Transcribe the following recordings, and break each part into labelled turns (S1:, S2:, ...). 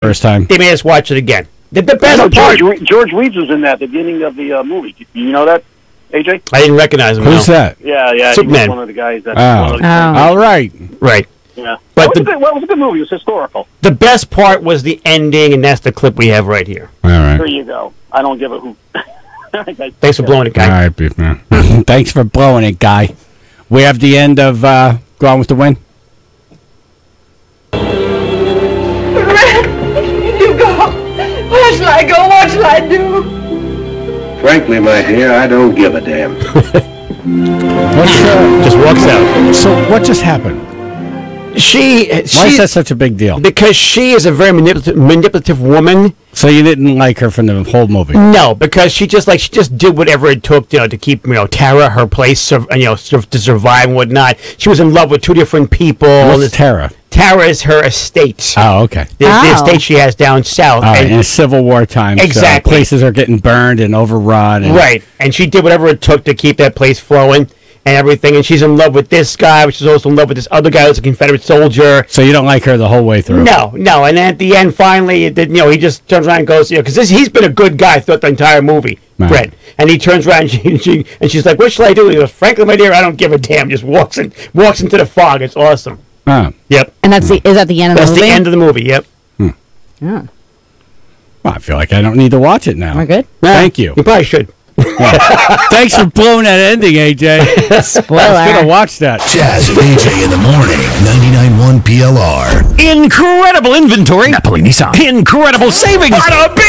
S1: First time.
S2: They made us watch it again. The best part.
S3: George Reeves was in that at the beginning of the movie. Do you know that, AJ?
S2: I didn't recognize him.
S1: Who's that?
S3: Yeah.
S2: Superman.
S3: He was one of the guys.
S1: All right.
S2: Right.
S3: Yeah.
S2: But
S3: it was a good movie. It was historical.
S2: The best part was the ending, and that's the clip we have right here.
S1: All right.
S3: There you go. I don't give a hoot.
S2: Thanks for blowing it, guy.
S1: All right, beef man. Thanks for blowing it, guy. We have the end of Gone with the Wind.
S4: You go. Where shall I go? What shall I do?
S5: Frankly, my dear, I don't give a damn.
S2: Just walks out.
S1: So what just happened?
S2: Why
S1: is that such a big deal?
S2: Because she is a very manipulative woman.
S1: So you didn't like her from the whole movie?
S2: No, because she just did whatever it took, to keep Tara her place, to survive and whatnot. She was in love with two different people.
S1: What's Tara?
S2: Tara is her estate.
S1: Oh, okay.
S2: The estate she has down south.
S1: In Civil War times.
S2: Exactly.
S1: Places are getting burned and overrun.
S2: Right. And she did whatever it took to keep that place flowing and everything. And she's in love with this guy, which is also in love with this other guy who's a Confederate soldier.
S1: So you don't like her the whole way through?
S2: No. And then at the end, finally, he just turns around and goes, because he's been a good guy throughout the entire movie, Brett. And he turns around and she's like, what shall I do? He goes, frankly, my dear, I don't give a damn. Just walks into the fog. It's awesome. Yep.
S6: And is that the end of the movie?
S2: That's the end of the movie, yep.
S6: Yeah.
S1: Well, I feel like I don't need to watch it now.
S6: We're good?
S1: Thank you.
S2: You probably should.
S1: Thanks for blowing that ending, AJ.
S6: Spoiler.
S1: I was going to watch that.
S7: Jazz and AJ in the morning, 99.1 PLR.
S8: Incredible inventory. Napoli Nissan. Incredible savings.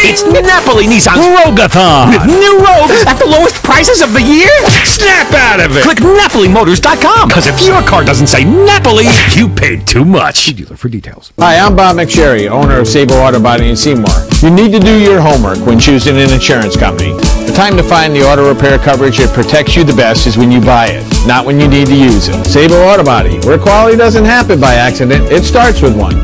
S8: It's Napoli Nissan's Rogathon. With new Rogues at the lowest prices of the year. Snap out of it. Click NapoliMotors.com. Because if your car doesn't say Napoli, you paid too much. See dealer for details.
S9: Hi, I'm Bob McSherry, owner of Sable Auto Body in Seymour. You need to do your homework when choosing an insurance company. The time to find the auto repair coverage that protects you the best is when you buy it, not when you need to use it. Sable Auto Body, where quality doesn't happen by accident, it starts with one.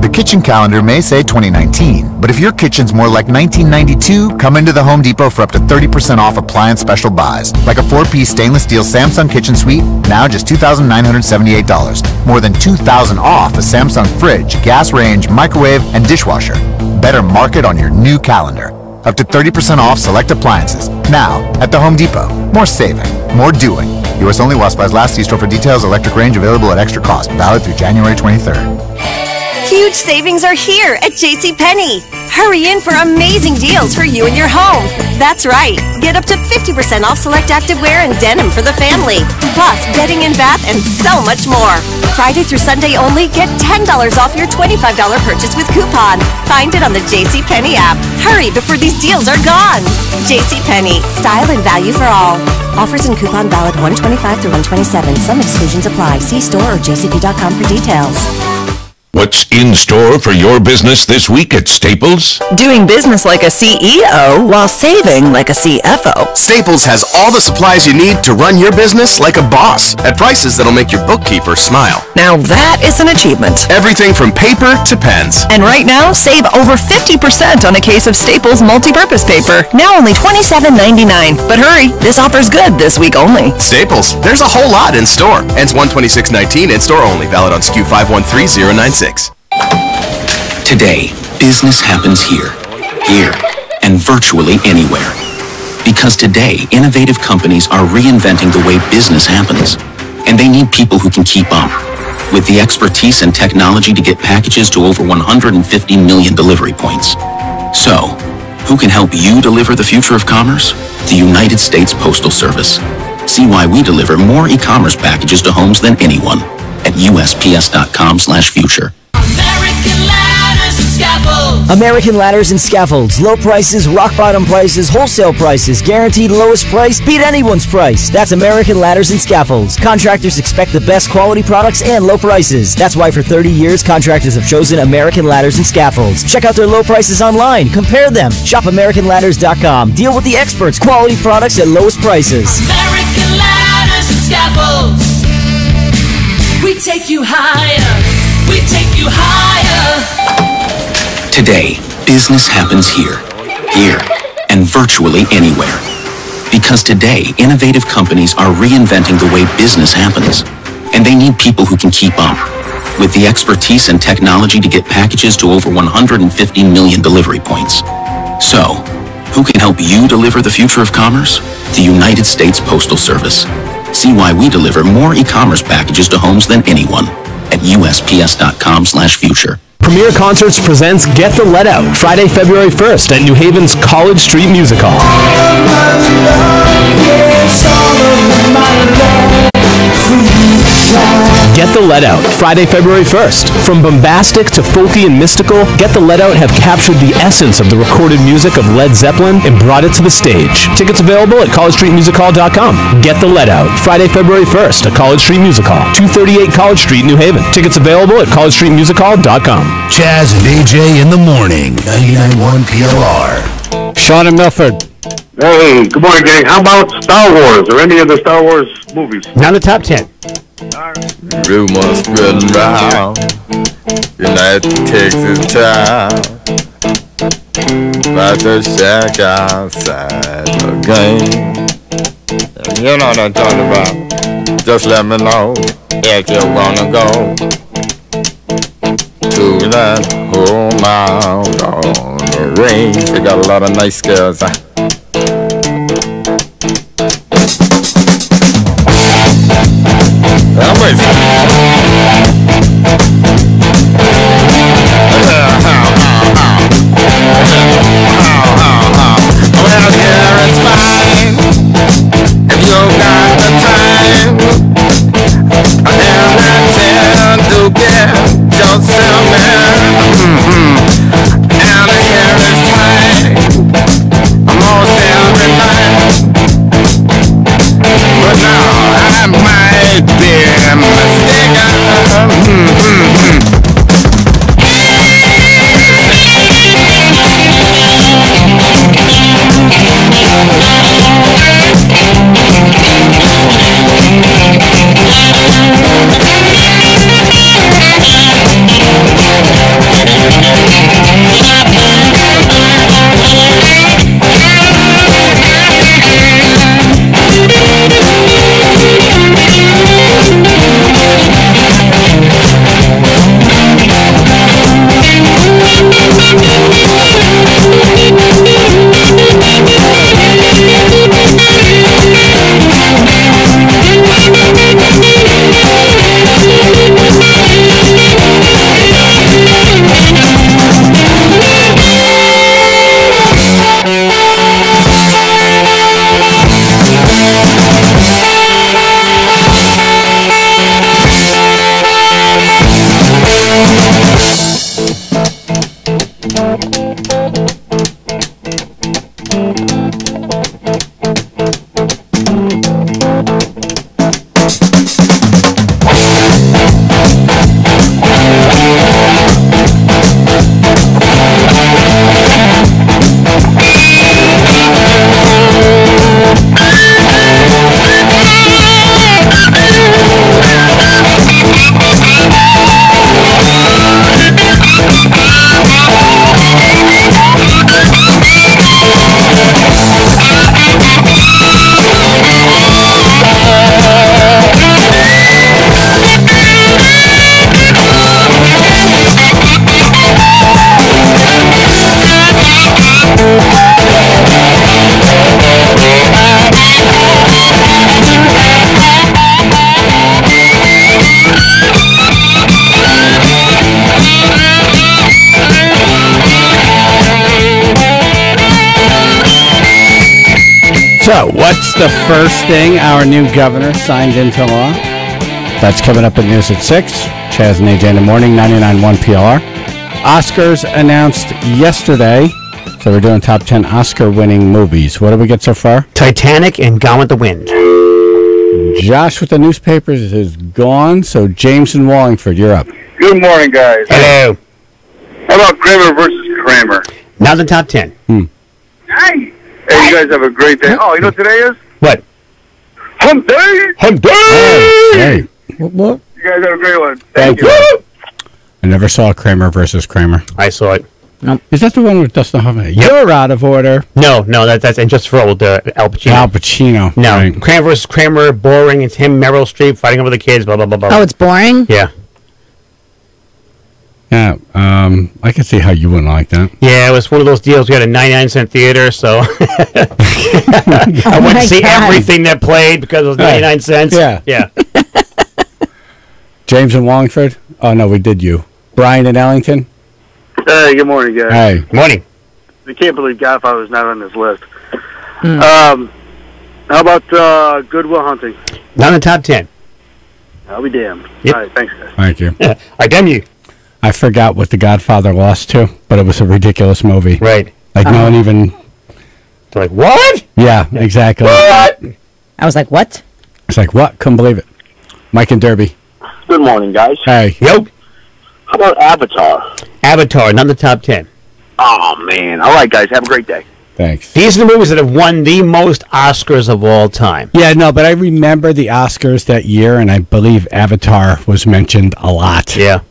S10: The kitchen calendar may say 2019, but if your kitchen's more like 1992, come into the Home Depot for up to 30% off appliance special buys, like a 4-piece stainless steel Samsung kitchen suite, now just $2,978. More than $2,000 off a Samsung fridge, gas range, microwave, and dishwasher. Better mark it on your new calendar. Up to 30% off select appliances. Now, at the Home Depot. More saving, more doing. U.S. only while supplies last. See store for details. Electric range available at extra cost. Valid through January 23rd.
S11: Huge savings are here at JCPenney. Hurry in for amazing deals for you and your home. That's right. Get up to 50% off select activewear and denim for the family. Plus, bedding and bath and so much more. Friday through Sunday only, get $10 off your $25 purchase with coupon. Find it on the JCPenney app. Hurry before these deals are gone. JCPenney. Style and value for all. Offers and coupon valid 1/25 through 1/27. Some exclusions apply. See store or jcp.com for details.
S7: What's in store for your business this week at Staples?
S12: Doing business like a CEO while saving like a CFO.
S13: Staples has all the supplies you need to run your business like a boss at prices that'll make your bookkeeper smile.
S12: Now that is an achievement.
S13: Everything from paper to pens.
S12: And right now, save over 50% on a case of Staples multi-purpose paper. Now only $27.99. But hurry, this offer's good this week only.
S13: Staples, there's a whole lot in store. Ends 1/26/19 in store only. Valid on SKU 513096.
S14: Today, business happens here, and virtually anywhere. Because today, innovative companies are reinventing the way business happens. And they need people who can keep up. With the expertise and technology to get packages to over 150 million delivery points. So, who can help you deliver the future of commerce? The United States Postal Service. See why we deliver more e-commerce packages to homes than anyone at USPS.com/future.
S15: American Ladders and Scaffolds. Low prices, rock bottom prices, wholesale prices, guaranteed lowest price, beat anyone's price. That's American Ladders and Scaffolds. Contractors expect the best quality products and low prices. That's why for 30 years, contractors have chosen American Ladders and Scaffolds. Check out their low prices online. Compare them. Shop AmericanLadders.com. Deal with the experts. Quality products at lowest prices.
S16: American Ladders and Scaffolds. We take you higher. We take you higher.
S14: Today, business happens here, and virtually anywhere. Because today, innovative companies are reinventing the way business happens. And they need people who can keep up. with the expertise and technology to get packages to over 150 million delivery points. So, who can help you deliver the future of commerce? The United States Postal Service. See why we deliver more e-commerce packages to homes than anyone at USPS.com/future.
S17: Premier Concerts presents Get the Let Out, Friday, February 1st at New Haven's College Street Music Hall. Get the Let Out, Friday, February 1st. From bombastic to folky and mystical, Get the Let Out have captured the essence of the recorded music of Led Zeppelin and brought it to the stage. Tickets available at collegestreetmusichall.com. Get the Let Out, Friday, February 1st at College Street Music Hall, 238 College Street, New Haven. Tickets available at collegestreetmusichall.com.
S18: Chaz and AJ in the morning, 99.1 PLR.
S1: Sean and Milford.
S5: Hey, good morning, gang. How about Star Wars or any of the Star Wars movies?
S2: Not in the top 10.
S19: Rumors spreading round United Texas town about the shack outside the game. You know what I'm talking about. Just let me know if you wanna go to that home out on the range. They got a lot of nice girls. I'm waiting. Well, here it's fine if you got the time. And I tend to get yourself man. And here it's fine almost every night. But now I might be mistaken.
S1: So, what's the first thing our new governor signed into law? That's coming up in news at 6. Chaz and AJ in the morning, 99.1 PLR. Oscars announced yesterday. So we're doing top 10 Oscar-winning movies. What did we get so far?
S2: Titanic and Gone with the Wind.
S1: Josh with the newspapers is gone. So James in Wallingford, you're up.
S5: Good morning, guys.
S2: Hello.
S5: How about Kramer versus Kramer?
S2: Not in the top 10.
S5: Hey, you guys have a great day. Oh, you know what today is?
S2: What?
S5: Hump Day!
S2: Hump Day!
S1: Hey. What?
S5: You guys have a great one.
S1: Thank you. I never saw Kramer versus Kramer.
S2: I saw it.
S1: Nope. Is that the one with Dustin Hoffman? You're out of order.
S2: No, that's and just for old Al Pacino.
S1: Al Pacino.
S2: No,
S1: right.
S2: Kramer versus Kramer, boring. It's him, Meryl Streep fighting over the kids. Blah blah blah blah.
S6: Oh, it's boring.
S2: Yeah.
S1: Yeah, I can see how you wouldn't like that.
S2: Yeah, it was one of those deals. We had a 99-cent theater, so I went to see everything that played because it was 99 cents.
S1: Yeah. James in Wallingford? Oh, no, we did you. Brian in Ellington?
S5: Hey, good morning, guys.
S1: Hey.
S2: Good morning.
S5: I can't believe Godfather's not on this list. How about Good Will Hunting?
S2: Not in the top 10.
S5: I'll be damned.
S2: Yep.
S5: All right, thanks, guys.
S1: Thank you.
S2: I damn you.
S1: I forgot what The Godfather lost to, but it was a ridiculous movie.
S2: Right.
S1: Like, no one even...
S2: They're like, what?
S1: Yeah, exactly.
S2: What?
S6: I was like, what?
S1: It's like, what? Couldn't believe it. Mike and Derby.
S3: Good morning, guys.
S1: Hey.
S2: Yo.
S3: How about Avatar?
S2: Avatar, not in the top 10.
S3: Oh, man. All right, guys. Have a great day.
S1: Thanks.
S2: These are the movies that have won the most Oscars of all time.
S1: Yeah, no, but I remember the Oscars that year, and I believe Avatar was mentioned a lot.
S2: Yeah.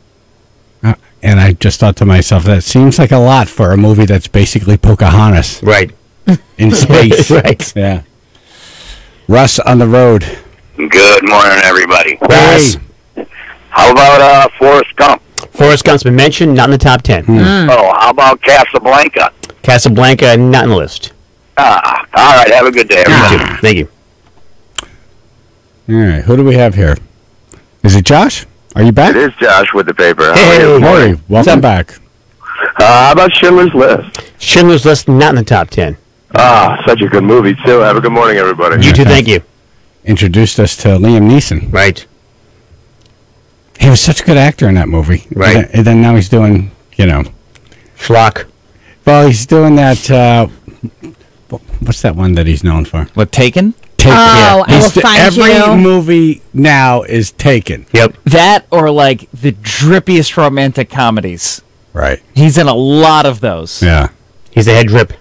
S1: And I just thought to myself, that seems like a lot for a movie that's basically Pocahontas.
S2: Right.
S1: In space.
S2: Right.
S1: Yeah. Russ on the road.
S20: Good morning, everybody.
S2: Russ.
S20: How about Forrest Gump?
S2: Forrest Gump's been mentioned, not in the top 10.
S20: Oh, how about Casablanca?
S2: Casablanca, not in the list.
S20: All right. Have a good day, everybody.
S2: Thank you.
S1: All right, who do we have here? Is it Josh? Are you back?
S20: It is Josh with the paper.
S2: Hey,
S1: Maury, welcome back.
S20: How about Schindler's List?
S2: Schindler's List, not in the top 10.
S20: Such a good movie, too. Have a good morning, everybody.
S2: You too, thank you.
S1: Introduced us to Liam Neeson.
S2: Right.
S1: He was such a good actor in that movie.
S2: Right.
S1: And then now he's doing,
S2: Schlock.
S1: Well, he's doing that, what's that one that he's known for?
S21: What, Taken?
S1: Taken.
S6: Oh, I will find
S1: every
S6: you.
S1: movie now is Taken.
S2: Yep.
S21: That or like the drippiest romantic comedies.
S1: Right.
S21: He's in a lot of those.
S1: Yeah.
S2: He's a head drip.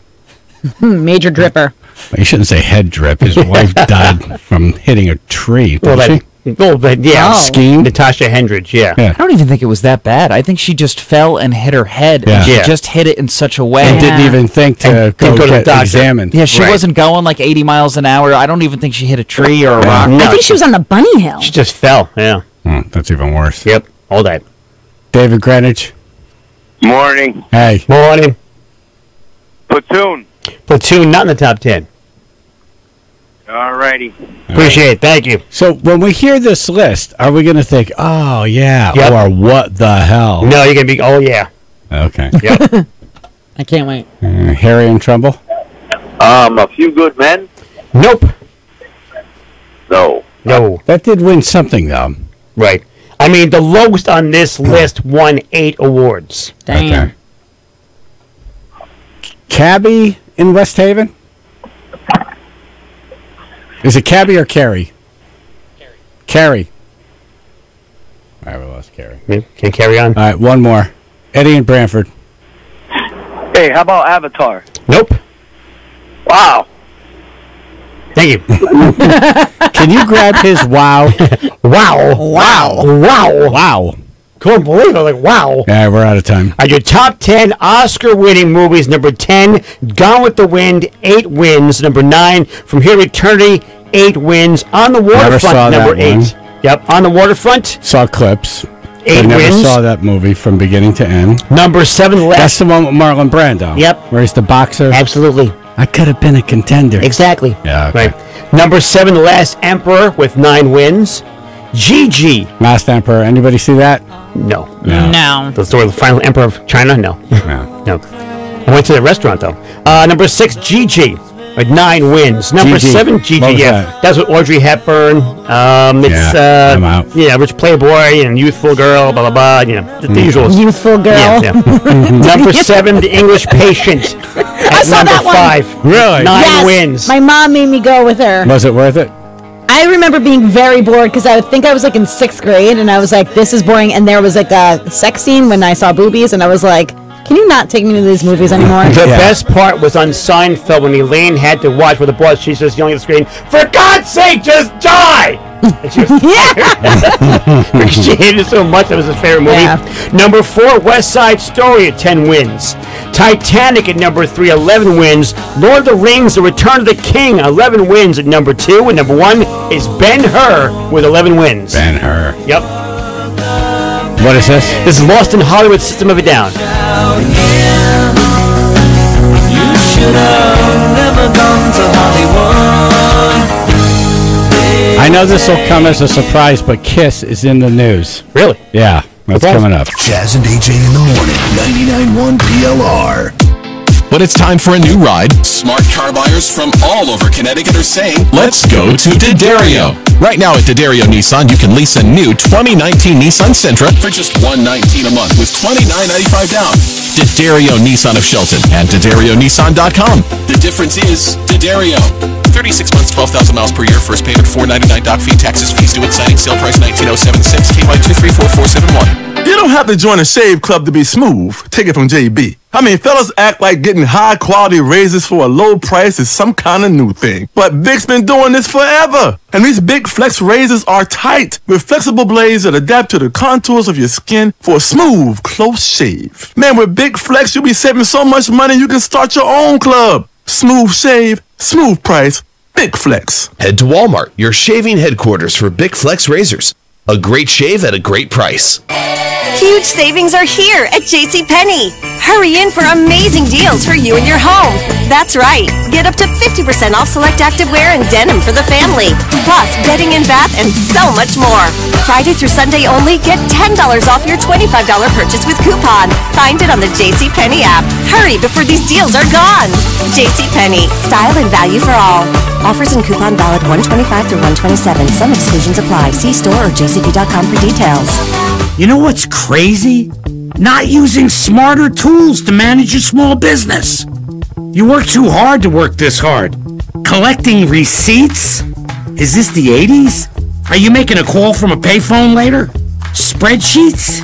S6: Major dripper.
S1: Well, you shouldn't say head drip. His wife died from hitting a tree. Didn't she?
S2: But yeah.
S1: Skiing?
S2: Natasha Hendricks, yeah.
S21: I don't even think it was that bad. I think she just fell and hit her head.
S1: Yeah.
S21: And she
S2: Yeah.
S21: just hit it in such a way.
S1: And didn't even think to go
S2: to the
S1: get
S2: doctor.
S1: examined.
S21: Yeah, she
S2: Right.
S21: wasn't going like 80 miles an hour. I don't even think she hit a tree or a rock.
S2: No,
S6: I think she was on the bunny hill.
S2: She just fell, yeah.
S1: Oh, that's even worse.
S2: Yep, all that.
S1: David Greenwich.
S20: Morning.
S1: Hey.
S2: Morning.
S20: Platoon.
S2: Platoon, not in the top 10.
S20: All righty.
S2: Appreciate it, thank you.
S1: So when we hear this list, are we going to think, oh, yeah,
S2: Yep.
S1: or what the hell?
S2: No, you're going to be, oh yeah.
S1: Okay.
S2: Yep.
S6: I can't wait.
S1: Harry and Trumbull?
S3: A Few Good Men?
S2: Nope.
S3: No.
S2: No.
S1: That did win something, though.
S2: Right. I mean, the lowest on this list won 8 awards.
S6: Damn.
S1: Okay. Cabby in West Haven? Is it Cabby or Carrie? Carrie. All right, we lost Carrie.
S2: Can carry on?
S1: All right, one more. Eddie in Brantford.
S3: Hey, how about Avatar?
S2: Nope.
S3: Wow.
S2: Thank you.
S1: Can you grab his wow?
S2: Wow.
S1: Wow.
S2: Wow.
S1: Wow.
S2: Couldn't believe it. Like, wow.
S1: Yeah, we're out of time.
S2: Your top 10 Oscar-winning movies. Number 10, Gone with the Wind, 8 wins. Number 9, From Here to Eternity, 8 wins. On the
S1: Never saw
S2: Waterfront, number
S1: that
S2: 8. Yep, On the Waterfront,
S1: Saw clips.
S2: 8
S1: I never
S2: wins.
S1: saw that movie from beginning to end.
S2: Number 7,
S1: That's
S2: Last.
S1: the one with Marlon Brando.
S2: Yep.
S1: Where he's the boxer.
S2: Absolutely.
S1: I could have been a contender.
S2: Exactly.
S1: Yeah, okay.
S2: Right. Number 7, The Last Emperor with 9 wins. Gigi.
S1: Last Emperor. Anybody see that?
S2: No.
S6: No.
S2: The story of the final emperor of China? No.
S1: No.
S2: No. I went to the restaurant, though. Number 6, Gigi. With 9 wins. Number
S1: Gigi.
S2: 7, Gigi.
S1: What was
S2: Yeah,
S1: that?
S2: that's with Audrey Hepburn. It's
S1: Yeah, I'm out.
S2: yeah, rich playboy and youthful girl. Blah blah blah. You know, the usual.
S6: Youthful girl.
S2: Yeah, yeah. Number 7, The English Patient.
S6: I saw
S2: number
S6: that one.
S2: 5,
S1: Really?
S2: 9
S6: Yes.
S2: wins.
S6: My mom made me go with her.
S1: Was it worth it?
S6: I remember being very bored because I think I was like in 6th grade and I was like, this is boring. And there was like a sex scene when I saw boobies and I was like, can you not take me to these movies anymore?
S2: The best part was on Seinfeld when Elaine had to watch with the boss. She says, yelling at the screen, "For God's sake, just die!" And she was fired. She hated it so much. That was his favorite movie.
S6: Yeah.
S2: Number 4, West Side Story at 10 wins. Titanic at number 3, 11 wins. Lord of the Rings, The Return of the King, 11 wins at number 2. And number 1 is Ben-Hur with 11 wins.
S1: Ben-Hur.
S2: Yep.
S1: What is this?
S2: This is Lost in Hollywood, System of a Down.
S16: You should have never gone to Hollywood.
S1: I know this will come as a surprise, but Kiss is in the news.
S2: Really?
S1: Yeah, that's coming up.
S18: Chaz and AJ in the morning, 99.1 PLR.
S8: When it's time for a new ride, smart car buyers from all over Connecticut are saying, let's go to D'Addario. Right now at D'Addario Nissan, you can lease a new 2019 Nissan Sentra for just $119 a month with $29.95 down. D'Addario Nissan of Shelton and D'AddarioNissan.com. The difference is D'Addario. 36 months, 12,000 miles per year. First payment $499. Doc fee, taxes, fees due at signing. Sale price $19,076. KY 234471.
S4: You don't have to join a shave club to be smooth. Take it from JB. I mean, fellas act like getting high-quality razors for a low price is some kind of new thing. But Vic's been doing this forever. And these Big Flex razors are tight, with flexible blades that adapt to the contours of your skin for a smooth, close shave. Man, with Big Flex, you'll be saving so much money you can start your own club. Smooth shave, smooth price, Big Flex.
S22: Head to Walmart, your shaving headquarters for Big Flex razors. A great shave at a great price.
S11: Huge savings are here at JCPenney. Hurry in for amazing deals for you and your home. That's right. Get up to 50% off select activewear and denim for the family. Plus, bedding and bath and so much more. Friday through Sunday only, get $10 off your $25 purchase with coupon. Find it on the JCPenney app. Hurry before these deals are gone. JCPenney. Style and value for all. Offers and coupon valid 125 through 127. Some exclusions apply. See store or jcp.com for details.
S23: You know what's crazy? Not using smarter tools to manage your small business. You work too hard to work this hard. Collecting receipts? Is this the 80s? Are you making a call from a payphone later? Spreadsheets?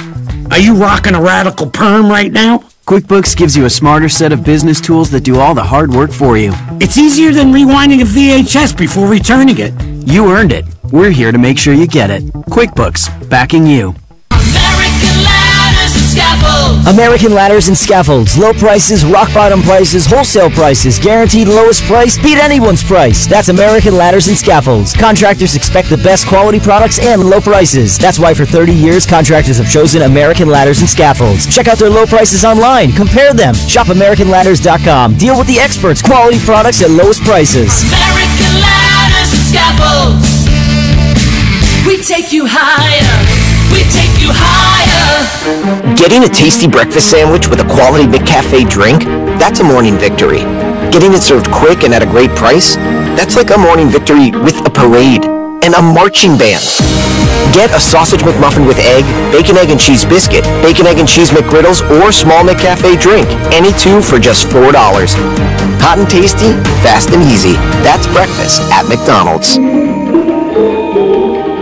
S23: Are you rocking a radical perm right now?
S24: QuickBooks gives you a smarter set of business tools that do all the hard work for you.
S23: It's easier than rewinding a VHS before returning it.
S24: You earned it. We're here to make sure you get it. QuickBooks, backing you.
S15: American Ladders and Scaffolds. Low prices, rock bottom prices, wholesale prices, guaranteed lowest price, beat anyone's price. That's American Ladders and Scaffolds. Contractors expect the best quality products and low prices. That's why for 30 years, contractors have chosen American Ladders and Scaffolds. Check out their low prices online. Compare them. Shop AmericanLadders.com. Deal with the experts. Quality products at lowest prices.
S16: American Ladders and Scaffolds. We take you higher. We take you higher.
S25: Getting a tasty breakfast sandwich with a quality McCafe drink? That's a morning victory. Getting it served quick and at a great price? That's like a morning victory with a parade and a marching band. Get a sausage McMuffin with egg, bacon, egg, and cheese biscuit, bacon, egg, and cheese McGriddles, or small McCafe drink. Any two for just $4. Hot and tasty, fast and easy. That's breakfast at McDonald's.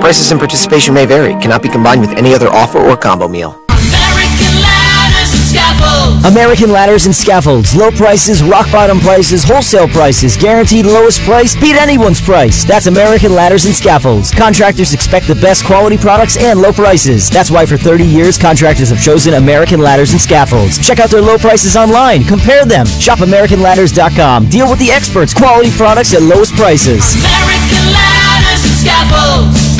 S25: Prices and participation may vary. Cannot be combined with any other offer or combo meal.
S16: American Ladders and Scaffolds.
S15: American Ladders and Scaffolds. Low prices, rock bottom prices, wholesale prices, guaranteed lowest price, beat anyone's price. That's American Ladders and Scaffolds. Contractors expect the best quality products and low prices. That's why for 30 years, contractors have chosen American Ladders and Scaffolds. Check out their low prices online. Compare them. Shop AmericanLadders.com. Deal with the experts. Quality products at lowest prices.
S16: American Ladders and Scaffolds.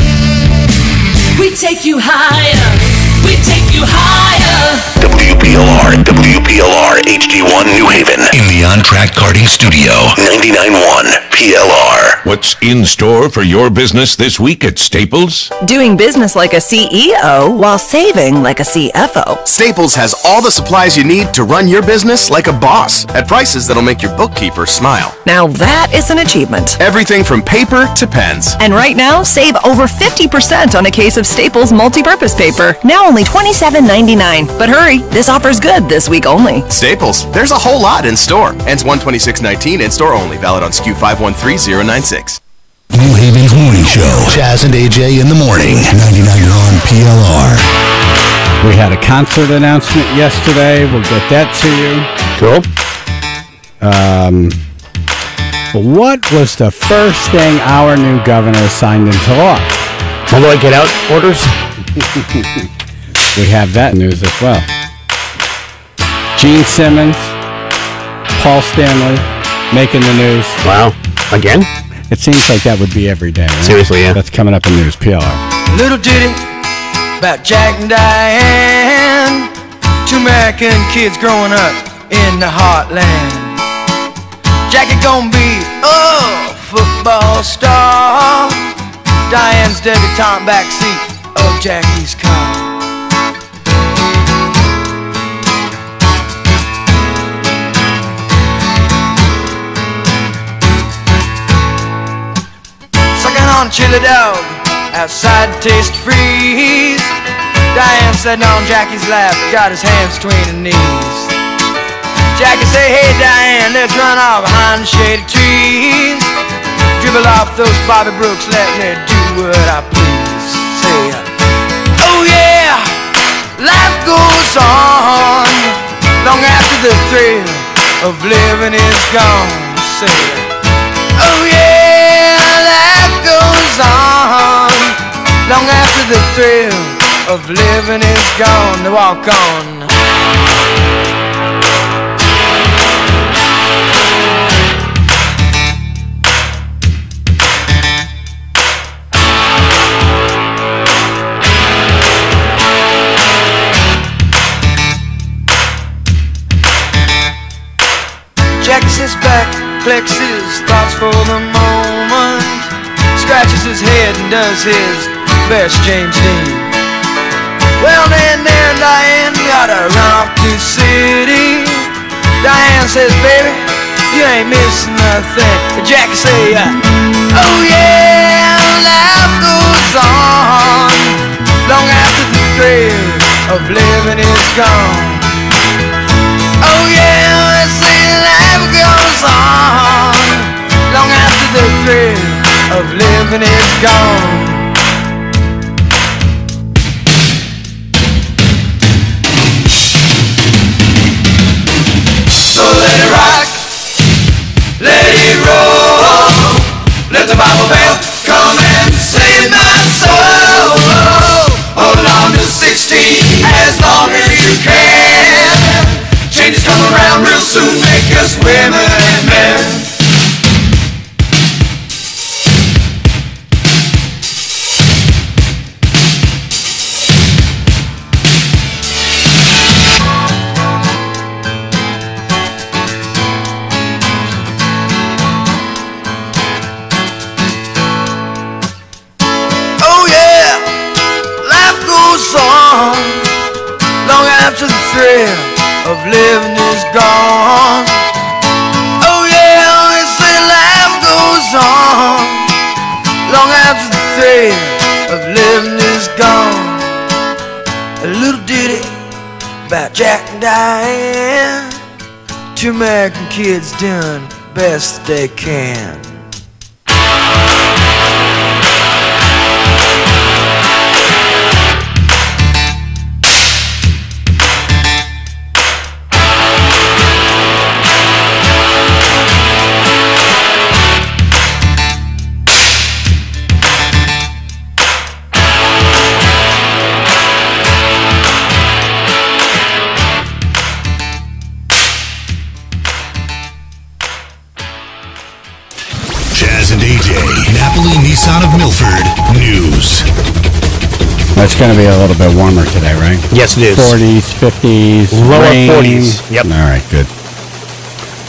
S16: We take you higher. We take you higher.
S18: WPLR and WPLR HD1 New Haven. In the on-track karting studio. 99.1 PLR.
S7: What's in store for your business this week at Staples?
S12: Doing business like a CEO while saving like a CFO.
S13: Staples has all the supplies you need to run your business like a boss at prices that'll make your bookkeeper smile.
S12: Now that is an achievement.
S13: Everything from paper to pens.
S12: And right now, save over 50% on a case of Staples multi-purpose paper. Now only $27.99. But hurry, this offer's good this week only.
S13: Staples, there's a whole lot in store. Ends 1/26/19, in store only. Valid on SKU 513096.
S18: New Haven's morning show. Chaz and AJ in the morning. 99.1 PLR.
S1: We had a concert announcement yesterday. We'll get that to you.
S2: Cool.
S1: What was the first thing our new governor signed into law?
S2: Although I get out orders?
S1: We have that news as well. Gene Simmons, Paul Stanley, making the news.
S2: Wow. Again?
S1: It seems like that would be every day. Right?
S2: Seriously, yeah.
S1: That's coming up in news, PLR.
S16: Little ditty
S9: about Jack and Diane, two American kids growing up in the heartland. Jackie gonna be a football star. Diane's debutante backseat of Jackie's car. Sucking on a chili dog outside the Taste Freeze. Diane sitting on Jackie's lap, got his hands between her knees. Jackie say, hey Diane, let's run off behind the shady trees. Dribble off those Bobby Brooks, let me do what I please. Say, oh yeah, life goes on long after the thrill of living is gone. Say, oh yeah, life goes on long after the thrill of living is gone. To walk on. Jackie sits back, flexes thoughts for the moment, scratches his head and does his best James Dean. Well then there Diane gotta run off to the city. Diane says, baby, you ain't missing nothing. But Jackie say, oh yeah, life goes on long after the thrill of living is gone. Oh yeah, I say life goes on long after the thrill of living is gone. So let it rock, let it roll, let the Bible bell come and save my soul. Hold on to 16 as long as you can. Changes come around real soon, make us women and men. Oh yeah, life goes on long after the thrill of living is gone. Oh yeah, we say life goes on long after the thrill of living is gone. A little ditty about Jack and Diane, two American kids doing best they can.
S18: Napoli Nissan of Milford News.
S1: It's going to be a little bit warmer today, right?
S2: Yes, it is.
S1: 40s, 50s,
S2: lower
S1: rain.
S2: 40s. Yep.
S1: All right, good.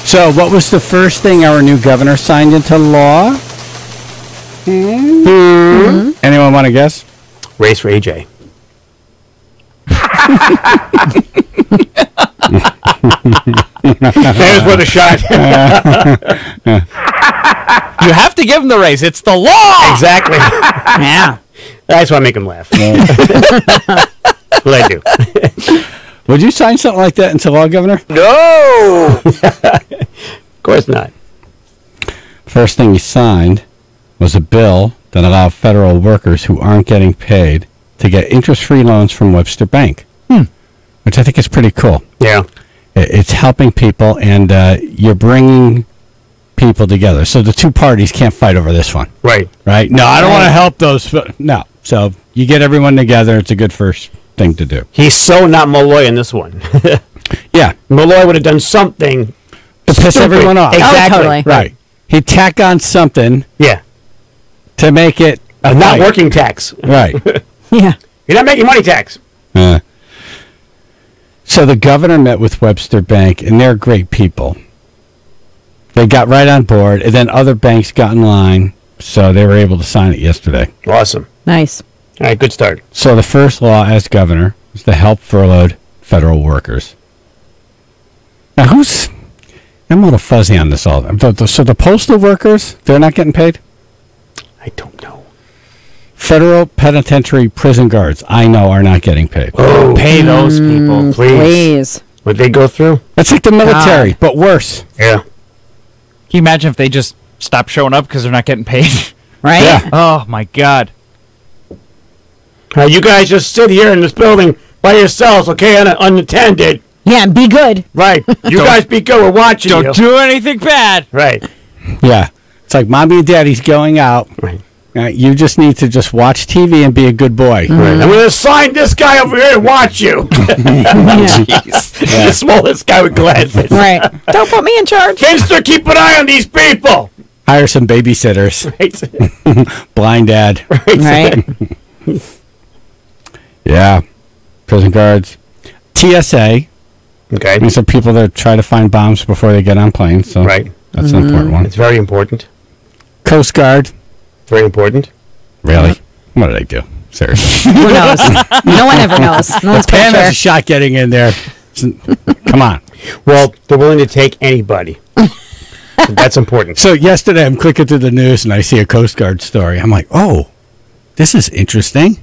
S1: So, what was the first thing our new governor signed into law? Anyone want to guess?
S2: Race for AJ. There's worth a shot.
S21: You have to give him the raise. It's the law.
S2: Exactly.
S21: Yeah.
S2: That's why I make him laugh. What I do.
S1: Would you sign something like that into law, Governor?
S2: No. Of course not.
S1: First thing he signed was a bill that allowed federal workers who aren't getting paid to get interest-free loans from Webster Bank, which I think is pretty cool.
S2: Yeah.
S1: It's helping people, and you're bringing people together. So the two parties can't fight over this one.
S2: Right.
S1: Right? No, I don't want to help those. No. So you get everyone together. It's a good first thing to do.
S2: He's so not Malloy in this one.
S1: Yeah.
S2: Malloy would have done something
S1: to piss everyone off.
S2: Exactly.
S6: Oh, totally.
S1: Right. He'd tack on something
S2: Yeah.
S1: to make it
S2: A not working tax.
S1: Right.
S6: Yeah.
S2: You're not making money tax.
S1: So the governor met with Webster Bank, and they're great people. They got right on board, and then other banks got in line, so they were able to sign it yesterday.
S2: Awesome.
S6: Nice.
S2: All right, good start.
S1: So the first law as governor is to help furloughed federal workers. Now, I'm a little fuzzy on this all. So the postal workers, they're not getting paid?
S2: I don't know.
S1: Federal penitentiary prison guards, I know, are not getting paid.
S2: Oh,
S21: Pay those people,
S2: please. What they go through?
S1: That's like the military, but worse.
S2: Yeah.
S21: Can you imagine if they just stopped showing up because they're not getting paid?
S6: Right?
S1: Yeah.
S21: Oh, my God.
S2: You guys just sit here in this building by yourselves, okay, unattended.
S6: Yeah, and be good.
S2: Right. You guys be good. We're watching you.
S21: Don't do anything bad.
S2: Right.
S1: Yeah. It's like mommy and daddy's going out.
S2: Right.
S1: You just need to just watch TV and be a good boy.
S2: Right. I'm going to assign this guy over here to watch you. Jeez. The smallest guy with glasses.
S6: Right. Don't put me in charge.
S2: Finster, keep an eye on these people.
S1: Hire some babysitters.
S2: Right.
S1: Blind dad.
S6: Right.
S1: Yeah. Prison guards. TSA.
S2: Okay.
S1: These are people that try to find bombs before they get on planes. So
S2: right.
S1: That's an important one.
S2: It's very important.
S1: Coast Guard.
S2: Very important.
S1: Really? What did I do? Seriously.
S6: Who knows? No one ever knows. No one's
S1: Pam
S6: quite
S1: has
S6: sure.
S1: a shot getting in there. Come on.
S2: Well, they're willing to take anybody. That's important.
S1: So yesterday I'm clicking through the news and I see a Coast Guard story. I'm like, oh, this is interesting.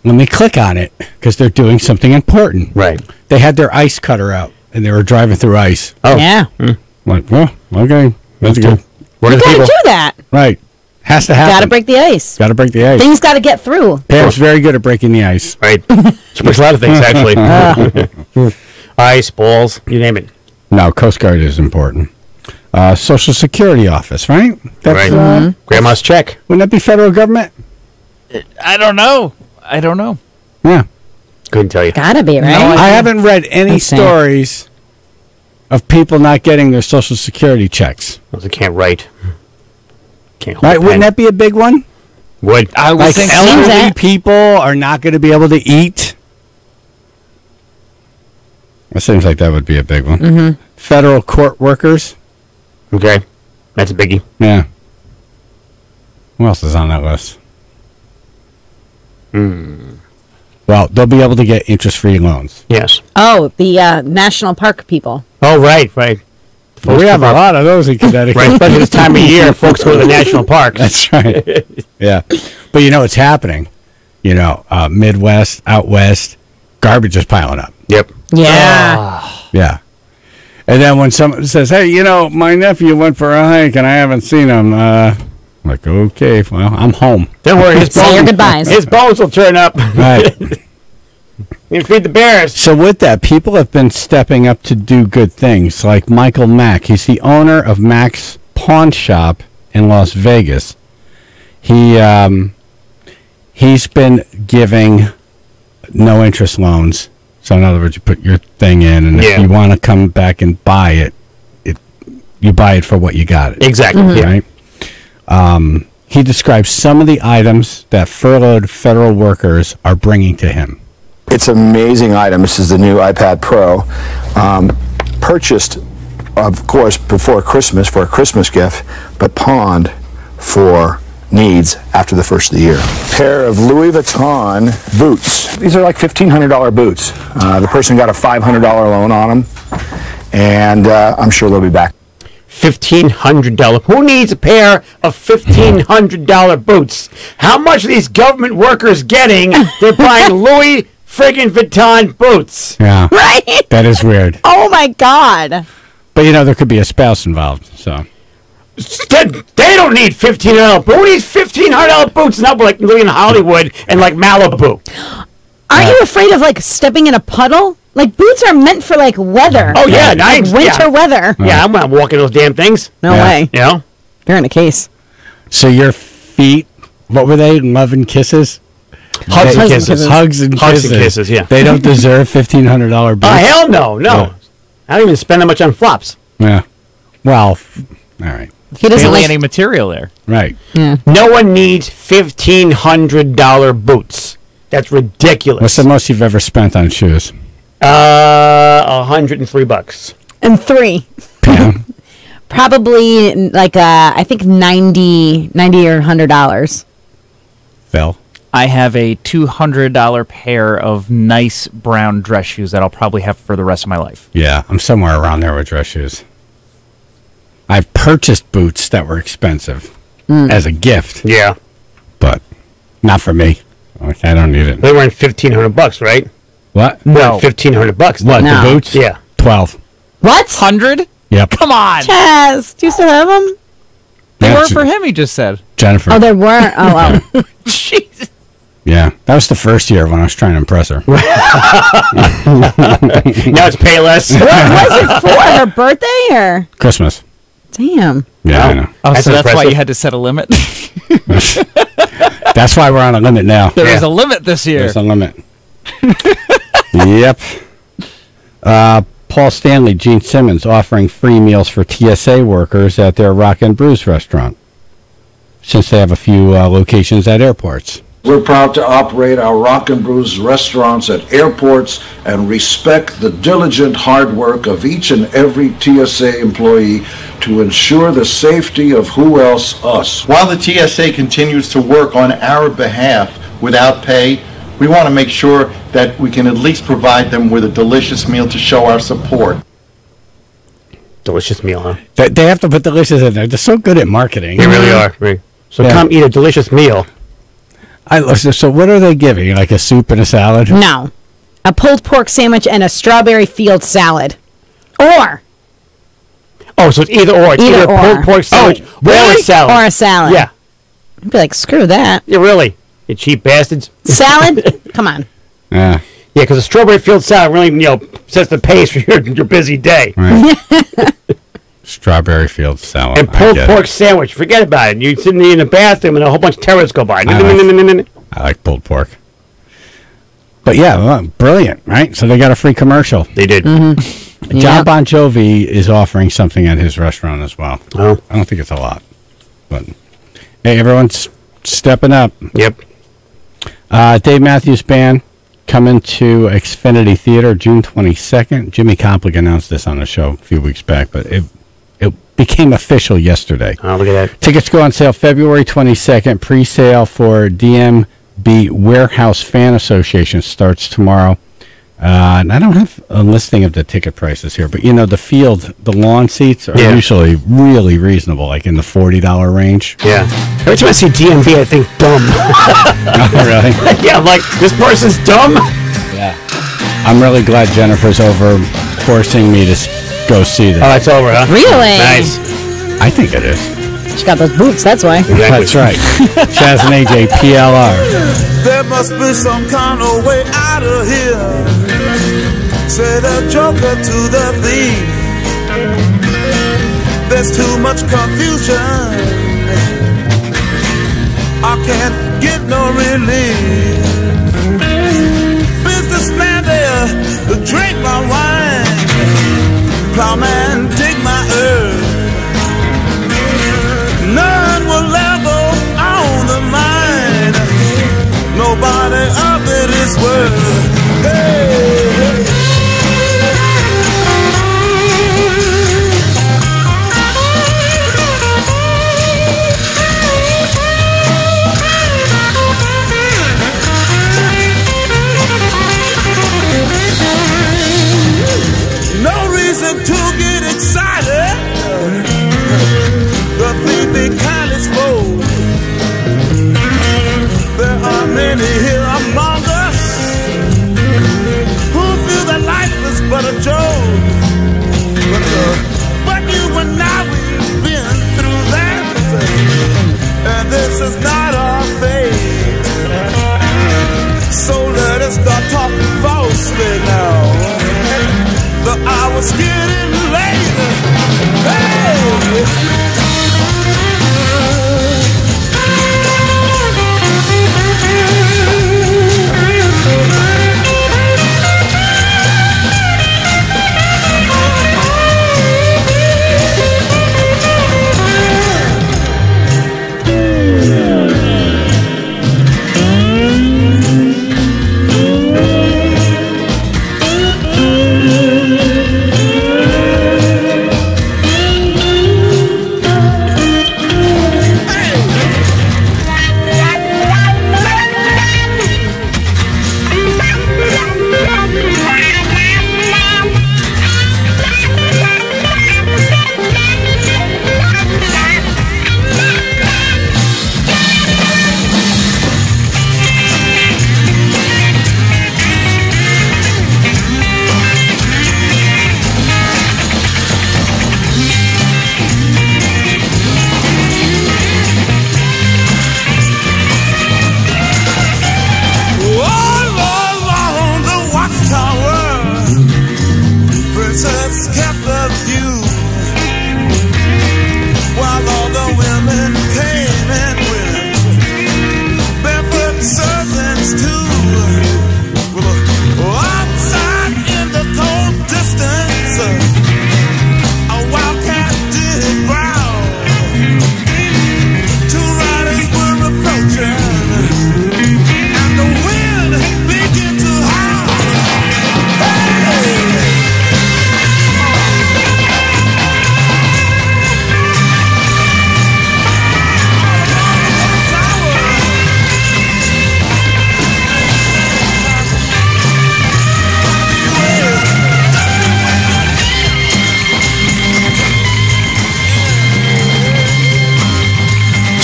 S1: Let me click on it because they're doing something important.
S2: Right.
S1: They had their ice cutter out and they were driving through ice.
S2: Oh.
S6: Yeah.
S1: I'm like, well, okay. That's good.
S2: What
S6: You
S2: are the
S6: gotta
S2: people?
S6: do that.
S1: Right. Has to happen.
S6: Gotta break the ice.
S1: Got to break the ice.
S6: Things gotta get through.
S1: Pam's very good at breaking the ice.
S2: Right. She breaks a lot of things, actually. Ice, balls, you name it.
S1: No, Coast Guard is important. Social Security office, right? That's,
S2: Right. Grandma's check.
S1: Wouldn't that be federal government?
S21: I don't know.
S1: Yeah.
S2: Couldn't tell you.
S6: Gotta be, right?
S1: I haven't read any
S6: Insane.
S1: stories of people not getting their Social Security checks.
S2: Well, they can't write. Can't hold
S1: Right?
S2: a pen.
S1: Wouldn't that be a big one?
S2: Would.
S21: I would
S1: Like
S21: think
S1: elderly
S6: that.
S1: people are not going to be able to eat. It seems like that would be a big one.
S6: Mm-hmm.
S1: Federal court workers.
S2: Okay. That's a biggie.
S1: Yeah. Who else is on that list? Well, they'll be able to get interest-free loans.
S2: Yes.
S6: Oh, the national park people.
S2: Oh, right, right.
S1: We have a lot of those in Connecticut.
S2: Right, especially this time of year, folks go to the national parks.
S1: That's right. Yeah. But you know it's happening. You know, Midwest, out west, garbage is piling up.
S2: Yep.
S6: Yeah.
S1: Yeah. And then when someone says, hey, you know, my nephew went for a hike and I haven't seen him, I'm like, okay, well, I'm home.
S2: Don't worry, his
S6: Say your
S2: bones,
S6: goodbyes.
S2: his bones will turn up.
S1: Right.
S2: You feed the bears.
S1: So with that, people have been stepping up to do good things, like Michael Mack. He's the owner of Mack's Pawn Shop in Las Vegas. He's been giving no interest loans. So in other words, you put your thing in, and if you want to come back and buy it, you buy it for what you got it.
S2: Exactly.
S1: Right. He describes some of the items that furloughed federal workers are bringing to him.
S5: It's an amazing item. This is the new iPad Pro. Purchased, of course, before Christmas for a Christmas gift, but pawned for needs after the first of the year. Pair of Louis Vuitton boots. These are like $1,500 boots. The person got a $500 loan on them, and I'm sure they'll be back.
S2: $1,500. Who needs a pair of $1,500 boots? How much are these government workers getting? They're buying Louis friggin' Vuitton boots.
S1: Yeah.
S6: Right?
S1: That is weird.
S6: Oh my God.
S1: But you know, there could be a spouse involved, so.
S2: They don't need $1,500. Who needs $1,500 boots? Not like living in Hollywood and like Malibu.
S6: Aren't you afraid of like stepping in a puddle? Like boots are meant for like weather.
S2: Oh yeah,
S6: like winter weather.
S2: Yeah, I'm not walking those damn things.
S6: No way.
S2: You know?
S6: You're in a case.
S1: So your feet, what were they? Love and kisses?
S2: Hugs and kisses.
S1: Hugs and kisses.
S2: Yeah.
S1: They don't deserve $1,500 boots.
S2: Oh hell no, no.
S1: Yeah.
S2: I don't even spend that much on flops.
S1: Yeah. Well, all right.
S6: He doesn't
S21: barely
S6: like
S21: any material there.
S1: Right.
S6: Yeah.
S2: No one needs $1,500 boots. That's ridiculous.
S1: What's the most you've ever spent on shoes?
S2: $103.
S6: And 3. Probably like I think $90 or $100.
S1: Phil?
S21: I have a $200 pair of nice brown dress shoes that I'll probably have for the rest of my life.
S1: Yeah, I'm somewhere around there with dress shoes. I've purchased boots that were expensive as a gift.
S2: Yeah.
S1: But not for me. Okay, I don't need it.
S2: They were $1,500, right?
S1: What?
S2: No. $1,500.
S1: What,
S6: No.
S1: the boots?
S2: Yeah.
S1: 12.
S6: What?
S21: 100?
S1: Yep.
S21: Come on.
S6: Chaz, do you still have them?
S21: They
S1: Yeah,
S21: weren't for him, he just said.
S1: Jennifer.
S6: Oh, there weren't. Oh, well.
S21: Jesus.
S1: Yeah, that was the first year when I was trying to impress her.
S2: Now it's Payless.
S6: What was it for? Her birthday or?
S1: Christmas.
S6: Damn.
S1: Yeah, I know.
S21: Oh,
S2: That's
S21: so that's why
S2: impressive.
S21: you had to set a limit?
S1: That's why we're on a limit now.
S21: There is a limit this year.
S1: There's a limit. Yep. Paul Stanley, Gene Simmons offering free meals for TSA workers at their Rock and Brews restaurant, since they have a few locations at airports.
S10: We're proud to operate our Rock and Brews restaurants at airports and respect the diligent hard work of each and every TSA employee to ensure the safety of who else? Us.
S14: While the TSA continues to work on our behalf without pay, we want to make sure that we can at least provide them with a delicious meal to show our support.
S2: Delicious meal, huh?
S1: They have to put delicious in there. They're so good at marketing.
S2: They really are. Right. So come eat a delicious meal.
S1: So what are they giving? Like a soup and a salad?
S6: No. A pulled pork sandwich and a strawberry field salad. Or.
S2: Oh, so it's either or. It's either a pulled pork sandwich or a salad.
S6: Or a salad.
S2: Yeah.
S6: I'd be like, screw that.
S2: Yeah, really. You cheap bastards.
S6: Salad? Come on.
S1: Yeah.
S2: Yeah, because a strawberry field salad really, sets the pace for your busy day.
S1: Right. Strawberry field salad.
S2: And pulled pork sandwich. Forget about it. You're sitting in the bathroom and a whole bunch of terrorists go by.
S1: I like pulled pork. But yeah, well, brilliant, right? So they got a free commercial.
S2: They did.
S6: Mm-hmm.
S1: John Bon Jovi is offering something at his restaurant as well.
S2: Oh.
S1: I don't think it's a lot. But hey, everyone's stepping up.
S2: Yep.
S1: Dave Matthews Band coming to Xfinity Theater June 22nd. Jimmy Complik announced this on the show a few weeks back, but it became official yesterday.
S2: Oh, look at that.
S1: Tickets go on sale February 22nd. Pre-sale for DMB Warehouse Fan Association starts tomorrow. And I don't have a listing of the ticket prices here, but the lawn seats are usually really reasonable, like in the $40 range.
S2: Yeah. Every time I see DMB, I think dumb.
S1: Oh, really?
S2: Yeah, I'm like, this person's dumb?
S1: Yeah. I'm really glad Jennifer's over forcing me to go see this.
S2: Oh, it's over, huh?
S6: Really?
S2: Nice.
S1: I think it is.
S6: She got those boots, that's why.
S2: Exactly.
S1: That's right. Chaz and AJ, PLR.
S17: There must be some kind of way out of here. Say the joker to the thief. There's too much confusion. I can't get no relief. Businessman there to drink my wine. Plowman dig my earth. None will ever own the mine. Nobody of it is worth. Hey. No reason to get excited. The thief be kindly spoke. There are many here among us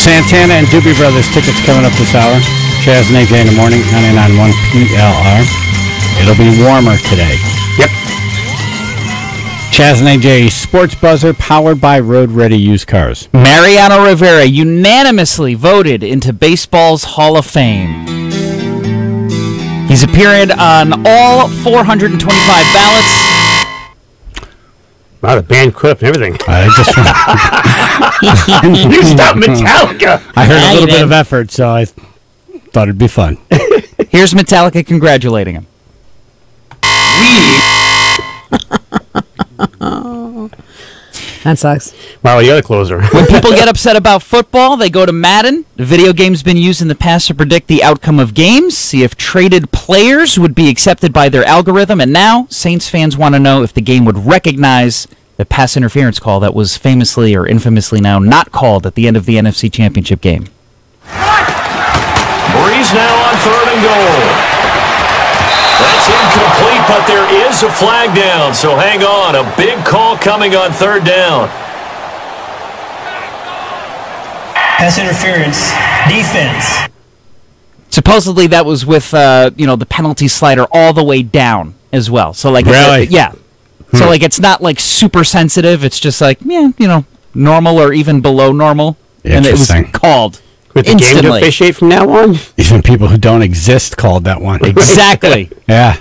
S1: Santana and Doobie Brothers tickets coming up this hour. Chaz and AJ in the morning, 99.1 PLR. It'll be warmer today.
S2: Yep.
S1: Chaz and AJ Sports Buzzer powered by Road Ready Used Cars.
S21: Mariano Rivera unanimously voted into baseball's Hall of Fame. He's appeared on all 425 ballots.
S2: Wow, the band clip and everything.
S1: I just
S2: You stopped Metallica.
S1: I heard a little bit of effort, so I thought it'd be fun.
S21: Here's Metallica congratulating him.
S6: That sucks.
S2: Wow, the other closer.
S21: When people get upset about football, they go to Madden. The video game's been used in the past to predict the outcome of games, see if traded players would be accepted by their algorithm, and now Saints fans want to know if the game would recognize the pass interference call that was famously or infamously now not called at the end of the NFC Championship game.
S3: Breeze now on 3rd and goal. That's incomplete, but there is a flag down, so hang on. A big call coming on 3rd down.
S4: Pass interference, defense.
S21: Supposedly that was with the penalty slider all the way down as well. So like
S1: really?
S21: Yeah. So like it's not like super sensitive. It's just like normal or even below normal. And it was called.
S2: With the game to officiate from now on?
S1: Even people who don't exist called that one.
S21: Exactly.
S1: Yeah.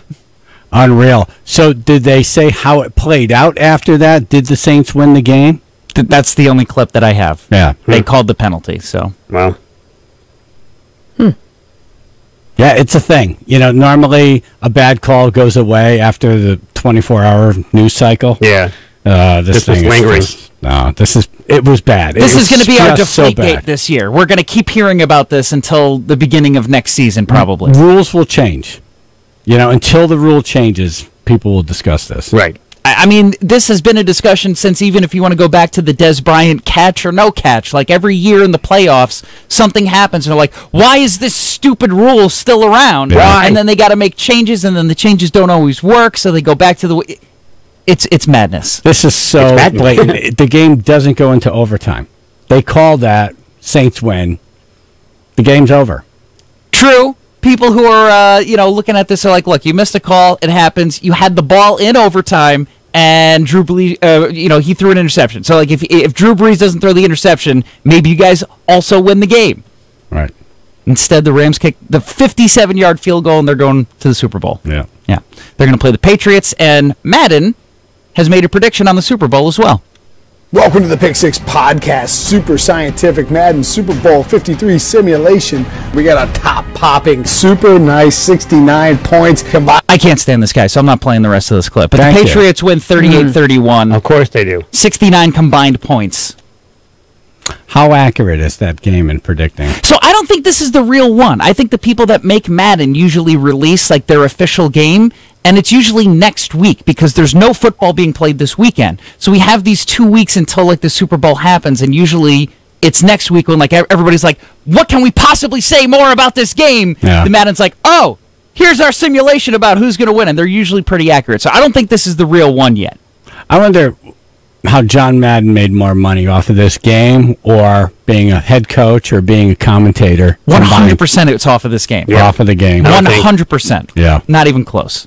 S1: Unreal. So did they say how it played out after that? Did the Saints win the game?
S21: That's the only clip that I have.
S1: Yeah.
S21: They called the penalty, so.
S2: Wow.
S1: Yeah, it's a thing. Normally a bad call goes away after the 24-hour news cycle.
S2: Yeah.
S1: This thing
S2: was lingering.
S1: It was bad.
S21: This is going to be our Deflategate
S1: so
S21: this year. We're going to keep hearing about this until the beginning of next season, probably.
S1: Rules will change. Until the rule changes, people will discuss this.
S2: Right.
S21: I mean, this has been a discussion since even if you want to go back to the Des Bryant catch or no catch, like every year in the playoffs, something happens and they're like, why is this stupid rule still around?
S1: Yeah.
S21: And then they got to make changes and then the changes don't always work, so they go back to the... It's madness.
S1: This is so blatant. The game doesn't go into overtime. They call that, Saints win, the game's over.
S21: True. People who are looking at this are like, look, you missed a call, it happens. You had the ball in overtime, and Drew Brees, he threw an interception. So like if Drew Brees doesn't throw the interception, maybe you guys also win the game.
S1: Right.
S21: Instead, the Rams kick the 57-yard field goal, and they're going to the Super Bowl.
S1: Yeah.
S21: Yeah. They're going to play the Patriots, and Madden has made a prediction on the Super Bowl as well.
S8: Welcome to the Pick Six Podcast, super scientific Madden Super Bowl 53 simulation. We got a top-popping, super nice 69 points combined.
S21: I can't stand this guy, so I'm not playing the rest of this clip. But the Patriots win 38-31.
S2: Of course they do.
S21: 69 combined points.
S1: How accurate is that game in predicting?
S21: So I don't think this is the real one. I think the people that make Madden usually release like their official game, and it's usually next week because there's no football being played this weekend. So we have these 2 weeks until like the Super Bowl happens, and usually it's next week when like everybody's like, what can we possibly say more about this game?
S1: Yeah.
S21: The Madden's like, oh, here's our simulation about who's going to win, and they're usually pretty accurate. So I don't think this is the real one yet.
S1: I wonder how John Madden made more money off of this game, or being a head coach, or being a commentator.
S21: 100% it's off of this game.
S1: Yeah. Off of the game.
S21: 100%.
S1: Yeah.
S21: Not even close.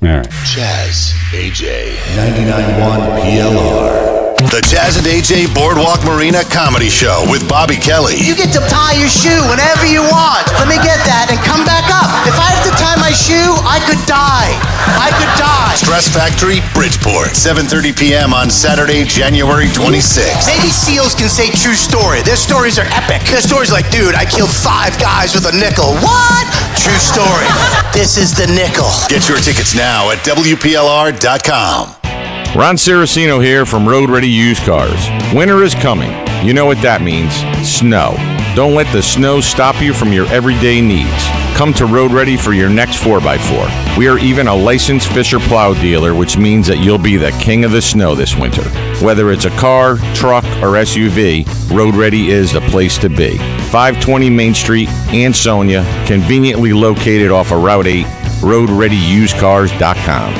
S1: All right.
S18: Chaz, AJ, 99.1 PLR. The Chaz and AJ Boardwalk Marina Comedy Show with Bobby Kelly.
S19: You get to tie your shoe whenever you want. Let me get that and come back up. If I have to tie my shoe, I could die. I could die.
S18: Stress Factory, Bridgeport, 7:30 p.m. on Saturday, January 26th.
S19: Navy SEALs can say true story. Their stories are epic. Their stories like, dude, I killed 5 guys with a nickel. What? True story. This is the nickel.
S18: Get your tickets now at WPLR.com.
S20: Ron Saraceno here from Road Ready Used Cars. Winter is coming. You know what that means. Snow. Don't let the snow stop you from your everyday needs. Come to Road Ready for your next 4x4. We are even a licensed Fisher plow dealer, which means that you'll be the king of the snow this winter. Whether it's a car, truck, or SUV, Road Ready is the place to be. 520 Main Street, Ansonia, conveniently located off of Route 8, roadreadyusedcars.com.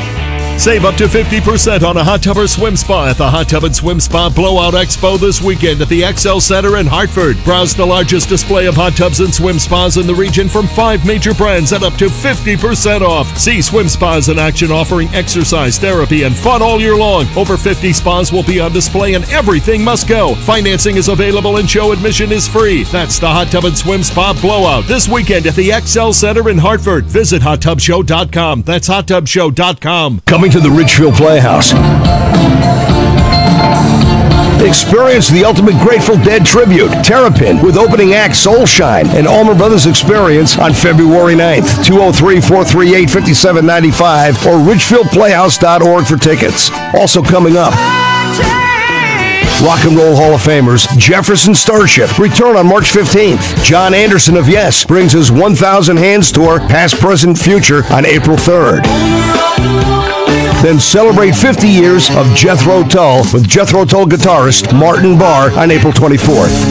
S11: Save up to 50% on a hot tub or swim spa at the Hot Tub and Swim Spa Blowout Expo this weekend at the XL Center in Hartford. Browse the largest display of hot tubs and swim spas in the region from 5 major brands at up to 50% off. See swim spas in action offering exercise, therapy, and fun all year long. Over 50 spas will be on display and everything must go. Financing is available and show admission is free. That's the Hot Tub and Swim Spa Blowout this weekend at the XL Center in Hartford. Visit hottubshow.com. That's hottubshow.com.
S22: Coming to the Ridgefield Playhouse. Experience the ultimate Grateful Dead tribute, Terrapin, with opening act Soulshine and Allman Brothers Experience on February 9th. 203-438-5795 or ridgefieldplayhouse.org for tickets. Also coming up, Rock and Roll Hall of Famers Jefferson Starship return on March 15th. John Anderson of Yes brings his 1,000 Hands Tour, Past, Present, Future on April 3rd. Then celebrate 50 years of Jethro Tull with Jethro Tull guitarist Martin Barr on April 24th.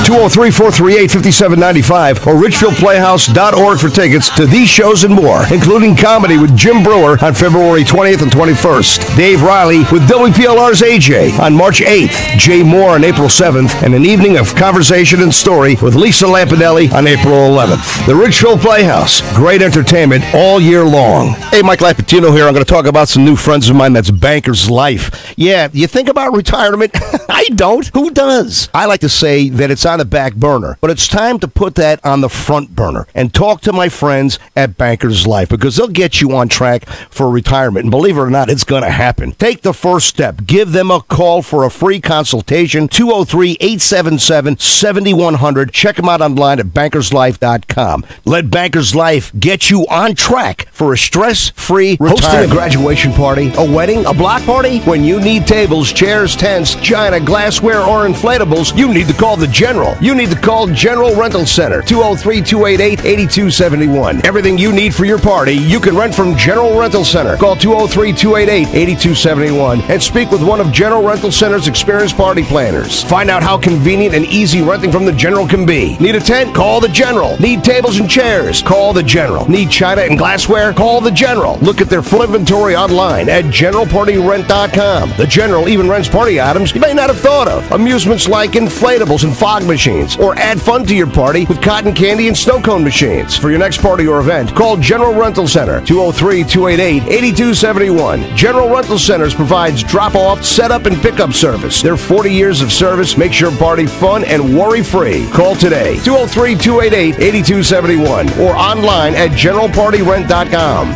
S22: 203-438-5795 or ridgefieldplayhouse.org for tickets to these shows and more, including comedy with Jim Brewer on February 20th and 21st, Dave Riley with WPLR's AJ on March 8th, Jay Moore on April 7th, and an evening of conversation and story with Lisa Lampanelli on April 11th. The Ridgefield Playhouse, great entertainment all year long. Hey, Mike Lapatino here. I'm going to talk about some new friends of mine. That's Bankers Life. Yeah, you think about retirement? I don't. Who does? I like to say that it's on the back burner, but it's time to put that on the front burner and talk to my friends at Bankers Life, because they'll get you on track for retirement. And believe it or not, it's going to happen. Take the first step. Give them a call for a free consultation, 203-877-7100. Check them out online at bankerslife.com. Let Bankers Life get you on track for a stress-free retirement. Hosting a graduation party, a wedding, a block party? When you need tables, chairs, tents, china, glassware, or inflatables, you need to call the General. You need to call General Rental Center, 203-288-8271. Everything you need for your party, you can rent from General Rental Center. Call 203-288-8271 and speak with one of General Rental Center's experienced party planners. Find out how convenient and easy renting from the General can be. Need a tent? Call the General. Need tables and chairs? Call the General. Need china and glassware? Call the General. Look at their full inventory online at generalpartyrent.com. The General even rents party items you may not have thought of. Amusements like inflatables and fog machines, or add fun to your party with cotton candy and snow cone machines. For your next party or event, call General Rental Center, 203-288-8271. General Rental Centers provides drop-off, setup, and pickup service. Their 40 years of service makes your party fun and worry-free. Call today, 203-288-8271, or online at generalpartyrent.com.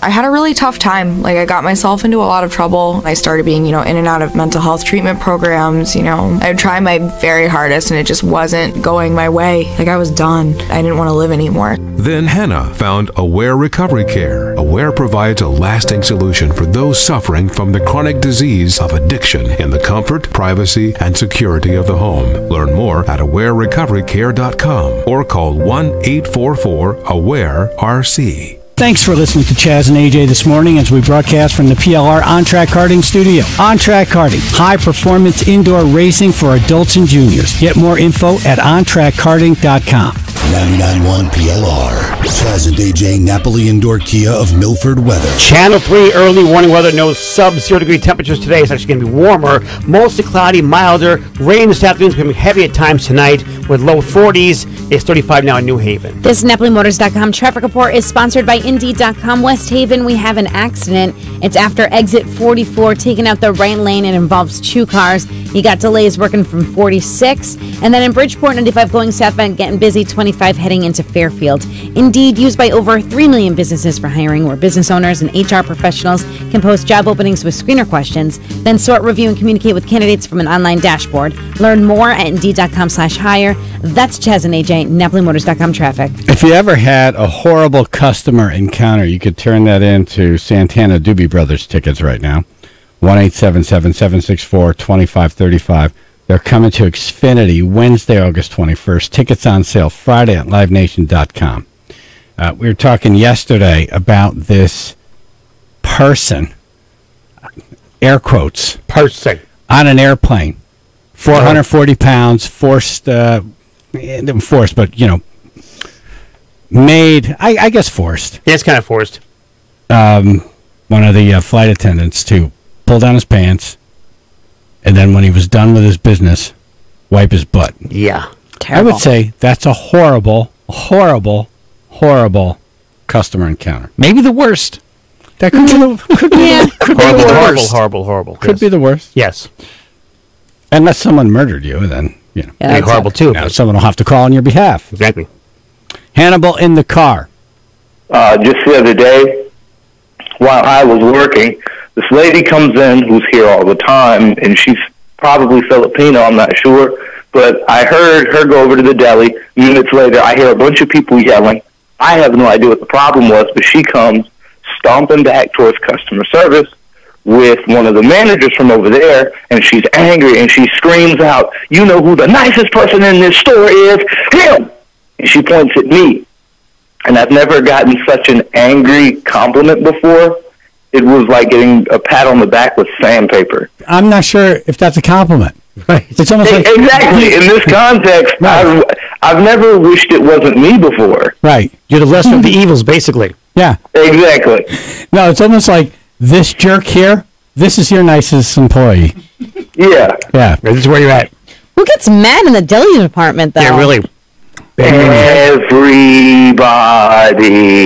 S23: I had a really tough time. Like, I got myself into a lot of trouble. I started being, in and out of mental health treatment programs, I would try my very hardest and it just wasn't going my way. Like, I was done. I didn't want to live anymore.
S24: Then Hannah found Aware Recovery Care. Aware provides a lasting solution for those suffering from the chronic disease of addiction in the comfort, privacy, and security of the home. Learn more at awarerecoverycare.com or call 1-844-AWARE-RC.
S1: Thanks for listening to Chaz and AJ this morning as we broadcast from the PLR On Track Karting Studio. On Track Karting, high-performance indoor racing for adults and juniors. Get more info at ontrackkarting.com.
S25: 99.1 PLR. Chaz and AJ Napoli Indoor Kia of Milford weather.
S2: Channel 3 early warning weather. No sub-0 degree temperatures today. It's actually going to be warmer. Mostly cloudy, milder. Rain this afternoon is going to be heavy at times tonight with low 40s. It's 35 now in New Haven.
S6: This NapoliMotors.com traffic report is sponsored by Indeed.com. West Haven, we have an accident. It's after exit 44, taking out the right lane. It involves two cars. You got delays working from 46. And then in Bridgeport, 95 going southbound, getting busy, 25 heading into Fairfield. Indeed, used by over 3 million businesses for hiring, where business owners and HR professionals can post job openings with screener questions, then sort, review, and communicate with candidates from an online dashboard. Learn more at Indeed.com/hire. That's Chaz and AJ, NapoliMotors.com traffic.
S1: If you ever had a horrible customer encounter, you could turn that into Santana Doobie Brothers tickets right now. 1-877-764-2535. They're coming to Xfinity Wednesday, August 21st. Tickets on sale Friday at livenation.com. We were talking yesterday about this person, air quotes,
S2: person,
S1: on an airplane, 440 pounds, forced, but, made, I guess forced.
S2: Yeah, it's kind of forced.
S1: one of the flight attendants to pull down his pants, and then when he was done with his business, wipe his butt.
S2: Yeah.
S1: Terrible. I would say that's a horrible, horrible, horrible customer encounter.
S21: Maybe the worst.
S1: That could be the worst.
S2: Horrible.
S1: Could be the worst.
S2: Yes.
S1: Unless someone murdered you, then,
S2: Yeah, that's horrible, too.
S1: Now someone will have to call on your behalf.
S2: Exactly.
S1: Hannibal in the car.
S7: Just the other day, while I was working, this lady comes in who's here all the time, and she's probably Filipino, I'm not sure, but I heard her go over to the deli. Minutes later, I hear a bunch of people yelling. I have no idea what the problem was, but she comes stomping back towards customer service with one of the managers from over there, and she's angry, and she screams out, "You know who the nicest person in this store is? Him!" And she points at me. And I've never gotten such an angry compliment before. It was like getting a pat on the back with sandpaper.
S1: I'm not sure if that's a compliment. Right. It's almost like
S7: exactly in this context. Right. I've never wished it wasn't me before.
S1: Right.
S2: You're the lesser of the evils, basically.
S1: Yeah.
S7: Exactly.
S1: No, it's almost like this jerk here. This is your nicest employee.
S7: Yeah.
S1: Yeah.
S2: This is where you're at.
S6: Who gets mad in the deli department, though?
S2: Yeah, really.
S7: Everybody.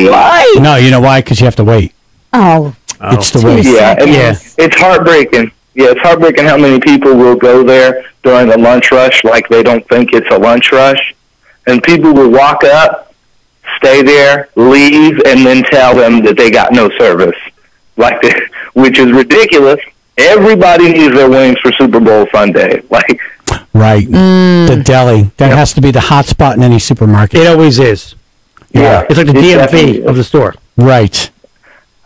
S6: Why?
S1: No, you know why? Because you have to wait.
S6: Oh.
S1: It's the wait.
S7: Yeah, it's heartbreaking. Yeah, it's heartbreaking how many people will go there during the lunch rush like they don't think it's a lunch rush. And people will walk up, stay there, leave, and then tell them that they got no service. Like that, which is ridiculous. Everybody needs their wings for Super Bowl Sunday. Like,
S1: right. The deli. That has to be the hot spot in any supermarket.
S2: It always is.
S7: Yeah.
S2: It's like the DMV of the store.
S1: Right.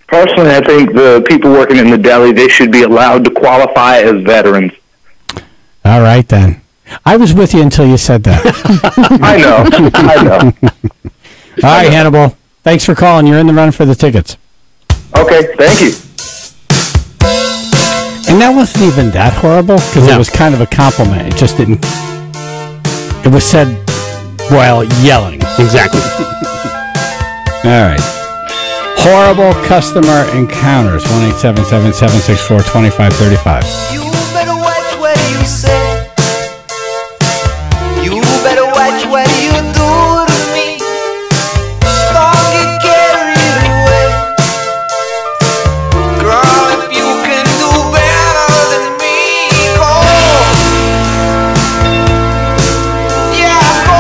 S7: Personally, I think the people working in the deli, they should be allowed to qualify as veterans.
S1: All right, then. I was with you until you said that.
S7: I know.
S1: All right, Hannibal. Thanks for calling. You're in the run for the tickets.
S7: Okay, thank you.
S1: And that wasn't even that horrible, because it was kind of a compliment. It just didn't... It was said while yelling.
S2: Exactly.
S1: All right. Horrible customer encounters. 1-877-764-2535.
S9: You better watch what you say. You better watch what you do to me. Don't get carried away. Girl, if you can do better than me, go. Yeah, go.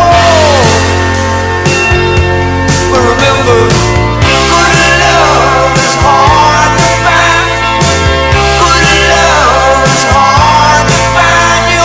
S9: But remember, good love is hard to find. Good love is hard to find. You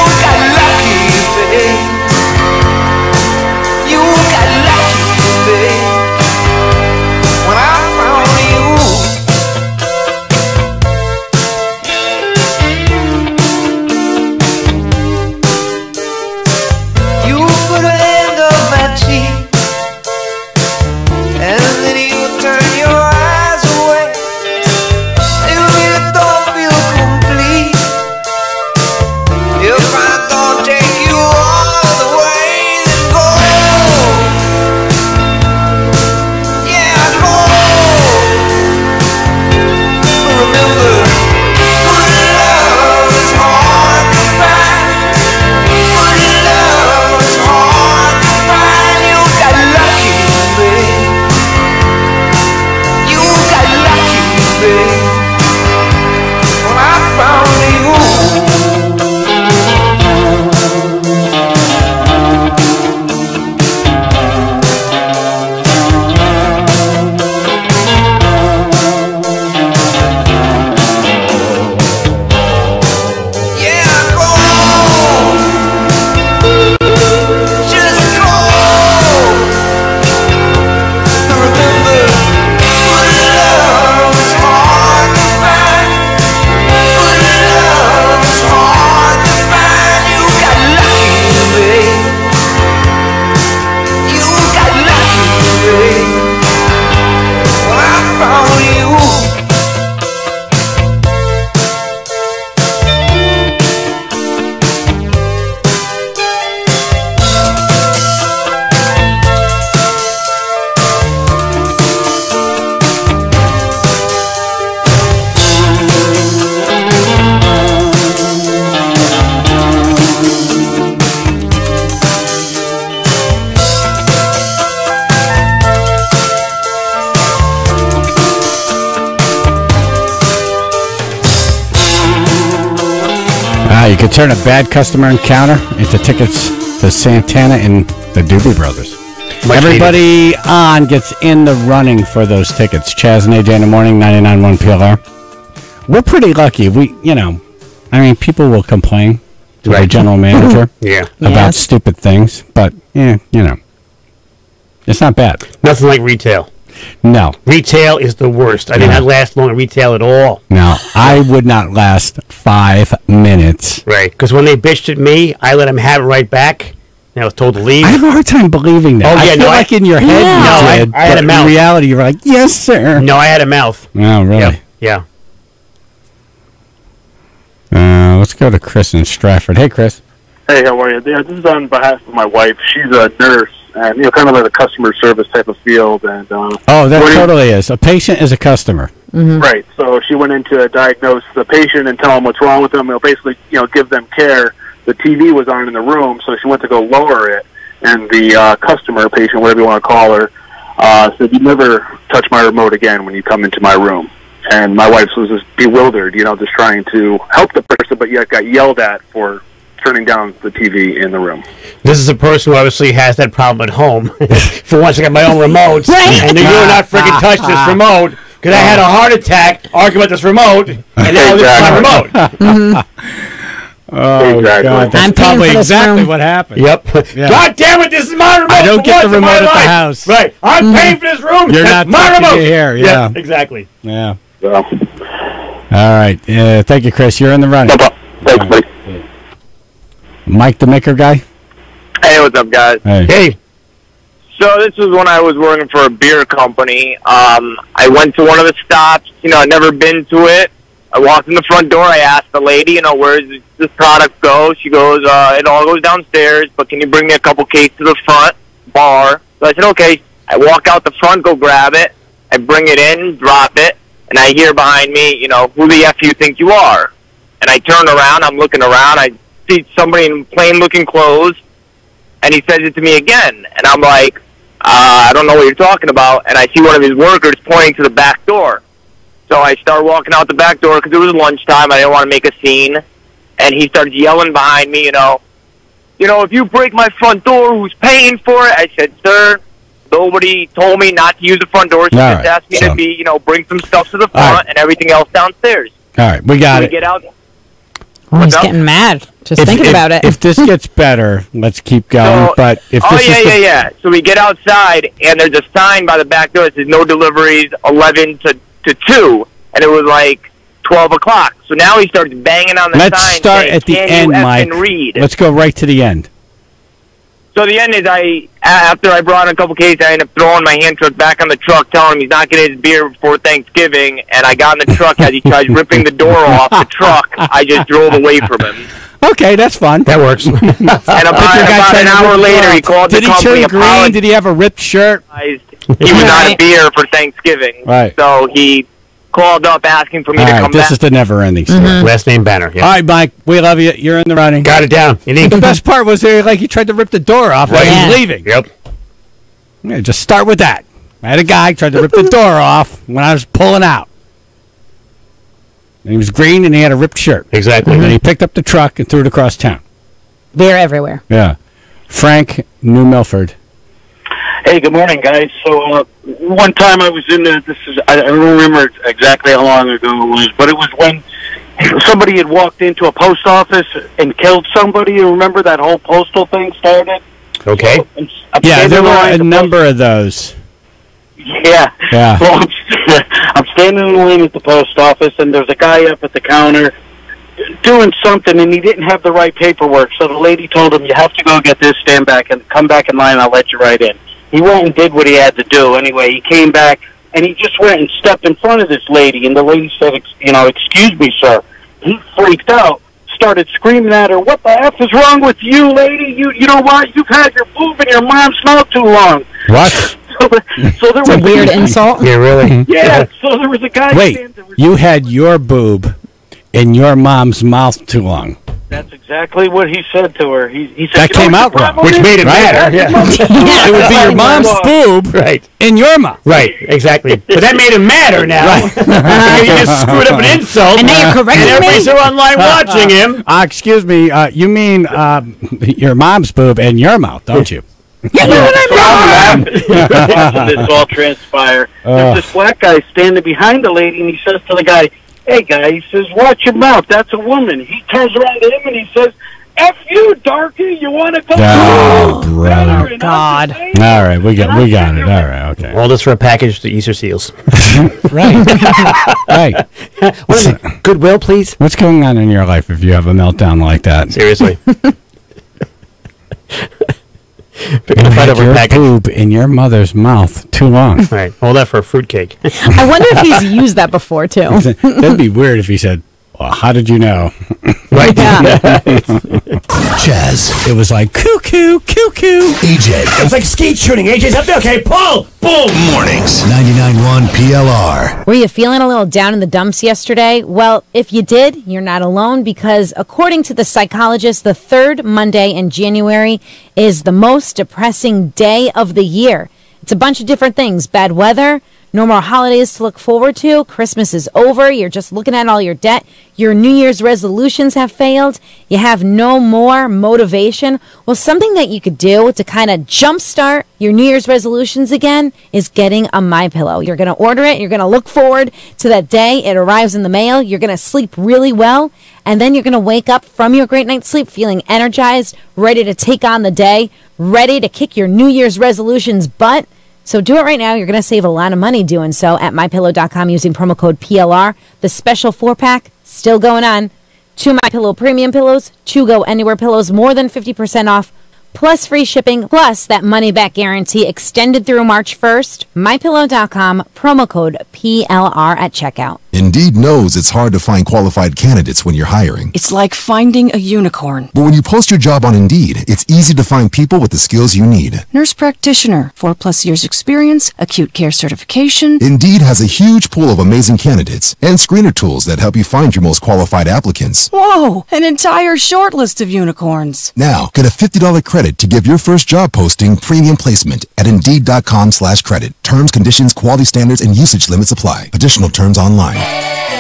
S1: You could turn a bad customer encounter into tickets to Santana and the Doobie Brothers. Everybody on gets in the running for those tickets. Chaz and AJ in the morning, 99.1 PLR. We're pretty lucky. People will complain to the general manager about stupid things, but, it's not bad.
S2: Nothing like retail.
S1: No.
S2: Retail is the worst. I did not last long at retail at all.
S1: No, I would not last 5 minutes.
S2: Right, because when they bitched at me, I let them have it right back. And I was told to leave.
S1: I have a hard time believing that. I feel like in your head you did,
S2: I had a mouth.
S1: In reality, you were like, yes, sir.
S2: No, I had a mouth.
S1: Oh, really?
S2: Yeah.
S1: Let's go to Chris in Stratford. Hey, Chris.
S5: Hey, how are you? Yeah, this is on behalf of my wife. She's a nurse, and kind of like a customer service type of field. And
S1: that totally is. A patient is a customer.
S5: Mm-hmm. Right. So she went in to diagnose the patient and tell them what's wrong with them. Basically, give them care. The TV was on in the room, so she went to go lower it, and the customer, patient, whatever you want to call her, said, "You never touch my remote again when you come into my room." And my wife was just bewildered, just trying to help the person, but yet got yelled at for turning down the TV in the room.
S2: This is a person who obviously has that problem at home. For once, I got my own remote, and you will not freaking touch this remote, because I had a heart attack arguing about this remote, and now this is my remote.
S1: Mm-hmm. Oh,
S5: exactly.
S1: God, that's probably exactly what happened.
S2: Yep.
S1: Yeah.
S2: God damn it, this is my remote.
S1: I don't get the remote at the house.
S2: Right. I'm paying for this room.
S1: You're
S2: That's
S1: not
S2: my
S1: touching
S2: remote.
S1: it here. Yeah.
S2: Exactly.
S1: Yeah.
S5: Well.
S1: All right. Thank you, Chris. You're in the running.
S5: Thanks, buddy.
S1: Mike, the maker guy.
S12: Hey, what's up, guys?
S1: Hey.
S12: So this was when I was working for a beer company. I went to one of the stops. I'd never been to it. I walked in the front door. I asked the lady, where does this product go? She goes, it all goes downstairs, but can you bring me a couple cases to the front bar? So I said, okay. I walk out the front, go grab it. I bring it in, drop it, and I hear behind me, who the F you think you are? And I turn around. I'm looking around. I see somebody in plain-looking clothes, and he says it to me again. And I'm like, I don't know what you're talking about. And I see one of his workers pointing to the back door. So I start walking out the back door because it was lunchtime. I didn't want to make a scene. And he starts yelling behind me, if you break my front door, who's paying for it? I said, sir, nobody told me not to use the front door. So just asked me to be, bring some stuff to the front and everything else downstairs.
S1: All right, we got
S12: so
S1: it.
S12: We get out.
S6: Oh, he's getting mad. Just thinking about it.
S1: If this gets better, let's keep going. But if this
S12: yeah. So we get outside, and there's a sign by the back door that says no deliveries 11 to 2, and it was like 12 o'clock. So now he starts banging on the sign.
S1: Let's start
S12: saying,
S1: at the
S12: "Can
S1: end,
S12: you
S1: Mike.
S12: effing read?"
S1: Let's go right to the end.
S12: So the end is after I brought in a couple cases, I ended up throwing my hand truck back on the truck, telling him he's not getting his beer before Thanksgiving, and I got in the truck as he tried ripping the door off the truck. I just drove away from him.
S1: Okay, that's fun.
S2: That works.
S12: And about an hour later, he called the company.
S1: Did he turn green? Did he have a ripped shirt?
S12: He was out of beer for Thanksgiving.
S1: Right.
S12: So he called up asking for me to come back.
S1: This is the never-ending story.
S2: Last name Banner. Yeah.
S1: All right, Mike, we love you. You're in the running.
S2: Got it down.
S1: The best part was he tried to rip the door off while he was leaving.
S2: Yep.
S1: Yeah, just start with that. I had a guy tried to rip the door off when I was pulling out. And he was green and he had a ripped shirt.
S2: Exactly.
S1: And then he picked up the truck and threw it across town.
S6: Beer everywhere.
S1: Yeah. Frank, New Milford.
S5: Hey, good morning, guys. So one time I was in I don't remember exactly how long ago it was, but it was when somebody had walked into a post office and killed somebody. You remember that whole postal thing started?
S2: Okay.
S5: So
S1: Yeah, there were a number of those.
S5: Yeah.
S1: Yeah.
S5: Well, I'm standing in the line at the post office, and there's a guy up at the counter doing something, and he didn't have the right paperwork. So the lady told him, "You have to go get this, stand back, and come back in line. I'll let you right in." He went and did what he had to do. Anyway, he came back, and he just went and stepped in front of this lady, and the lady said, "Excuse me, sir." He freaked out, started screaming at her, "What the F is wrong with you, lady? You know what? You've had your boob in your mom's mouth too long."
S1: What?
S5: So there was
S6: a weird insult.
S2: Yeah, really?
S5: Yeah, so there was a guy...
S1: Wait, you had your boob in your mom's mouth too long.
S5: That's exactly exactly what he said to her. He said
S1: That came out wrong,
S2: which made it matter. Yeah.
S1: It would be your mom's boob in your mouth.
S2: Right, exactly. But that made it matter now. You just screwed up an insult.
S6: And now you're correcting
S2: and everybody's
S6: me?
S2: here online watching him.
S1: Excuse me, you mean your mom's boob in your mouth, don't you?
S5: Watching this all transpire. There's this black guy standing behind the lady, and he says to the guy, "Hey, guy," he says, "watch your mouth. That's a woman." He turns around to him and he says, "F you, darky. You want to go?"
S1: Oh, brother.
S6: God.
S1: All right, we got it. All right, okay.
S2: All this for a package to Easter seals.
S1: Right. Right.
S2: What is it? Goodwill, please?
S1: What's going on in your life if you have a meltdown like that?
S2: Seriously.
S1: You had your boob in your mother's mouth too long.
S2: All right, hold that for a fruitcake.
S6: I wonder if he's used that before, too.
S1: That'd be weird if he said, "Well, how did you know?"
S2: Right.
S25: Chaz.
S1: It was like, cuckoo, cuckoo.
S25: AJ.
S10: It's like skeet shooting. AJ's up there. Okay, pull, boom.
S25: Mornings. 99.1 PLR.
S6: Were you feeling a little down in the dumps yesterday? Well, if you did, you're not alone, because according to the psychologist, the third Monday in January is the most depressing day of the year. It's a bunch of different things. Bad weather, no more holidays to look forward to, Christmas is over, you're just looking at all your debt, your New Year's resolutions have failed, you have no more motivation. Well, something that you could do to kind of jumpstart your New Year's resolutions again is getting a MyPillow. You're going to order it, you're going to look forward to that day, it arrives in the mail, you're going to sleep really well, and then you're going to wake up from your great night's sleep feeling energized, ready to take on the day, ready to kick your New Year's resolutions butt. So do it right now. You're going to save a lot of money doing so at MyPillow.com using promo code PLR. The special 4-pack still going on. 2 MyPillow premium pillows, 2 Go Anywhere pillows, more than 50% off, plus free shipping, plus that money-back guarantee extended through March 1st. MyPillow.com, promo code PLR at checkout.
S13: Indeed knows it's hard to find qualified candidates when you're hiring.
S14: It's like finding a unicorn.
S13: But when you post your job on Indeed, it's easy to find people with the skills you need.
S14: Nurse practitioner, 4+ years experience, acute care certification.
S13: Indeed has a huge pool of amazing candidates and screener tools that help you find your most qualified applicants.
S14: Whoa, an entire short list of unicorns.
S13: Now, get a $50 credit to give your first job posting premium placement at Indeed.com/credit. Terms, conditions, quality standards, and usage limits apply. Additional terms online.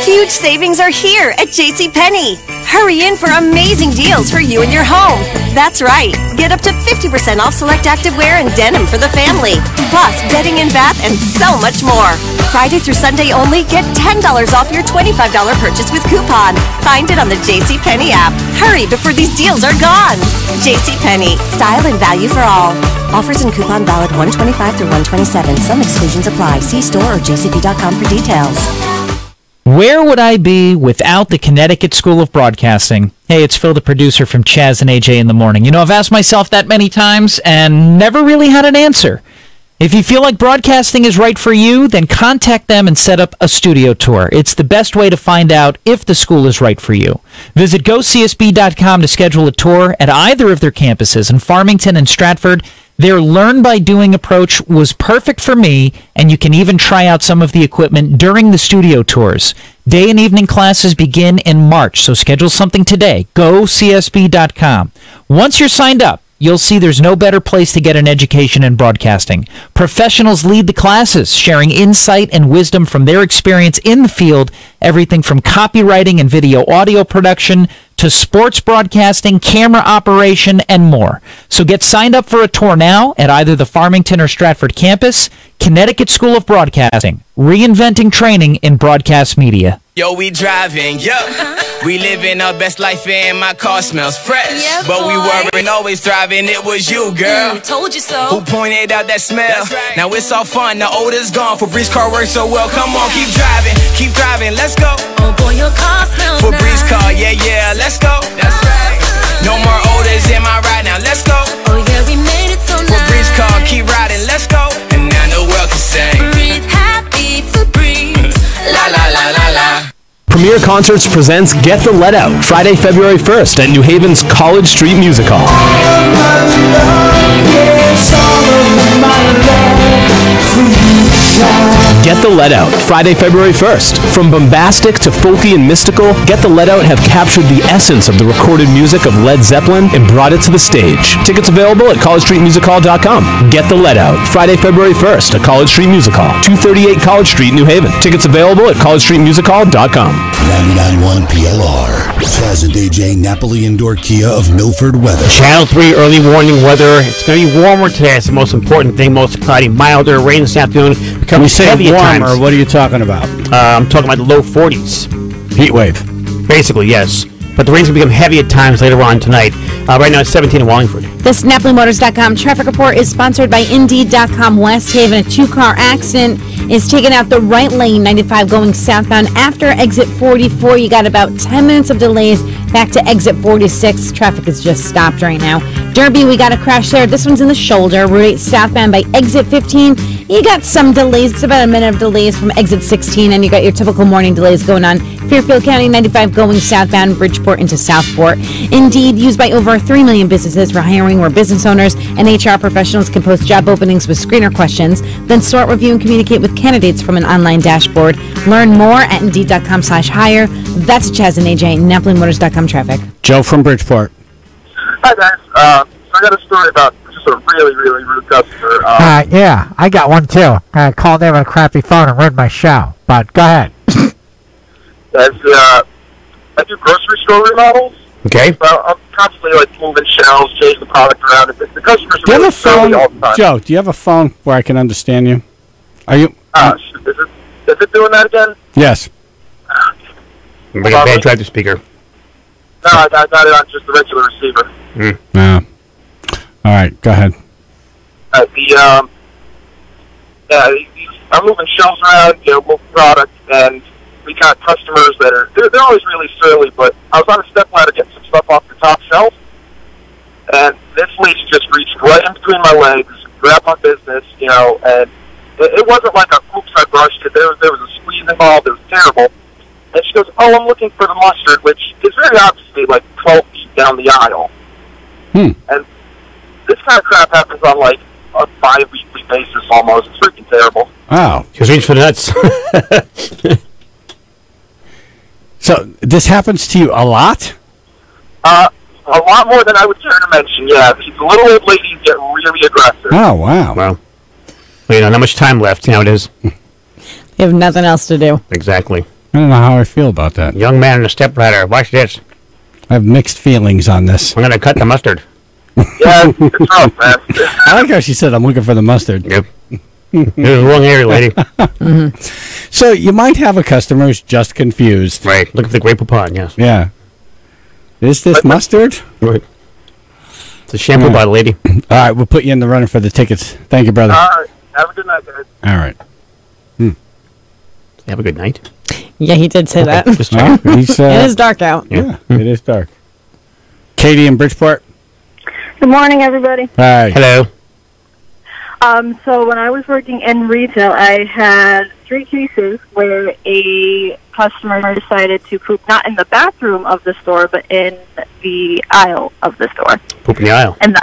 S15: Huge savings are here at JCPenney. Hurry in for amazing deals for you and your home. That's right. Get up to 50% off select activewear and denim for the family. Plus, bedding and bath and so much more. Friday through Sunday only, get $10 off your $25 purchase with coupon. Find it on the JCPenney app. Hurry before these deals are gone. JCPenney. Style and value for all. Offers and coupon valid 1/25 through 1/27. Some exclusions apply. See store or jcp.com for details.
S21: Where would I be without the Connecticut School of Broadcasting? Hey, it's Phil, the producer from Chaz and AJ in the Morning. You know, I've asked myself that many times and never really had an answer. If you feel like broadcasting is right for you, then contact them and set up a studio tour. It's the best way to find out if the school is right for you. Visit GoCSB.com to schedule a tour at either of their campuses in Farmington and Stratford. Their learn-by-doing approach was perfect for me, and you can even try out some of the equipment during the studio tours. Day and evening classes begin in March, so schedule something today. GoCSB.com. Once you're signed up, you'll see there's no better place to get an education in broadcasting. Professionals lead the classes, sharing insight and wisdom from their experience in the field, everything from copywriting and video audio production to sports broadcasting, camera operation, and more. So get signed up for a tour now at either the Farmington or Stratford campus. Connecticut School of Broadcasting, reinventing training in broadcast media.
S16: Yo, we driving, yo. We living our best life and my car smells fresh.
S15: Yeah,
S16: but we weren't always thriving, it was you, girl.
S15: Told you so.
S16: Who pointed out that smell? Right. Now it's all fun, the old is gone. Febreze car works so well, come on, keep driving, let's go.
S15: Oh boy, your car smells
S16: Febreze
S15: nice.
S16: car, yeah, let's go. That's right. No more odors in my ride, now let's go.
S15: Oh yeah, we made it so nice.
S16: Febreze car, keep riding, let's go. And now the world can sing.
S15: Breathe happy Febreze. La la la la la.
S26: Premier Concerts presents Get the Let Out, Friday, February 1st at New Haven's College Street Music Hall. Get the Let Out, Friday, February 1st. From bombastic to folky and mystical, Get the Let Out have captured the essence of the recorded music of Led Zeppelin and brought it to the stage. Tickets available at collegestreetmusichall.com. Get the Let Out, Friday, February 1st at College Street Music Hall, 238 College Street, New Haven. Tickets available at collegestreetmusichall.com.
S25: 99.1 PLR. Chaz and AJ Napoli Indoor Kia of Milford weather.
S2: Channel 3 early warning weather. It's going to be warmer today. That's the most important thing. Most cloudy, milder, rain this afternoon.
S1: When you say
S2: heavy at
S1: warmer,
S2: times.
S1: what are you talking about?
S2: I'm talking about the low 40s.
S1: Heat wave.
S2: Basically, yes. But the rain's going to become heavy at times later on tonight. Right now it's 17 in Wallingford.
S6: This NapoliMotors.com traffic report is sponsored by Indeed.com. West Haven, a two-car accident is taking out the right lane, 95 going southbound after exit 44. You got about 10 minutes of delays back to exit 46. Traffic is just stopped right now. Derby, we got a crash there. This one's in the shoulder. Route 8 southbound by exit 15. You got some delays. It's about a minute of delays from exit 16, and you got your typical morning delays going on. Fairfield County, 95 going southbound, Bridgeport into Southport. Indeed, used by over 3 million businesses for hiring where business owners and HR professionals can post job openings with screener questions, then sort, review, and communicate with candidates from an online dashboard. Learn more at Indeed.com/hire. That's Chaz and AJ, NapoliMotors.com traffic.
S1: Joe from Bridgeport.
S3: Hi, guys. I got a story about just a really, really rude customer.
S4: Yeah, I got one too. I called in with a crappy phone and ruined my show. But go ahead.
S3: I do grocery store remodels.
S1: Okay.
S3: So I'm constantly moving shelves, changing the product around. The customers
S1: Do you
S3: are
S1: have a phone,
S3: all the time.
S1: Joe? Do you have a phone where I can understand you? Are you?
S3: Is it doing that again?
S1: Yes.
S2: We got a bad drive to speaker.
S3: No, I got it on just the regular receiver.
S1: No. All right, go ahead.
S3: I'm moving shelves around, moving product, and we got customers that they're always really surly, but I was on a step ladder getting some stuff off the top shelf, and this lady just reached right in between my legs, grabbed my business, and it wasn't like a oops, I brushed it. There was a squeeze involved. It was terrible. And she goes, oh, I'm looking for the mustard, which is very obviously like 12 feet down the aisle. And this kind of crap happens on like a bi-weekly basis almost. It's freaking terrible.
S1: Wow.
S2: Just reach for the nuts.
S1: So this happens to you a lot?
S3: A lot more than I would care to mention, yeah. These little old ladies get really aggressive.
S1: Oh, wow.
S2: Well, not much time left nowadays.
S6: You have nothing else to do.
S2: Exactly.
S1: I don't know how I feel about that.
S2: Young man in a stepladder. Watch this.
S1: I have mixed feelings on this.
S2: I'm going to cut the mustard.
S3: Yeah, it's rough, man.
S1: I like how she said, I'm looking for the mustard.
S2: Yep. It was the wrong area, lady.
S1: So you might have a customer who's just confused.
S2: Right. Looking for the Grey Poupon, yes.
S1: Yeah. Is this mustard?
S2: Right. It's a shampoo bottle, lady.
S1: All right, we'll put you in the running for the tickets. Thank you, brother.
S3: All right. Have a good night, guys.
S1: All right.
S2: Have a good night.
S6: Yeah, he did say that.
S2: Just
S1: Well, he's,
S6: it is dark out.
S1: Yeah, it is dark. Katie in Bridgeport.
S8: Good morning, everybody.
S1: Hi.
S2: Hello.
S8: So when I was working in retail, I had 3 cases where a customer decided to poop not in the bathroom of the store, but in the aisle of the store.
S2: Poop in the aisle.
S8: And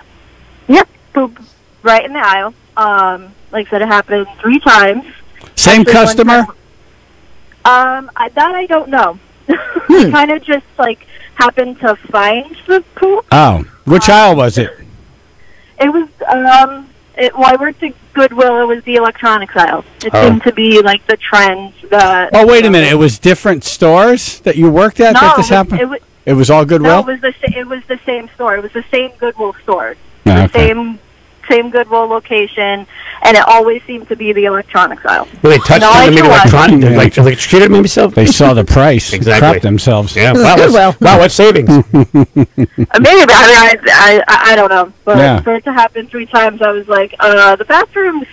S8: poop right in the aisle. Like I said, it happened 3 times.
S1: Same
S8: Actually,
S1: customer?
S8: That I don't know. Kind of just happened to find the poop.
S1: Oh, which aisle was it?
S8: It was I worked at Goodwill. It was the electronics aisle. It seemed to be the trends.
S1: Oh, wait a minute. It was different stores that you worked at that this happened? It was all Goodwill?
S8: No, it was the same store. It was the same Goodwill store.
S1: Oh,
S8: the same Goodwill location, and it always seemed to be the electronics aisle.
S2: Well, they touched on maybe electronic, electrocuted maybe so.
S1: They saw the price.
S2: Exactly.
S1: Crapped themselves.
S2: Yeah. Wow, what savings?
S8: Maybe. I don't know. But for it to happen 3 times, I was like, the bathroom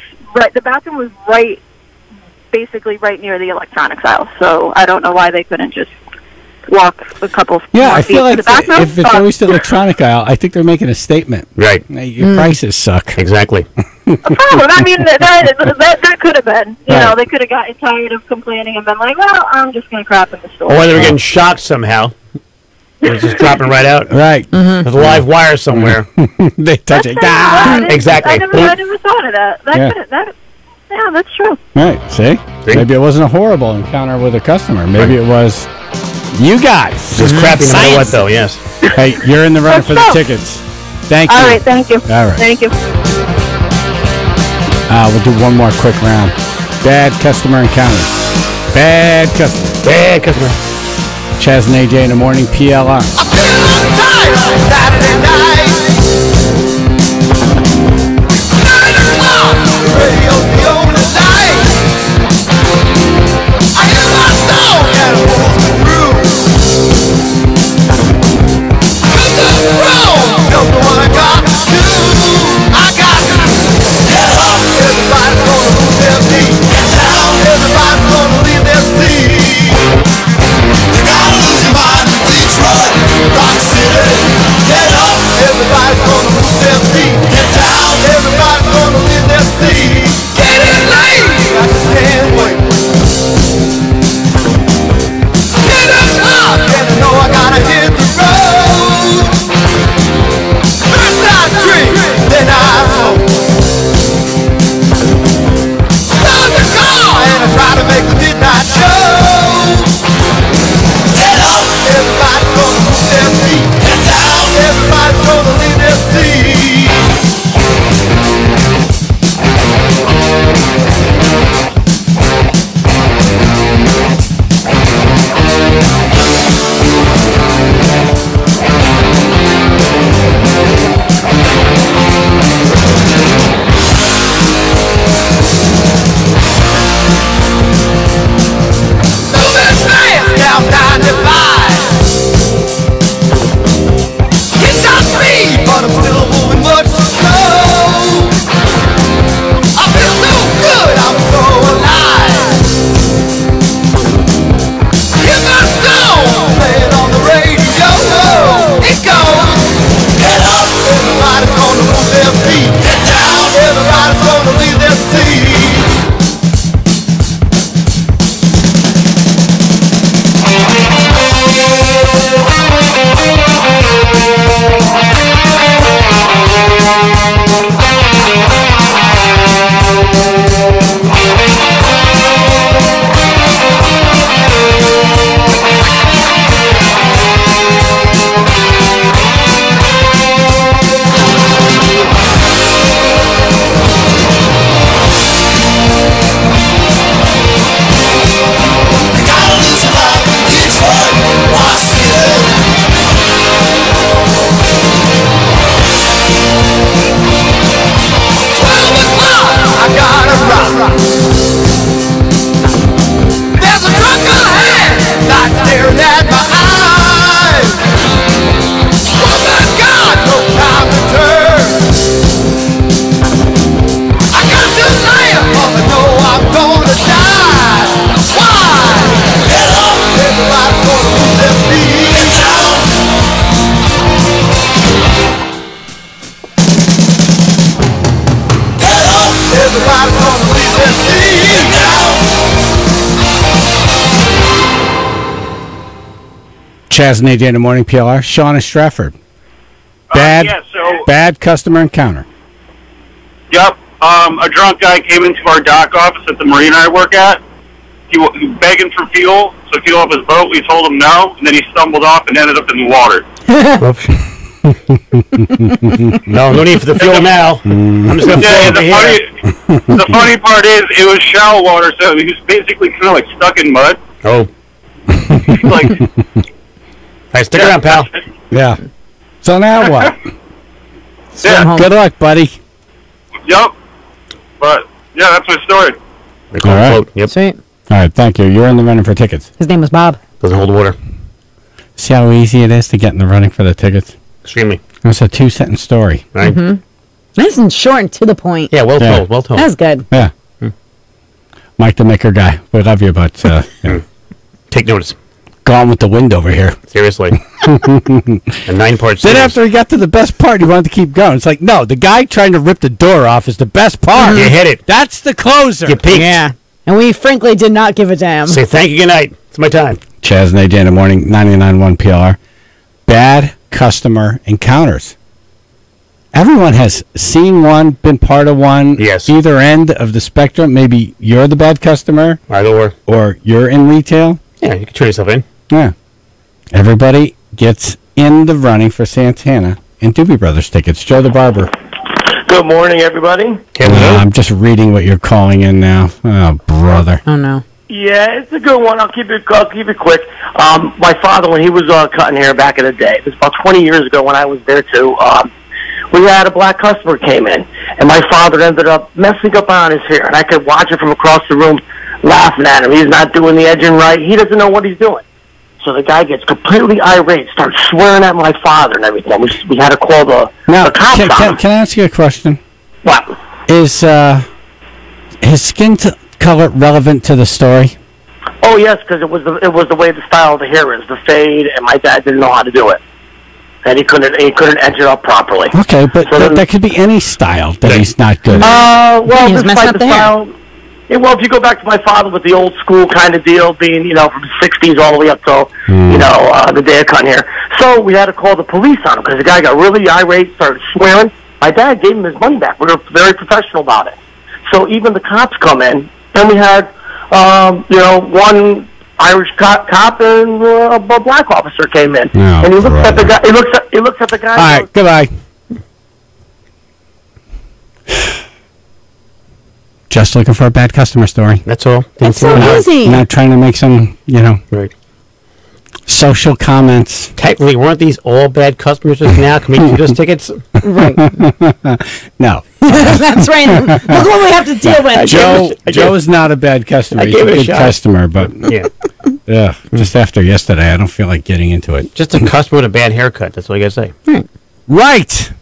S8: was basically right near the electronics aisle. So I don't know why they couldn't just walk a couple
S1: I
S8: feet
S1: feel like
S8: to the bathroom.
S1: if it's always the electronic aisle, I think they're making a statement.
S2: Right.
S1: Your prices suck.
S2: Exactly.
S8: Problem. I mean, that could have been. You know, they could have gotten tired of complaining and been like, well, I'm just going to crap in the store.
S2: Or they were getting shocked somehow. It was just dropping right out.
S1: Right.
S2: There's a live wire somewhere.
S1: They touch it.
S8: Exactly.
S2: Exactly.
S8: I never thought of that. That Yeah, that's true.
S1: Right, see? Maybe it wasn't a horrible encounter with a customer. Maybe it was you guys.
S2: Just crappy no matter what, though, yes.
S1: Hey, you're in the running for the tickets. Thank you.
S8: All right, thank you.
S1: All right.
S8: Thank you.
S1: We'll do one more quick round. Bad customer encounter. Bad customer.
S2: Bad customer.
S1: Chaz and AJ in the morning, PLR.
S16: Saturday night. 9 o'clock. The radio's the only light. I hear my song and it pulls me through. Good to roll. Tell me what I got to do. I got to get up. Everybody's gonna move their feet. Get down. Everybody's gonna leave their seat. You gotta lose your mind in Detroit, Rock City. Get up, everybody's gonna move their feet. Get down, everybody's gonna leave their seat. Get in late, I just can't wait. 10 o'clock, and I know I gotta hit the road. First I drink, then I smoke. Start the car, and I try to make the midnight show. Get up, everybody's gonna move their feet. Get down, everybody's gonna leave their seat. Moving fast down 95. Hit top speed, but I'm still moving much too slow. I feel so good, I'm so alive. Hear my song, play it on the radio. It goes, get up, everybody's gonna move their feet. Get down, everybody's gonna leave their seat. There's a truck ahead, not staring at my eyes. Woman, God, no time to turn. I got to land, 'cause I know I'm gonna die. Why? Get up, everybody's gonna move their feet. Get down. Get up, everybody's gonna leave their seat. Get down.
S1: Chaz and AJ in the morning, PLR. Sean and Stratford. Bad, bad customer encounter.
S11: Yep. A drunk guy came into our dock office at the marina I work at. He was begging for fuel, so fuel off his boat. We told him no, and then he stumbled off and ended up in the water.
S2: No need for the fuel now. I'm just gonna float over here.
S11: The funny part is, it was shallow water, so he was basically kind of like stuck in mud.
S2: Oh.
S11: Like,
S2: All right, stick around, pal.
S1: Yeah. So now what?
S11: yeah.
S1: Good luck, buddy.
S11: Yep. But yeah, that's my story.
S1: All right.
S2: Float. Yep.
S6: Sweet.
S1: All right, thank you. You're in the running for tickets.
S6: His name was Bob.
S2: Doesn't hold water.
S1: See how easy it is to get in the running for the tickets?
S2: Extremely.
S1: That's a 2-sentence story.
S2: Right?
S6: Mm-hmm. Nice and short and to the point.
S2: Yeah, well
S1: Yeah.
S2: told. Well told.
S6: That was good.
S1: Yeah. Mike the Maker guy. We love you, but
S2: Take notice.
S1: gone with the wind over here.
S2: Seriously. A 9-part
S1: Then
S2: series.
S1: after he got to the best part, he wanted to keep going. It's like, no, the guy trying to rip the door off is the best part.
S2: You hit it.
S1: That's the closer.
S2: You peaked.
S6: Yeah. And we frankly did not give a damn.
S2: Say thank you, good night. It's my time.
S1: Chaz and AJ in the morning, 99.1 PLR. Bad customer encounters. everyone has seen one, been part of one.
S2: Yes.
S1: Either end of the spectrum. Maybe you're the bad customer.
S2: Either
S1: or you're in retail.
S2: Yeah, you can turn yourself in.
S1: Yeah. Everybody gets in the running for Santana and Doobie Brothers tickets. Joe the Barber.
S10: Good morning, everybody.
S1: I'm just reading what you're calling in now. Oh, brother.
S6: Oh, no.
S10: Yeah, it's a good one. I'll keep it quick. My father, when he was cutting hair back in the day, it was about 20 years ago when I was there too. We had a black customer came in, and my father ended up messing up on his hair, and I could watch it from across the room, laughing at him. He's not doing the edging right. He doesn't know what he's doing. So the guy gets completely irate, starts swearing at my father and everything. We had to call the cops on him.
S1: Can I ask you a question?
S10: What?
S1: Is his skin color relevant to the story?
S10: Oh yes, because it was the way the style of the hair is, the fade, and my dad didn't know how to do it, and he couldn't edge it up properly.
S1: Okay, but that could be any style that he's not good at.
S10: Well,
S6: He's
S10: this
S6: messing
S10: type
S6: up
S10: of
S6: the hair.
S10: style. Yeah, well, if you go back to my father with the old school kind of deal, being from the '60s all the way up till the day of cutting hair. So we had to call the police on him because the guy got really irate, started swearing. My dad gave him his money back. We were very professional about it. So even the cops come in, and we had one Irish cop and a black officer came in, and he looks at the guy. He looks at the guy.
S1: All right, goodbye. Just looking for a bad customer story.
S2: That's all.
S6: That's so easy.
S1: Not trying to make some,
S2: right.
S1: social comments.
S2: Technically, weren't these all bad customers just now? Can we do those tickets?
S6: Right.
S1: No.
S6: That's right. Look what we have to deal with.
S1: Joe is not a bad customer. He's a good customer, but
S2: yeah.
S1: Just after yesterday, I don't feel like getting into it.
S2: Just a customer with a bad haircut. That's all you gotta say.
S1: Right.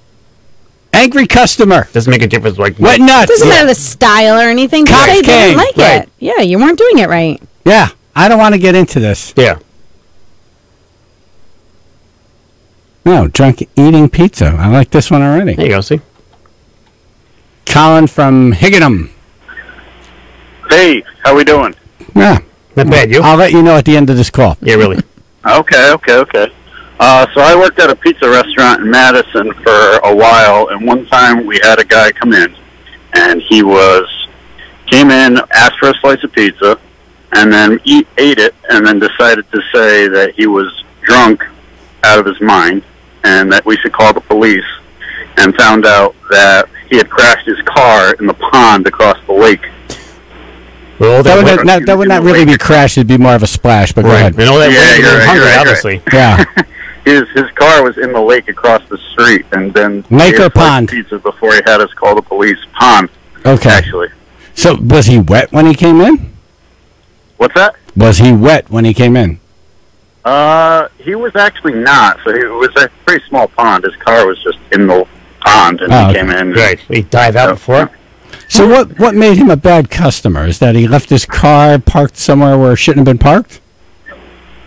S1: Angry customer.
S2: Doesn't make a difference. Like
S1: wet nuts.
S6: Doesn't matter the style or anything. Just say they didn't like it. Yeah, you weren't doing it right.
S1: Yeah, I don't want to get into this.
S2: Yeah.
S1: No, drunk eating pizza. I like this one already.
S2: There you go. See.
S1: Colin from Higginham.
S11: Hey, how we doing?
S1: Yeah.
S2: Not bad. You?
S1: I'll let you know at the end of this call.
S2: Yeah, really.
S11: Okay. So I worked at a pizza restaurant in Madison for a while, and one time we had a guy come in, and he came in, asked for a slice of pizza, and then ate it, and then decided to say that he was drunk out of his mind, and that we should call the police, and found out that he had crashed his car in the pond across the lake.
S2: Well,
S1: that would not really be crash. It'd be more of a splash. But go ahead.
S2: You know that
S11: you're right,
S2: obviously.
S1: Yeah.
S11: His car was in the lake across the street, and then
S1: lake or pond?
S11: Pizza before he had us call the police. Pond.
S1: Okay.
S11: Actually.
S1: So was he wet when he came in?
S11: What's that?
S1: Was he wet when he came in?
S11: He was actually not. So it was a pretty small pond. His car was just in the pond, and he came in.
S2: Right. He dived out before.
S1: So what made him a bad customer? Is that he left his car parked somewhere where it shouldn't have been parked?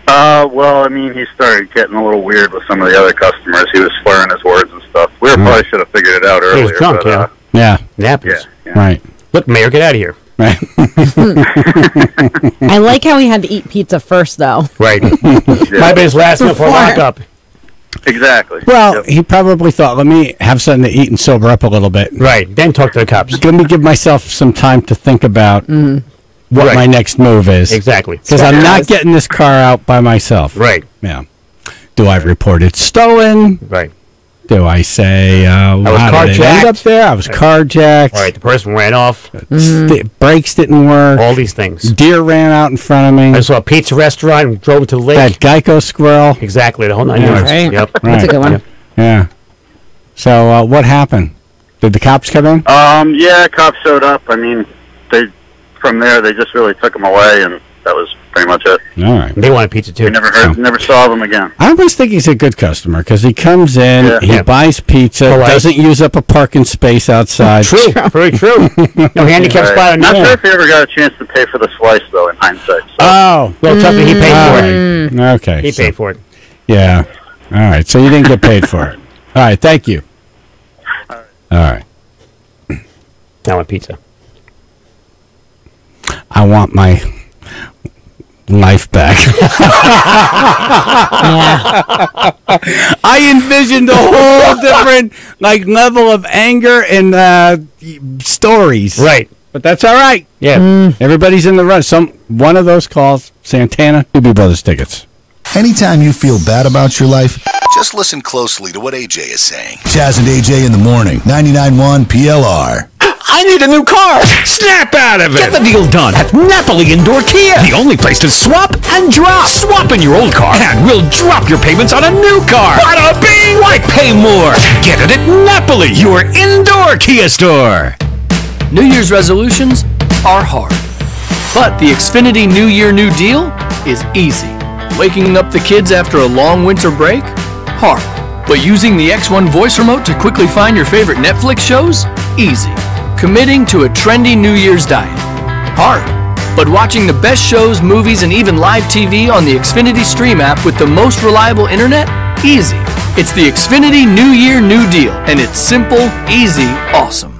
S11: Well, I mean, he started getting a little weird with some of the other customers. He was slurring his words and stuff. We probably should have figured it out earlier.
S2: He was drunk,
S11: but,
S1: yeah.
S2: It happens.
S11: Yeah.
S1: Right.
S2: Look, Mayor, get out of here.
S1: Right.
S6: I like how he had to eat pizza first, though.
S2: Right. Might be his last meal for lockup.
S11: Exactly.
S1: Well, he probably thought, let me have something to eat and sober up a little bit.
S2: Right. Then talk to the cops.
S1: Let me give myself some time to think about what my next move is.
S2: Exactly.
S1: Because I'm not getting this car out by myself.
S2: Right.
S1: Yeah. Do I report it stolen?
S2: Right.
S1: Do I say,
S2: I was
S1: how did it end up
S2: carjacked.
S1: there? I was carjacked.
S2: All right. The person ran off.
S1: Brakes didn't work.
S2: All these things.
S1: Deer ran out in front of me.
S2: I saw a pizza restaurant and drove to the lake.
S1: That Geico squirrel.
S2: Exactly. The whole 9 yards.
S6: Right.
S2: Yep.
S6: That's a good one.
S2: Yep.
S1: Yeah. So what happened? Did the cops come in?
S11: Yeah, cops showed up. I mean, from there they just really took him away, and that was pretty much it.
S1: All right.
S2: They wanted pizza too.
S11: We never saw them again.
S1: I always think he's a good customer because he comes in, he buys pizza, doesn't use up a parking space outside.
S2: True. Very true. No handicap spot.
S11: Not sure if he ever got a chance to pay for the slice, though, in hindsight. So.
S1: Oh.
S2: Well, tough that he paid for it.
S1: Okay.
S2: He paid for it.
S1: Yeah. All right. So you didn't get paid for it. All right. Thank you. All right.
S2: I want pizza.
S1: I want my life back. I envisioned a whole different like level of anger and stories.
S2: Right.
S1: But that's all right.
S2: Yeah.
S1: Everybody's in the run. One of those calls, Santana, Doobie Brothers tickets.
S17: Anytime you feel bad about your life, just listen closely to what AJ is saying. Chaz and AJ in the morning, 99.1 PLR.
S18: I need a new car.
S19: Snap out of it.
S18: Get the deal done at Napoli Indoor Kia. The only place to swap and drop. Swap in your old car and we'll drop your payments on a new car. Bada bing! Why pay more? Get it at Napoli, your indoor Kia store.
S20: New Year's resolutions are hard, but the Xfinity New Year New Deal is easy. Waking up the kids after a long winter break? Hard. But using the X1 voice remote to quickly find your favorite Netflix shows? Easy. Committing to a trendy New Year's diet? Hard. But watching the best shows, movies, and even live TV on the Xfinity Stream app with the most reliable internet? Easy. It's the Xfinity New Year New Deal, and it's simple, easy, awesome.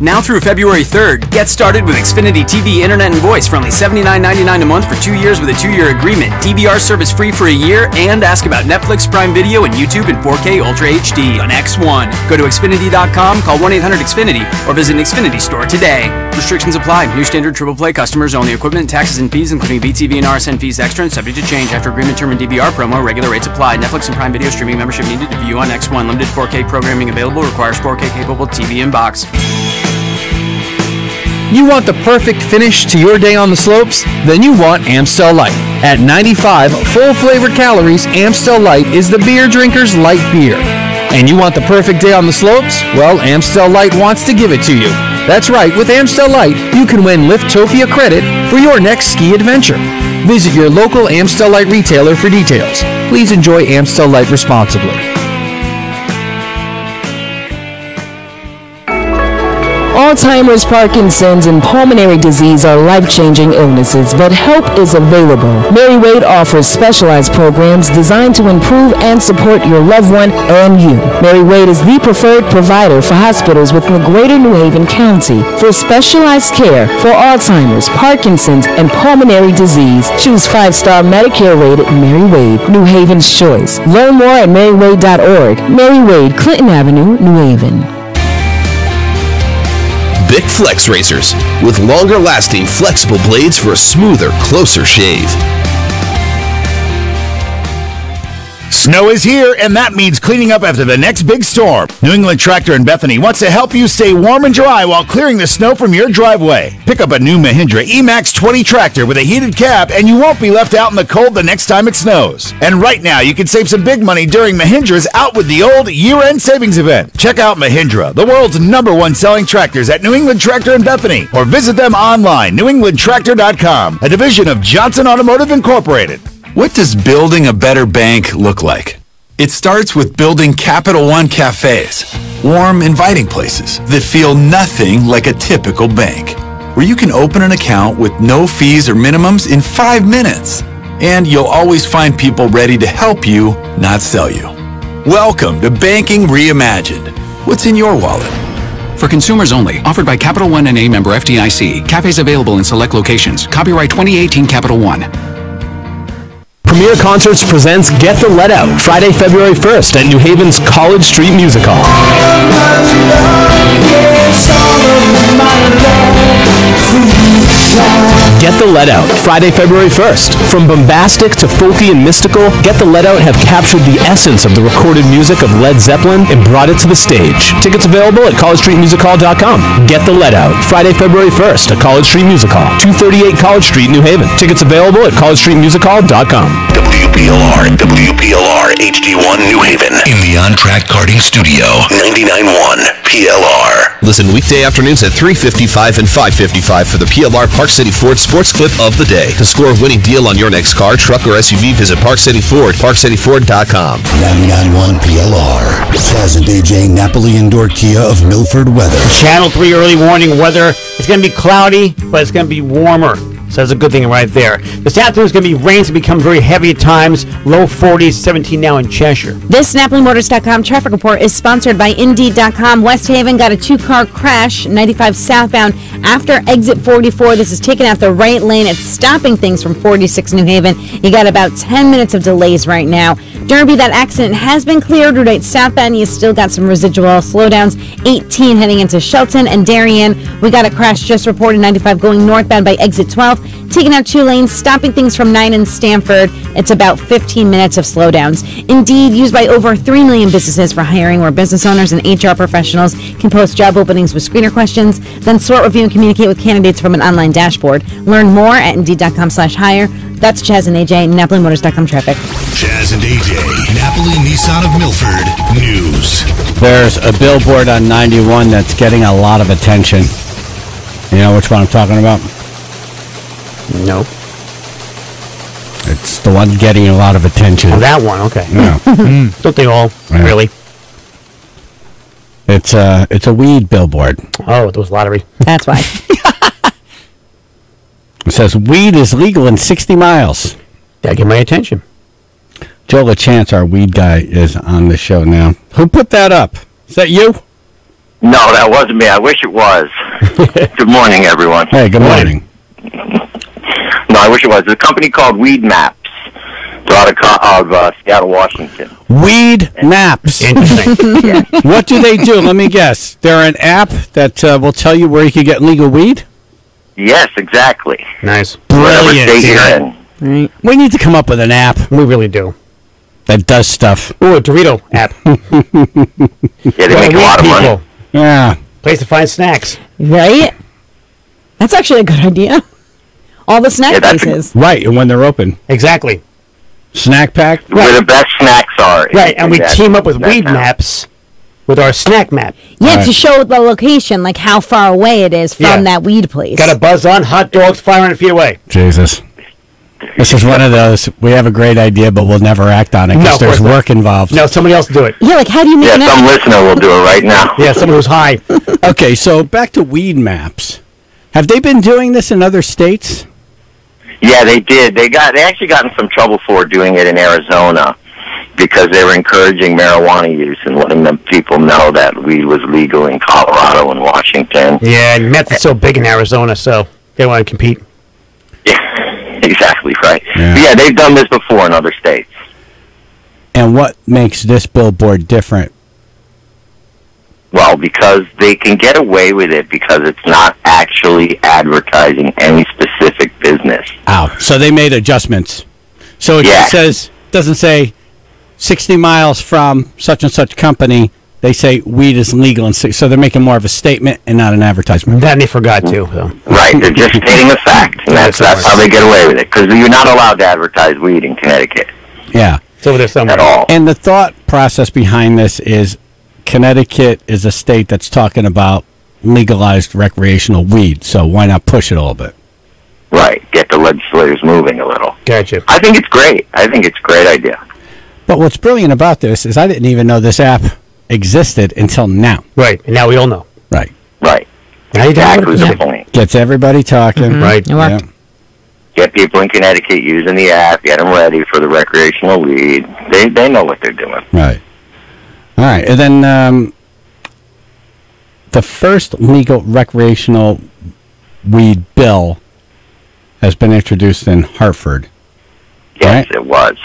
S22: Now through February 3rd, get started with Xfinity TV, Internet, and Voice for only $79.99 a month for 2 years with a 2-year agreement. DVR service free for a year, and ask about Netflix, Prime Video, and YouTube in 4K Ultra HD on X1. Go to Xfinity.com, call 1-800-XFINITY, or visit an Xfinity store today. Restrictions apply. New standard triple play customers only. Equipment, taxes, and fees, including BTV and RSN fees extra and subject to change. After agreement term and DVR promo, regular rates apply. Netflix and Prime Video streaming membership needed to view on X1. Limited 4K programming available. Requires 4K capable TV and box.
S23: You want the perfect finish to your day on the slopes? Then you want Amstel Light. At 95 full-flavored calories, Amstel Light is the beer drinker's light beer. And you want the perfect day on the slopes? Well, Amstel Light wants to give it to you. That's right, with Amstel Light, you can win Liftopia credit for your next ski adventure. Visit your local Amstel Light retailer for details. Please enjoy Amstel Light responsibly.
S27: Alzheimer's, Parkinson's, and pulmonary disease are life-changing illnesses, but help is available. Mary Wade offers specialized programs designed to improve and support your loved one and you. Mary Wade is the preferred provider for hospitals within the greater New Haven County. For specialized care for Alzheimer's, Parkinson's, and pulmonary disease, choose 5-star Medicare-rated Mary Wade, New Haven's choice. Learn more at marywade.org. Mary Wade, Clinton Avenue, New Haven.
S28: Bic Flex Razors with longer lasting flexible blades for a smoother, closer shave.
S29: Snow is here, and that means cleaning up after the next big storm. New England Tractor in Bethany wants to help you stay warm and dry while clearing the snow from your driveway. Pick up a new Mahindra E-Max 20 tractor with a heated cab, and you won't be left out in the cold the next time it snows. And right now, you can save some big money during Mahindra's Out with the Old year-end savings event. Check out Mahindra, the world's #1 selling tractors at New England Tractor in Bethany, or visit them online, newenglandtractor.com, a division of Johnson Automotive Incorporated.
S30: What does building a better bank look like? It starts with building Capital One cafes, warm, inviting places that feel nothing like a typical bank, where you can open an account with no fees or minimums in 5 minutes. And you'll always find people ready to help you, not sell you. Welcome to Banking Reimagined. What's in your wallet?
S31: For consumers only. Offered by Capital One and a member FDIC. Cafes available in select locations. Copyright 2018 Capital One.
S26: Premier Concerts presents Get the Let Out, Friday, February 1st at New Haven's College Street Music Hall. Get the Let Out, Friday, February 1st. From bombastic to folky and mystical, Get the Let Out have captured the essence of the recorded music of Led Zeppelin and brought it to the stage. Tickets available at collegestreetmusichall.com. Get the Let Out, Friday, February 1st at College Street Music Hall, 238 College Street, New Haven. Tickets available at collegestreetmusichall.com.
S25: WPLR and WPLR HD1 New Haven. In the on-track karting studio, 99.1 PLR.
S28: Listen weekday afternoons at 3:55 and 5:55 for the PLR Park City Ford Sports Clip of the Day. To score a winning deal on your next car, truck, or SUV, visit Park City Ford, parkcityford.com.
S25: 99.1 PLR. Chaz and AJ Napoli Indoor Kia of Milford weather.
S2: Channel 3 early warning weather. It's going to be cloudy, but it's going to be warmer. So that's a good thing right there. This afternoon is going to be rain. It's going to become very heavy at times. Low 40s, 17 now in Cheshire.
S6: This NapoliMotors.com traffic report is sponsored by Indeed.com. West Haven got a two-car crash, 95 southbound, after exit 44. This is taking out the right lane. It's stopping things from 46 New Haven. You got about 10 minutes of delays right now. Derby, that accident has been cleared. Route 8 southbound, you still got some residual slowdowns. 18 heading into Shelton and Darien. We got a crash just reported, 95 going northbound by exit 12. Taking out 2 lanes, stopping things from 9 in Stamford. It's about 15 minutes of slowdowns. Indeed, used by over 3 million businesses for hiring, where business owners and HR professionals can post job openings with screener questions, then sort, review, and communicate with candidates from an online dashboard. Learn more at Indeed.com/hire. That's Chaz and AJ, NapoliMotors.com traffic.
S25: Chaz and AJ, Napoli Nissan of Milford News.
S1: There's a billboard on 91 that's getting a lot of attention. You know which one I'm talking about?
S2: No.
S1: It's the one getting a lot of attention.
S2: Oh, that one, okay.
S1: Yeah.
S2: Don't they all, really?
S1: It's a weed billboard.
S2: Oh, those lottery.
S6: That's why.
S1: It says weed is legal in 60 miles.
S2: Gotta get my attention.
S1: Joe LaChance, our weed guy, is on the show now. Who put that up? Is that you?
S4: No, that wasn't me. I wish it was. Good morning, everyone.
S1: Hey, good morning.
S4: No, I wish it was. There's a company called Weed Maps. They're out of Seattle, Washington.
S1: Weed Maps.
S2: Interesting.
S4: Yeah.
S1: What do they do? Let me guess. They're an app that will tell you where you can get legal weed?
S4: Yes, exactly.
S2: Nice.
S4: Whatever state you're in.
S6: Right.
S1: We need to come up with an app.
S2: We really do.
S1: That does stuff.
S2: Ooh, a Dorito app.
S4: Yeah, they make a lot of money.
S1: Yeah.
S2: Place to find snacks.
S6: Right? That's actually a good idea. All the snack places.
S1: Right, and when they're open.
S2: Exactly.
S1: Snack pack?
S4: Where the best snacks are.
S2: Right, and we
S4: Exactly.
S2: team up with
S4: Snack
S2: Weed
S4: house.
S2: Maps with our snack map.
S6: Yeah,
S1: Right.
S6: to show the location, like how far away it is from
S2: Yeah.
S6: that weed place.
S2: Got a buzz on, hot dogs 500 feet away.
S1: Jesus. This is one of those, we have a great idea, but we'll never act on it
S2: No,
S1: because
S2: of
S1: there's
S2: course not.
S1: work involved.
S2: No, somebody else do it.
S6: Yeah, like how do you make an
S4: Yeah, some
S6: app?
S4: listener will do it right now.
S2: Yeah, someone who's high.
S1: Okay, so back to Weed Maps. Have they been doing this in other states?
S4: Yeah, they did. They actually got in some trouble for doing it in Arizona because they were encouraging marijuana use and letting them people know that weed was legal in Colorado and Washington.
S2: Yeah, and meth is so big in Arizona, so they want to compete.
S4: Yeah, exactly right.
S1: Yeah.
S4: But yeah, they've done this before in other states.
S1: And what makes this billboard different?
S4: Well, because they can get away with it because it's not actually advertising any specific business.
S1: Ow. So they made adjustments. So it just doesn't say 60 miles from such and such company. They say weed is legal, and so they're making more of a statement and not an advertisement.
S2: Then they forgot to. So.
S4: Right, they're just stating a fact, and that's how they get away with it, because you're not allowed to advertise weed in Connecticut.
S1: Yeah.
S2: So there's somewhere.
S4: At all.
S1: And the thought process behind this is Connecticut is a state that's talking about legalized recreational weed, so why not push it a little bit?
S4: Right, get the legislators moving a little.
S2: Gotcha.
S4: I think it's great. I think it's a great idea.
S1: But what's brilliant about this is I didn't even know this app existed until now.
S2: Right, and now we all know.
S1: Right.
S4: Right.
S2: Now you
S4: Exactly
S2: got
S4: the
S2: it.
S4: point.
S1: Gets everybody talking.
S2: Right.
S6: It worked.
S1: Yeah.
S4: Get people in Connecticut using the app, get them ready for the recreational weed. They know what they're doing.
S1: Right. All right. And then the first legal recreational weed bill has been introduced in Hartford.
S4: Yes,
S1: right?
S4: it was.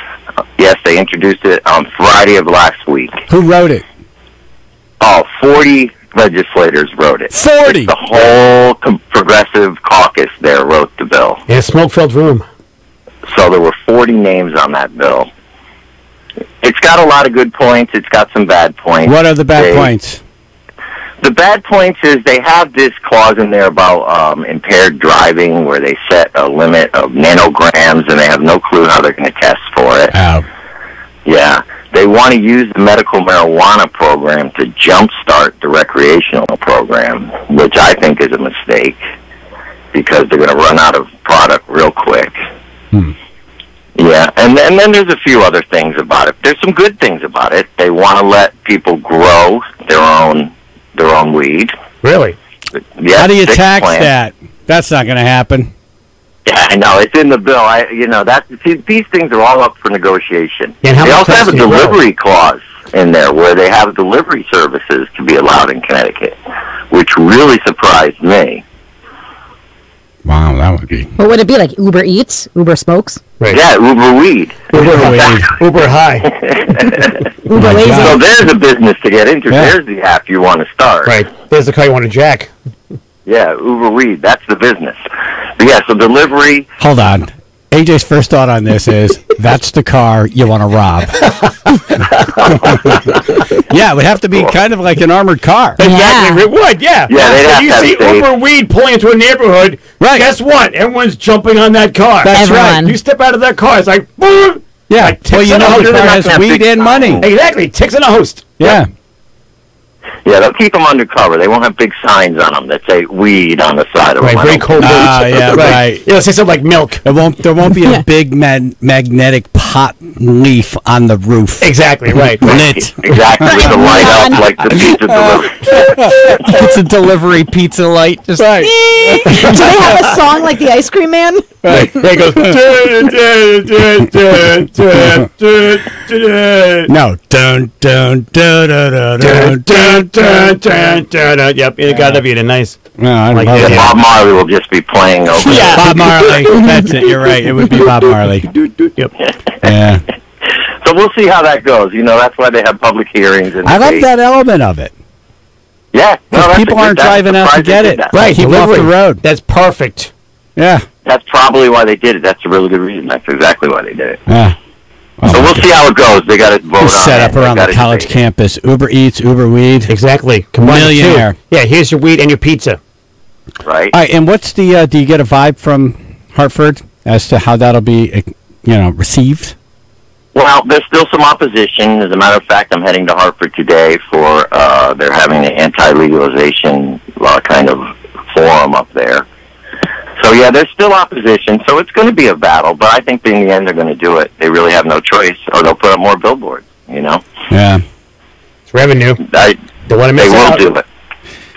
S4: Yes, they introduced it on Friday of last week.
S1: Who wrote it?
S4: Oh, 40 legislators wrote it.
S1: 40?
S4: The whole progressive caucus there wrote the bill.
S2: In a smoke-filled room.
S4: So there were 40 names on that bill. It's got a lot of good points. It's got some bad points.
S1: What are the bad points?
S4: The bad points is they have this clause in there about impaired driving where they set a limit of nanograms and they have no clue how they're going to test for it.
S1: Oh.
S4: Yeah. They want to use the medical marijuana program to jumpstart the recreational program, which I think is a mistake because they're going to run out of product real quick. Yeah, and then there's a few other things about it. There's some good things about it. They want to let people grow their own weed.
S2: Really?
S4: Yeah,
S1: How do you
S4: 6
S1: tax
S4: plants.
S1: that? That's not going to happen.
S4: Yeah, I know. It's in the bill. These things are all up for negotiation.
S2: And how
S4: they
S2: much
S4: also have a
S2: can you grow?
S4: delivery clause in there where they have delivery services to be allowed in Connecticut, which really surprised me.
S1: Wow, that would be.
S6: What would it be like? Uber Eats? Uber Smokes?
S2: Right.
S4: Yeah, Uber Weed.
S2: Uber Weed. Uber High.
S6: Uber Lazy.
S4: So there's a business to get into.
S1: Yeah.
S4: There's the app you want to start.
S2: Right. There's the car you want to jack.
S4: Yeah, Uber Weed. That's the business. But yeah, so delivery.
S1: Hold on. AJ's first thought on this is that's the car you want to rob. Yeah, it would have to be kind of like an armored car.
S2: Exactly. It would, yeah.
S4: Yeah, they'd have
S2: If you
S4: to have
S2: see
S4: safe.
S2: Uber Weed pulling into a neighborhood,
S1: Right.
S2: guess what? Everyone's jumping on that car.
S1: That's
S6: Everyone.
S1: right.
S2: You step out of that car, it's like, boom.
S1: Yeah.
S2: Like,
S1: Well,
S2: ticks
S1: you
S2: in a
S1: know
S2: host.
S1: the car has
S4: They're not
S1: weed
S4: big
S1: and money.
S2: Exactly. Ticks in a host.
S1: Yeah.
S4: Yeah, they'll keep them undercover. They won't have big signs on them that say weed on the side of
S2: Right,
S4: them.
S2: very cold.
S1: Yeah, right.
S2: Yeah, say something like milk.
S1: There won't be a big magnetic pot leaf on the roof.
S2: Exactly, right.
S1: Lit.
S4: Exactly, with the light up like the pizza delivery.
S23: It's a delivery pizza light. Just
S1: Right.
S6: Do they have a song like the Ice Cream Man?
S2: Right. There it goes.
S1: No. Dun dun dun dun dun dun.
S2: Yep, it got to be nice.
S1: No, I
S2: Like
S1: love
S2: that.
S1: it.
S4: Bob Marley will just be playing over
S2: Yeah.
S1: Bob Marley. That's it. You're right. It would be Bob Marley.
S2: Yep.
S1: Yeah.
S4: So we'll see how that goes. That's why they have public hearings. And
S1: I like
S4: debate.
S1: that element of it.
S4: Yeah. No,
S1: Because
S4: that's
S1: people
S4: a good-
S1: aren't
S4: that's
S1: driving out to
S4: surprised they
S1: get
S4: did
S1: it.
S4: that.
S1: Right. Keep off the road.
S2: That's perfect.
S1: Yeah.
S4: That's probably why they did it. That's a really good reason. That's exactly why they did it.
S1: Yeah.
S4: So we'll see how it goes. They got to vote on
S1: Set
S4: it.
S1: up around
S4: They
S1: the
S4: gotta
S1: college
S4: debate it.
S1: campus. Uber Eats, Uber Weed.
S2: Exactly. Combine the two.
S1: Millionaire.
S2: Yeah, here's your weed and your pizza.
S4: Right.
S1: All right. And what's the? Do you get a vibe from Hartford as to how that'll be, received?
S4: Well, there's still some opposition. As a matter of fact, I'm heading to Hartford today for they're having an anti-legalization kind of forum up there. So yeah, there's still opposition. So it's going to be a battle, but I think in the end they're going to do it. They really have no choice, or they'll put up more billboards.
S1: Yeah.
S2: It's revenue.
S4: They
S2: Don't want to miss
S4: will
S2: out.
S4: do it.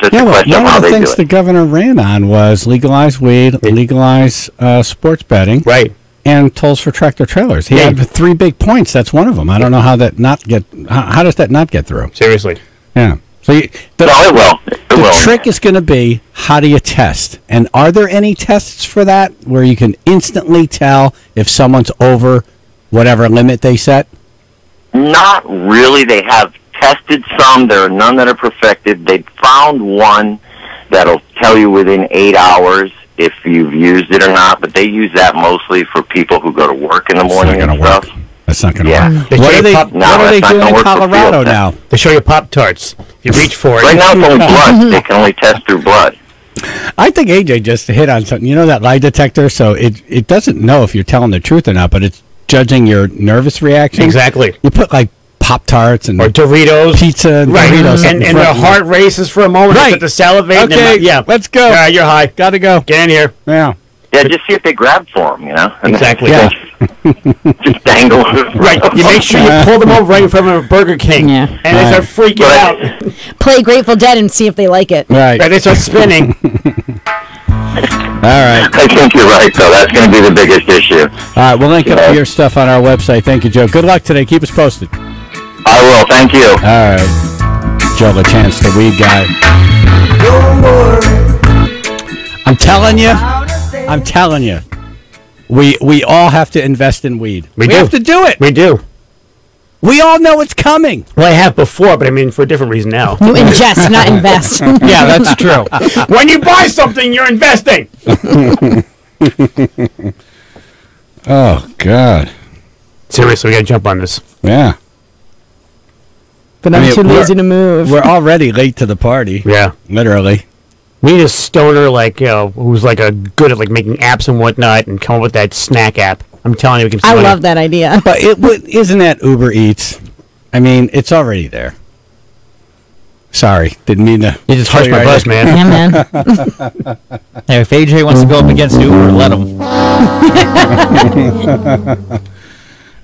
S4: Just
S1: Yeah,
S4: a
S1: well,
S4: question of
S1: one
S4: how
S1: of the
S4: they
S1: things
S4: do
S1: the
S4: it.
S1: governor ran on was legalize weed, legalize sports betting,
S2: Right.
S1: and tolls for tractor trailers. He
S2: Yeah.
S1: had 3 big points. That's one of them. I don't know how that not get. How does that not get through?
S2: Seriously.
S1: Yeah. So
S4: No, it will. It
S1: the
S4: will.
S1: trick is going to be how do you test? And are there any tests for that where you can instantly tell if someone's over whatever limit they set?
S4: Not really. They have tested some. There are none that are perfected. They found one that'll tell you within 8 hours if you've used it or not, but they use that mostly for people who go to work in the morning and stuff.
S1: That's not going to
S4: Yeah.
S1: work.
S2: They
S1: What
S2: show
S1: are
S2: you
S1: they,
S2: pop-
S1: what are they
S4: that's not
S1: doing
S4: gonna
S1: in
S4: work for
S1: Colorado
S4: field
S1: now?
S2: They show you Pop-Tarts. If you reach for it.
S4: Right now it's only blood. They can only test through blood.
S1: I think AJ just hit on something. You know that lie detector? So it doesn't know if you're telling the truth or not, but it's judging your nervous reaction.
S2: Exactly.
S1: You put like Pop-Tarts and
S2: Or Doritos.
S1: pizza and
S2: Right.
S1: Doritos.
S2: And their heart races for a moment.
S1: Right.
S2: Right. To salivate. and
S1: Okay,
S2: then, yeah.
S1: let's go.
S2: All right, you're high.
S1: Gotta go.
S2: Get in here.
S1: Yeah.
S4: Yeah, just see if they grab for them, And
S2: Exactly.
S1: Yeah.
S4: just dangle them.
S2: Right. You make sure you pull them over right in front of a Burger King.
S6: Yeah.
S2: And they start freaking out.
S6: Play Grateful Dead and see if they like it.
S1: Right.
S2: Right. They start spinning.
S1: All right.
S4: I think you're right, though. That's going to be the biggest issue.
S1: All right. We'll link up your stuff on our website. Thank you, Joe. Good luck today. Keep us posted.
S4: I will. Thank you.
S1: All right. Joe LaChance, the weed guy. I'm telling you. We all have to invest in weed. We have to do it.
S2: We do.
S1: We all know it's coming.
S2: Well, I have before, but I mean for a different reason now.
S6: You ingest, not invest.
S1: Yeah, that's true.
S2: When you buy something, you're investing.
S1: Oh, God.
S2: Seriously, we got to jump on this.
S1: Yeah.
S6: But I'm too lazy to move.
S1: We're already late to the party.
S2: Yeah.
S1: Literally.
S2: We need a stoner who's like good at like making apps and whatnot and come up with that snack app. I'm telling you, we can.
S6: I love that idea.
S1: But isn't that Uber Eats? I mean, it's already there. Sorry, didn't mean to.
S2: You just hushed my buzz, man.
S6: Yeah, man.
S23: Hey, if AJ wants to go up against Uber, let him.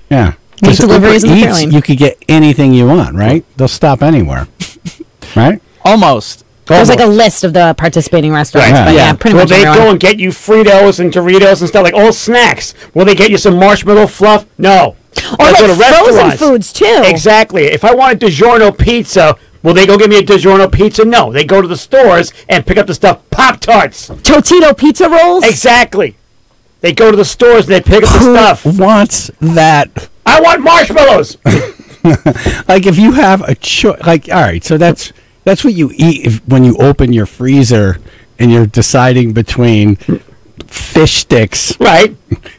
S1: Yeah.
S6: Make deliveries in the
S1: Eats,
S6: lane.
S1: you could get anything you want, right? They'll stop anywhere. Right?
S23: Almost.
S6: There's like a list of the participating restaurants.
S2: Right.
S6: But yeah, pretty
S2: Will
S6: much
S2: they
S6: everyone.
S2: go and get you Fritos and Doritos and stuff, like all snacks? Will they get you some marshmallow fluff? No.
S6: Or
S2: They go
S6: like
S2: to
S6: frozen
S2: restaurants.
S6: foods, too.
S2: Exactly. If I want a DiGiorno pizza, will they go get me a DiGiorno pizza? No. They go to the stores and pick up the stuff. Pop-Tarts.
S6: Totito pizza rolls?
S2: Exactly. They go to the stores and they pick up the stuff.
S1: Who wants that?
S2: I want marshmallows.
S1: Like if you have a choice, like all right, so that's what you eat when you open your freezer and you're deciding between fish sticks,
S2: right,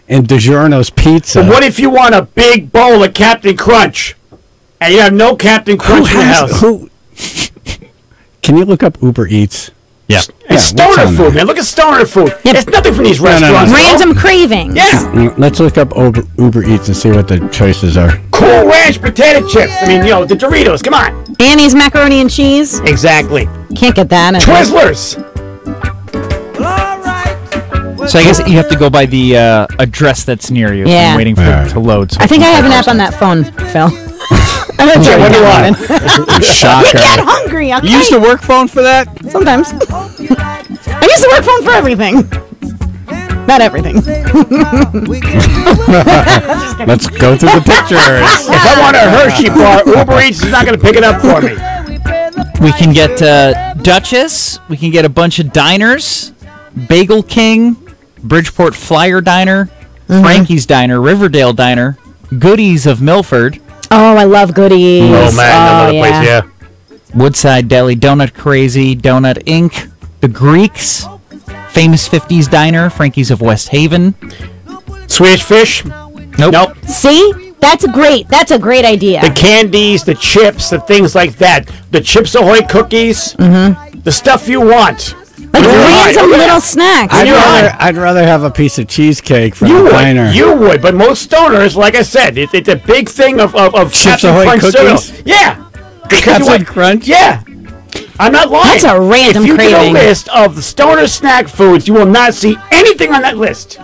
S1: and DiGiorno's pizza.
S2: But what if you want a big bowl of Captain Crunch and you have no Captain Crunch in the house?
S1: Can you look up Uber Eats?
S2: Yeah. It's stoner food, man. Look at stoner food. It's nothing from these
S1: No, no, no.
S2: restaurants.
S6: Random cravings.
S2: Yeah.
S1: Let's look up Uber Eats and see what the choices are.
S2: Cool Ranch potato chips. I mean, the Doritos. Come on.
S6: Annie's macaroni and cheese.
S2: Exactly.
S6: Can't get that.
S2: Twizzlers.
S3: So I guess you have to go by the address that's near you.
S6: Yeah.
S3: I'm waiting for it to load. So
S6: I think I have an app on that phone, Phil. That's
S3: Okay,
S6: right,
S3: what do you want?
S6: You get hungry, okay?
S3: You use the work phone for that?
S6: Sometimes. I use the work phone for everything. Not everything.
S1: Let's go through the pictures.
S2: If I want a Hershey bar, Uber Eats is not going to pick it up for me.
S3: We can get Duchess. We can get a bunch of diners. Bagel King, Bridgeport Flyer Diner, Frankie's Diner, Riverdale Diner, Goodies of Milford.
S6: Oh, I love Goodies.
S2: Oh, man, another place, yeah.
S3: Woodside Deli, Donut Crazy, Donut Inc., The Greeks, Famous 50s Diner, Frankie's of West Haven.
S2: Swedish Fish?
S3: Nope.
S6: See? That's a great idea.
S2: The candies, the chips, the things like that. The Chips Ahoy cookies. The stuff you want.
S6: Like random little snacks.
S1: I'd rather have a piece of cheesecake from
S2: You
S1: the diner.
S2: would, you would, but most stoners, like I said, it's a big thing of
S1: Chips
S2: Captain
S1: Ahoy
S2: Crunch
S1: cookies?
S2: cereal. Yeah,
S1: Captain Crunch?
S2: Yeah, I'm not lying.
S6: That's a random
S2: If you
S6: craving.
S2: do a list of the stoner snack foods, you will not see anything on that list.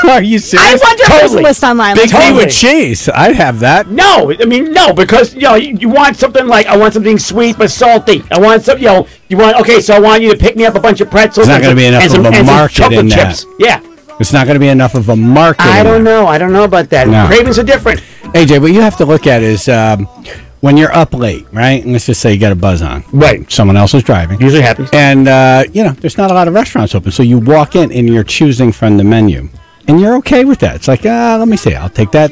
S1: Are you serious?
S6: I wonder if there's a list online.
S1: Big
S6: Let's
S1: tea
S6: see.
S1: with cheese. I'd have that.
S2: No, I mean no, because you want something like I want something sweet but salty. I want some you want so I want you to pick me up a bunch of pretzels.
S1: It's not going to be enough of a market in that.
S2: chips. Yeah,
S1: it's not going to be enough of a market.
S2: I
S1: in
S2: don't
S1: that.
S2: know. I don't know about that.
S1: No.
S2: Cravings are different.
S1: AJ, what you have to look at is when you're up late, right? And let's just say you got a buzz on.
S2: Right.
S1: Someone else is driving.
S2: Usually happens.
S1: And, there's not a lot of restaurants open. So you walk in and you're choosing from the menu. And you're okay with that. It's like, let me see. I'll take that.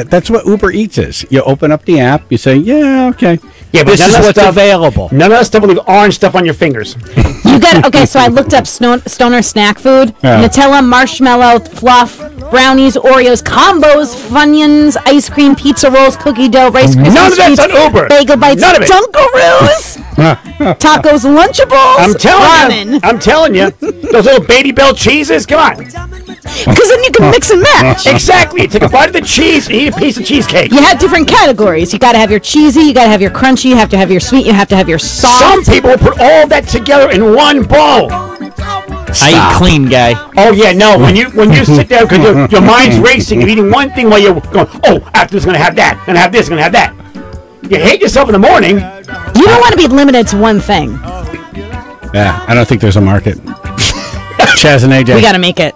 S1: That's what Uber Eats is. You open up the app. You say, yeah, okay.
S2: Yeah, but
S1: this is what's available.
S2: None of that stuff will leave orange stuff on your fingers.
S6: You got okay. So I looked up stoner snack food:
S1: Yeah.
S6: Nutella, marshmallow, fluff, brownies, Oreos, combos, Funyuns, ice cream, pizza rolls, cookie dough, Rice Krispies
S2: None of that's
S6: treats,
S2: on Uber.
S6: bagel bites,
S2: None of it.
S6: Dunkaroos, tacos, Lunchables.
S2: I'm telling you, those little Baby Bell cheeses. Come on,
S6: because then you can mix and match.
S2: Exactly. You take a bite of the cheese and eat a piece of cheesecake.
S6: You have different categories. You got to have your cheesy. You got to have your crunchy. You have to have your sweet. You have to have your soft.
S2: Some people put all that together in one bowl.
S3: I eat clean, guy.
S2: Oh yeah, no. When you sit there because your mind's racing, you're eating one thing while you're going. Oh, after this, gonna have that. Gonna have this. Gonna have that. You hate yourself in the morning.
S6: You don't want to be limited to one thing.
S1: Yeah, I don't think there's a market. Chaz and AJ.
S6: We got to make it.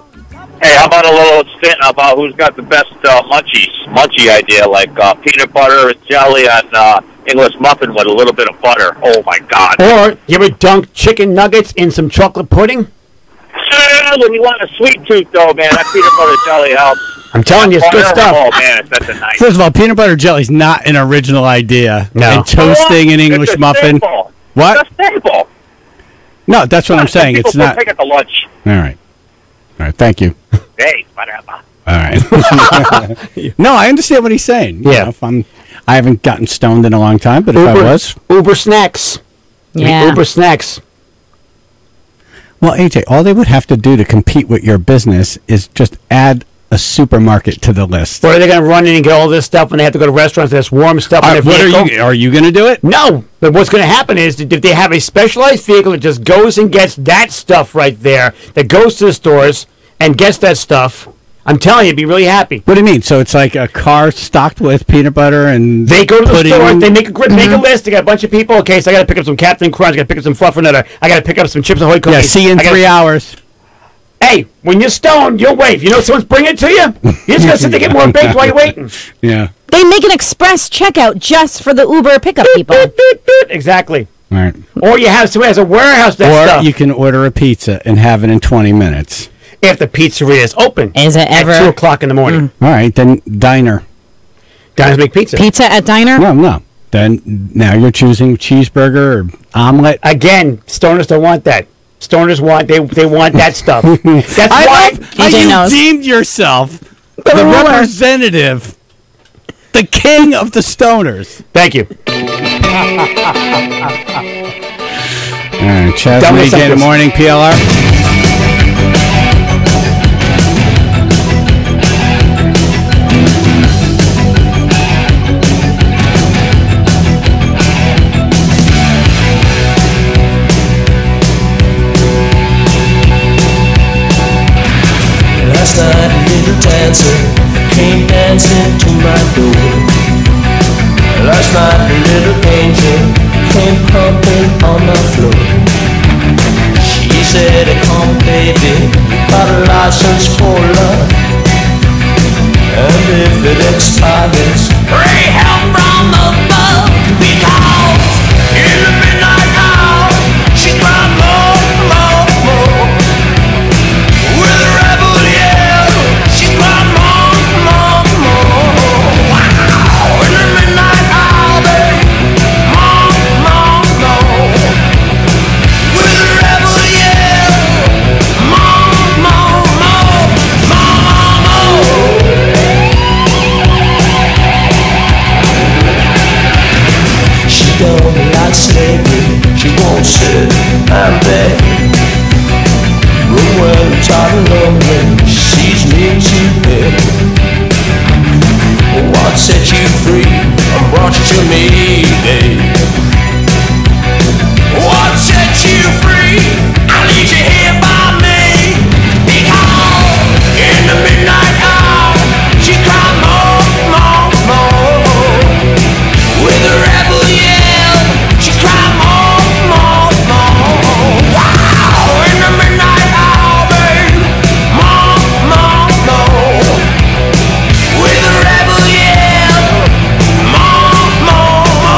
S5: Hey, how about a little stint about who's got the best munchie idea, like peanut butter and jelly on English muffin with a little bit of butter. Oh, my God.
S2: Or you ever dunk chicken nuggets in some chocolate pudding?
S5: When you want a sweet tooth, though, man, that peanut butter jelly helps.
S2: I'm telling you, it's good
S5: Butter,
S2: stuff.
S5: Oh, man, that's a nice.
S1: First of all, peanut butter jelly is not an original idea.
S2: No.
S1: And toasting an
S5: It's
S1: English
S5: a
S1: muffin.
S5: staple.
S1: What?
S5: It's a staple.
S1: No, that's what I'm saying. It's
S5: People
S1: not.
S5: take it to lunch.
S1: All right. Thank you.
S5: Hey, whatever.
S1: All right. No, I understand what he's saying.
S2: Yeah.
S1: I haven't gotten stoned in a long time, but if I was.
S2: Uber snacks.
S6: Yeah.
S2: Uber snacks.
S1: Well, AJ, all they would have to do to compete with your business is just add a supermarket to the list.
S2: Or are they going to run in and get all this stuff when they have to go to restaurants that's warm stuff in their vehicle?
S1: Are you going to do it?
S2: No. But what's going to happen is that if they have a specialized vehicle that just goes and gets that stuff right there, that goes to the stores and gets that stuff, I'm telling you, you'd be really happy.
S1: What do you mean? So it's like a car stocked with peanut butter and
S2: they go to the
S1: pudding.
S2: store, they make a list. They got a bunch of people. Okay, so I got to pick up some Captain Crunch. I got to pick up some Fluffernutter. I got to pick up some Chips Ahoy cookies.
S1: Yeah, see you in 3 hours.
S2: Hey, when you're stoned, you'll wait. If you know someone's bringing it to you, you're just gonna sit there and get more baked while you're waiting.
S1: Yeah.
S6: They make an express checkout just for the Uber pickup people.
S2: Exactly.
S1: All right.
S2: Or you have someone has a warehouse that
S1: Or
S2: stuff.
S1: you can order a pizza and have it in 20 minutes.
S2: If the pizzeria is open.
S6: Is it ever?
S2: At 2 o'clock in the morning.
S1: All right, then diner.
S2: Diners make pizza.
S6: Pizza at diner?
S1: No. Then now you're choosing cheeseburger or omelet.
S2: Again, stoners don't want that. Stoners want they want that stuff. That's why
S1: You deemed yourself the representative, the king of the stoners.
S2: Thank you.
S1: All right, Chaz, Day in the morning, PLR.
S7: Last night a little dancer came dancing to my door. Last night a little angel came pumping on my floor. She said, come baby, got a license for love, and if it expires, pray help from above. Because in the midnight hour, she cried more, more, more. With a rebel yell, she cried more, more, more. Wow, in the midnight hour, babe, more, more, more. With a rebel yell, more, more, more, more, more. She don't like slavery, she won't sit and beg. But when I'm tired and lonely, she sees me to bed. What set you free and brought you to me, babe? What set you free? I need you here by me. Because in the midnight hour, she cried more, more, more. With a rebel yell, she cried more, more, more. Wow, in the midnight hour, babe, more, more, more. With a rebel yell, more, more, more.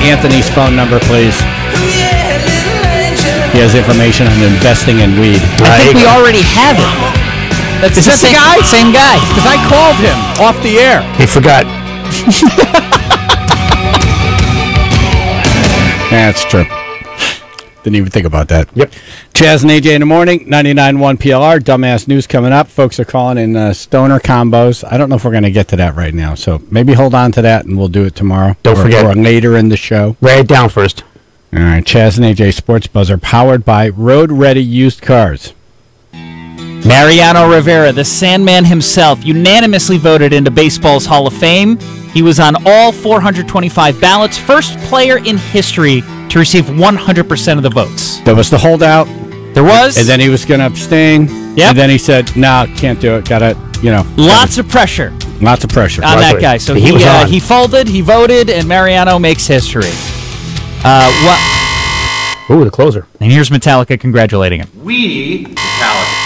S1: Anthony's phone number, please. He has information on investing in weed.
S3: I think we already have it.
S1: Is that the guy?
S3: Same guy.
S1: Because I called him off the air.
S2: He forgot.
S1: That's true. Didn't even think about that.
S2: Yep.
S1: Chaz and AJ in the morning, 99.1 PLR. Dumbass news coming up. Folks are calling in stoner combos. I don't know if we're going to get to that right now, so maybe hold on to that and we'll do it tomorrow.
S2: Don't forget.
S1: Or later in the show.
S2: Write it down first.
S1: All right. Chaz and AJ Sports Buzzer powered by Road Ready Used Cars.
S3: Mariano Rivera, the Sandman himself, unanimously voted into baseball's Hall of Fame. He was on all 425 ballots, first player in history to receive 100% of the votes.
S1: There was the holdout.
S3: There was.
S1: And then he was going to abstain.
S3: Yep.
S1: And then he said, no, can't do it. Got to,
S3: Lots of pressure.
S1: Lots of pressure.
S3: On that guy. So he folded, he voted, and Mariano makes history.
S2: Ooh, the closer.
S3: And here's Metallica congratulating him.
S8: We Metallica.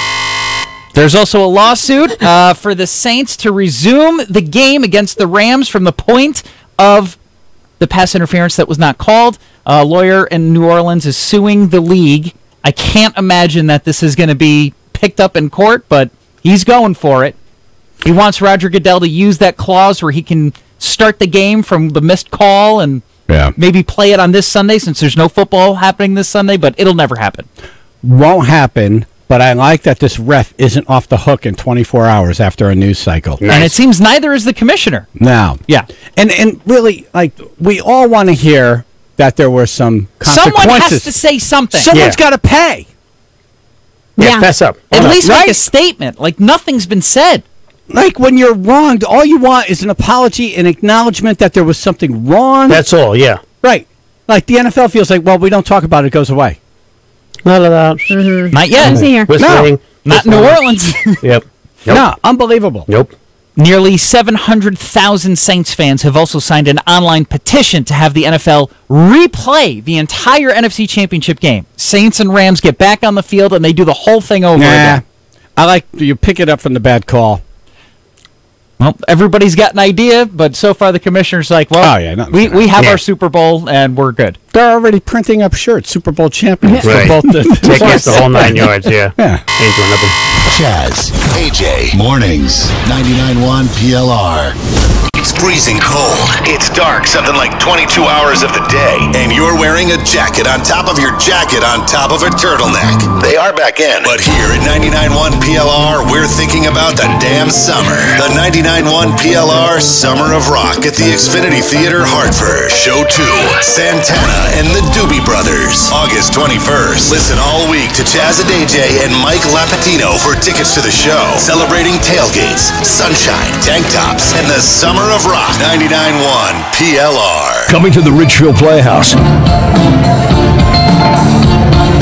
S3: There's also a lawsuit for the Saints to resume the game against the Rams from the point of the pass interference that was not called. A lawyer in New Orleans is suing the league. I can't imagine that this is going to be picked up in court, but he's going for it. He wants Roger Goodell to use that clause where he can start the game from the missed call and maybe play it on this Sunday since there's no football happening this Sunday, but it'll never happen.
S1: Won't happen. But I like that this ref isn't off the hook in 24 hours after a news cycle.
S3: Nice. And it seems neither is the commissioner.
S1: No.
S3: Yeah.
S1: And really, we all want to hear that there were some consequences.
S3: Someone has to say something.
S1: Someone's got to pay.
S2: Yeah, fess up.
S3: At least make a statement. Like, nothing's been said.
S1: Like, when you're wronged, all you want is an apology, an acknowledgement that there was something wrong.
S2: That's all, yeah.
S1: Right. Like, the NFL feels like, well, we don't talk about it, it goes away.
S3: Not yet.
S1: No.
S3: Not in New Orleans.
S2: Yep.
S1: No, unbelievable.
S2: Nope.
S3: Nearly 700,000 Saints fans have also signed an online petition to have the NFL replay the entire NFC Championship game. Saints and Rams get back on the field and they do the whole thing over again.
S1: I like you pick it up from the bad call.
S3: Well, everybody's got an idea, but so far the commissioner's like, well, we have our Super Bowl and we're good.
S1: They're already printing up shirts, Super Bowl champions.
S2: Right.
S1: For both
S2: Tickets, the whole 9 yards, yeah.
S1: Yeah.
S2: Ain't doing nothing.
S17: Chaz, AJ, mornings, 99.1 PLR.
S25: It's freezing cold. It's dark, something like 22 hours of the day. And you're wearing a jacket on top of your jacket on top of a turtleneck. They are back in. But here at 99.1 PLR, we're thinking about the damn summer. The 99.1 PLR Summer of Rock at the Xfinity Theater, Hartford. Show 2, Santana and the Doobie Brothers. August 21st. Listen all week to Chaz and AJ and Mike Lapatino for tickets to the show. Celebrating tailgates, sunshine, tank tops, and the Summer of Rock. 99.1 PLR.
S9: Coming to the Ridgefield Playhouse.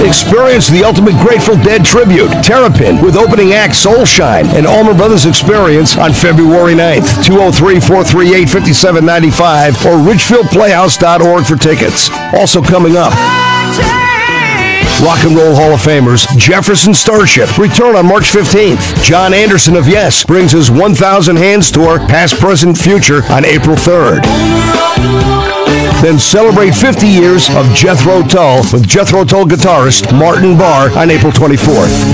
S9: Experience the ultimate Grateful Dead tribute, Terrapin, with opening act Soulshine and Allman Brothers Experience on February 9th. 203-438-5795 or ridgefieldplayhouse.org for tickets. Also coming up, Rock and Roll Hall of Famers Jefferson Starship return on March 15th. John Anderson of Yes brings his 1,000 Hands Tour, Past, Present, Future on April 3rd. Then celebrate 50 years of Jethro Tull with Jethro Tull guitarist Martin Barr on April 24th.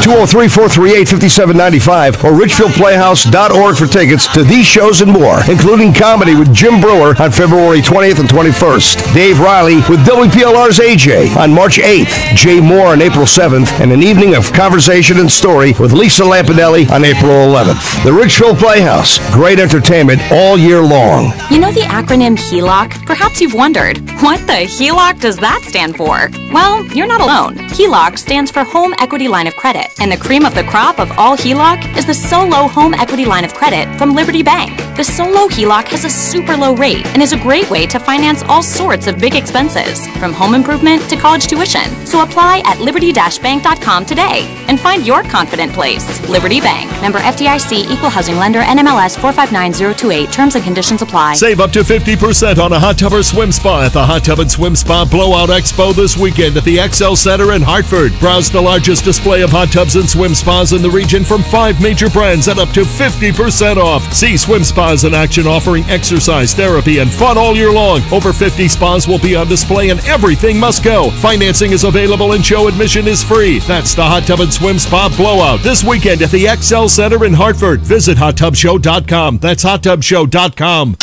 S9: 203-438-5795 or ridgefieldplayhouse.org for tickets to these shows and more, including comedy with Jim Brewer on February 20th and 21st, Dave Riley with WPLR's AJ on March 8th, Jay Moore on April 7th, and an evening of conversation and story with Lisa Lampanelli on April 11th. The Ridgefield Playhouse, great entertainment all year long.
S10: You know the acronym HELOC? Perhaps you've wondered, what the HELOC does that stand for? Well, you're not alone. HELOC stands for Home Equity Line of Credit, and the cream of the crop of all HELOC is the Solo Home Equity Line of Credit from Liberty Bank. The Solo HELOC has a super low rate and is a great way to finance all sorts of big expenses, from home improvement to college tuition. So apply at liberty-bank.com today and find your confident place. Liberty Bank. Member FDIC, Equal Housing Lender, NMLS 459028. Terms and conditions apply.
S12: Save up to 50% on a hot tub or swim spa at the Hot Tub and Swim Spa Blowout Expo this weekend at the XL Center in Hartford. Browse the largest display of hot tubs and swim spas in the region from 5 major brands at up to 50% off. See swimspa.com spas in action offering exercise, therapy, and fun all year long. Over 50 spas will be on display and everything must go. Financing is available and show admission is free. That's the Hot Tub and Swim Spa Blowout this weekend at the XL Center in Hartford. Visit hottubshow.com. That's hottubshow.com.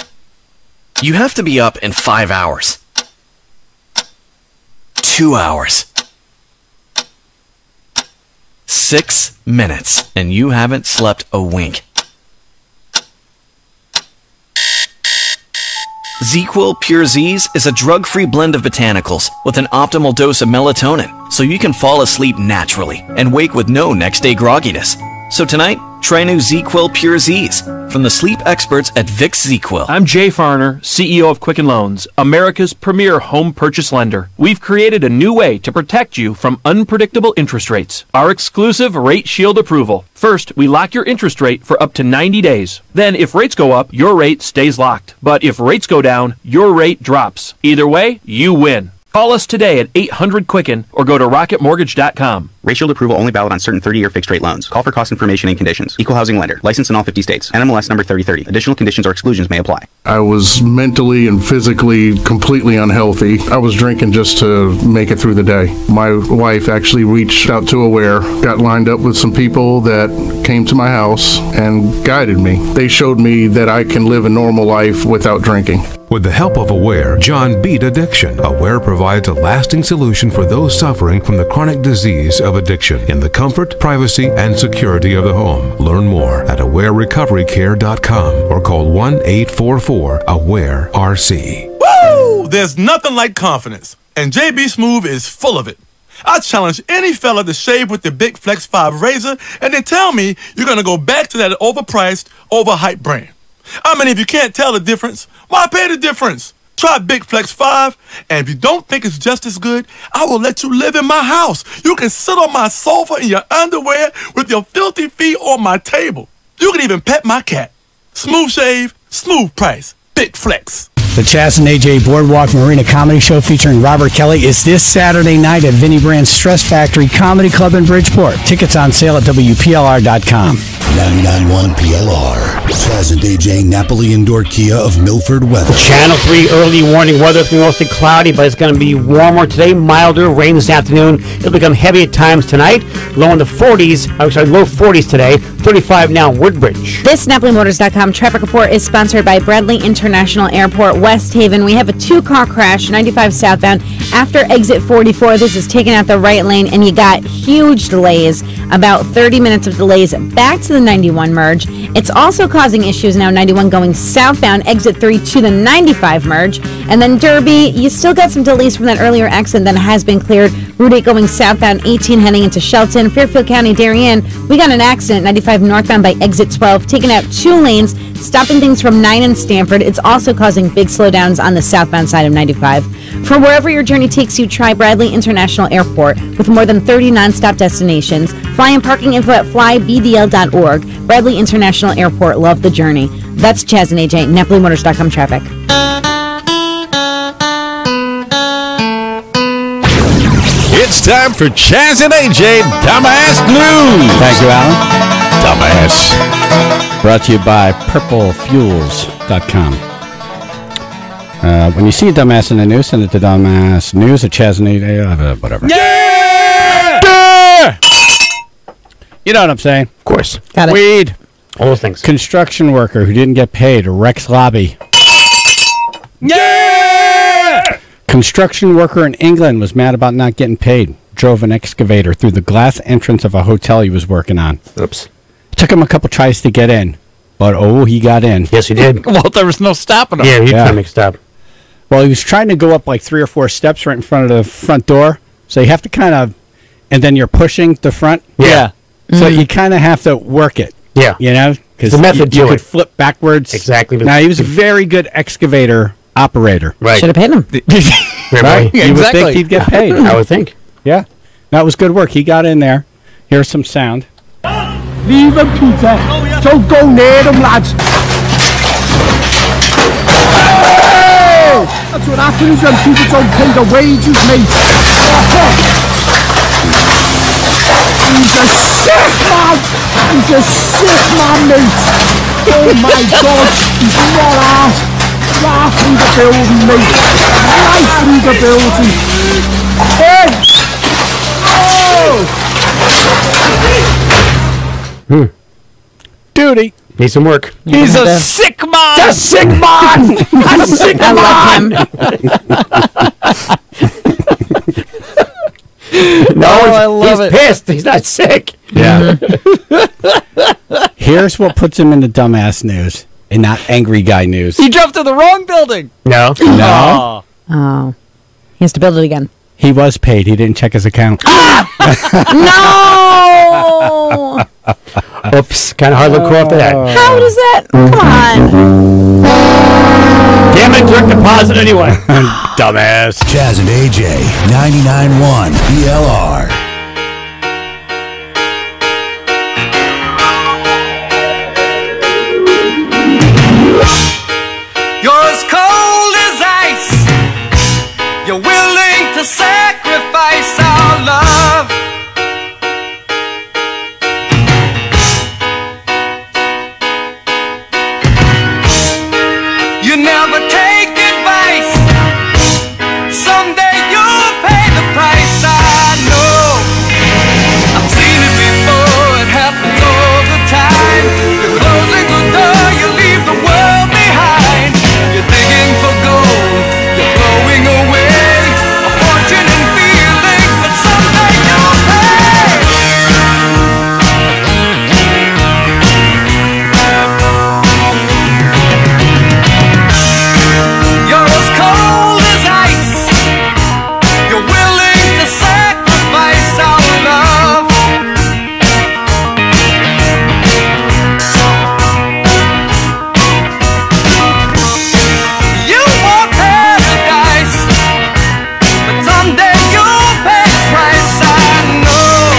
S8: You have to be up in 5 hours. 2 hours. 6 minutes, and you haven't slept a wink. ZzzQuil Pure Z's is a drug-free blend of botanicals with an optimal dose of melatonin, so you can fall asleep naturally and wake with no next-day grogginess. So tonight, try new ZzzQuil Pure Z's from the sleep experts at Vicks ZzzQuil.
S11: I'm Jay Farner, CEO of Quicken Loans, America's premier home purchase lender. We've created a new way to protect you from unpredictable interest rates. Our exclusive Rate Shield approval. First, we lock your interest rate for up to 90 days. Then, if rates go up, your rate stays locked. But if rates go down, your rate drops. Either way, you win. Call us today at 800-QUICKEN or go to rocketmortgage.com.
S13: Rate Shield approval only valid on certain 30-year fixed-rate loans. Call for cost information and conditions. Equal housing lender. Licensed in all 50 states. NMLS number 3030. Additional conditions or exclusions may apply.
S14: I was mentally and physically completely unhealthy. I was drinking just to make it through the day. My wife actually reached out to Aware, got lined up with some people that came to my house and guided me. They showed me that I can live a normal life without drinking.
S15: With the help of Aware, John beat addiction. Aware provides a lasting solution for those suffering from the chronic disease of addiction in the comfort, privacy, and security of the home. Learn more at awarerecoverycare.com or call 1-844-AWARE-RC.
S16: Woo! There's nothing like confidence, and JB Smoove is full of it. I challenge any fella to shave with the Big Flex 5 razor and then tell me you're going to go back to that overpriced, overhyped brand. I mean, if you can't tell the difference, why pay the difference? Try Big Flex 5, and if you don't think it's just as good, I will let you live in my house. You can sit on my sofa in your underwear with your filthy feet on my table. You can even pet my cat. Smooth shave, smooth price, Big Flex.
S1: The Chaz and AJ Boardwalk Marina Comedy Show featuring Robert Kelly is this Saturday night at Vinnie Brand's Stress Factory Comedy Club in Bridgeport. Tickets on sale at WPLR.com.
S17: 99.1 PLR. Chaz and AJ Napoli Indoor Kia of Milford Weather.
S2: Channel 3 early warning weather. It's going to be mostly cloudy, but it's going to be warmer today, milder, rain this afternoon. It'll become heavy at times tonight. Low in the 40s, low 40s today. 35 now, Woodbridge.
S6: This NapoliMotors.com traffic report is sponsored by Bradley International Airport, West Haven. We have a two-car crash, 95 southbound, after exit 44. This is taking out the right lane, and you got huge delays, about 30 minutes of delays back to the 91 merge. It's also causing issues now, 91 going southbound, exit 3 to the 95 merge. And then Derby, you still got some delays from that earlier accident that has been cleared. Route 8 going southbound, 18 heading into Shelton. Fairfield County, Darien, we got an accident, 95 northbound by exit 12, taking out 2 lanes, stopping things from 9 and Stanford. It's also causing big slowdowns on the southbound side of 95. For wherever your journey takes you, try Bradley International Airport with more than 30 nonstop destinations. Fly and parking info at flybdl.org. Bradley International Airport, love the journey. That's Chaz and AJ, NapoliMotors.com traffic.
S18: It's time for Chaz and AJ Dumbass News.
S1: Thank you, Alan. Dumbass. Brought to you by PurpleFuels.com. When you see a dumbass in the news, send it to dumbass news at Chaz and AJ, whatever.
S2: Yeah!
S1: You know what I'm saying?
S2: Of course.
S6: Got it.
S1: Weed.
S2: All those things.
S1: Construction worker who didn't get paid. Rex Lobby.
S2: Yeah!
S1: Construction worker in England was mad about not getting paid. Drove an excavator through the glass entrance of a hotel he was working on.
S2: Oops.
S1: It took him a couple tries to get in, but he got in.
S2: Yes, he did.
S3: Well, there was no stopping him.
S2: Yeah, he couldn't make a stop.
S1: Well, he was trying to go up like 3 or 4 steps right in front of the front door. So you have to kind of, and then you're pushing the front.
S3: Yeah.
S1: So you kind of have to work it.
S2: Yeah.
S1: You know? Because
S2: the method
S1: you
S2: to
S1: could
S2: it.
S1: flip backwards.
S2: Exactly.
S1: Now, he was a very good excavator operator.
S2: Right.
S6: Should have paid him.
S1: Right?
S3: Yeah,
S1: You would
S3: exactly.
S1: think he'd get paid.
S2: I would think.
S1: Yeah. That was good work. He got in there. Here's some sound.
S19: Leave them, Peter. Don't go near them, lads. Hey! That's what happens when people don't pay the wages, mate. He's a sick man. He's a sick man, mate. Oh my God! Right through the building, mate! Right through the building! Hey! Oh!
S2: Duty. Needs some work.
S3: He's a sick man.
S2: A sick man. A sick man. No,
S3: I love
S2: he's pissed. He's not sick.
S1: Yeah. Here's what puts him in the dumbass news and not angry guy news.
S3: He jumped to the wrong building.
S2: No.
S1: No.
S6: Oh. He has to build it again.
S1: He was paid. He didn't check his account.
S6: No!
S2: Oops. Kind of hard to look after that.
S6: How does that? Come on.
S2: Damn it, direct deposit anyway. Dumbass.
S17: Chaz and AJ, 99.1 PLR.
S7: You're as cold as ice. You're willing to sacrifice our love. You never take advice. Someday you'll pay the price. I know. I've seen it before. It happens all the time. You're closing the door. You leave the world behind. You're digging for gold. You're throwing away a fortune and feelings, but someday you'll pay. You're as cold as ice. You're willing to sacrifice our love. You want paradise, but someday you'll pay the price. I know.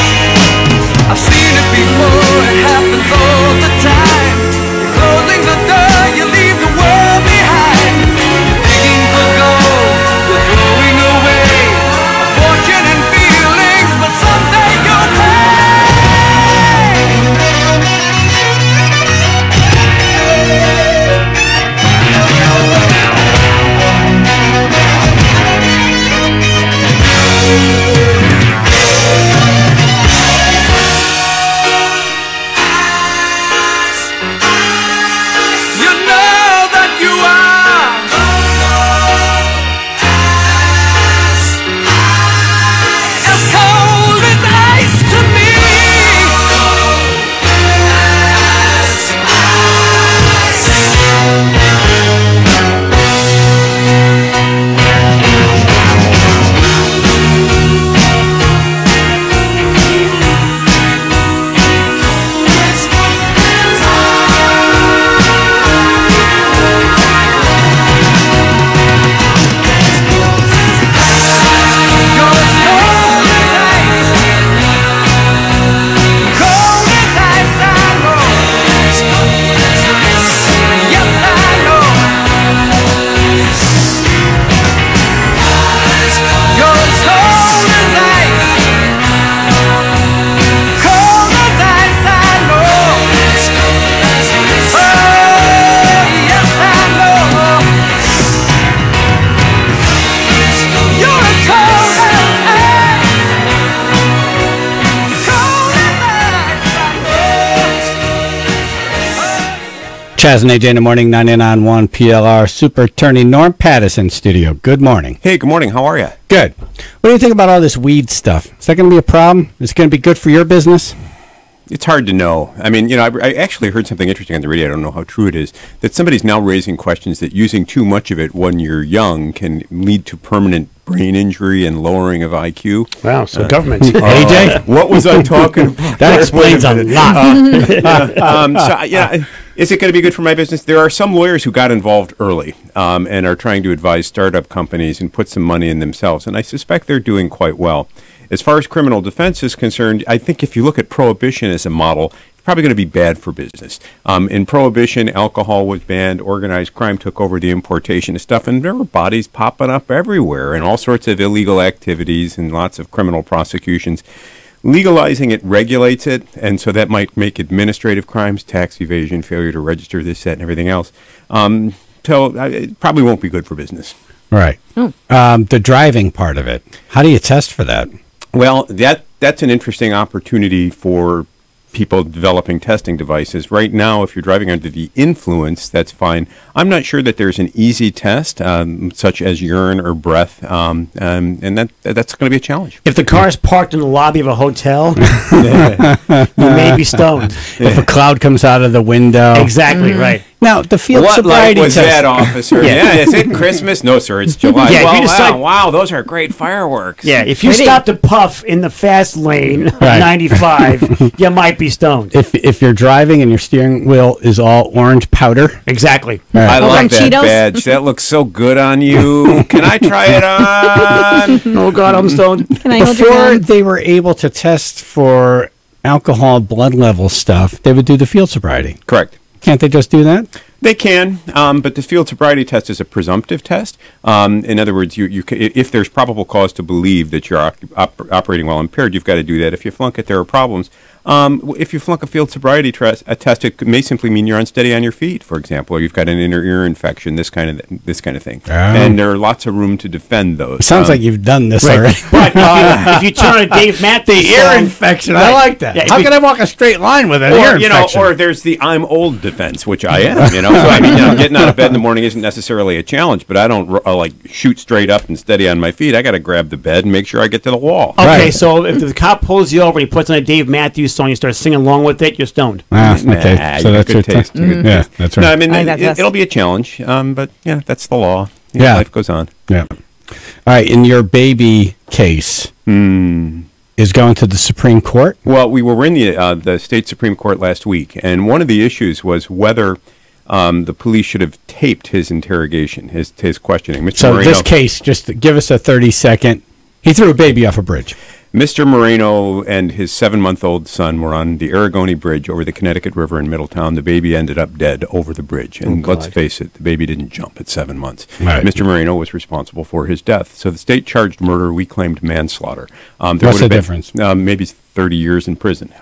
S7: I've seen it before. It happens all the time. You're closing the door. You leave the world behind. You're digging for gold. You're throwing away a fortune and feelings, but someday you'll You know that you are as cold as ice to me.
S1: Chaz and AJ in the morning, 99.1 PLR. Super attorney Norm Pattison studio. Good morning.
S4: Hey, good morning. How are you?
S1: Good. What do you think about all this weed stuff? Is that going to be a problem? Is it going to be good for your business?
S4: It's hard to know. I mean, I actually heard something interesting on the radio. I don't know how true it is. That somebody's now raising questions that using too much of it when you're young can lead to permanent brain injury and lowering of IQ.
S2: Wow, so government.
S1: AJ?
S4: What was I talking about?
S1: That explains a lot.
S4: Is it going to be good for my business? There are some lawyers who got involved early and are trying to advise startup companies and put some money in themselves, and I suspect they're doing quite well. As far as criminal defense is concerned, I think if you look at prohibition as a model, it's probably going to be bad for business. In prohibition, alcohol was banned, organized crime took over the importation of stuff, and there were bodies popping up everywhere and all sorts of illegal activities and lots of criminal prosecutions. Legalizing it regulates it, and so that might make administrative crimes, tax evasion, failure to register this, that, and everything else. It probably won't be good for business.
S1: Right. The driving part of it. How do you test for that?
S4: Well, that's an interesting opportunity for people developing testing devices. Right now, if you're driving under the influence, that's fine. I'm not sure that there's an easy test, such as urine or breath, and that's going to be a challenge.
S2: If the car is parked in the lobby of a hotel, you may be stoned.
S1: If a cloud comes out of the window.
S2: Exactly, right.
S1: Now, the field
S4: What
S1: sobriety
S4: light was
S1: test.
S4: that, officer?
S2: Yeah.
S4: Is it Christmas? No, sir, it's July.
S2: Yeah, if
S4: well,
S2: you decide-
S4: wow, those are great fireworks.
S2: Yeah, if you stop to puff in the fast lane of
S1: Right.
S2: 95, you might be stoned.
S1: If you're driving and your steering wheel is all orange powder.
S2: Exactly.
S4: I
S1: Right.
S4: like that
S6: Cheetos?
S4: badge. That looks so good on you. Can I try it on?
S2: Oh, God, I'm stoned.
S6: Can I hold your
S1: Before
S6: hand?
S1: they were able to test for alcohol blood level stuff, they would do the field sobriety.
S4: Correct.
S1: Can't they just do that?
S4: They can, but the field sobriety test is a presumptive test. In other words, if there's probable cause to believe that you're operating while impaired, you've got to do that. If you flunk it, there are problems. If you flunk a field sobriety test, it may simply mean you're unsteady on your feet, for example, or you've got an inner ear infection, this kind of thing.
S1: Oh.
S4: And there are lots of room to defend those.
S1: It sounds like you've done this already.
S2: But if you turn on Dave Matthews
S1: The ear
S2: song-
S1: infection.
S2: Right.
S1: I like that.
S2: Yeah, if
S1: How
S2: you-
S1: can I walk a straight line with an ear infection?
S4: or there's the I'm old defense, which I am. So I mean, getting out of bed in the morning isn't necessarily a challenge, but I don't like shoot straight up and steady on my feet. I got to grab the bed and make sure I get to the wall.
S2: Okay, so if the cop pulls you over and he puts on a Dave Matthews song, you start singing along with it, you're stoned.
S1: Okay,
S4: Nah,
S1: so
S4: you
S1: that's
S4: got
S1: your
S4: good taste. You got good
S1: Yeah,
S4: taste.
S1: that's
S4: No,
S1: right.
S4: I mean,
S6: I like that test.
S4: it'll be a challenge, but yeah, that's the law.
S1: Yeah.
S4: Life goes on.
S1: Yeah. All right, in your baby case is going to the Supreme Court.
S4: Well, we were in the state Supreme Court last week, and one of the issues was whether the police should have taped his interrogation, his questioning. Mr.
S1: So
S4: Moreno,
S1: this case, just give us a 30-second. He threw a baby off a bridge.
S4: Mr. Moreno and his 7-month-old son were on the Aragoni Bridge over the Connecticut River in Middletown. The baby ended up dead over the bridge. And let's face it, the baby didn't jump at 7 months.
S1: Right.
S4: Mr. Moreno was responsible for his death. So the state charged murder. We claimed manslaughter.
S1: What's
S4: would
S1: the
S4: have been,
S1: difference?
S4: Maybe 30 years in prison.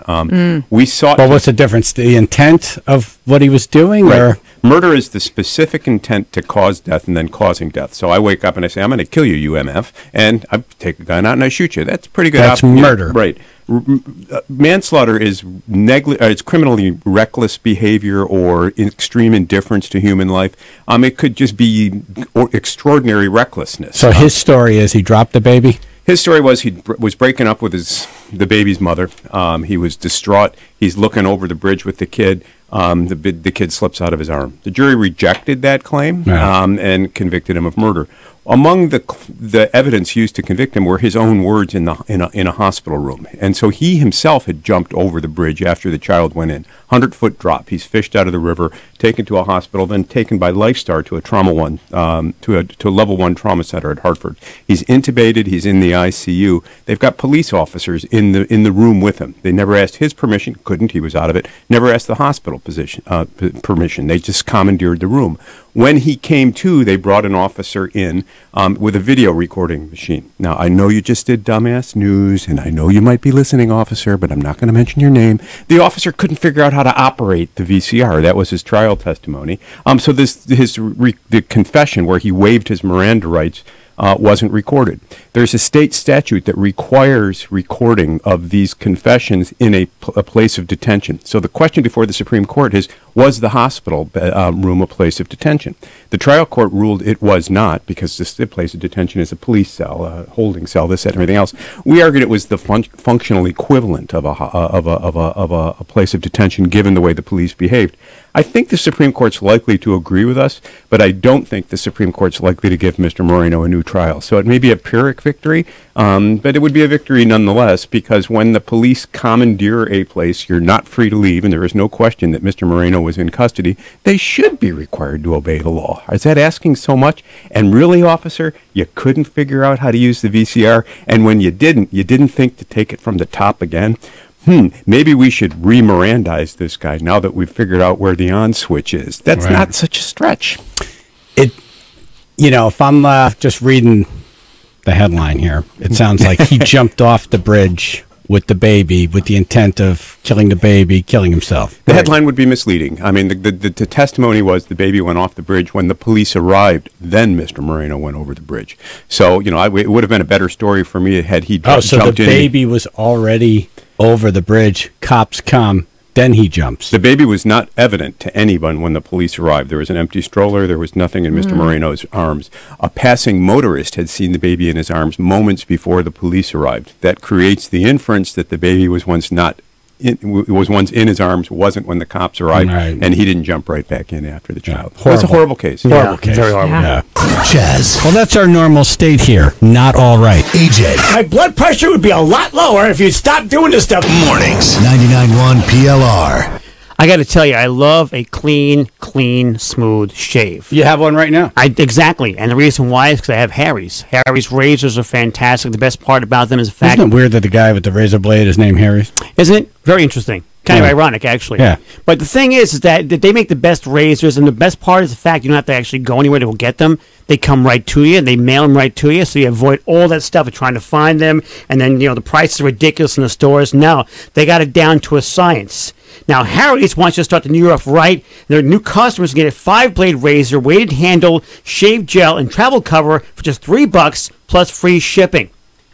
S4: We sought...
S1: Well, what's the difference? The intent of what he was doing?
S4: Right.
S1: Or
S4: Murder is the specific intent to cause death and then causing death. So I wake up and I say, I'm going to kill you, UMF, and I take a gun out and I shoot you. That's pretty good.
S1: That's murder.
S4: Right. Manslaughter is it's criminally reckless behavior or extreme indifference to human life. It could just be extraordinary recklessness.
S1: so his story is he dropped the baby?
S4: His story was he was breaking up with the baby's mother. He was distraught. He's looking over the bridge with the kid. The kid slips out of his arm. The jury rejected that claim and convicted him of murder. Among the evidence used to convict him were his own words in a hospital room. And so he himself had jumped over the bridge after the child went in. 100-foot drop. He's fished out of the river, taken to a hospital, then taken by Lifestar to a level 1 trauma center at Hartford. He's intubated. He's in the ICU. They've got police officers in the room with him. They never asked his permission. Couldn't. He was out of it. Never asked the hospital permission. They just commandeered the room. When he came to, they brought an officer in with a video recording machine. Now, I know you just did dumbass news, and I know you might be listening, officer, but I'm not going to mention your name. The officer couldn't figure out how to operate the VCR. That was his trial testimony. So the confession where he waived his Miranda rights wasn't recorded. There's a state statute that requires recording of these confessions in a place of detention. So the question before the Supreme Court is, was the hospital room a place of detention? The trial court ruled it was not, because this place of detention is a police cell, a holding cell, this, that, and everything else. We argued it was the functional equivalent of a place of detention, given the way the police behaved. I think the Supreme Court's likely to agree with us, but I don't think the Supreme Court's likely to give Mr. Moreno a new trial. So it may be a Pyrrhic victory, but it would be a victory nonetheless, because when the police commandeer a place, you're not free to leave, and there is no question that Mr. Moreno was in custody. They should be required to obey the law. Is that asking so much? And really, officer, you couldn't figure out how to use the VCR, and when you didn't think to take it from the top again? Maybe we should re-Mirandize this guy now that we've figured out where the on switch is. That's not such a stretch.
S1: If I'm just reading the headline here, it sounds like he jumped off the bridge with the baby with the intent of killing the baby, killing himself.
S4: The headline would be misleading. I mean, the testimony was the baby went off the bridge when the police arrived. Then Mr. Moreno went over the bridge. So, it would have been a better story for me had he jumped in.
S1: So the baby was already over the bridge. Cops come. Then he jumps.
S4: The baby was not evident to anyone when the police arrived. There was an empty stroller. There was nothing in Mr. Moreno's arms. A passing motorist had seen the baby in his arms moments before the police arrived. That creates the inference that the baby was once in his arms, wasn't when the cops arrived, and he didn't jump right back in after the child. That's a horrible case.
S1: Horrible case.
S2: Very horrible.
S1: Yeah. Chaz. Well, that's our normal state here. Not all right.
S17: AJ.
S2: My blood pressure would be a lot lower if you stopped doing this stuff.
S17: Mornings. 99.1 PLR.
S2: I got to tell you, I love a clean, smooth shave.
S1: You have one right now?
S2: Exactly. And the reason why is because I have Harry's. Harry's razors are fantastic. The best part about them is the fact...
S1: Isn't it weird that the guy with the razor blade is named Harry's?
S2: Isn't it? Very interesting. Kind of ironic, actually.
S1: Yeah.
S2: But the thing is that they make the best razors, and the best part is the fact you don't have to actually go anywhere to go get them. They come right to you, and they mail them right to you, so you avoid all that stuff of trying to find them, and then, the prices are ridiculous in the stores. No, they got it down to a science. Now, Harry's wants you to start the new year off right. Their new customers can get a 5-blade razor, weighted handle, shave gel, and travel cover for just $3 plus free shipping.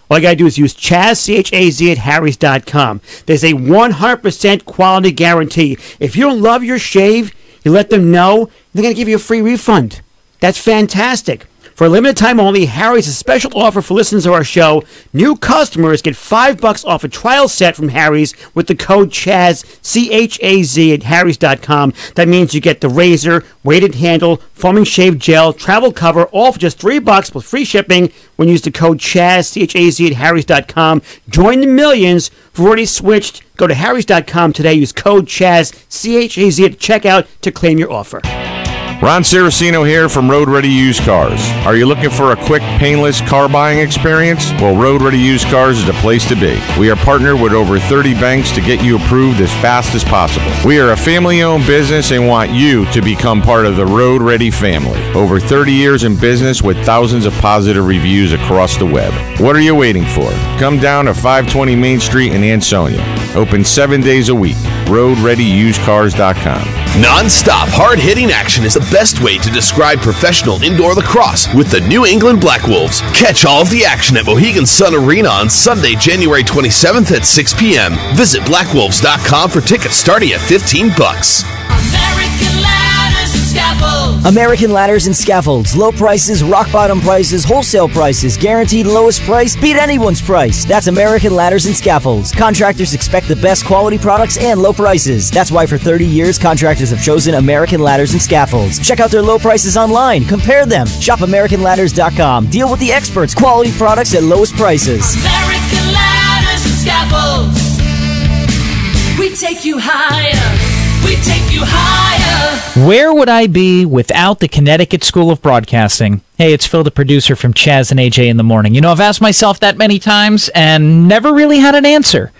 S2: All you got to do is use Chaz, C-H-A-Z, at Harrys.com. There's a 100% quality guarantee. If you don't love your shave, you let them know, they're going to give you a free refund. That's fantastic. For a limited time only, Harry's has a special offer for listeners of our show. New customers get $5 off a trial set from Harry's with the code Chaz, C-H-A-Z, at Harrys.com. That means you get the razor, weighted handle, foaming shave gel, travel cover, all for just $3 plus free shipping when you use the code Chaz, C-H-A-Z, at Harrys.com. Join the millions who've already switched. Go to Harrys.com today. Use code Chaz, C-H-A-Z, at checkout to claim your offer.
S18: Ron Saracino here from Road Ready Used Cars. Are you looking for a quick, painless car buying experience? Well, Road Ready Used Cars is the place to be. We are partnered with over 30 banks to get you approved as fast as possible. We are a family-owned business and want you to become part of the Road Ready family. Over 30 years in business with thousands of positive reviews across the web. What are you waiting for? Come down to 520 Main Street in Ansonia. Open 7 days a week. RoadReadyUsedCars.com.
S20: Non-stop, hard-hitting action is the best way to describe professional indoor lacrosse with the New England Black Wolves. Catch all of the action at Mohegan Sun Arena on Sunday, January 27th at 6 p.m. Visit blackwolves.com for tickets starting at $15.
S21: American Ladders and Scaffolds. Low prices, rock bottom prices, wholesale prices, guaranteed lowest price, beat anyone's price. That's American Ladders and Scaffolds. Contractors expect the best quality products and low prices. That's why for 30 years, contractors have chosen American Ladders and Scaffolds. Check out their low prices online. Compare them. Shop AmericanLadders.com. Deal with the experts. Quality products at lowest prices.
S7: American Ladders and Scaffolds. We take you higher. We take you higher.
S3: Where would I be without the Connecticut School of Broadcasting? Hey, it's Phil, the producer from Chaz and AJ in the Morning. I've asked myself that many times and never really had an answer.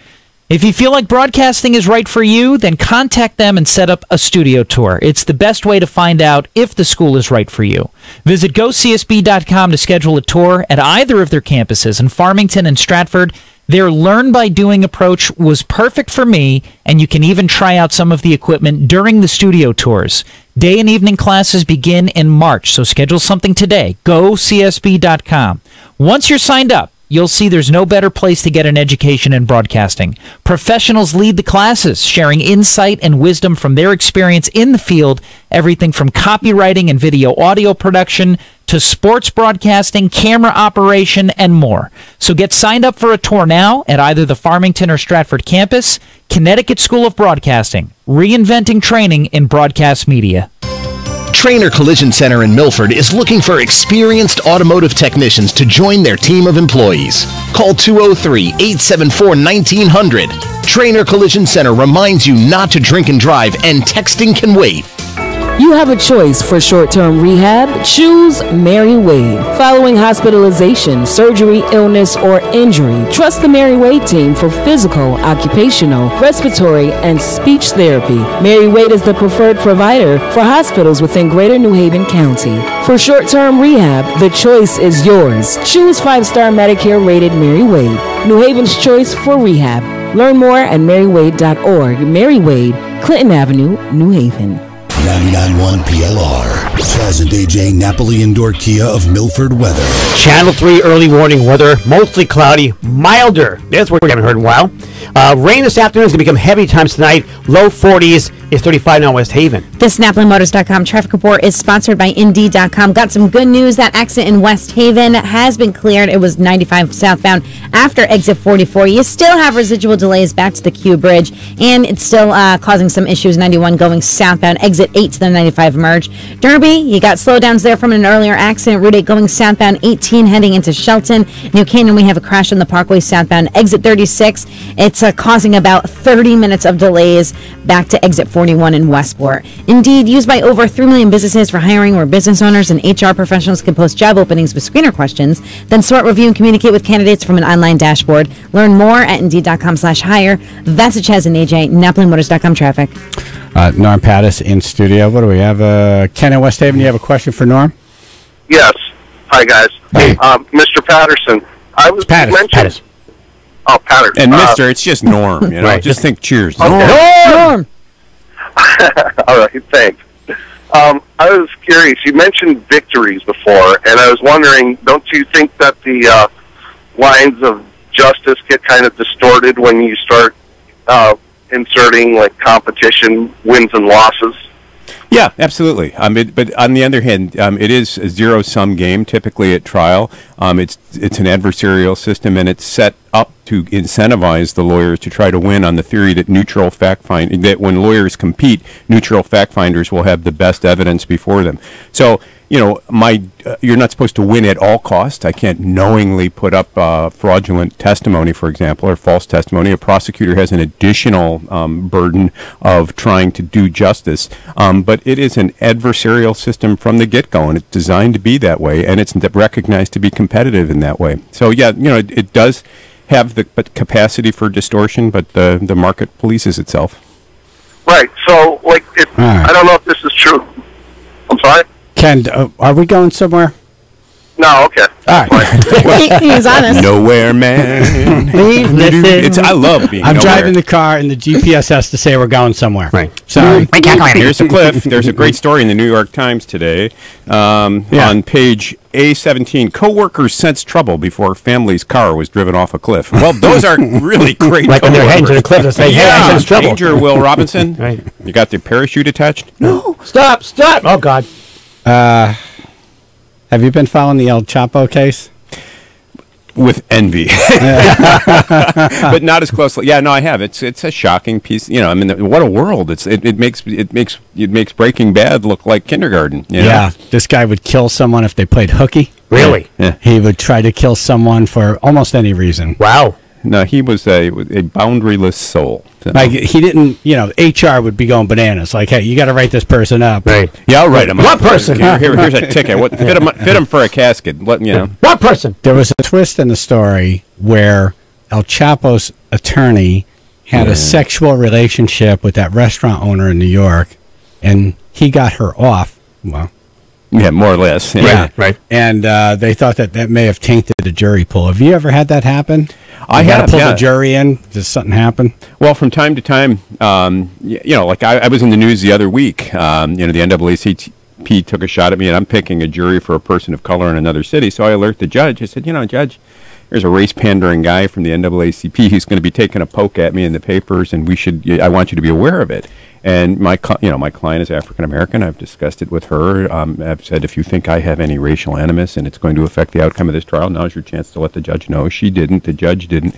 S3: If you feel like broadcasting is right for you, then contact them and set up a studio tour. It's the best way to find out if the school is right for you. Visit GoCSB.com to schedule a tour at either of their campuses in Farmington and Stratford. Their learn-by-doing approach was perfect for me, and you can even try out some of the equipment during the studio tours. Day and evening classes begin in March, so schedule something today. GoCSB.com. Once you're signed up, you'll see there's no better place to get an education in broadcasting. Professionals lead the classes, sharing insight and wisdom from their experience in the field, everything from copywriting and video audio production to sports broadcasting, camera operation, and more. So get signed up for a tour now at either the Farmington or Stratford campus. Connecticut School of Broadcasting, reinventing training in broadcast media.
S20: Trainer Collision Center in Milford is looking for experienced automotive technicians to join their team of employees. Call 203-874-1900. Trainer Collision Center reminds you not to drink and drive, and texting can wait.
S5: You have a choice for short-term rehab. Choose Mary Wade. Following hospitalization, surgery, illness, or injury, trust the Mary Wade team for physical, occupational, respiratory, and speech therapy. Mary Wade is the preferred provider for hospitals within Greater New Haven County. For short-term rehab, the choice is yours. Choose 5-star Medicare-rated Mary Wade, New Haven's choice for rehab. Learn more at marywade.org. Mary Wade, Clinton Avenue, New Haven.
S17: 99.1 PLR. Chaz and AJ Napoli Indoor Kia of Milford weather.
S2: Channel 3 early warning weather, mostly cloudy, milder. That's what we haven't heard in a while. Rain this afternoon is going to become heavy times tonight. Low 40s. It's 35 now West Haven.
S6: This NapoliMotors.com traffic report is sponsored by Indeed.com. Got some good news. That accident in West Haven has been cleared. It was 95 southbound after exit 44. You still have residual delays back to the Q Bridge, and it's still causing some issues. 91 going southbound, exit 8 to the 95 merge. Derby, you got slowdowns there from an earlier accident. Route 8 going southbound, 18 heading into Shelton. New Canaan, we have a crash on the Parkway southbound, exit 36. It's causing about 30 minutes of delays back to exit 41 in Westport. Indeed, used by over 3 million businesses for hiring where business owners and HR professionals can post job openings with screener questions, then sort, review, and communicate with candidates from an online dashboard. Learn more at Indeed.com/hire. That's a Chaz and AJ, NapoliMotors.com traffic.
S1: Norm Pattis in studio. What do we have? Ken in West Haven, you have a question for Norm?
S22: Yes. Hi, guys.
S1: Hey.
S22: Mr. Patterson, I was mentioned... Oh, Patterson.
S4: And Mr., it's just Norm, you know.
S22: Right.
S4: Just think cheers.
S22: Okay.
S6: Norm!
S22: All right, thanks. I was curious. You mentioned victories before, and I was wondering, don't you think that the lines of justice get kind of distorted when you start inserting, like, competition, wins and losses?
S4: Yeah, absolutely. But on the other hand, it is a zero-sum game typically at trial. It's an adversarial system, and it's set up to incentivize the lawyers to try to win on the theory that that when lawyers compete, neutral fact finders will have the best evidence before them. So, you know, you're not supposed to win at all costs. I can't knowingly put up fraudulent testimony, for example, or false testimony. A prosecutor has an additional burden of trying to do justice. But it is an adversarial system from the get-go, and it's designed to be that way, and it's recognized to be competitive in that way. So, yeah, you know, it does have the capacity for distortion, but the market polices itself.
S22: Right. So, like, I don't know if this is true. I'm sorry?
S1: Ken, are we going somewhere?
S22: No, okay.
S1: All right.
S6: He's honest.
S4: Nowhere, man. I love being
S1: I'm
S4: nowhere.
S1: driving the car, and the GPS has to say we're going somewhere.
S2: Right.
S1: Sorry.
S4: Here's a cliff. There's a great story in the New York Times today. On page A17, co-workers sensed trouble before family's car was driven off a cliff. Well, those are really great
S2: Like when they're heading to the cliff, they say, hey, I sense trouble.
S4: Danger, Will Robinson.
S2: Right.
S4: You got the parachute attached?
S2: No. Stop. Oh, God.
S1: Have you been following the El Chapo case?
S4: With envy, but not as closely. Yeah, no, I have. It's a shocking piece. You know, I mean, what a world! It makes Breaking Bad look like kindergarten. You know?
S1: Yeah, this guy would kill someone if they played hooky.
S2: Really?
S4: Yeah.
S1: He would try to kill someone for almost any reason.
S2: Wow.
S4: No, he was a boundaryless soul. So.
S1: Like, he didn't, you know, HR would be going bananas. Like, hey, you got to write this person up.
S2: Right.
S4: Yeah, I'll write him up.
S2: What person?
S4: Here's a ticket. Fit him for a casket.
S2: What person?
S1: There was a twist in the story where El Chapo's attorney had a sexual relationship with that restaurant owner in New York, and he got her off. Well,
S4: yeah, more or less.
S1: Yeah,
S2: right.
S1: And they thought that may have tainted the jury pool. Have you ever had that happen?
S4: I have.
S1: Pull the jury in. Does something happen?
S4: Well, from time to time, you know, like I was in the news the other week. You know, the NAACP took a shot at me, and I'm picking a jury for a person of color in another city. So I alert the judge. I said, you know, Judge, there's a race-pandering guy from the NAACP who's going to be taking a poke at me in the papers, and I want you to be aware of it. And my client is African American. I've discussed it with her. I've said, if you think I have any racial animus and it's going to affect the outcome of this trial, now's your chance to let the judge know. She didn't. The judge didn't.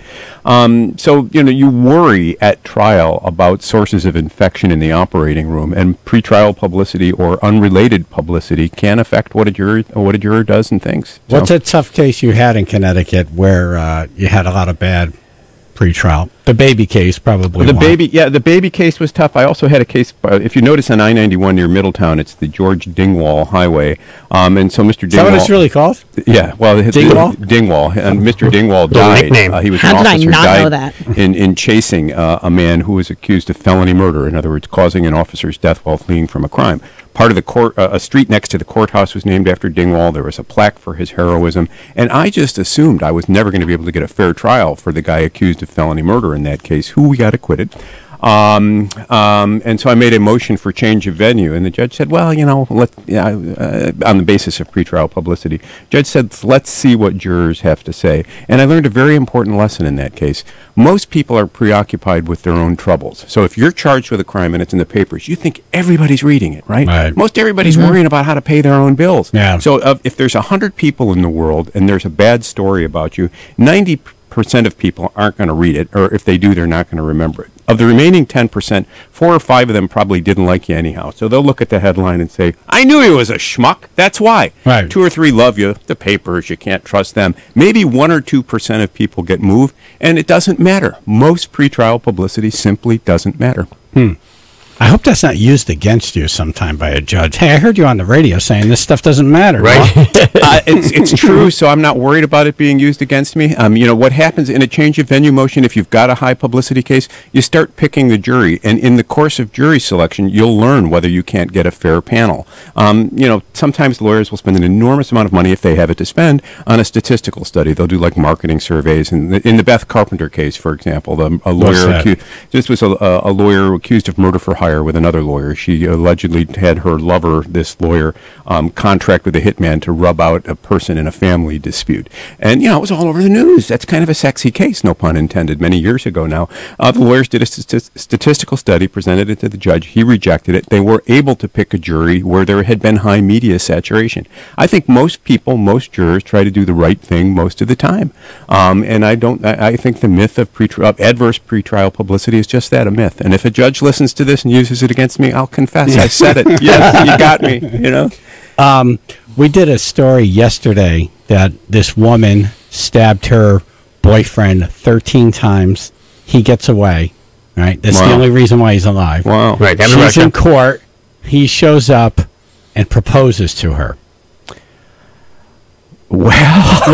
S4: So, you know, you worry at trial about sources of infection in the operating room, and pretrial publicity or unrelated publicity can affect what a juror does and thinks.
S1: What's a tough case you had in Connecticut where you had a lot of bad pretrial? The baby case probably.
S4: The baby case was tough. I also had a case. If you notice on I-91 near Middletown, it's the George Dingwall Highway, and so Mr. Dingwall. Is that
S1: what it's really called?
S4: Yeah, well,
S1: Dingwall,
S4: and Mr. Dingwall died. He was
S6: How
S4: an
S6: did I
S4: officer,
S6: not
S4: died
S6: know that?
S4: in chasing a man who was accused of felony murder. In other words, causing an officer's death while fleeing from a crime. Part of the court, a street next to the courthouse was named after Dingwall. There was a plaque for his heroism, and I just assumed I was never going to be able to get a fair trial for the guy accused of felony murder in that case, who we got acquitted. And so I made a motion for change of venue, and the judge said, well, on the basis of pretrial publicity, judge said, let's see what jurors have to say. And I learned a very important lesson in that case. Most people are preoccupied with their own troubles. So if you're charged with a crime and it's in the papers, you think everybody's reading it, right? Most everybody's worrying about how to pay their own bills. Yeah. So if there's 100 people in the world and there's a bad story about you, 90% of people aren't going to read it, or if they do, they're not going to remember it. Of the remaining 10%, 4 or 5 of them probably didn't like you anyhow. So they'll look at the headline and say, I knew he was a schmuck. That's why. Right. 2 or 3 love you. The papers, you can't trust them. Maybe 1 or 2% of people get moved, and it doesn't matter. Most pretrial publicity simply doesn't matter.
S1: I hope that's not used against you sometime by a judge. Hey, I heard you on the radio saying this stuff doesn't matter.
S4: Right. It's true, so I'm not worried about it being used against me. What happens in a change of venue motion, if you've got a high publicity case, you start picking the jury, and in the course of jury selection, you'll learn whether you can't get a fair panel. Sometimes lawyers will spend an enormous amount of money, if they have it to spend, on a statistical study. They'll do like marketing surveys. And in the Beth Carpenter case, for example, a lawyer this was a lawyer accused of murder for hire with another lawyer. She allegedly had her lover, this lawyer, contract with a hitman to rub out a person in a family dispute. And, it was all over the news. That's kind of a sexy case, no pun intended, many years ago now. The lawyers did a statistical study, presented it to the judge. He rejected it. They were able to pick a jury where there had been high media saturation. I think most jurors try to do the right thing most of the time. And I think the myth of adverse pretrial publicity is just that, a myth. And if a judge listens to this and uses it against me, I'll confess. I said it. Yes, you got me,
S1: We did a story yesterday that this woman stabbed her boyfriend 13 times. He gets away, right? That's the only reason why he's alive.
S4: Wow.
S2: Right.
S1: She's in court. He shows up and proposes to her.
S4: Well,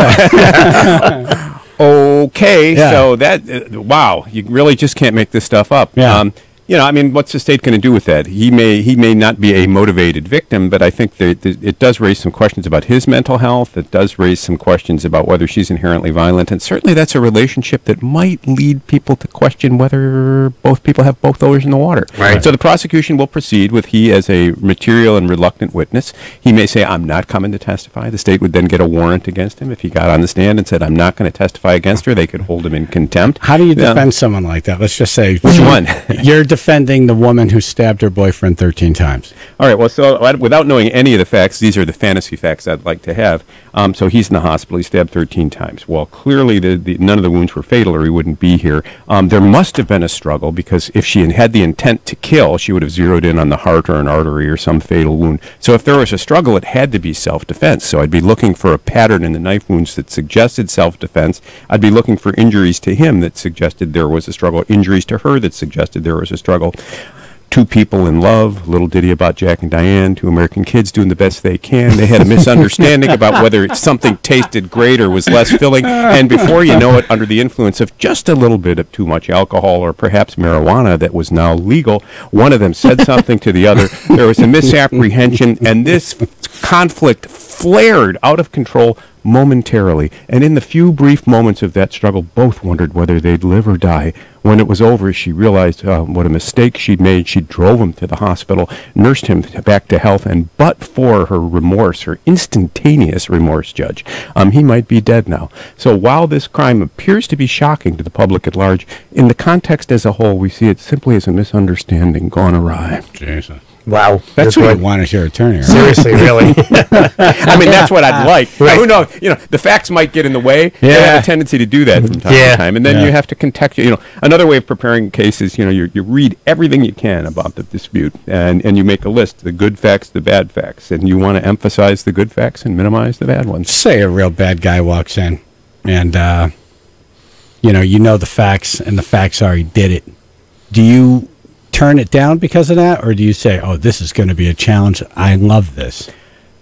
S4: okay. Yeah. So wow, you really just can't make this stuff up.
S1: Yeah.
S4: What's the state going to do with that? He may not be a motivated victim, but I think that it does raise some questions about his mental health. It does raise some questions about whether she's inherently violent, and certainly that's a relationship that might lead people to question whether both people have both oars in the water. Right. So the prosecution will proceed with he as a material and reluctant witness. He may say, I'm not coming to testify. The state would then get a warrant against him. If he got on the stand and said, I'm not going to testify against her, they could hold him in contempt.
S1: How do you defend someone like that? Let's just say...
S4: Which one?
S1: You're defending the woman who stabbed her boyfriend 13 times.
S4: All right, well, so without knowing any of the facts, these are the fantasy facts I'd like to have. So he's in the hospital. He stabbed 13 times. Well, clearly none of the wounds were fatal or he wouldn't be here. There must have been a struggle, because if she had the intent to kill, she would have zeroed in on the heart or an artery or some fatal wound. So if there was a struggle, it had to be self-defense. So I'd be looking for a pattern in the knife wounds that suggested self-defense. I'd be looking for injuries to him that suggested there was a struggle, injuries to her that suggested there was a struggle. 2 people in love, little ditty about Jack and Diane, 2 American kids doing the best they can. They had a misunderstanding about whether something tasted great or was less filling, and before you know it, under the influence of just a little bit of too much alcohol or perhaps marijuana that was now legal, one of them said something to the other. There was a misapprehension, and this conflict flared out of control momentarily. And in the few brief moments of that struggle, both wondered whether they'd live or die. When it was over, she realized what a mistake she'd made. She drove him to the hospital, nursed him back to health, and but for her remorse, her instantaneous remorse, Judge, he might be dead now. So while this crime appears to be shocking to the public at large, in the context as a whole, we see it simply as a misunderstanding gone awry.
S1: Jesus.
S2: Wow.
S1: That's what you want as your attorney, right?
S2: Seriously, really?
S4: I mean, that's what I'd like. Right. Now, who knows? The facts might get in the way. Yeah. They have a tendency to do that from time to time. And then you have to contextualize. Another way of preparing cases, you read everything you can about the dispute, and you make a list, the good facts, the bad facts. And you want to emphasize the good facts and minimize the bad ones.
S1: Say a real bad guy walks in, and you know the facts, and the facts are he did it. Do you turn it down because of that, or do you say, "Oh, this is going to be a challenge. I love this"?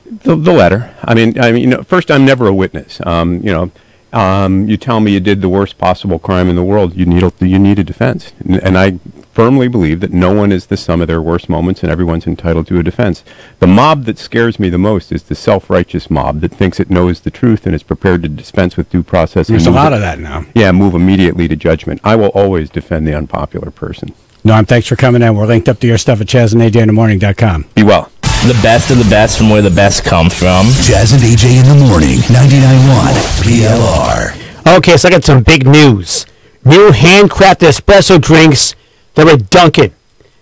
S4: The latter. I mean, first, I'm never a witness. You tell me you did the worst possible crime in the world, you need a defense, and I firmly believe that no one is the sum of their worst moments, and everyone's entitled to a defense. The mob that scares me the most is the self-righteous mob that thinks it knows the truth and is prepared to dispense with due process.
S1: There's a lot of that now.
S4: Yeah, move immediately to judgment. I will always defend the unpopular person.
S1: Norm, thanks for coming in. We're linked up to your stuff at ChazandAJinthemorning.com.
S4: Be well.
S9: The best of the best from where the best come from.
S17: Chaz and AJ in the morning, 99.1 PLR.
S2: Okay, so I got some big news. New handcrafted espresso drinks that are Dunkin'.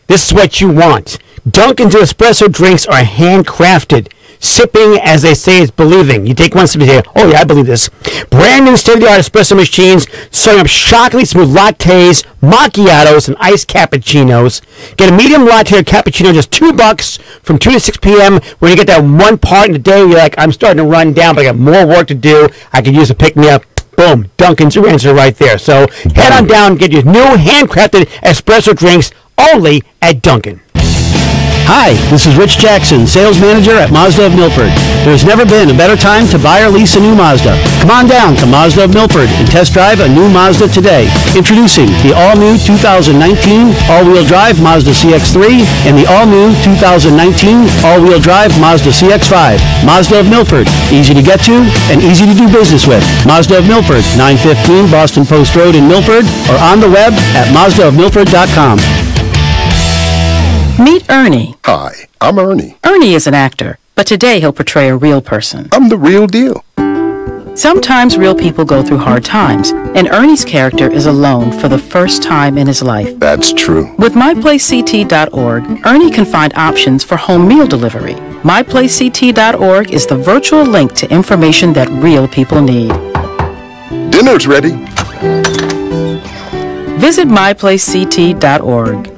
S2: This is what you want. Dunkin's espresso drinks are handcrafted. Sipping, as they say, is believing. You take one sip and say, oh yeah, I believe this. Brand new state-of-the-art espresso machines serving up shockingly smooth lattes, macchiatos, and iced cappuccinos. Get a medium latte or cappuccino just $2 from 2 to 6 p.m. when you get that one part in the day where you're like, I'm starting to run down, but I got more work to do. I could use a pick-me-up. Boom, Dunkin's your answer right there. So head on down and get your new handcrafted espresso drinks only at Dunkin'.
S10: Hi, this is Rich Jackson, sales manager at Mazda of Milford. There's never been a better time to buy or lease a new Mazda. Come on down to Mazda of Milford and test drive a new Mazda today. Introducing the all-new 2019 all-wheel drive Mazda CX-3 and the all-new 2019 all-wheel drive Mazda CX-5. Mazda of Milford, easy to get to and easy to do business with. Mazda of Milford, 915 Boston Post Road in Milford, or on the web at mazdaofmilford.com.
S23: Meet Ernie.
S24: Hi, I'm Ernie.
S23: Ernie is an actor, but today he'll portray a real person.
S24: I'm the real deal.
S23: Sometimes real people go through hard times, and Ernie's character is alone for the first time in his life.
S24: That's true.
S23: With MyPlaceCT.org, Ernie can find options for home meal delivery. MyPlaceCT.org is the virtual link to information that real people need.
S24: Dinner's ready.
S23: Visit MyPlaceCT.org.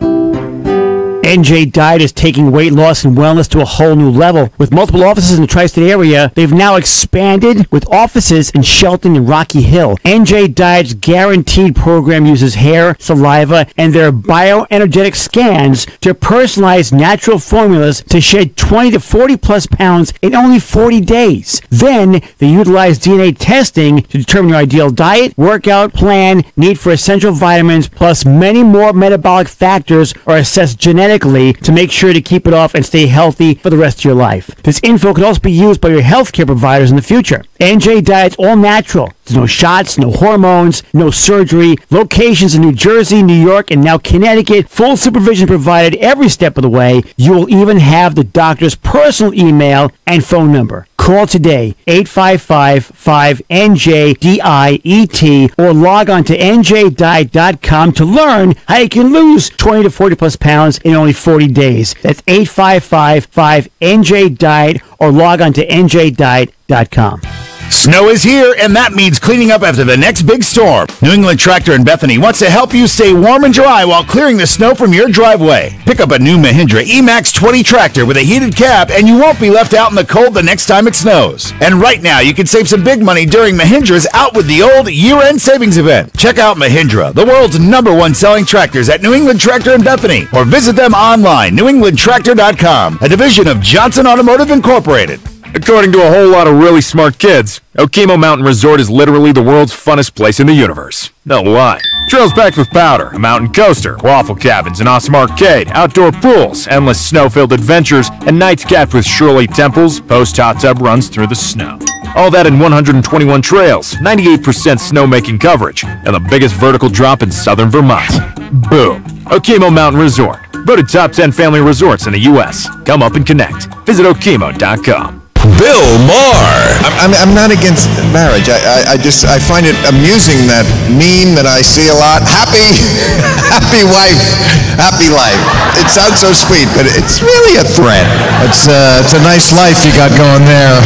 S2: NJ Diet is taking weight loss and wellness to a whole new level. With multiple offices in the tri-state area, they've now expanded with offices in Shelton and Rocky Hill. NJ Diet's guaranteed program uses hair, saliva, and their bioenergetic scans to personalize natural formulas to shed 20 to 40 plus pounds in only 40 days. Then they utilize DNA testing to determine your ideal diet, workout plan, need for essential vitamins, plus many more metabolic factors are assessed genetically to make sure to keep it off and stay healthy for the rest of your life. This info can also be used by your healthcare providers in the future. NJ Diet's all natural. There's no shots, no hormones, no surgery. Locations in New Jersey, New York, and now Connecticut. Full supervision provided every step of the way. You will even have the doctor's personal email and phone number. Call today, 855-5NJ-DIET, or log on to njdiet.com to learn how you can lose 20 to 40 plus pounds in only 40 days. That's 855-5NJ-DIET, or log on to njdiet.com.
S25: Snow is here, and that means cleaning up after the next big storm. New England Tractor in Bethany wants to help you stay warm and dry while clearing the snow from your driveway. Pick up a new Mahindra E-Max 20 tractor with a heated cab, and you won't be left out in the cold the next time it snows. And right now, you can save some big money during Mahindra's Out with the Old year-end savings event. Check out Mahindra, the world's #1 selling tractors at New England Tractor in Bethany, or visit them online, newenglandtractor.com, a division of Johnson Automotive Incorporated.
S26: According to a whole lot of really smart kids, Okemo Mountain Resort is literally the world's funnest place in the universe. No lie. Trails packed with powder, a mountain coaster, waffle cabins, an awesome arcade, outdoor pools, endless snow-filled adventures, and nights capped with Shirley temples, post-hot tub runs through the snow. All that in 121 trails, 98% snowmaking coverage, and the biggest vertical drop in southern Vermont. Boom. Okemo Mountain Resort. Voted top 10 family resorts in the U.S. Come up and connect. Visit okemo.com.
S27: Bill Maher. I'm not against marriage. I find it amusing, that meme that I see a lot. Happy wife, happy life. It sounds so sweet, but it's really a threat. It's a nice life you got going there.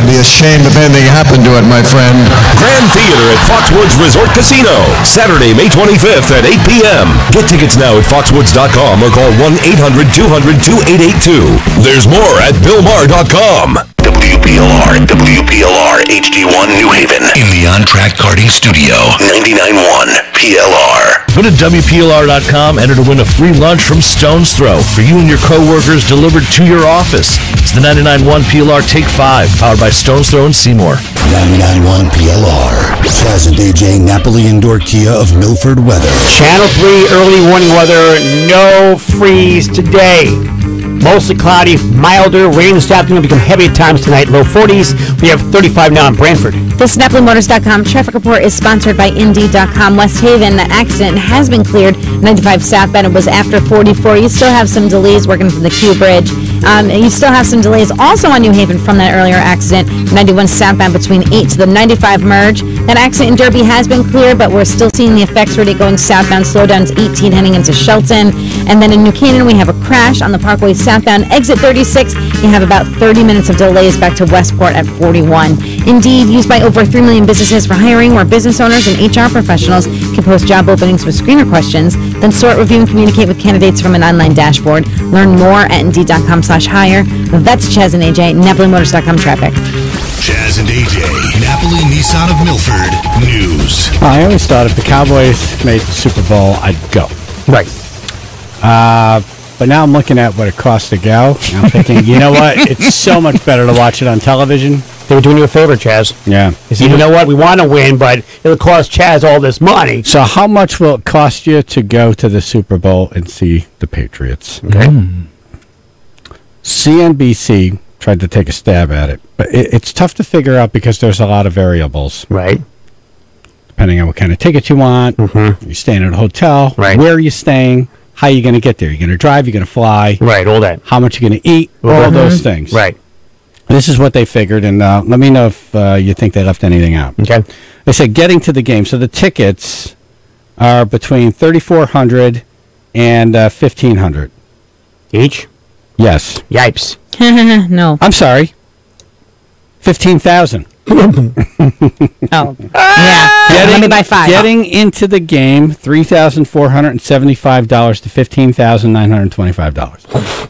S27: Be a shame if anything happened to it, my friend.
S28: Grand Theater at Foxwoods Resort Casino, Saturday, May 25th at 8 p.m. Get tickets now at foxwoods.com or call 1-800-200-2882. There's more at BillMaher.com.
S17: WPLR and WPLR HD1 New Haven. In the on-track karting studio. 99.1 PLR.
S8: Go to WPLR.com, enter to win a free lunch from Stone's Throw for you and your co-workers delivered to your office. It's the 99.1 PLR Take 5, powered by Stone's Throw and Seymour.
S17: 99.1 PLR. Chaz and AJ, Napoli Indoor Kia of Milford weather.
S2: Channel 3 early warning weather, no freeze today. Mostly cloudy, milder, rain this afternoon will become heavy at times tonight, low 40s. We have 35 now in Brantford.
S6: This NapoliMotors.com traffic report is sponsored by Indy.com. West Haven, that accident has been cleared. 95 southbound, it was after 44. You still have some delays working from the Q Bridge. You still have some delays also on New Haven from that earlier accident. 91 southbound between 8 to the 95 merge. That accident in Derby has been cleared, but we're still seeing the effects already going southbound. Slowdowns 18 heading into Shelton. And then in New Canaan, we have a crash on the Parkway southbound exit 36. You have about 30 minutes of delays back to Westport at 41. Indeed, used by over 3 million businesses for hiring, where business owners and HR professionals can post job openings with screener questions, then sort, review, and communicate with candidates from an online dashboard. Learn more at Indeed.com/hire. That's Chaz and AJ, NapoliMotors.com traffic.
S17: Chaz and AJ, Napoli Nissan of Milford News.
S1: I always thought if the Cowboys made the Super Bowl, I'd go.
S2: Right.
S1: But now I'm looking at what it costs to go, and I'm thinking, you know what? It's so much better to watch it on television.
S2: They were doing you a favor, Chaz.
S1: Yeah.
S2: He said, you know what? We want to win, but it'll cost Chaz all this money.
S1: So how much will it cost you to go to the Super Bowl and see the Patriots?
S2: Okay.
S1: CNBC tried to take a stab at it, but it's tough to figure out because there's a lot of variables.
S2: Right.
S1: Depending on what kind of ticket you want, you're staying at a hotel,
S2: Right.
S1: where are you staying, how are you going to get there? You're going to drive, you're going to fly.
S2: Right, all that.
S1: How much you're going to eat, all those things.
S2: Right.
S1: This is what they figured, and let me know if you think they left anything out.
S2: Okay.
S1: They said getting to the game. So the tickets are between $3,400 and $1,500
S2: each.
S1: Yes.
S2: Yipes.
S6: No.
S1: I'm sorry. 15,000.
S6: Oh. Yeah. Let me buy 5.
S1: Getting into the game, $3,475 to $15,925.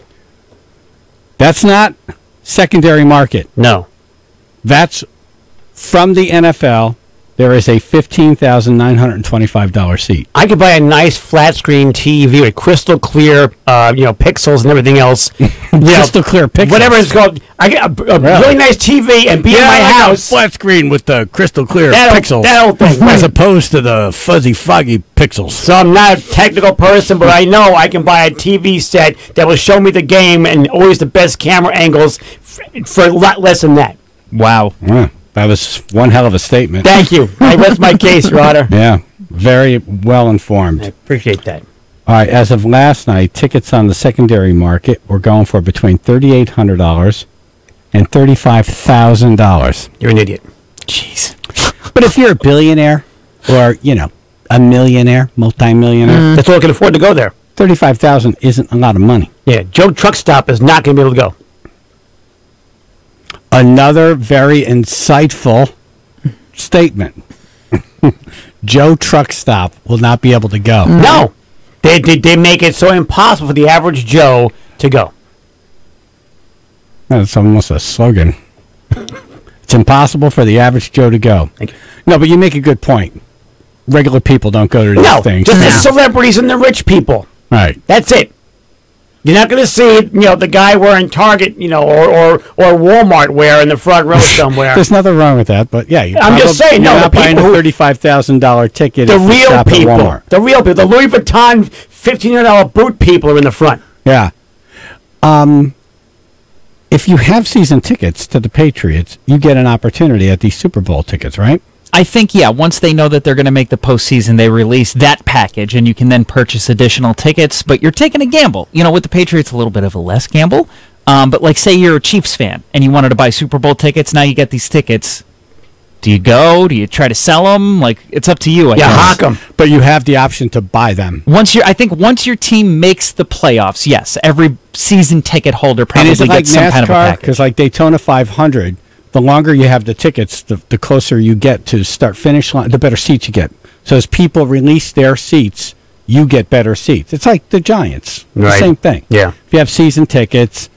S1: That's not secondary market.
S2: No.
S1: That's from the NFL. There is a $15,925 seat.
S2: I could buy a nice flat screen TV with crystal clear, pixels and everything else.
S1: Crystal clear pixels.
S2: Whatever it's called. I get a really nice TV and be in my house.
S1: Flat screen with the crystal clear
S2: pixels. That whole thing.
S1: As opposed to the fuzzy, foggy pixels.
S2: So I'm not a technical person, but I know I can buy a TV set that will show me the game and always the best camera angles for a lot less than that.
S3: Wow.
S1: Yeah, that was one hell of a statement.
S2: Thank you. I rest my case, Roder.
S1: Yeah, very well informed.
S2: I appreciate that.
S1: All right, as of last night, tickets on the secondary market were going for between $3,800 and $35,000.
S2: You're an idiot.
S3: Jeez.
S1: But if you're a billionaire or, a millionaire, multimillionaire,
S2: that's all I can afford to go there.
S1: $35,000 isn't a lot of money.
S2: Yeah, Joe Truck Stop is not going to be able to go.
S1: Another very insightful statement. Joe Truck Stop will not be able to go.
S2: No. They make it so impossible for the average Joe to go.
S1: That's almost a slogan. It's impossible for the average Joe to go.
S2: Thank you.
S1: No, but you make a good point. Regular people don't go to these things.
S2: Just the celebrities and the rich people.
S1: Right.
S2: That's it. You're not going to see, the guy wearing Target, or Walmart wear in the front row somewhere.
S1: There's nothing wrong with that, but yeah,
S2: I'm just saying,
S1: you're
S2: no,
S1: not
S2: the
S1: buying a
S2: people
S1: $35,000 ticket.
S2: The
S1: if you
S2: real
S1: shop at
S2: people,
S1: Walmart.
S2: the Louis Vuitton $1,500 boot people are in the front.
S1: Yeah. If you have season tickets to the Patriots, you get an opportunity at these Super Bowl tickets, right?
S3: I think, once they know that they're going to make the postseason, they release that package, and you can then purchase additional tickets, but you're taking a gamble. With the Patriots, a little bit of a less gamble. But, say you're a Chiefs fan, and you wanted to buy Super Bowl tickets, now you get these tickets. Do you go? Do you try to sell them? It's up to you, I guess.
S2: Hawk them.
S1: But you have the option to buy them.
S3: Once your team makes the playoffs, yes, every season ticket holder probably gets some kind of a package.
S1: Because like Daytona 500, the longer you have the tickets, the closer you get to start-finish line, the better seats you get. So as people release their seats, you get better seats. It's like the Giants.
S2: Right.
S1: The same thing.
S2: Yeah.
S1: If you have season tickets,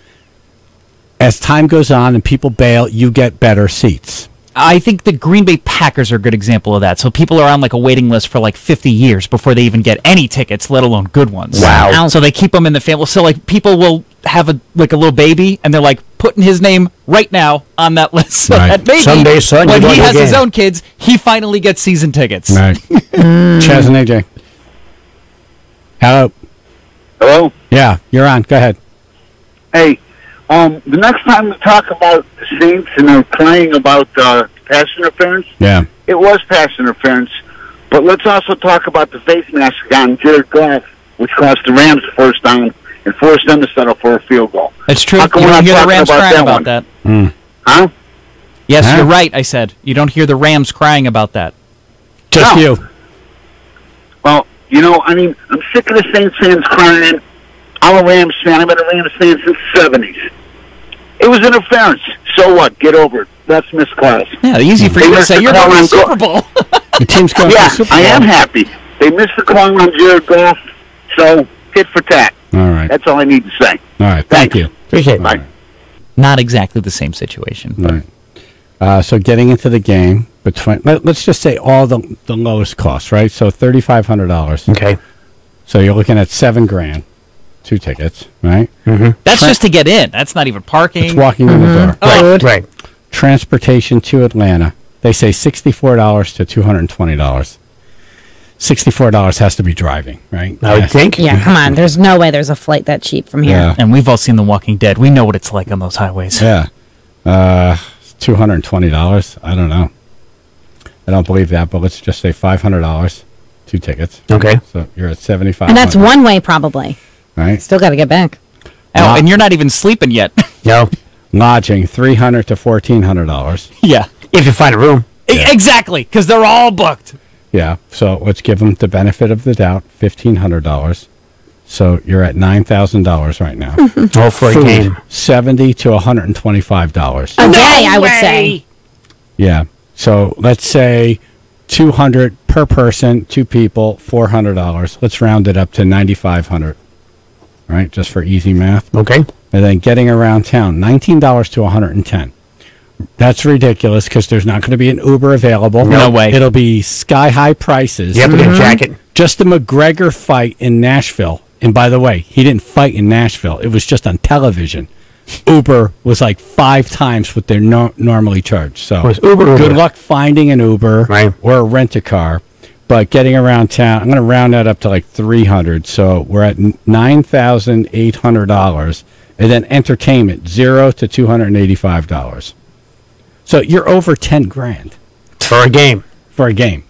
S1: as time goes on and people bail, you get better seats.
S3: I think the Green Bay Packers are a good example of that. So people are on like a waiting list for like 50 years before they even get any tickets, let alone good ones.
S2: Wow.
S3: So they keep them in the family. So like people will have a little baby, and they're like putting his name right now on that list. So that maybe
S2: Someday, son,
S3: when
S2: you're
S3: he
S2: going
S3: has his
S2: again.
S3: own kids, he finally gets season tickets.
S1: Right. Chaz and AJ. Hello.
S11: Hello?
S1: Yeah, you're on. Go ahead.
S11: Hey, the next time we talk about the Saints and they're crying about pass interference,
S1: Yeah.
S11: it was pass interference, but let's also talk about the face mask on Jared Goff, which cost the Rams the first down and forced them to settle for a field goal.
S3: It's true.
S11: How
S3: You
S11: come we're
S3: don't
S11: not
S3: hear the
S11: talking
S3: Rams
S11: about
S3: crying
S11: that
S3: about
S11: one?
S3: that.
S11: Huh?
S3: Yes,
S11: Huh?
S3: you're right, I said. You don't hear the Rams crying about that.
S1: Just
S11: No.
S1: you.
S11: Well, you know, I mean, I'm sick of the Saints fans crying. I'm a Rams fan. I've been a Rams fan since the 70s. It was interference. So what? Get over it. That's misclass.
S3: Yeah, easy for you to say. You're going to the Super Bowl.
S1: The team's going
S11: Yeah,
S1: to the Super Bowl.
S11: I am happy. They missed the call on Jared Goff, so tit for tat.
S1: All right.
S11: That's all I need to say.
S1: All right. Thank you.
S2: Appreciate it.
S11: Bye.
S3: Not exactly the same situation. But
S1: Right. So getting into the game between, let's just say all the lowest costs, right? So $3,500.
S2: Okay.
S1: So you're looking at $7,000, 2 tickets, right?
S2: Mm-hmm.
S3: That's just to get in. That's not even parking.
S1: It's walking in the door.
S3: Oh,
S2: Right.
S1: Transportation to Atlanta. They say $64 to $220. $64 has to be driving, right?
S2: I would think.
S6: Yeah, come on. There's no way there's a flight that cheap from here.
S1: Yeah.
S3: And we've all seen The Walking Dead. We know what it's like on those highways.
S1: Yeah. $220. I don't know. I don't believe that, but let's just say $500, 2 tickets.
S2: Okay.
S1: So you're at $7,500.
S6: And that's one way probably.
S1: Right.
S6: Still got to get back.
S3: Oh, and you're not even sleeping yet.
S2: No.
S1: Lodging, $300 to $1,400.
S3: Yeah.
S2: If you find a room.
S3: Exactly, because they're all booked.
S1: Yeah. So let's give them the benefit of the doubt, $1,500. So you're at $9,000 right now.
S2: All for a
S1: Food,
S2: game.
S1: $70 to $125.
S6: A day, I would say.
S1: Yeah. So let's say $200 per person, 2 people, $400. Let's round it up to $9,500. Right, just for easy math.
S2: Okay.
S1: And then getting around town, $19 to $110. That's ridiculous because there's not going to be an Uber available.
S3: No way.
S1: It'll be sky high prices.
S2: You have to get a jacket.
S1: Just the McGregor fight in Nashville. And by the way, he didn't fight in Nashville. It was just on television. Uber was like 5 times what they're normally charged. So
S2: Was Uber.
S1: good luck finding an Uber
S2: Right.
S1: or a rent-a-car. But getting around town, I'm going to round that up to like $300. So we're at $9,800. And then entertainment, $0 to $285. So you're over $10,000
S2: For a game.
S1: for a game.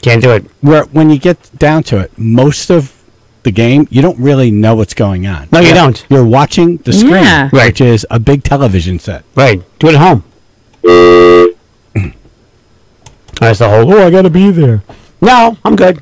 S2: Can't do it.
S1: Where when you get down to it, most of the game, you don't really know what's going on.
S2: No, you don't.
S1: You're watching the screen,
S6: Yeah.
S2: Right.
S1: which is a big television set.
S2: Right. Do it at home. That's the whole, I got to be there. No, I'm good.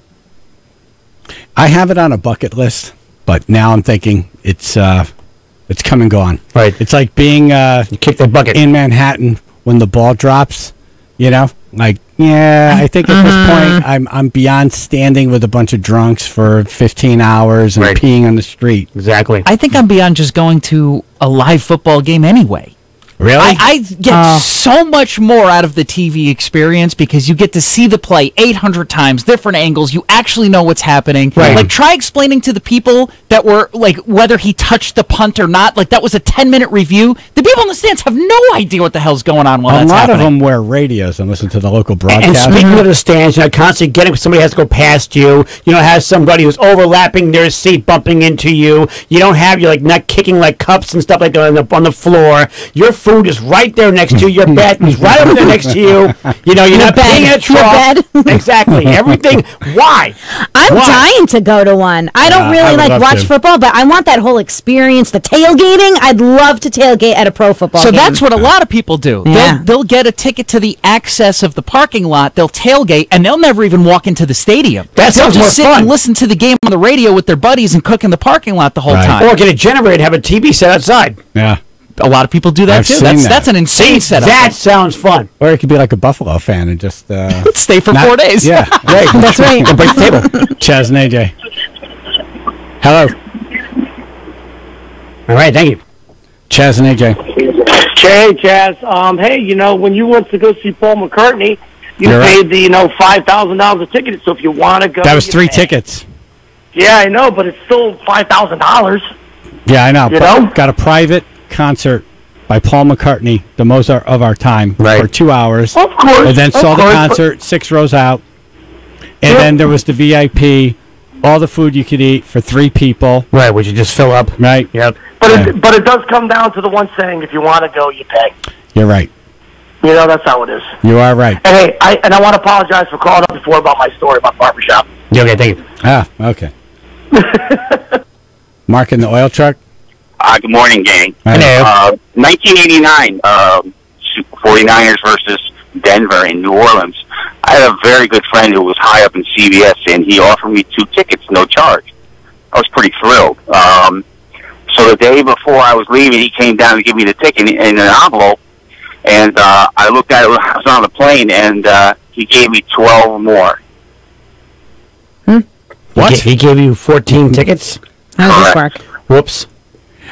S1: I have it on a bucket list, but now I'm thinking it's come and gone.
S2: Right.
S1: It's like being
S2: You kick the bucket.
S1: in Manhattan when the ball drops, you know? Like, yeah, I think at this point I'm beyond standing with a bunch of drunks for 15 hours and
S2: Right.
S1: peeing on the street.
S2: Exactly.
S3: I think I'm beyond just going to a live football game anyway.
S1: Really?
S3: I get so much more out of the TV experience because you get to see the play 800 times, different angles. You actually know what's happening.
S2: Right.
S3: Like, try explaining to the people that were, like, whether he touched the punt or not. Like, that was a 10-minute review. The people in the stands have no idea what the hell's going on while
S1: A
S3: that's
S1: lot
S3: happening.
S1: of them wear radios and listen to the local
S2: And
S1: broadcast.
S2: speaking of the stands, you know, constantly getting somebody has to go past you. You don't have somebody who's overlapping their seat, bumping into you. You don't have you like not kicking like cups and stuff like that on the floor. Your food is right there next to you. Your bed is right over there next to you. You know, you're not paying a
S6: Your
S2: trough.
S6: bed.
S2: Exactly. Everything. Why?
S6: I'm
S2: Why?
S6: dying to go to one. I don't
S1: I
S6: really
S1: would
S6: like
S1: love
S6: watch
S1: to.
S6: football, but I want that whole experience, the tailgating. I'd love to tailgate at a pro football
S3: So
S6: game.
S3: that's what a lot of people do.
S6: Yeah.
S3: They'll get a ticket to the access of the parking lot. They'll tailgate, and they'll never even walk into the stadium.
S2: That
S3: They'll
S2: sounds
S3: just
S2: more
S3: sit
S2: fun.
S3: and listen to the game on the radio with their buddies and cook in the parking lot the whole
S1: Right.
S3: time.
S2: Or get a generator and have a TV set outside.
S1: Yeah.
S3: A lot of people do that
S1: I've
S3: too.
S1: seen
S3: That's
S1: that.
S3: that's an insane setup.
S2: That sounds fun.
S1: Or it could be like a Buffalo fan and just
S3: Stay for
S1: not-
S3: 4 days.
S1: Yeah, right.
S6: That's right.
S2: Break the table.
S1: Chaz and AJ. Hello.
S2: All right. Thank you.
S1: Chaz and AJ.
S12: Hey, Chaz. Hey, when you went to go see Paul McCartney, you paid the $5,000 a ticket. So if you want to go,
S1: that was 3 tickets.
S12: Yeah, I know, but it's still $5,000.
S1: Yeah, I know. Got a private concert by Paul McCartney, the Mozart of our time, for 2 hours.
S12: Of course.
S1: And then saw the concert 6 rows out. And then there was the VIP, all the food you could eat for 3 people.
S2: Right, would you just fill up?
S1: Right.
S2: Yep.
S12: But it does come down to the one saying: if you want to go, you pay.
S1: You're right.
S12: That's how it is.
S1: You are right.
S12: And hey, I want to apologize for calling up before about my story about barbershop.
S2: Yeah, okay, thank you.
S1: Ah, okay. Mark in the oil truck.
S13: Good morning, gang.
S1: Hello.
S13: 1989, 49ers versus Denver in New Orleans. I had a very good friend who was high up in CBS, and he offered me 2 tickets, no charge. I was pretty thrilled. So the day before I was leaving, he came down to give me the ticket in an envelope, and I looked at it when I was on the plane, and he gave me 12 more.
S2: What? He gave you 14 tickets?
S6: How does this work?
S2: Whoops.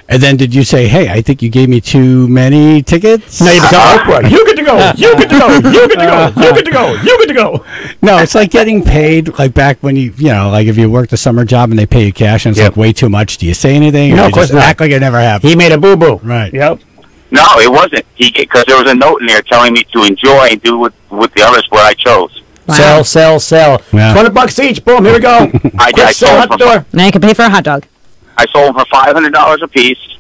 S1: And then did you say, hey, I think you gave me too many tickets?
S2: No, you tell Oprah, you get to go, you get to go, you get to go, you get to go, you get to go.
S1: No, it's like getting paid, like back when like if you worked a summer job and they pay you cash and it's like way too much. Do you say anything?
S2: No,
S1: or
S2: of course
S1: just
S2: not.
S1: act like it never happened?
S2: He made a boo-boo.
S1: Right.
S2: Yep.
S13: No, it wasn't. Because there was a note in there telling me to enjoy and do with the others what I chose.
S2: Wow. Sell.
S1: Yeah.
S2: $20 each. Boom, here we go.
S13: I
S2: sell out the door.
S6: Now you can pay for a hot dog.
S13: I sold them for $500 a piece,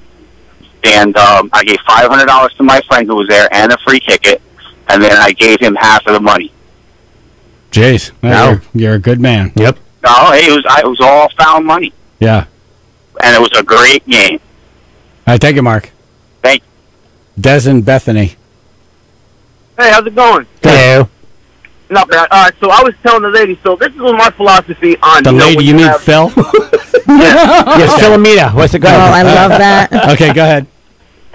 S13: and I gave $500 to my friend who was there and a free ticket, and then I gave him half of the money.
S1: Jeez, you're a good man.
S2: Yep.
S13: No, it was all found money,
S1: Yeah.
S13: and it was a great game.
S1: All right, thank you, Mark.
S13: Thank you.
S1: Des and Bethany.
S12: Hey, how's it going?
S2: Hello.
S12: Not bad. All right, so I was telling the lady, so this is my philosophy on...
S1: The lady,
S12: when
S1: you mean
S12: have-
S1: Phil?
S12: Yes,
S2: Philomena. What's the guy?
S6: Oh, I love that.
S1: Okay, go ahead.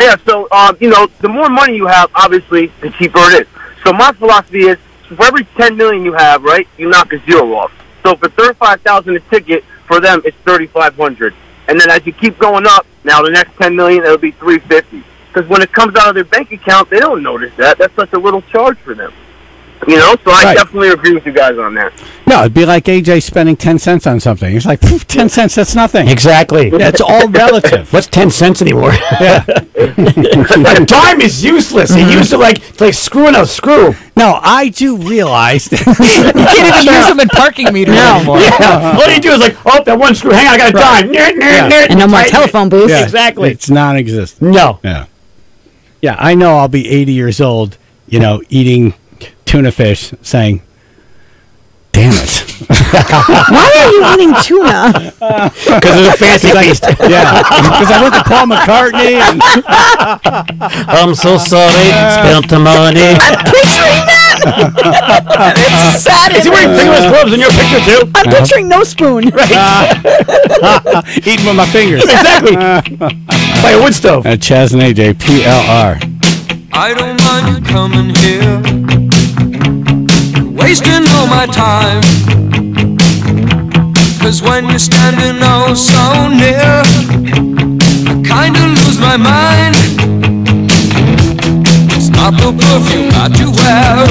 S12: Yeah, so, the more money you have, obviously, the cheaper it is. So my philosophy is, for every $10 million you have, right, you knock a 0 off. So for $35,000 a ticket, for them, it's $3,500. And then as you keep going up, now the next $10 million, it'll be $350. Because when it comes out of their bank account, they don't notice that. That's such a little charge for them. So I definitely agree with you guys on that.
S1: No, it'd be like AJ spending 10 cents on something. It's like, 10 cents, that's nothing.
S2: Exactly.
S1: Yeah, it's all relative.
S2: What's 10 cents anymore?
S1: Yeah.
S2: A dime is useless. He used to like screwing a screw.
S1: No, I do realize.
S3: You can't even use them in parking meters anymore.
S2: Yeah. All you do is like, oh, that one screw. Hang on, I got a dime.
S6: And no more telephone booths.
S1: Yeah,
S2: Exactly.
S1: It's non-existent.
S2: No.
S1: Yeah. Yeah, I know I'll be 80 years old, eating tuna fish, saying, damn it.
S6: Why are you eating tuna?
S2: Because it's a fancy feast.
S1: Yeah, because I went to Paul McCartney. And
S2: I'm so sorry. Spent the money.
S6: I'm picturing that. It's sad.
S2: Is he wearing fingerless gloves in your picture too?
S6: I'm picturing no spoon.
S1: eating with my fingers.
S2: Exactly. By a wood stove.
S1: Chaz and AJ, PLR.
S14: I don't mind you coming here, wasting all my time. Cause when you're standing oh so near, I kinda lose my mind. It's not the perfume that you wear,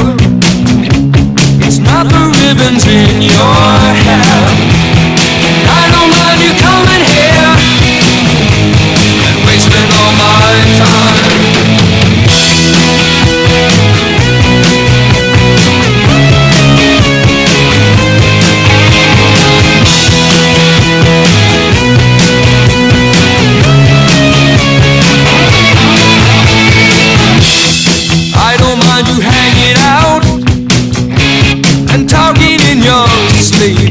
S14: it's not the ribbons in your hair. I don't mind you coming here and wasting all my time. I don't mind you hanging out and talking in your sleep.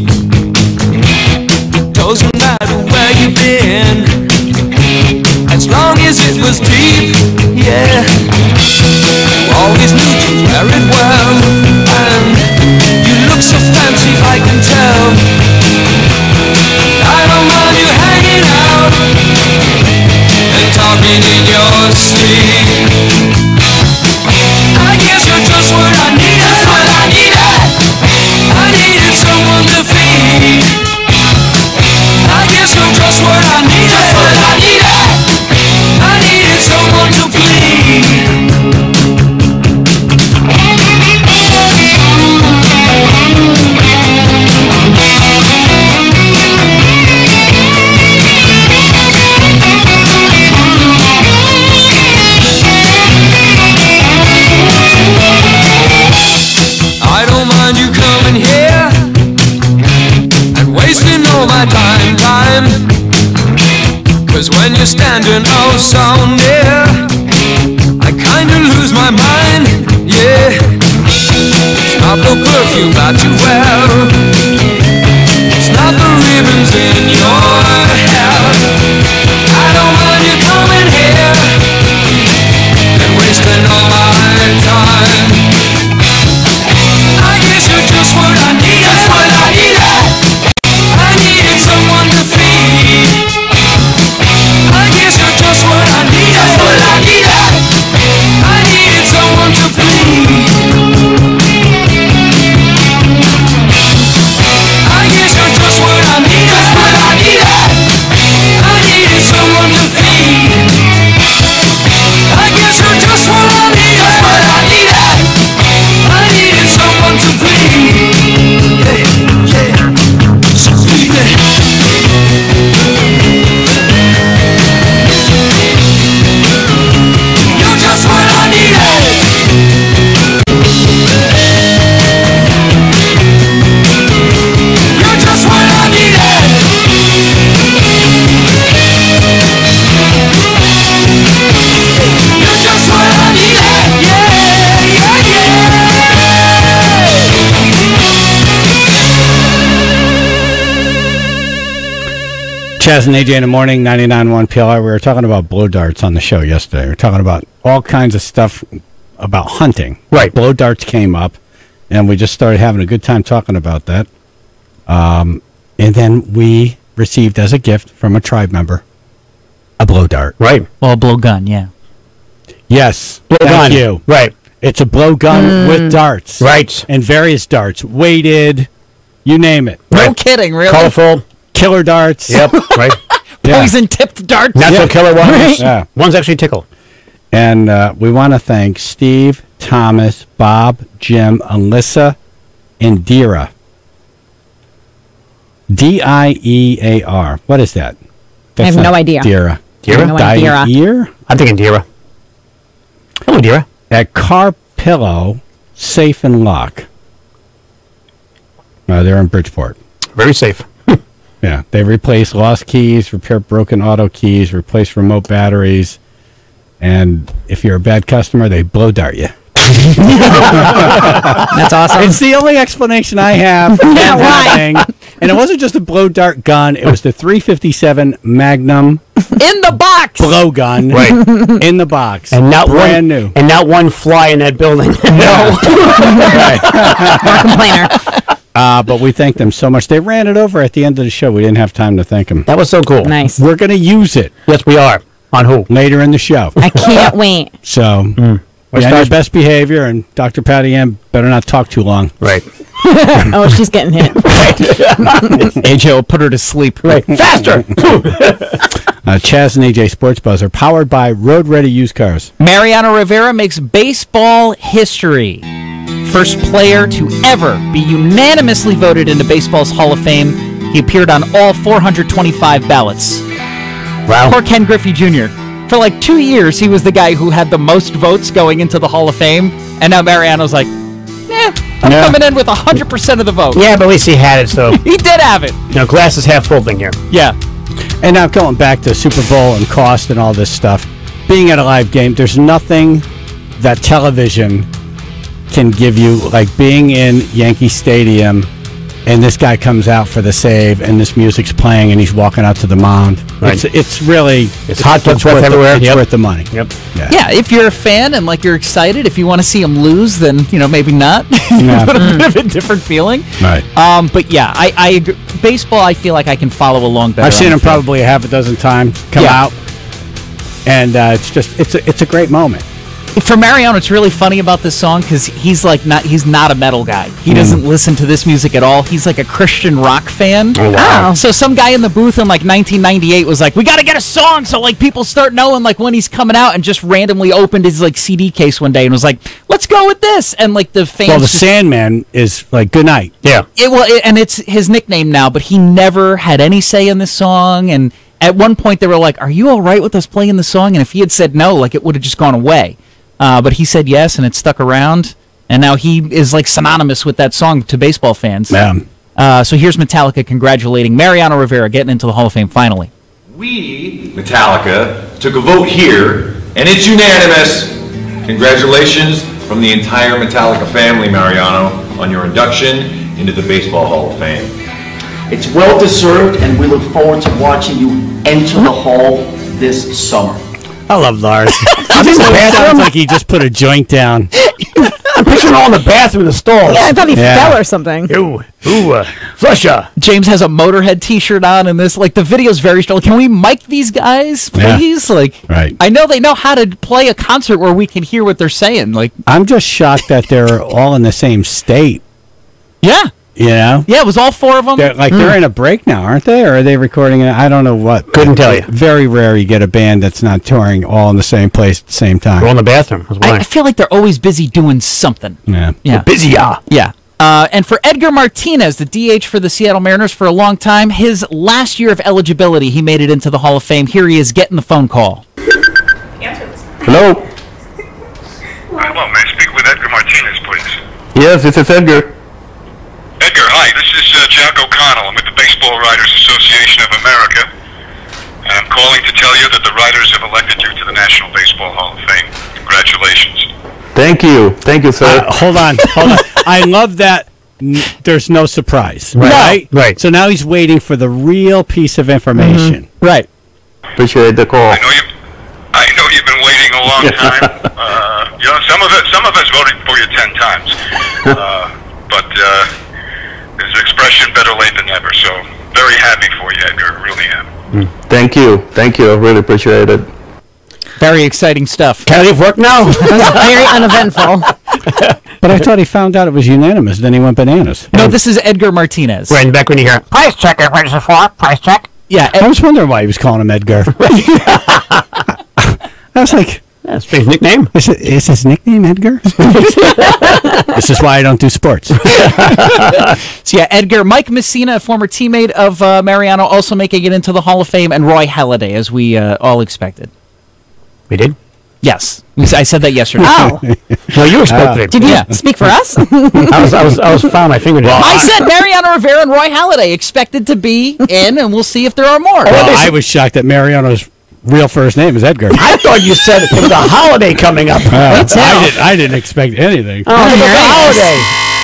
S14: standing oh so near. I kinda lose my mind, yeah. It's not the perfume that you wear, it's not the ribbons in your hair. I don't mind you coming here and wasting all my time. I guess you're just what I need, that's what I needed. I needed someone to feed. I guess you're just what I need, that's what I needed. I needed someone to please. I guess you're just what I need, that's what I needed. I needed someone to feed. I guess you're just what I need, that's what I needed. I needed someone to please. Yeah, yeah. Sweet. You're just what I needed. You're just what I needed. You're just what I needed. Yeah, yeah,
S1: Chaz and AJ in the morning, 99.1 PLR. We were talking about blow darts on the show yesterday. We were talking about all kinds of stuff about hunting.
S2: Right.
S1: Blow darts came up, and we just started having a good time talking about that. And then we received as a gift from a tribe member a blow dart.
S2: Right.
S3: Well, a blow gun, yeah.
S1: Yes.
S2: Blow
S1: Thank
S2: gun.
S1: you.
S2: Right.
S1: It's a blow gun with darts.
S2: Right.
S1: And various darts. Weighted. You name it.
S3: No kidding, really?
S2: Colorful.
S1: Killer darts.
S2: Yep. Right.
S1: Yeah.
S3: Poison-tipped darts.
S2: Natural killer ones.
S1: Right. Yeah.
S2: Ones actually tickle.
S1: And we want to thank Steve, Thomas, Bob, Jim, Alyssa, and Dira. D-I-E-A-R. What is that?
S6: I have
S1: not
S6: no idea.
S1: Dira.
S6: I have no idea.
S1: Dira?
S2: I'm thinking Dira. Hello, Dira.
S1: At Car Pillow, Safe and Lock. They're in Bridgeport.
S2: Very safe.
S1: Yeah. They replace lost keys, repair broken auto keys, replace remote batteries. And if you're a bad customer, they blow dart you.
S6: That's awesome.
S1: It's the only explanation I have.
S6: Yeah, why?
S1: And it wasn't just a blow dart gun. It was the 357 Magnum
S3: In the box.
S1: blow gun.
S2: Right.
S1: In the box.
S2: And not
S1: brand
S2: one,
S1: new.
S2: And not one fly in that building.
S6: More complainer.
S1: But we thank them so much. They ran it over at the end of the show. We didn't have time to thank them.
S2: That was so cool.
S6: Nice.
S1: We're going to use it.
S2: Yes, we are. On who?
S1: Later in the show.
S6: I can't wait.
S1: So, be on your best behavior, and Dr. Patty Ann better not talk too long.
S2: Right.
S6: Oh, she's getting hit.
S3: AJ will put her to sleep.
S2: Right. Faster.
S1: Chaz and AJ Sports Buzz are powered by Road Ready Used Cars.
S3: Mariano Rivera makes baseball history. First player to ever be unanimously voted into baseball's Hall of Fame. He appeared on all 425 ballots.
S2: Wow.
S3: Poor Ken Griffey Jr. For like 2 years, he was the guy who had the most votes going into the Hall of Fame. And now Mariano's like, I'm coming in with 100% of the vote.
S2: Yeah, but at least he had it, so.
S3: He did have it.
S2: You know, glass is half full thing here.
S3: Yeah.
S1: And now going back to Super Bowl and cost and all this stuff, being at a live game, there's nothing that television can give you, like being in Yankee Stadium and this guy comes out for the save and this music's playing and he's walking out to the mound.
S2: Right.
S1: It's really
S2: It's hot dogs worth everywhere.
S1: It's worth the money.
S2: Yep.
S3: Yeah, if you're a fan and like you're excited, if you want to see him lose, then maybe not.
S1: Yeah.
S3: But a bit of a different feeling.
S1: Right.
S3: But yeah, I agree. Baseball, I feel like I can follow along better.
S1: I've seen
S3: on
S1: him
S3: the field.
S1: probably a half a dozen times come out, and it's a great moment.
S3: For Mariano, it's really funny about this song because he's not a metal guy. He doesn't listen to this music at all. He's like a Christian rock fan.
S2: Oh, wow.
S3: So some guy in the booth in like 1998 was like, "We got to get a song so like people start knowing like when he's coming out," and just randomly opened his like CD case one day and was like, "Let's go with this." And like the fans.
S1: Well, the
S3: just-
S1: Sandman is like good night.
S2: Yeah.
S3: and it's his nickname now, but he never had any say in this song. And at one point they were like, "Are you all right with us playing the song?" And if he had said no, like it would have just gone away. But he said yes, and it stuck around. And now he is like synonymous with that song to baseball fans.
S1: Yeah.
S3: So here's Metallica congratulating Mariano Rivera getting into the Hall of Fame finally.
S5: We, Metallica, took a vote here, and it's unanimous. Congratulations from the entire Metallica family, Mariano, on your induction into the Baseball Hall of Fame.
S7: It's well deserved, and we look forward to watching you enter the hall this summer.
S2: I love Lars.
S1: It sounds like he just put a joint down.
S2: I'm picturing all in the bathroom in the stalls.
S6: Yeah, I thought he fell or something.
S2: Flusha.
S3: James has a Motorhead T-shirt on, and this, like, the video's very strong. Can we mic these guys, please?
S1: Yeah.
S3: Like,
S1: right.
S3: I know they know how to play a concert where we can hear what they're saying. Like,
S1: I'm just shocked that they're all in the same state.
S3: yeah,
S1: You know?
S3: yeah, it was all four of them.
S1: They're in a break now, aren't they? Or are they recording it? I don't know what.
S2: Couldn't tell you.
S1: Very rare you get a band that's not touring all in the same place at the same time.
S2: We're in the bathroom. That's why.
S3: I feel like they're always busy doing something.
S1: Yeah.
S3: Yeah,
S2: busy,
S3: yeah. And for Edgar Martinez, the DH for the Seattle Mariners for a long time, his last year of eligibility, he made it into the Hall of Fame. Here he is getting the phone call.
S15: Hello?
S16: Hello, may I speak with Edgar Martinez, please?
S15: Yes, this is Edgar.
S16: Edgar, hi, this is Jack O'Connell. I'm with the Baseball Writers Association of America, and I'm calling to tell you that the writers have elected you to the National Baseball Hall of Fame. Congratulations.
S15: Thank you, sir.
S1: Hold on. I love that there's no surprise. Right?
S2: Right.
S1: So now he's waiting for the real piece of information.
S2: Mm-hmm. Right.
S15: Appreciate the call.
S16: I know you've been waiting a long time. Some of us voted for you 10 times, but there's an expression better late than never. So very happy for you, Edgar. Really am.
S15: Thank you. I really appreciate it.
S3: Very exciting stuff.
S2: Can I leave work now?
S6: Very uneventful.
S1: But I thought he found out it was unanimous. Then he went bananas.
S3: No, this is Edgar Martinez.
S2: Right, back when you hear,
S18: Price check, what is it for? Price check?
S3: Yeah,
S1: I was wondering why he was calling him Edgar. I was like,
S2: that's his nickname.
S1: Is his nickname Edgar? This is why I don't do sports.
S3: So yeah, Edgar, Mike Messina, a former teammate of Mariano, also making it into the Hall of Fame, and Roy Halladay, as we all expected.
S2: We did?
S3: Yes, I said that yesterday.
S6: Oh,
S2: no, you expected it.
S6: did you speak for us?
S2: I was found my fingernail.
S3: I said Mariano Rivera and Roy Halladay expected to be in, and we'll see if there are more.
S1: Well, I was shocked that Mariano's real first name is Edgar.
S2: I thought you said it was a holiday coming up.
S1: I didn't expect anything.
S2: Oh, it's a holiday.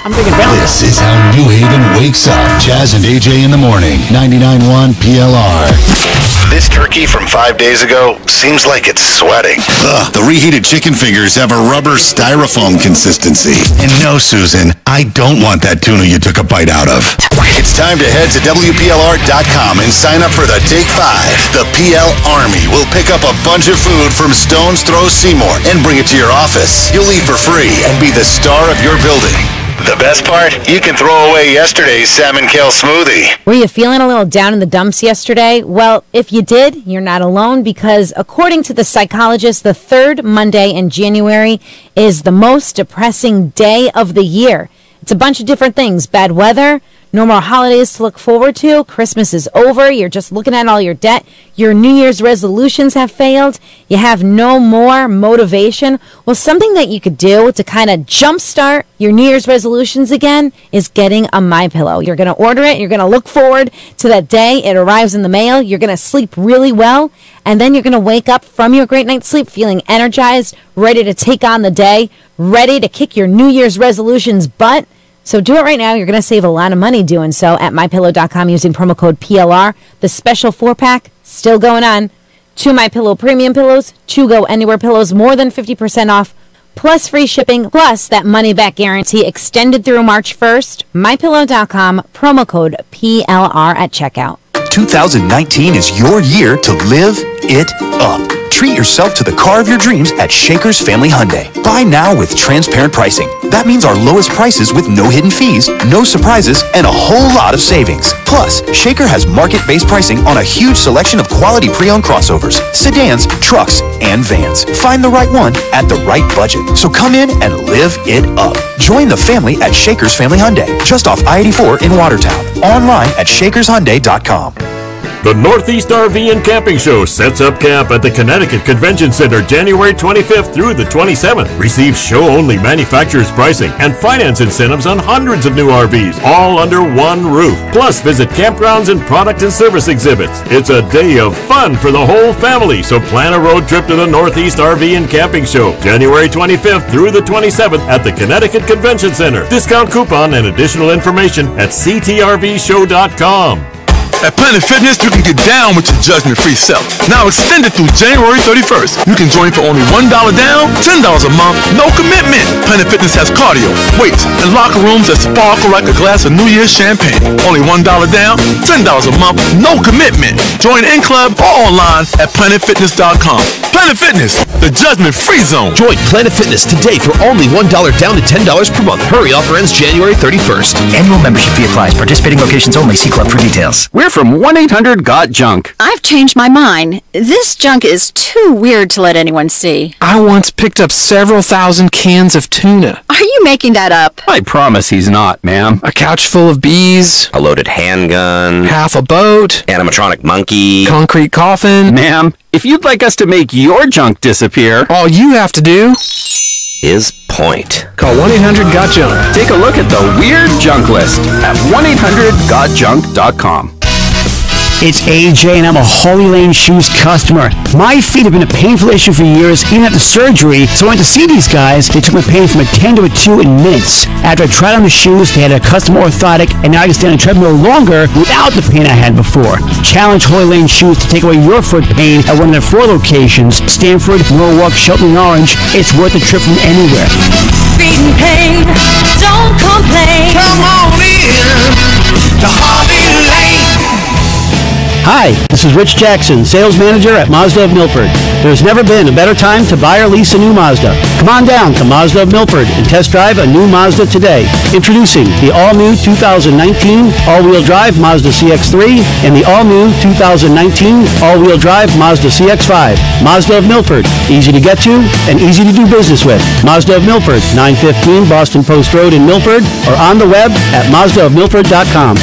S2: I'm thinking
S17: This is how New Haven wakes up. Jazz and AJ in the morning. 99.1 PLR. This turkey from 5 days ago seems like it's sweating. Ugh, the reheated chicken fingers have a rubber styrofoam consistency. And no, Susan, I don't want that tuna you took a bite out of. It's time to head to WPLR.com and sign up for the Take 5. The PL Army will pick up a bunch of food from Stone's Throw Seymour and bring it to your office. You'll eat for free and be the star of your building. The best part? You can throw away yesterday's salmon kale smoothie.
S6: Were you feeling a little down in the dumps yesterday? Well, if you did, you're not alone, because according to the psychologist, the third Monday in January is the most depressing day of the year. It's a bunch of different things. Bad weather, no more holidays to look forward to, Christmas is over, you're just looking at all your debt, your New Year's resolutions have failed, you have no more motivation. Well, something that you could do to kind of jumpstart your New Year's resolutions again is getting a MyPillow. You're going to order it, you're going to look forward to that day, it arrives in the mail, you're going to sleep really well, and then you're going to wake up from your great night's sleep feeling energized, ready to take on the day, ready to kick your New Year's resolutions butt. So do it right now. You're going to save a lot of money doing so at MyPillow.com using promo code PLR. The special 4-pack still going on. 2 MyPillow premium pillows, 2 Go Anywhere pillows, more than 50% off, plus free shipping, plus that money-back guarantee extended through March 1st. MyPillow.com, promo code PLR at checkout.
S19: 2019 is your year to live it up. Treat yourself to the car of your dreams at Shaker's Family Hyundai. Buy now with transparent pricing. That means our lowest prices with no hidden fees, no surprises, and a whole lot of savings. Plus, Shaker has market-based pricing on a huge selection of quality pre-owned crossovers, sedans, trucks, and vans. Find the right one at the right budget. So come in and live it up. Join the family at Shaker's Family Hyundai, just off I-84 in Watertown. Online at shakershyundai.com.
S28: The Northeast RV and Camping Show sets up camp at the Connecticut Convention Center January 25th through the 27th. Receive show-only manufacturer's pricing and finance incentives on hundreds of new RVs, all under one roof. Plus, visit campgrounds and product and service exhibits. It's a day of fun for the whole family, so plan a road trip to the Northeast RV and Camping Show, January 25th through the 27th at the Connecticut Convention Center. Discount coupon and additional information at ctrvshow.com.
S4: At Planet Fitness, you can get down with your judgment-free self. Now extended through January 31st. You can join for only $1 down, $10 a month, no commitment. Planet Fitness has cardio, weights, and locker rooms that sparkle like a glass of New Year's champagne. Only $1 down, $10 a month, no commitment. Join in-club or online at planetfitness.com. Planet Fitness, the judgment-free zone.
S8: Join Planet Fitness today for only $1 down to $10 per month. Hurry, offer ends January 31st.
S9: Annual membership fee applies. Participating locations only. See club for details.
S10: We're from 1-800-GOT-JUNK.
S20: I've changed my mind. This junk is too weird to let anyone see.
S21: I once picked up several thousand cans of tuna.
S20: Are you making that up?
S10: I promise he's not, ma'am.
S21: A couch full of bees.
S22: A loaded handgun.
S21: Half a boat.
S22: Animatronic monkey.
S21: Concrete coffin.
S10: Ma'am, if you'd like us to make your junk disappear,
S21: all you have to do
S22: is point.
S21: Call 1-800-GOT-JUNK.
S10: Take a look at the weird junk list at 1-800-GOT-JUNK.com.
S23: It's AJ, and I'm a Holy Lane Shoes customer. My feet have been a painful issue for years, even after surgery, so I went to see these guys. They took my pain from a 10 to a 2 in minutes. After I tried on the shoes, they had a custom orthotic, and now I can stand on a treadmill longer without the pain I had before. Challenge Holy Lane Shoes to take away your foot pain at one of their 4 locations, Stamford, Norwalk, Shelton, and Orange. It's worth a trip from anywhere.
S14: Feet in pain, don't complain. Come on in to Holy Lane.
S23: Hi, this is Rich Jackson, sales manager at Mazda of Milford. There's never been a better time to buy or lease a new Mazda. Come on down to Mazda of Milford and test drive a new Mazda today. Introducing the all-new 2019 all-wheel drive Mazda CX-3 and the all-new 2019 all-wheel drive Mazda CX-5. Mazda of Milford, easy to get to and easy to do business with. Mazda of Milford, 915 Boston Post Road in Milford, or on the web at mazdaofmilford.com.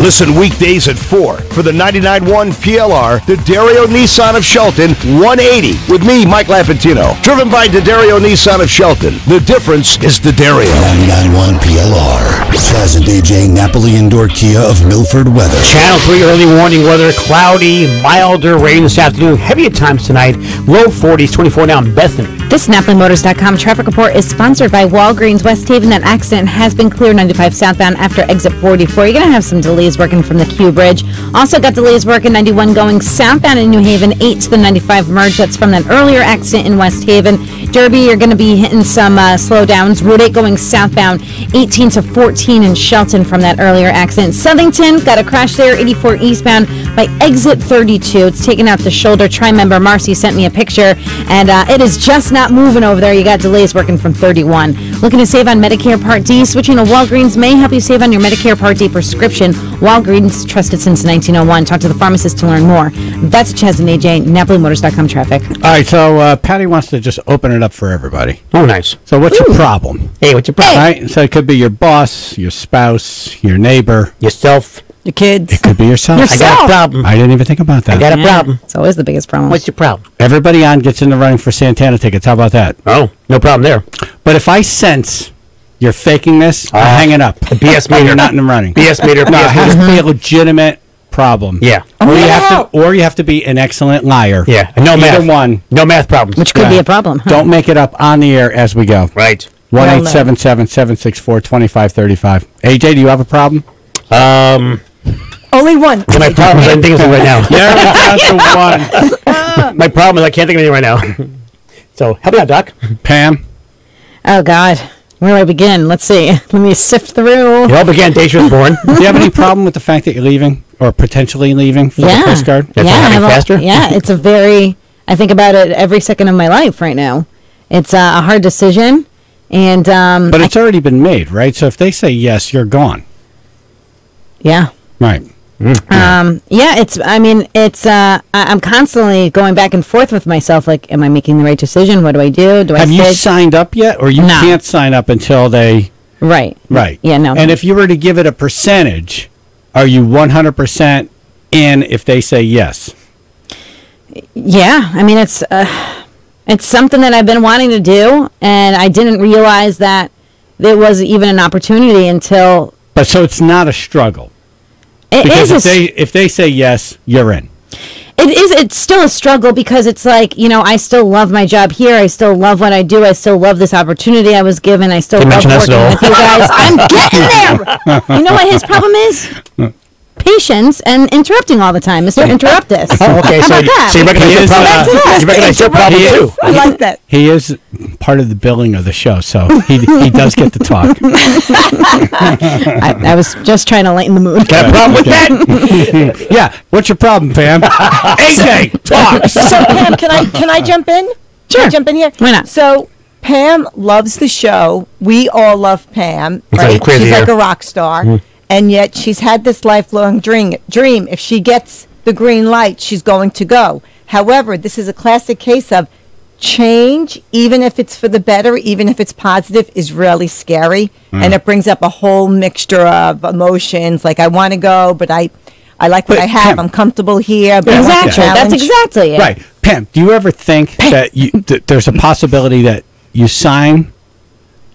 S25: Listen weekdays at 4 for the 99.1 PLR, the Dario Nissan of Shelton 180 with me, Mike Lapantino. Driven by Dario Nissan of Shelton. The difference is Dario.
S17: 99.1 PLR. Chaz and AJ Napoli Indoor Kia of Milford weather.
S2: Channel 3 early warning weather, cloudy, milder rain this afternoon. Heavy at times tonight. Low 40s, 24 now in Bethany.
S6: This NapoliMotors.com traffic report is sponsored by Walgreens West Haven. That accident has been cleared 95 southbound after exit 44. You're going to have some delays working from the Q Bridge. Also got delays working 91 going southbound in New Haven, 8 to the 95 merge. That's from that earlier accident in West Haven. Derby, you're going to be hitting some slowdowns. Route 8 going southbound, 18 to 14 in Shelton from that earlier accident. Southington, got a crash there, 84 eastbound by exit 32. It's taking out the shoulder. Tri-member Marcy sent me a picture, and it is just not moving over there. You got delays working from 31. Looking to save on Medicare Part D? Switching to Walgreens may help you save on your Medicare Part D prescription. Walgreens, trusted since 1901. Talk to the pharmacist to learn more. That's Chaz and AJ, NapoliMotors.com traffic.
S1: All right, so Patty wants to just open it up for everybody.
S2: Oh, nice.
S1: So what's your problem?
S2: Hey, what's your problem?
S1: All right, so it could be your boss, your spouse, your neighbor.
S2: Yourself.
S6: Your kids.
S1: It could be yourself.
S2: I got a problem.
S1: I didn't even think about that.
S2: I got a problem.
S6: It's always the biggest problem.
S2: What's your problem?
S1: Everybody on gets in the running for Santana tickets. How about that?
S2: Oh, no problem there.
S1: But if I sense you're faking this, I'll hang it up.
S2: The BS meter.
S1: You're not in the running.
S2: BS meter.
S1: No, it
S2: BS
S1: has
S2: meter.
S1: to be a legitimate problem.
S2: Yeah.
S1: Or you have to be an excellent liar.
S2: Yeah. No math.
S1: Either one.
S2: No math problems.
S6: Which could be a problem. Huh?
S1: Don't make it up on the air as we go.
S2: Right.
S1: 1-877-764-2535. AJ, do you have a problem?
S6: Only one.
S2: My problem is I can't think of anything right now. My problem is I can't think of anything right now. So help me out, Doc.
S1: Pam.
S6: Oh God, where do I begin? Let's see. Let me sift through.
S2: It all began day she was born.
S1: Do you have any problem with the fact that you're leaving or potentially leaving for the Coast Guard?
S6: It's a very. I think about it every second of my life right now. It's a hard decision, and
S1: but it's already been made, right? So if they say yes, you're gone.
S6: Yeah.
S1: Right.
S6: It's. I mean, it's. I'm constantly going back and forth with myself. Like, am I making the right decision? What do I do? Do I
S1: have
S6: stay?
S1: you signed up yet, or you can't sign up until they?
S6: Right.
S1: Right.
S6: Yeah. No.
S1: And if you were to give it a percentage, are you 100% in if they say yes?
S6: Yeah, I mean it's something that I've been wanting to do, and I didn't realize that there was even an opportunity until.
S1: But so it's not a struggle.
S6: Because
S1: if they say yes, you're in.
S6: It is. It's still a struggle because it's like, I still love my job here. I still love what I do. I still love this opportunity I was given. I still love working with you guys. I'm getting there. You know what his problem is? Patience and interrupting all the time. Mr. Interruptus.
S2: Oh, okay.
S6: How about that?
S2: So you recognize your problem too.
S6: I like that.
S1: He is part of the billing of the show, so he does get to talk.
S6: I was just trying to lighten the mood.
S2: Got a problem with that?
S1: Yeah. What's your problem, Pam? AJ, talk.
S5: So Pam, can I jump in?
S6: Sure.
S5: Can I jump in here?
S6: Why not?
S5: So Pam loves the show. We all love Pam. Right? She's like a rock star. Mm. And yet she's had this lifelong dream. If she gets the green light, she's going to go. However, this is a classic case of change, even if it's for the better, even if it's positive, is really scary. And it brings up a whole mixture of emotions. Like, I want to go, but I like what I have.
S1: Pam,
S5: I'm comfortable here. But
S6: exactly. That's exactly it.
S1: Right. Pam, do you ever think that there's a possibility that you sign,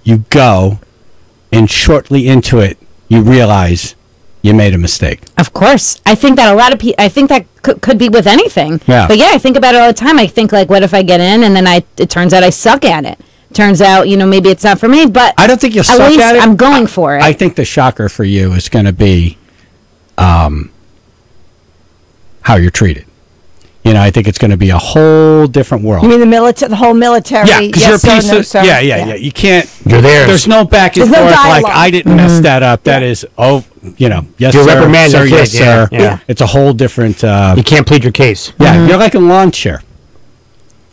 S1: you go, and shortly into it, you realize you made a mistake?
S6: Of course. I think that a lot of people, I think that could be with anything.
S1: Yeah.
S6: But yeah, I think about it all the time. I think, like, what if I get in and then it turns out I suck at it? Turns out, maybe it's not for me, but
S1: I don't think you'll suck
S6: least
S1: at it.
S6: I'm going for it.
S1: I think the shocker for you is going to be how you're treated. I think it's going to be a whole different world.
S5: You mean the whole military?
S1: Yeah, because you're a piece of.
S5: sir.
S1: Yeah. You can't.
S2: You're there.
S1: There's no back and
S5: There's no
S1: forth. Like,
S5: dialogue.
S1: I didn't mess that up. That is, yes,
S2: You're
S1: sir,
S2: reprimanded,
S1: sir, yes,
S2: yeah,
S1: sir.
S2: yeah.
S1: It's a whole different.
S2: You can't plead your case.
S1: Yeah, you're like a lawn chair.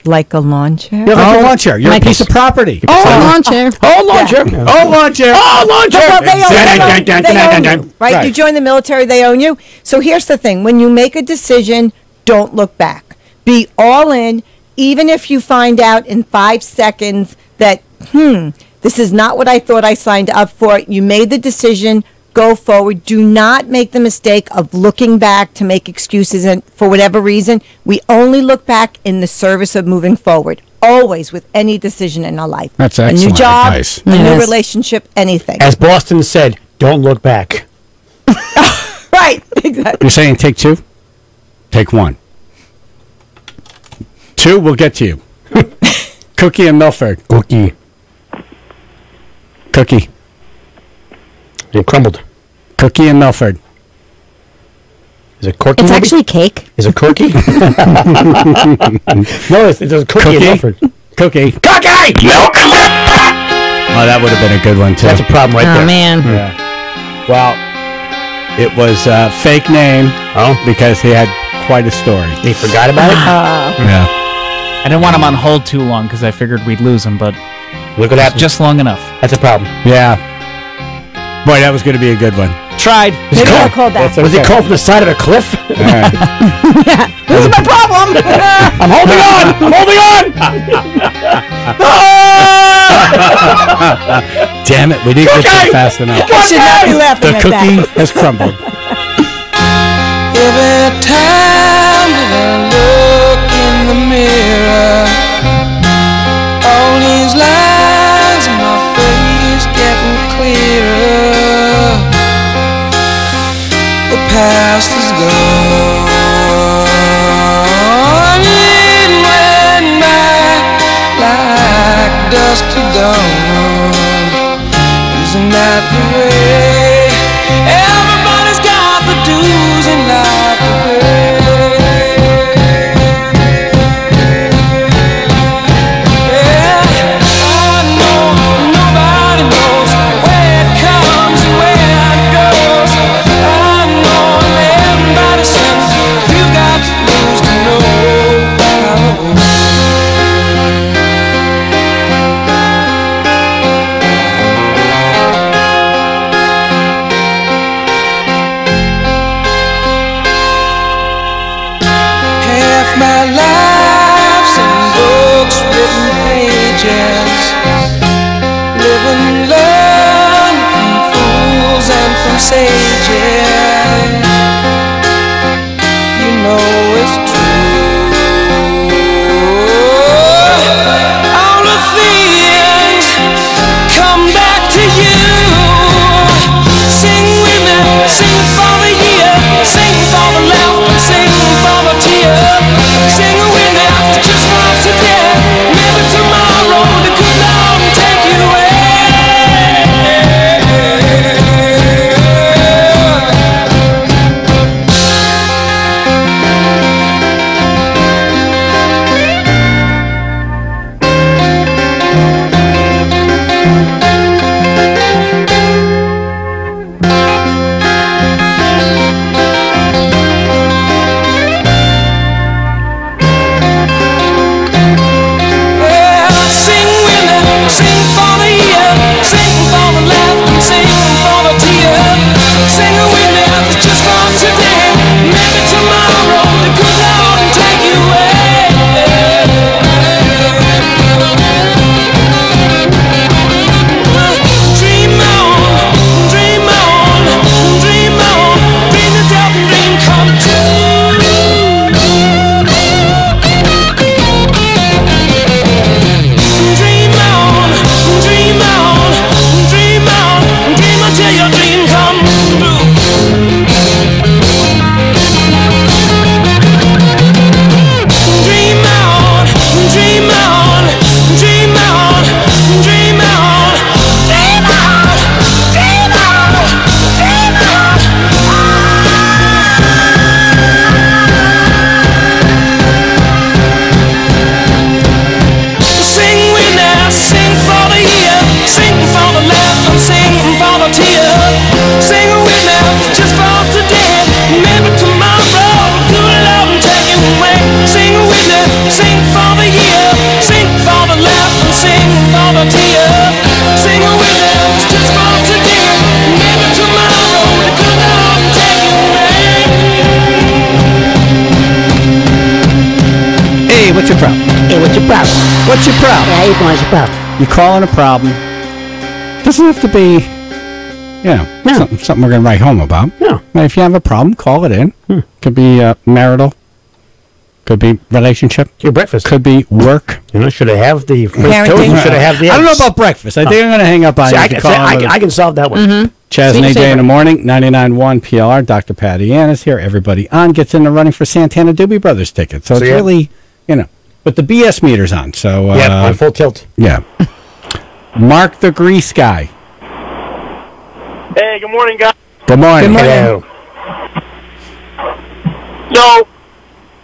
S5: Like a lawn chair?
S1: You're like a lawn chair. You're a piece of property.
S6: lawn chair.
S1: Oh, lawn chair. Oh, lawn chair. Oh, lawn chair.
S5: Well, they own you, right? You join the military, they own you. So here's the thing. When you make a decision, don't look back. Be all in, even if you find out in 5 seconds that, this is not what I thought I signed up for. You made the decision. Go forward. Do not make the mistake of looking back to make excuses, and for whatever reason. We only look back in the service of moving forward. Always, with any decision in our life.
S1: That's
S5: a
S1: excellent
S5: new job,
S1: advice.
S5: a new relationship, anything.
S2: As Boston said, don't look back.
S5: Right, exactly.
S1: You're saying take 2? Take 1. 2, we'll get to you. Cookie and Milford.
S2: Cookie. It crumbled.
S1: Cookie and Milford.
S2: Is it corky?
S6: It's actually cake.
S2: Is it corky? No, it's a cookie and Milford.
S1: Cookie.
S2: Cookie! Milk!
S1: Oh, that would have been a good one, too.
S2: That's a problem right there.
S6: Oh, man.
S1: Yeah. Well, it was a fake name because he had quite a story.
S2: He forgot about it?
S1: Yeah.
S3: I didn't want him on hold too long because I figured we'd lose him, but
S2: look what happened.
S3: Just long enough.
S2: That's a problem.
S1: Yeah. Boy, that was going to be a good one.
S3: Tried.
S5: Maybe I'll call that.
S2: Was it called from the side of a cliff?
S5: Yeah. This is my problem.
S2: I'm holding on.
S1: Damn it, we didn't get there fast enough.
S5: I should not be laughing
S1: The
S5: at
S1: cookie
S5: that.
S1: has crumbled.
S14: Every time that I look in the mirror, all these lines in my face getting clearer. The past is gone, it went by like dust to dawn. Isn't that the way? Everybody's got the dues in life to pay. Yeah, I know nobody knows where it comes and where it goes. I know everybody says you got to lose to know how it goes. Half my life's in books, written pages. Live and learn from fools and from sages. You know it's true. All the things come back to you. Sing with me, sing for the year, sing for the laughter, sing for the tear. Sing with me, just for today. Maybe tomorrow the good Lord will take you away. Sing with me, sing for the year, sing for the laughter, sing for the tear. Sing with me, just for today. Maybe tomorrow the good Lord will take you away. Dream on, dream on, dream on, dream the devil dream come true. Dream on, dream on, dream on, dream until your dream come true. Dream on, dream on, dream on, dream on, dream on, dream on, dream on. Sing with me, sing for the year, sing for the laughter, sing for the tear. Sing with me, just for today. Maybe tomorrow, good Lord will take you away. Sing with me, sing for the year, sing for the laughter, sing for the tear. Sing with me, just for today. Maybe tomorrow, the good Lord will take you away.
S1: Hey, what's your problem?
S7: Hey, what's your problem?
S1: What's your problem?
S7: How you doing? What's your problem?
S1: You calling a problem. Doesn't have to be, something we're going to write home about.
S2: No.
S1: If you have a problem, call it in. Could be marital. Could be relationship.
S2: Your breakfast.
S1: Could be work.
S2: Should I have the French
S5: Parenting.
S2: toast? Or should I have the eggs?
S1: I don't know about breakfast. I think I'm going to hang up on
S2: See,
S1: you.
S2: I can solve that one.
S1: Chaz
S2: See
S1: and
S2: you
S1: AJ
S2: later.
S1: in the morning, 99.1 PLR. Dr. Patty Ann is here. Everybody on gets in the running for Santana Doobie Brothers tickets. So it's
S2: yeah.
S1: really, but the BS meter's on. So
S2: On full tilt.
S1: Yeah. Mark the Grease Guy.
S11: Hey, good morning, guys.
S1: Good morning.
S2: Hello.
S11: So,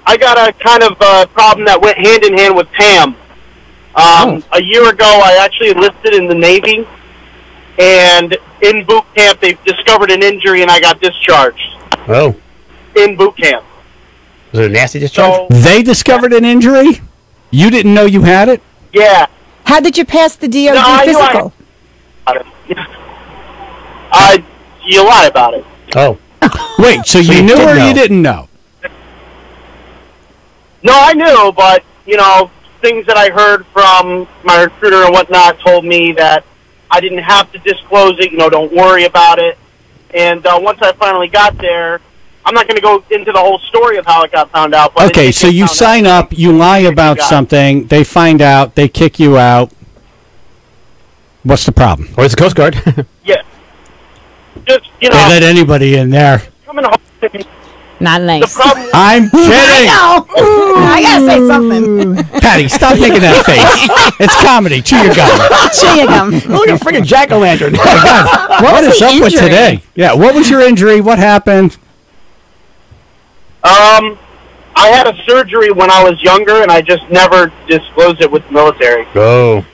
S11: I got a kind of problem that went hand in hand with Pam. A year ago, I actually enlisted in the Navy, and in boot camp, they discovered an injury, and I got discharged.
S2: Oh.
S11: In boot camp.
S2: Was it a nasty discharge?
S1: They discovered an injury? You didn't know you had it?
S11: Yeah.
S5: How did you pass the DOD
S11: No, I knew
S5: physical?
S11: You lie about it.
S2: Oh.
S1: Wait, so you knew or you didn't know?
S11: No, I knew, but, things that I heard from my recruiter and whatnot told me that I didn't have to disclose it, don't worry about it. And once I finally got there, I'm not going to go into the whole story of how it got found out. But
S1: Okay, so you sign up, you lie about something, they find out, they kick you out. What's the problem?
S2: Or it's the Coast Guard.
S11: Yeah. Just,
S1: They let anybody in there.
S11: coming home.
S6: Not nice.
S1: I'm kidding.
S6: I know. I gotta say something.
S1: Patty, stop making that face. It's comedy. Chew your gum.
S6: Chew your gum.
S2: Look at a freaking jack-o'-lantern.
S1: What is up with today? Yeah, what was your injury? What happened?
S11: I had a surgery when I was younger, and I just never disclosed it with the military.
S2: Oh.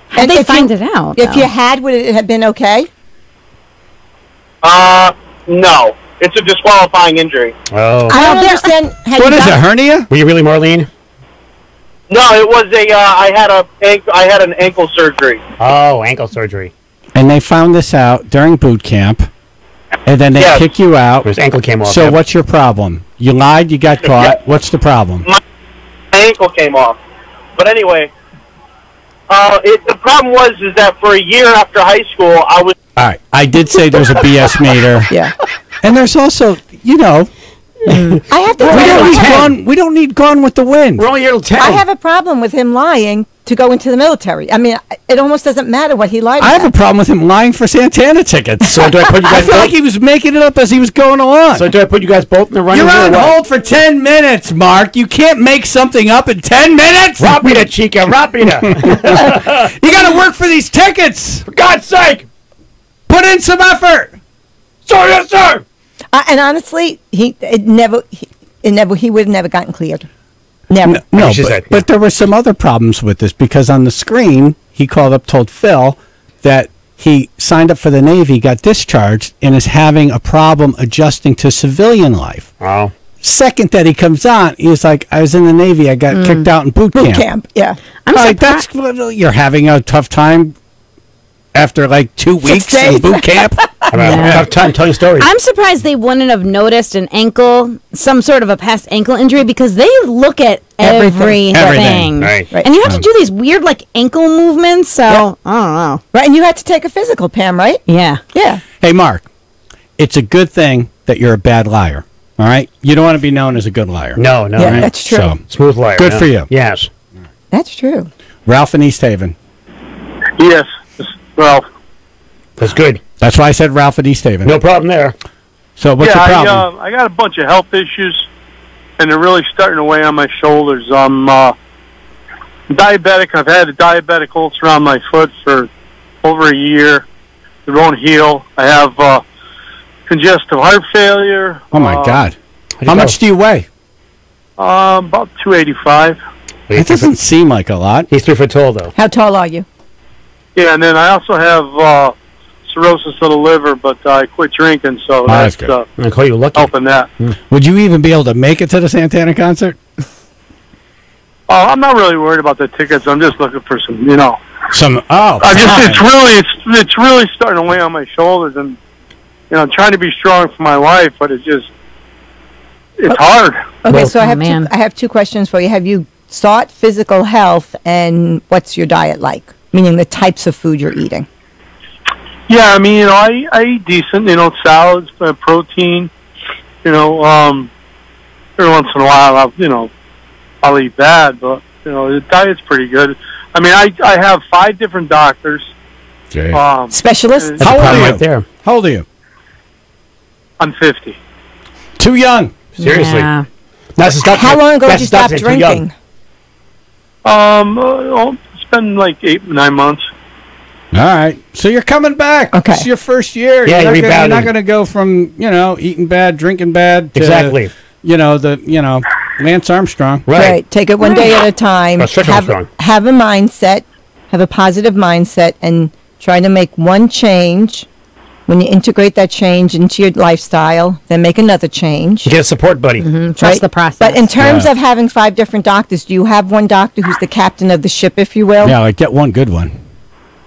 S6: How'd they find it out?
S5: If
S6: though?
S5: you had, would it have been okay?
S11: No. It's a disqualifying injury.
S2: Oh.
S5: I don't understand.
S1: What is it, hernia?
S2: Were you really Marlene?
S11: No, it was I had an ankle surgery.
S2: Oh, ankle surgery.
S1: And they found this out during boot camp, and then they kick you out.
S2: His ankle came off.
S1: So
S2: yep.
S1: what's your problem? You lied, you got caught. What's the problem?
S11: My ankle came off. But anyway, the problem is that for a year after high school, I was...
S1: All right, I did say there's a BS meter.
S5: Yeah.
S1: And there's also, you know,
S5: I have to
S1: we don't need Gone with the Wind.
S2: We're only here till 10.
S5: I have a problem with him lying to go into the military. I mean, it almost doesn't matter what he lied
S1: I have
S5: about.
S1: a problem with him lying for Santana tickets.
S2: So do I put you guys
S1: I feel like
S2: both-
S1: he was making it up as he was going along.
S2: So do I put you guys both in the running?
S1: You're
S2: here or
S1: on
S2: what?
S1: hold for 10 minutes, Mark. You can't make something up in 10 minutes.
S2: Rapida, chica, rapida.
S1: You got to work for these tickets.
S2: For God's sake.
S1: Put in some effort.
S2: Sir, yes, sir.
S5: And honestly, he would have never gotten cleared. Never.
S1: No,
S2: She
S1: but,
S2: said,
S1: but there were some other problems with this because on the screen, he called up, told Phil that he signed up for the Navy, got discharged, and is having a problem adjusting to civilian life.
S2: Oh.
S1: Second that he comes on, he's like, I was in the Navy, I got kicked out in boot camp.
S5: Boot camp, yeah.
S6: I'm
S1: Like,
S6: surprised.
S1: that's you're having a tough time after like 2 weeks in
S5: days.
S1: boot camp.
S2: Tough time telling stories.
S6: I'm surprised they wouldn't have noticed an ankle, some sort of a past ankle injury, because they look at everything.
S2: Right.
S6: And you have to do these weird, like, ankle movements, so I don't know.
S5: Right, and you had to take a physical, Pam, right?
S6: Yeah.
S5: Yeah.
S1: Hey, Mark, it's a good thing that you're a bad liar. All right? You don't want to be known as a good liar.
S2: No, no.
S5: Yeah,
S1: Right?
S5: that's true.
S1: So,
S2: Smooth liar.
S1: good
S2: no.
S1: for you.
S2: Yes.
S5: That's true.
S1: Ralph in East Haven.
S11: Yes. Well,
S2: That's good.
S1: That's why I said Ralph at East Haven.
S2: No problem there.
S1: So what's your problem?
S11: I got a bunch of health issues, and they're really starting to weigh on my shoulders. I'm diabetic. I've had a diabetic ulcer on my foot for over a year. It won't heal. I have congestive heart failure.
S1: Oh, my God. How much do you weigh?
S11: About 285.
S1: That doesn't seem like a lot.
S2: He's 3 foot tall, though.
S5: How tall are you?
S11: Yeah, and then I also have cirrhosis of the liver, but I quit drinking, so
S1: that's
S11: that's
S1: good.
S2: I call you lucky.
S11: helping that.
S1: Would you even be able to make it to the Santana concert?
S11: I'm not really worried about the tickets. I'm just looking for some, you know. It's really starting to weigh on my shoulders, and I'm trying to be strong for my wife, but it's hard.
S5: Okay, so I have two questions for you. Have you sought physical health, and what's your diet like? Meaning the types of food you're eating.
S11: Yeah, I mean, I eat decent, salads, protein, every once in a while I'll eat bad, but, the diet's pretty good. I mean, I have 5 different doctors.
S5: Specialists?
S1: How old are you?
S2: Right there.
S1: How old are you?
S11: I'm 50.
S1: Too young.
S2: Seriously.
S6: Yeah.
S5: How long ago did you stop drinking?
S11: It's been like 8-9 months.
S1: All right. So you're coming back.
S5: Okay.
S1: It's your first year.
S2: Yeah,
S1: you're
S2: you're
S1: not going to go from, eating bad, drinking bad to,
S2: Exactly.
S1: Lance Armstrong.
S5: Right. Take it one day at a time.
S2: Stretch Armstrong.
S5: Have a mindset, have a positive mindset, and try to make one change. When you integrate that change into your lifestyle, then make another change.
S2: Get a support buddy.
S6: Trust the process.
S5: But in terms of having 5 different doctors, do you have one doctor who's the captain of the ship, if you will?
S1: Yeah, like get one good one.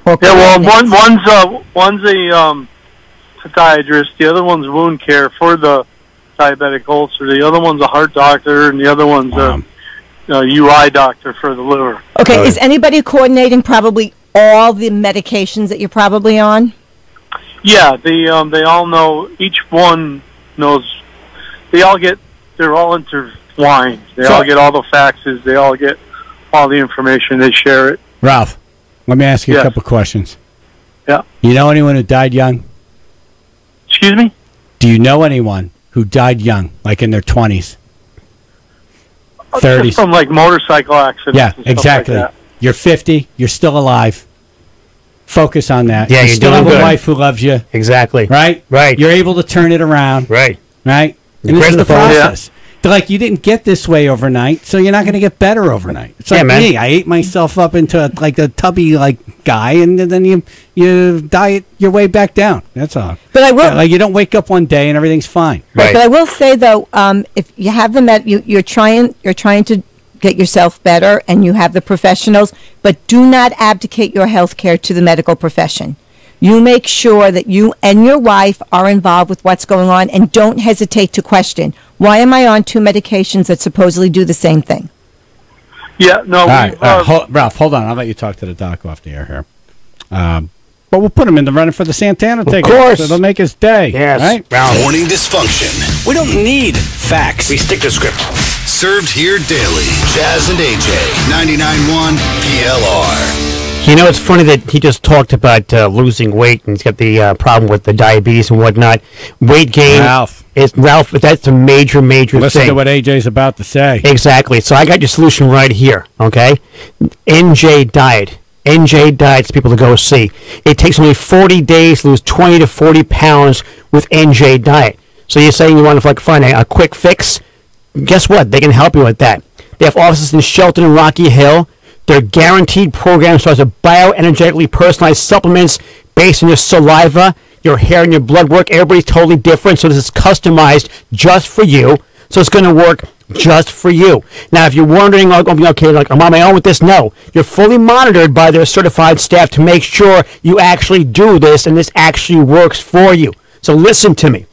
S5: Or
S11: Yeah, well,
S5: coordinates?
S11: one's a podiatrist, the other one's wound care for the diabetic ulcer, the other one's a heart doctor, and the other one's a UI doctor for the liver.
S5: Okay, is anybody coordinating probably all the medications that you're probably on?
S11: Yeah, they all know. Each one knows. They're all intertwined. They all get all the faxes. They all get all the information. They share it.
S1: Ralph, let me ask you a
S11: Yes.
S1: couple questions.
S11: Yeah.
S1: You know anyone who died young?
S11: Excuse me?
S1: Do you know anyone who died young, like in their 20s? 30s?
S11: From like motorcycle accidents.
S1: Yeah,
S11: and stuff
S1: exactly.
S11: Like that.
S1: You're 50. You're still alive. Focus on that.
S2: Yeah,
S1: you
S2: you're
S1: still
S2: doing
S1: have
S2: good.
S1: a wife who loves you.
S2: Exactly.
S1: Right?
S2: Right.
S1: You're able to turn it around.
S2: Right.
S1: Right?
S2: You're
S1: And this
S2: great
S1: is
S2: on
S1: the
S2: the phone.
S1: process. Like, you didn't get this way overnight, so you're not going to get better overnight. It's like
S2: Yeah, man.
S1: me. I ate myself up into a tubby guy, and then you diet your way back down. That's all.
S5: But I will.
S1: You don't wake up one day and everything's fine.
S5: Right. But I will say though, if you have you're trying to get yourself better, and you have the professionals, but do not abdicate your health care to the medical profession. You make sure that you and your wife are involved with what's going on, and don't hesitate to question, why am I on 2 medications that supposedly do the same thing?
S11: Yeah, no.
S1: All right, Ralph, hold on. I'll let you talk to the doc off the air here. But we'll put him in the running for the Santana ticket.
S2: Of course.
S1: It'll make his day.
S2: Yes.
S1: Right?
S17: Morning dysfunction.
S9: We don't need facts.
S17: We stick to script. Served here daily. Jazz and AJ. 99.1 PLR.
S2: You know, it's funny that he just talked about losing weight, and he's got the problem with the diabetes and whatnot. Weight gain. Ralph, that's a major
S1: Listen
S2: thing.
S1: to what AJ's about to say.
S2: Exactly. So I got your solution right here, okay? NJ Diet. NJ Diet's people to go see. It takes only 40 days to lose 20 to 40 pounds with NJ Diet. So you're saying you want to find a quick fix? Guess what? They can help you with that. They have offices in Shelton and Rocky Hill. Their guaranteed program starts with bioenergetically personalized supplements based on your saliva, your hair, and your blood work. Everybody's totally different, so this is customized just for you. So it's going to work just for you. Now, if you're wondering, okay, like, I'm on my own with this, no. You're fully monitored by their certified staff to make sure you actually do this and this actually works for you. So listen to me.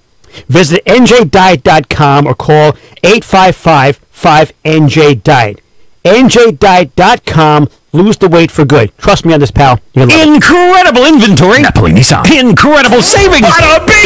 S2: Visit njdiet.com or call 855-5NJ-DIET. njdiet.com. Lose the weight for good. Trust me on this, pal.
S9: Incredible inventory. Napoli Nissan. Incredible savings.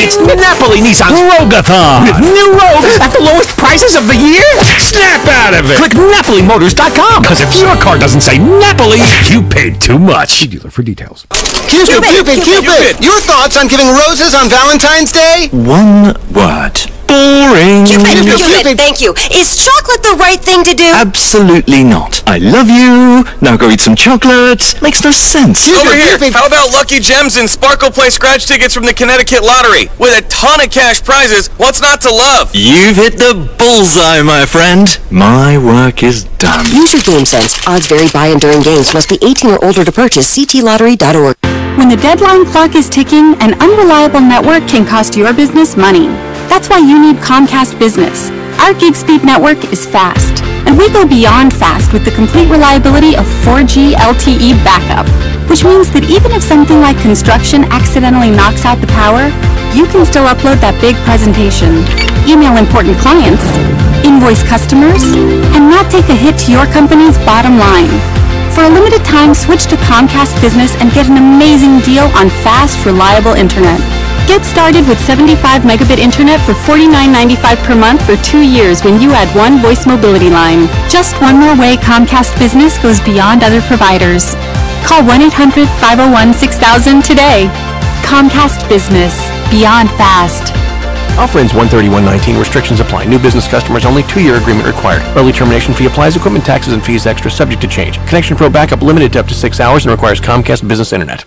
S9: It's Napoli Nissan's Rogathon. With new Rogues at the lowest prices of the year. Snap out of it. Click NapoliMotors.com. Because if your car doesn't say Napoli, you paid too much. See dealer for details.
S7: Cupid! Your thoughts on giving roses on Valentine's Day?
S12: One word. Boring.
S13: Cupid, thank you. Is chocolate the right thing to do?
S12: Absolutely not. I love you. Now go eat some chocolate. Makes no sense.
S15: Over here. How about Lucky Gems and Sparkle Play scratch tickets from the Connecticut Lottery? With a ton of cash prizes, what's not to love?
S12: You've hit the bullseye, my friend. My work is done.
S13: Use your game sense. Odds vary by and during games. Must be 18 or older to purchase. ctlottery.org.
S16: When the deadline clock is ticking, an unreliable network can cost your business money. That's why you need Comcast Business. Our gig speed network is fast, and we go beyond fast with the complete reliability of 4G LTE backup, which means that even if something like construction accidentally knocks out the power, you can still upload that big presentation, email important clients, invoice customers, and not take a hit to your company's bottom line. For a limited time, switch to Comcast Business and get an amazing deal on fast, reliable internet. Get started with 75 megabit internet for $49.95 per month for 2 years when you add one voice mobility line. Just one more way Comcast Business goes beyond other providers. Call 1-800-501-6000 today. Comcast Business. Beyond fast.
S24: Offer ends 1/31/19. Restrictions apply. New business customers only. 2-year agreement required. Early termination fee applies. Equipment taxes and fees extra, subject to change. Connection Pro backup limited to up to 6 hours and requires Comcast Business Internet.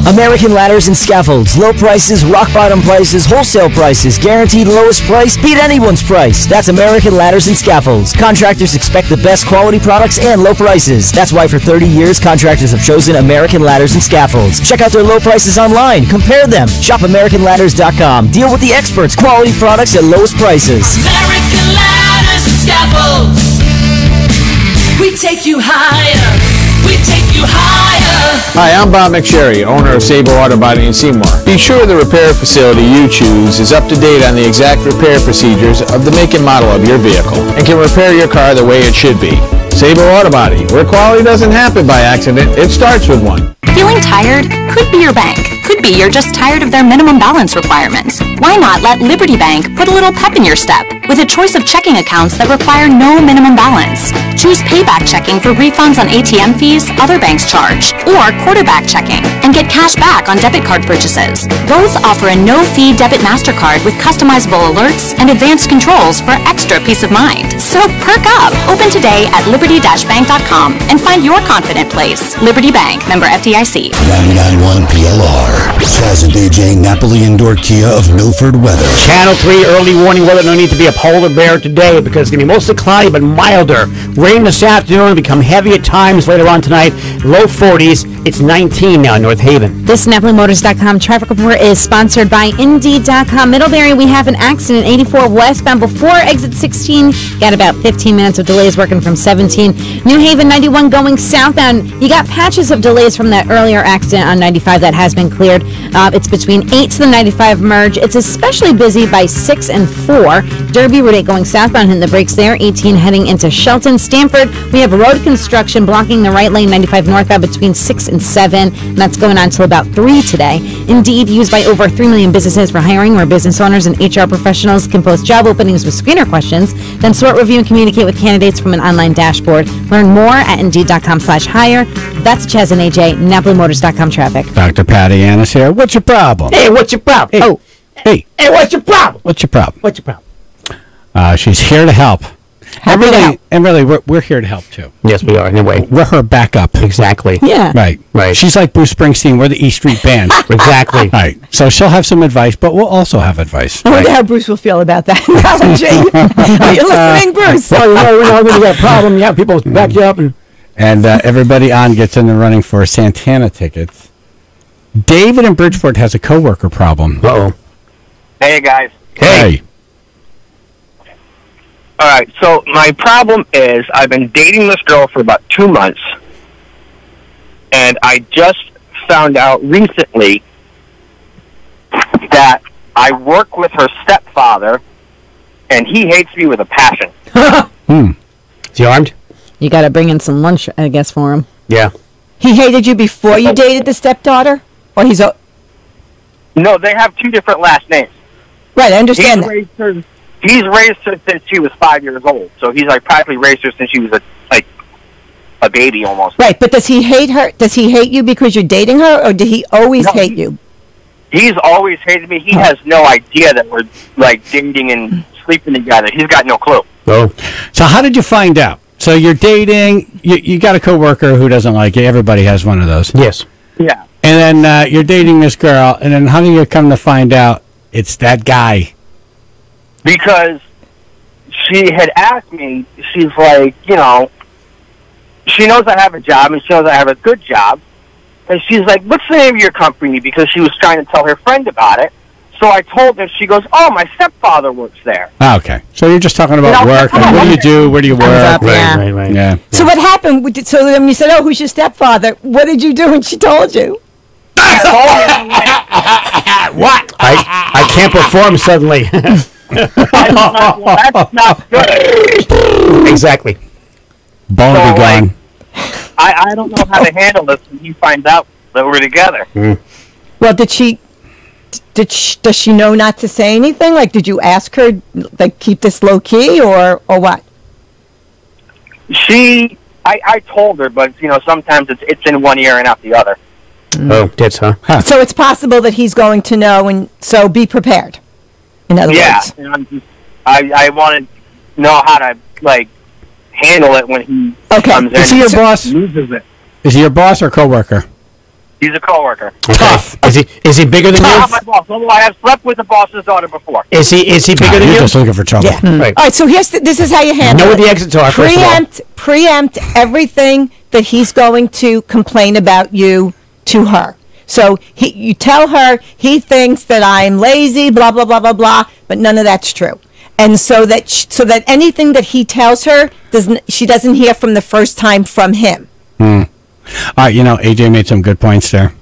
S26: American Ladders and Scaffolds. Low prices, rock bottom prices, wholesale prices, guaranteed lowest price, beat anyone's price. That's American Ladders and Scaffolds. Contractors expect the best quality products and low prices. That's why for 30 years, contractors have chosen American Ladders and Scaffolds. Check out their low prices online. Compare them. Shop AmericanLadders.com. Deal with the experts. Quality products at lowest prices.
S14: American Ladders and Scaffolds. We take you higher. We take you higher.
S27: Hi, I'm Bob McSherry, owner of Sable Auto Body in Seymour. Be sure the repair facility you choose is up to date on the exact repair procedures of the make and model of your vehicle and can repair your car the way it should be. Sable Auto Body, where quality doesn't happen by accident, it starts with one.
S29: Feeling tired? Could be your bank. Could be you're just tired of their minimum balance requirements. Why not let Liberty Bank put a little pep in your step with a choice of checking accounts that require no minimum balance? Choose payback checking for refunds on ATM fees other banks charge, or quarterback checking and get cash back on debit card purchases. Both offer a no-fee debit MasterCard with customizable alerts and advanced controls for extra peace of mind. So perk up. Open today at liberty-bank.com and find your confident place. Liberty Bank, member FDIC.
S17: 99.1 PLR. Chaz and AJ, Napoli Indoor Kia of Milford weather.
S2: Channel 3 early warning weather. No need to be a polar bear today because it's going to be mostly cloudy but milder. Rain this afternoon, become heavy at times later on tonight. Low 40s. It's 19 now in North Haven.
S6: This NapoliMotors.com traffic report is sponsored by Indeed.com. Middlebury, we have an accident, 84 westbound before exit 16. Got about 15 minutes of delays working from 17. New Haven, 91 going southbound. You got patches of delays from that earlier accident on 95 that has been cleared. It's between 8 to the 95 merge. It's especially busy by 6 and 4. Derby, Route 8 going southbound, hitting the brakes there. 18 heading into Shelton. Stanford, we have road construction blocking the right lane, 95 northbound between 6 and 7. And that's going on until about 3 today. Indeed, used by over 3 million businesses for hiring, where business owners and HR professionals can post job openings with screener questions, then sort, review, and communicate with candidates from an online dashboard. Learn more at Indeed.com/hire. That's Chaz and AJ, NapoliMotors.com traffic.
S1: Dr. Patty Annis here. What's your problem?
S2: Hey, what's your problem?
S1: Hey,
S2: what's your problem?
S1: What's your problem?
S2: What's your problem?
S1: She's here to help. And really, we're here to help too.
S2: Yes, we are. In a way,
S1: we're her backup.
S2: Exactly.
S6: Yeah.
S1: Right. She's like Bruce Springsteen. We're the E Street Band.
S2: Exactly.
S1: Right. So she'll have some advice, but we'll also have advice.
S5: I wonder how Bruce will feel about that analogy. Are you listening, Bruce?
S2: Well, we know when you got a problem, yeah, people back you up.
S1: And everybody on gets in the running for Santana tickets. David in Bridgeport has a coworker problem.
S2: Uh-oh.
S4: Hey, guys.
S1: Hey.
S4: All right, so my problem is I've been dating this girl for about 2 months, and I just found out recently that I work with her stepfather, and he hates me with a passion.
S2: Is he armed?
S6: You got to bring in some lunch, I guess, for him.
S2: Yeah.
S5: He hated you before you dated the stepdaughter? Or he's...
S4: No, they have 2 different last names.
S5: Right, I understand that.
S4: He's raised her since she was 5 years old, so he's like practically raised her since she was a baby almost.
S5: Right, but does he hate her? Does he hate you because you're dating her, or did he always hate you?
S4: He's always hated me. He has no idea that we're like dating and sleeping together. He's got no clue.
S2: Oh.
S1: So how did you find out? So you're dating, you got a coworker who doesn't like you. Everybody has one of those.
S2: Yes.
S4: Yeah.
S1: And then you're dating this girl, and then how do you come to find out it's that guy?
S4: Because she had asked me, she's like, you know, she knows I have a job, and she knows I have a good job. And she's like, what's the name of your company? Because she was trying to tell her friend about it. So I told her, she goes, oh, my stepfather works there.
S1: Ah, okay. So you're just talking about work. And what do you do? Where do you work?
S4: Right.
S1: Yeah.
S5: So what happened? So when you said, oh, who's your stepfather? What did you do when she told you?
S2: What? I can't perform suddenly.
S4: That's not good.
S2: Exactly.
S1: Bone
S4: So,
S1: be gone.
S4: I don't know how to handle this when he finds out that we're together.
S5: Well, does she know not to say anything? Like, did you ask her, like, keep this low key, or what?
S4: I told her, but you know, sometimes it's in one ear and out the other.
S2: Oh, tits, huh?
S5: So it's possible that he's going to know, and so be prepared. In other words.
S4: And I'm just, I want to know how to like handle it when he comes in.
S1: Is he your boss?
S4: Loses it.
S1: Is he your boss or coworker?
S4: He's a coworker.
S2: Tough. Is he bigger than
S4: Not
S2: you?
S4: my boss. Although I have slept with the boss's daughter before.
S2: Is he bigger than
S1: You're
S2: you?
S1: just looking for trouble.
S5: Yeah.
S2: Right.
S5: All right, so this is how you handle
S2: Know
S5: it.
S2: what the exits are, first of all.
S5: Preempt everything that he's going to complain about you to her. So you tell her he thinks that I'm lazy, blah, blah, blah, blah, blah, but none of that's true. And so that anything that he tells her, she doesn't hear from the first time from him.
S1: All right, AJ made some good points there.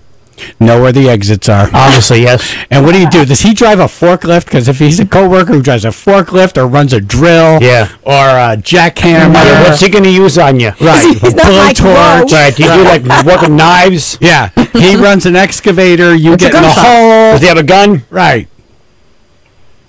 S1: Know where the exits are.
S2: Obviously, yes.
S1: And what do you do? Does he drive a forklift? Because if he's a coworker who drives a forklift or runs a drill, or a jackhammer,
S2: what's he going to use on you?
S1: Right,
S5: He's not like
S2: torch. Right, do you do like work with knives?
S1: Yeah, he runs an excavator. You get in the hole.
S2: Does he have a gun?
S1: Right.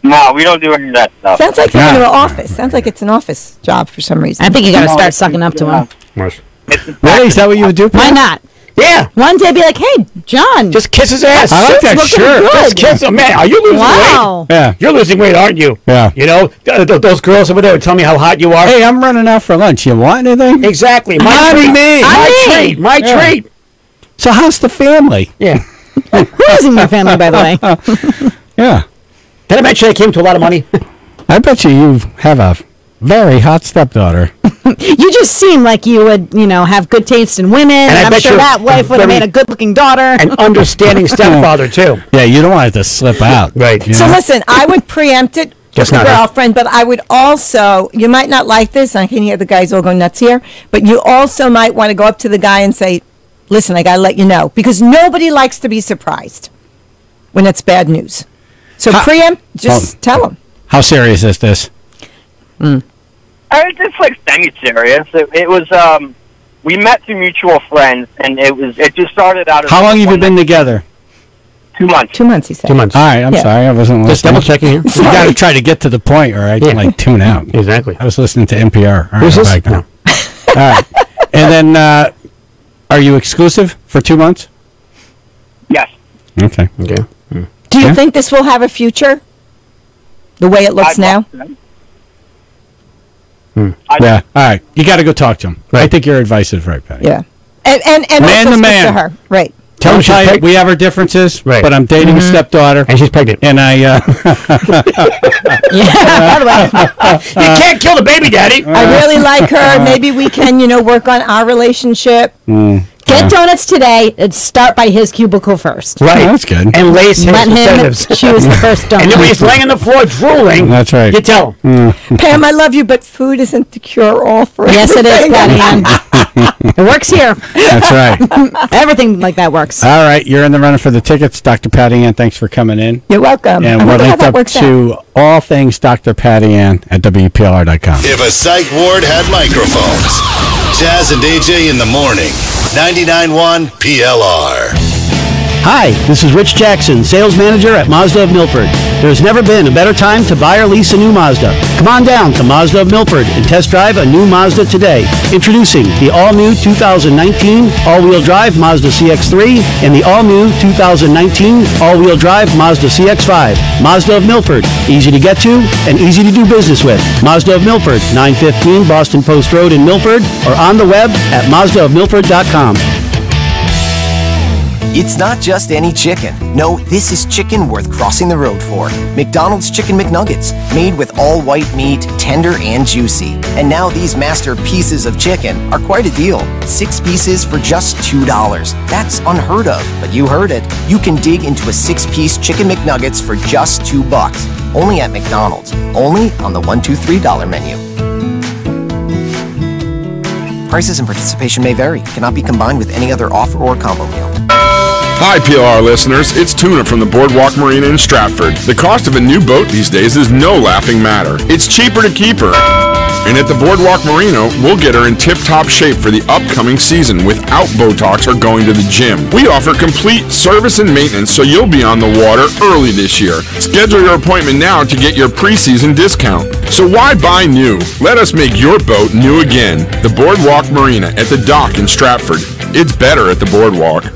S4: No, we don't do any of that stuff.
S5: Sounds like you're in an office. Sounds like it's an office job for some reason.
S6: I think you got to start sucking up to him.
S1: Really? Is that what you would do?
S6: Why not?
S2: Yeah.
S6: One day be like, hey, John.
S2: Just kiss his ass.
S1: I like that shirt.
S2: Just kiss him. Man, are you losing
S6: Wow.
S2: weight?
S1: Yeah.
S2: You're losing weight, aren't you?
S1: Yeah.
S2: You know, those girls over there would tell me how hot you are.
S1: Hey, I'm running out for lunch. You want anything?
S2: Exactly. My treat. My treat.
S1: So how's the family?
S2: Yeah.
S6: Who's in your family, by the way?
S1: Yeah.
S2: Did I mention I came to a lot of money?
S1: I bet you have a very hot stepdaughter.
S6: You just seem like you would, have good taste in women. And I'm sure that wife would have made a good-looking daughter.
S2: An understanding stepfather, too.
S1: Yeah, you don't want it to slip out.
S2: Right.
S5: So listen, I would preempt it with the
S2: not
S5: girlfriend, but I would also, you might not like this, I can hear the guys all go nuts here, but you also might want to go up to the guy and say, listen, I got to let you know, because nobody likes to be surprised when it's bad news. So preempt, just tell them.
S1: How serious is this?
S4: It's like semi-serious. It was, we met through mutual friends, and it just started out as...
S1: How long have you been together?
S4: 2 months.
S5: 2 months, he said.
S1: 2 months. All right, I'm sorry. I wasn't listening.
S2: Just double checking here.
S1: You got to try to get to the point, or I can tune out.
S2: Exactly.
S1: I was listening to NPR. All right,
S2: Who's this?
S1: back now. All right. And then, are you exclusive for 2 months?
S4: Yes.
S1: Okay.
S2: Okay.
S5: Do you think this will have a future? The way it looks now?
S1: Yeah. All right. You got to go talk to him. Right. I think your advice is right, Patty.
S5: Yeah. And
S1: man
S5: also
S1: to
S5: speak
S1: man.
S5: to her. Right.
S1: Tell him we have our differences, but I'm dating a stepdaughter.
S2: And she's pregnant.
S1: And I...
S2: You can't kill the baby daddy.
S5: I really like her. Maybe we can, work on our relationship.
S6: Get donuts today and start by his cubicle first.
S2: Right.
S1: That's good.
S2: And lace his
S6: Let him
S2: incentives.
S6: choose the first donut.
S2: And then when he's laying on the floor drooling,
S1: that's right.
S2: You tell him.
S5: Pam, I love you, but food isn't the cure-all for
S6: Yes, it is,
S5: everything.
S6: Patty Ann. It works here.
S1: That's right.
S6: Everything like that works.
S1: All right. You're in the running for the tickets. Dr. Patty Ann, thanks for coming in.
S5: You're welcome.
S1: And
S5: I
S1: we're
S5: wonder how
S1: linked
S5: that
S1: up
S5: works
S1: to all things Dr. Patty Ann at WPLR.com.
S17: If a psych ward had microphones, Jazz and AJ in the morning, 99.1 PLR.
S8: Hi, this is Rich Jackson, sales manager at Mazda of Milford. There's never been a better time to buy or lease a new Mazda. Come on down to Mazda of Milford and test drive a new Mazda today. Introducing the all-new 2019 all-wheel drive Mazda CX-3 and the all-new 2019 all-wheel drive Mazda CX-5. Mazda of Milford, easy to get to and easy to do business with. Mazda of Milford, 915 Boston Post Road in Milford, or on the web at mazdaofmilford.com.
S10: It's not just any chicken. No, this is chicken worth crossing the road for. McDonald's Chicken McNuggets, made with all white meat, tender and juicy. And now these master pieces of chicken are quite a deal. 6 pieces for just $2. That's unheard of, but you heard it. You can dig into a 6-piece Chicken McNuggets for just $2. Only at McDonald's. Only on the $1, $2, $3 menu. Prices and participation may vary. Cannot be combined with any other offer or combo meal.
S18: Hi, PLR listeners. It's Tuna from the Boardwalk Marina in Stratford. The cost of a new boat these days is no laughing matter. It's cheaper to keep her. And at the Boardwalk Marina, we'll get her in tip-top shape for the upcoming season without Botox or going to the gym. We offer complete service and maintenance, so you'll be on the water early this year. Schedule your appointment now to get your preseason discount. So why buy new? Let us make your boat new again. The Boardwalk Marina at the dock in Stratford. It's better at the Boardwalk.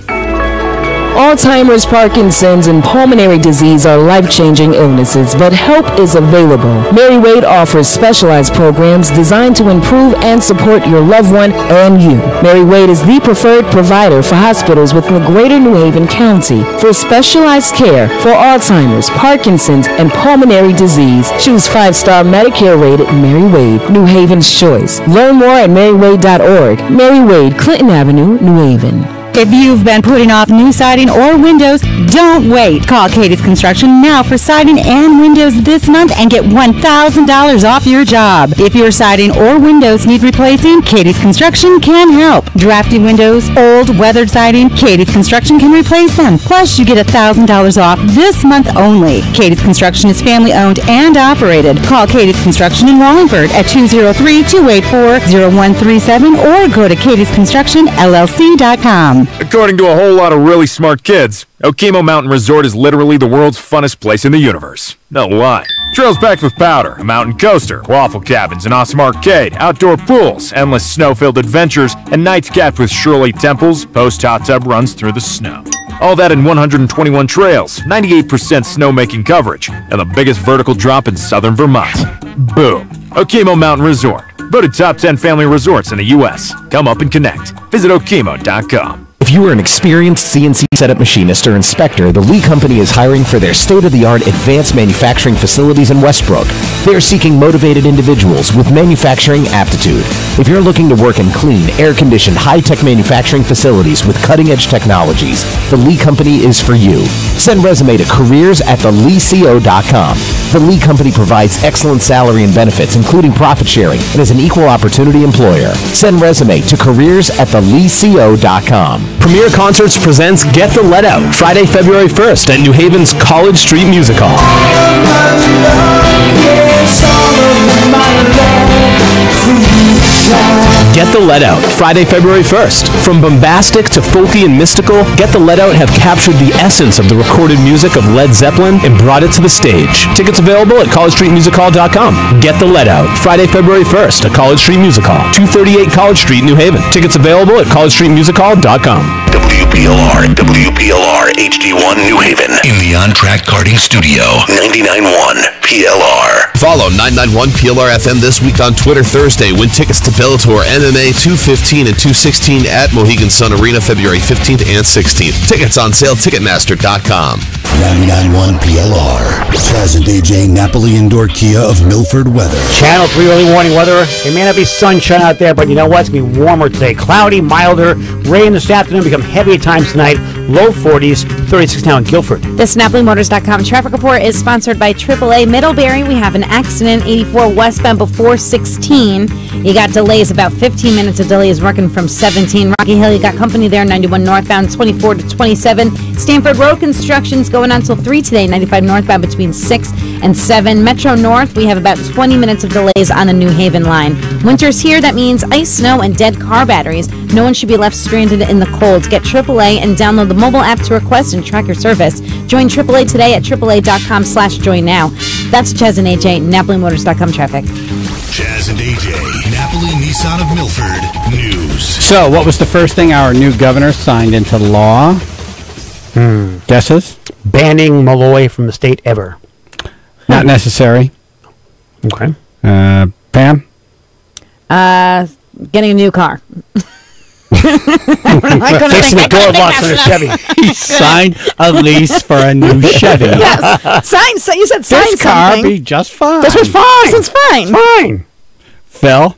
S19: Alzheimer's, Parkinson's, and pulmonary disease are life-changing illnesses, but help is available. Mary Wade offers specialized programs designed to improve and support your loved one and you. Mary Wade is the preferred provider for hospitals within the greater New Haven County for specialized care for Alzheimer's, Parkinson's, and pulmonary disease. Choose 5-star Medicare-rated Mary Wade, New Haven's choice. Learn more at marywade.org. Mary Wade, Clinton Avenue, New Haven.
S20: If you've been putting off new siding or windows, don't wait. Call Katie's Construction now for siding and windows this month and get $1,000 off your job. If your siding or windows need replacing, Katie's Construction can help. Drafty windows, old, weathered siding, Katie's Construction can replace them. Plus, you get $1,000 off this month only. Katie's Construction is family-owned and operated. Call Katie's Construction in Wallingford at 203-284-0137 or go to katiesconstructionllc.com.
S21: According to a whole lot of really smart kids, Okemo Mountain Resort is literally the world's funnest place in the universe. No lie. Trails packed with powder, a mountain coaster, waffle cabins, an awesome arcade, outdoor pools, endless snow-filled adventures, and nights capped with Shirley temples, post-hot tub runs through the snow. All that in 121 trails, 98% snowmaking coverage, and the biggest vertical drop in southern Vermont. Boom. Okemo Mountain Resort. Voted top 10 family resorts in the U.S. Come up and connect. Visit okemo.com.
S22: If you are an experienced CNC setup machinist or inspector, the Lee Company is hiring for their state-of-the-art advanced manufacturing facilities in Westbrook. They are seeking motivated individuals with manufacturing aptitude. If you're looking to work in clean, air-conditioned, high-tech manufacturing facilities with cutting-edge technologies, the Lee Company is for you. Send resume to careers@theleeco.com. The Lee Company provides excellent salary and benefits, including profit sharing, and is an equal opportunity employer. Send resume to careers@theleeco.com.
S3: Premier Concerts presents Get the Let Out, Friday, February 1st at New Haven's College Street Music Hall. Get the Let Out, Friday, February 1st. From bombastic to folky and mystical, Get the Let Out have captured the essence of the recorded music of Led Zeppelin and brought it to the stage. Tickets available at collegestreetmusichall.com. Get the Let Out, Friday, February 1st at College Street Music Hall, 238 College Street, New Haven. Tickets available at collegestreetmusichall.com.
S17: WPLR and WPLR HD1 New Haven. In the On Track Karting Studio. 99.1 PLR.
S7: Follow 991 PLR FM this week on Twitter Thursday. Win tickets to Bellator MMA 215 and 216 at Mohegan Sun Arena February 15th and 16th. Tickets on sale Ticketmaster.com.
S17: 99.1 PLR. Chaz and AJ Napoli Indoor Kia of Milford weather.
S2: Channel 3 early morning weather. It may not be sunshine out there, but you know what? It's going to be warmer today. Cloudy, milder. Rain this afternoon, become heavy at times tonight. Low 40s, 36 now in Guilford.
S6: This NapoliMotors.com traffic report is sponsored by AAA Middlebury. We have an accident, 84 westbound before 16. You got delays, about 15 minutes of delays working from 17. Rocky Hill, you got company there, 91 northbound, 24 to 27. Stanford Road construction's going on until 3 today, 95 northbound between 6 and 7. Metro North, we have about 20 minutes of delays on the New Haven line. Winter's here, that means ice, snow, and dead car batteries. No one should be left stranded in the cold. Get AAA and download the mobile app to request and track your service. Join AAA today at AAA.com/join now. That's Chaz and AJ, NapoliMotors.com traffic.
S17: Chaz and AJ, Napoli Nissan of Milford News.
S1: So, what was the first thing our new governor signed into law? Guesses?
S2: Banning Malloy from the state ever.
S1: Not necessary.
S2: Okay.
S1: Pam?
S6: Getting a new car.
S2: Fixing the door locks on a Chevy.
S1: He signed a lease for a new Chevy.
S5: Yes. Sign. So you said sign
S1: This car
S5: something.
S1: be just fine.
S2: This was fine.
S5: This is fine.
S2: Fine.
S1: Phil?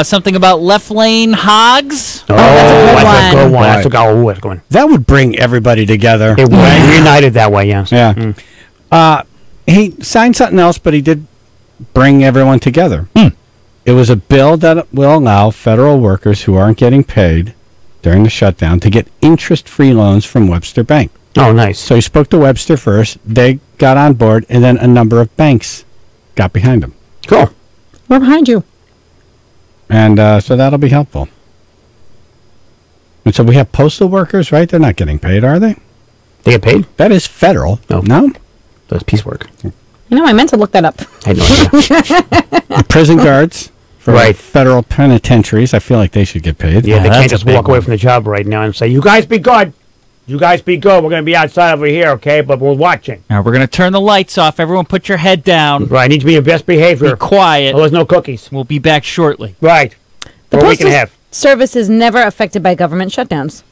S9: Something about left lane hogs.
S2: Oh, that's a good one.
S1: Right.
S2: That's a good one.
S1: That would bring everybody together.
S2: It reunited that way, yes.
S1: Yeah. He signed something else, but he did bring everyone together. It was a bill that will allow federal workers who aren't getting paid during the shutdown to get interest-free loans from Webster Bank.
S2: Oh, nice.
S1: So he spoke to Webster first. They got on board, and then a number of banks got behind him.
S2: Cool.
S5: We're behind you.
S1: And so that'll be helpful. And so we have postal workers, right? They're not getting paid, are they?
S2: They get paid?
S1: That is federal.
S2: Oh.
S1: No?
S2: That's piecework.
S6: You know, I meant to look that up.
S2: I had no idea.
S1: Prison guards for
S2: Right.
S1: federal penitentiaries. I feel like they should get paid.
S2: Yeah, they
S9: that's
S2: can't
S9: a
S2: just
S9: big
S2: walk away
S9: one.
S2: from the job right now and say, you guys be good. You guys be good. We're going to be outside over here, okay? But we're watching.
S9: Now we're going to turn the lights off. Everyone put your head down.
S2: Right. I need to be your best behavior.
S9: Be quiet.
S2: Well, there's no cookies.
S9: We'll be back shortly.
S2: Right.
S6: The
S2: For a week and
S6: Postal
S2: a half.
S6: Service is never affected by government shutdowns.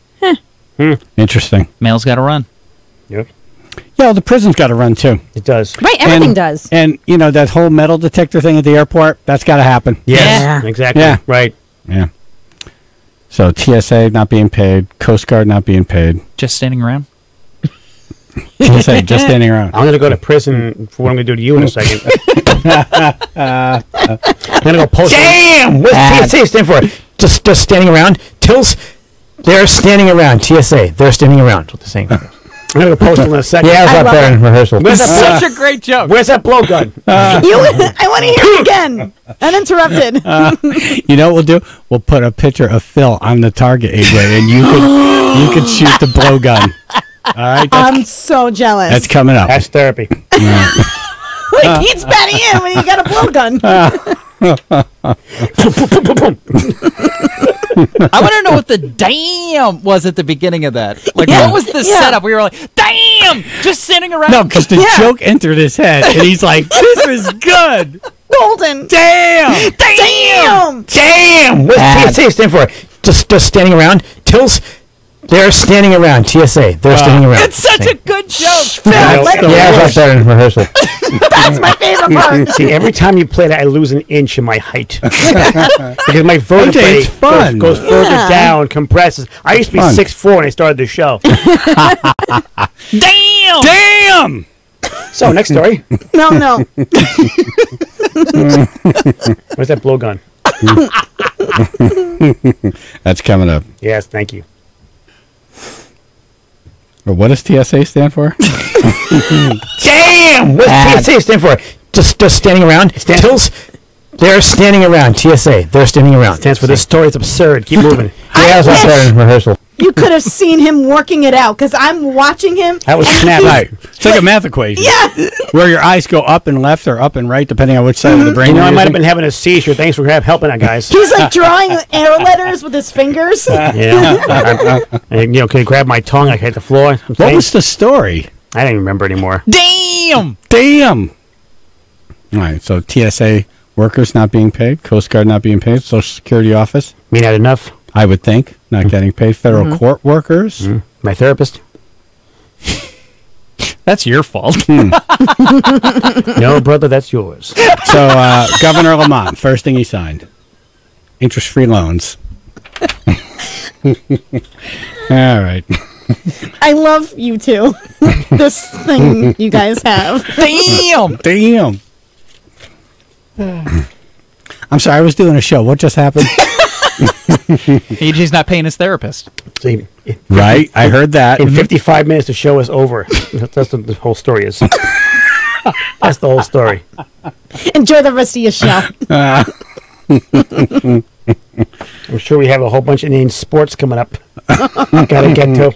S1: Interesting.
S9: Mail's got to run.
S2: Yep.
S1: Yeah, well, the prison's got to run, too.
S2: It does.
S6: Right, everything
S1: And-
S6: does.
S1: And, you know, that whole metal detector thing at the airport, that's got to happen.
S2: Yes.
S6: Yeah.
S2: Exactly.
S1: Yeah.
S2: Right.
S1: Yeah. So TSA not being paid, Coast Guard not being paid.
S9: Just standing around.
S1: TSA just standing around.
S2: I'm going to go to prison for what I'm going to do to you in a second. I'm going to go post. Damn! What's TSA stand for? Just standing around. Tills, they're standing around. TSA, they're standing around. That's what they're saying. I'm going to go post in a second.
S5: Yeah, I was up there in
S2: rehearsal. Where's that,
S9: Such a great joke.
S2: where's that blowgun?
S5: I want to hear it again. Uninterrupted.
S1: You know what we'll do? We'll put a picture of Phil on the target, AJ, and you could shoot the blowgun. All right?
S5: I'm so jealous.
S1: That's coming up.
S2: That's therapy.
S5: Like he's batting in when you got a blowgun.
S9: I want to know what the damn was at the beginning of that. Like,
S5: Yeah.
S9: what was the
S5: Yeah.
S9: setup? We were like, damn! Just sitting around.
S1: No, because the joke entered his head, and he's like, this is good.
S5: Golden.
S1: Damn!
S5: Damn.
S2: Damn! What's TSA stand for? Just standing around. Tills, they're standing around. TSA, they're standing around.
S9: It's such a good joke.
S2: Yeah, I was up there in rehearsal.
S5: That's my favorite part.
S2: See, every time you play that, I lose an inch in my height because my vertebrae
S1: it's fun.
S2: goes further
S5: Yeah.
S2: down, compresses. I used to be
S1: Fun.
S2: 6'4" when I started the show.
S9: Damn!
S1: Damn!
S2: So, next story.
S5: No.
S2: Where's that blowgun?
S1: That's coming up.
S2: Yes, thank you.
S1: Well, what does TSA stand for?
S2: Damn! What does TSA stand for?
S11: Just standing around. They're standing around. TSA. They're standing around.
S2: Stands for this story. It's absurd. Keep moving.
S11: Yeah, that's what I said in rehearsal.
S5: You could have seen him working it out because I'm watching him.
S2: That was
S5: and
S2: snap.
S1: Right. It's like a math equation.
S5: Yeah.
S1: Where your eyes go up and left or up and right, depending on which side of the brain
S2: You know,
S1: you're
S2: I might have
S1: using.
S2: been having a seizure. Thanks for helping out, guys.
S5: He's like drawing arrow letters with his fingers.
S2: Yeah. And, can you grab my tongue? I hit the floor.
S1: What was the story?
S2: I don't even remember anymore.
S9: Damn!
S1: All right, so TSA workers not being paid, Coast Guard not being paid, Social Security office.
S2: Me not enough?
S1: I would think. Not getting paid. Federal court workers.
S2: My therapist.
S9: That's your fault.
S2: No, brother, that's yours.
S1: So, Governor Lamont, first thing he signed, interest-free loans. All right.
S5: I love you two. This thing you guys have.
S9: Damn!
S1: I'm sorry, I was doing a show. What just happened?
S9: AJ's not paying his therapist.
S2: See,
S1: Right, I heard that.
S2: In 55 minutes, the show is over. That's what the whole story is. That's the whole story.
S5: Enjoy the rest of your show.
S2: I'm sure we have a whole bunch of named sports coming up. Gotta get to.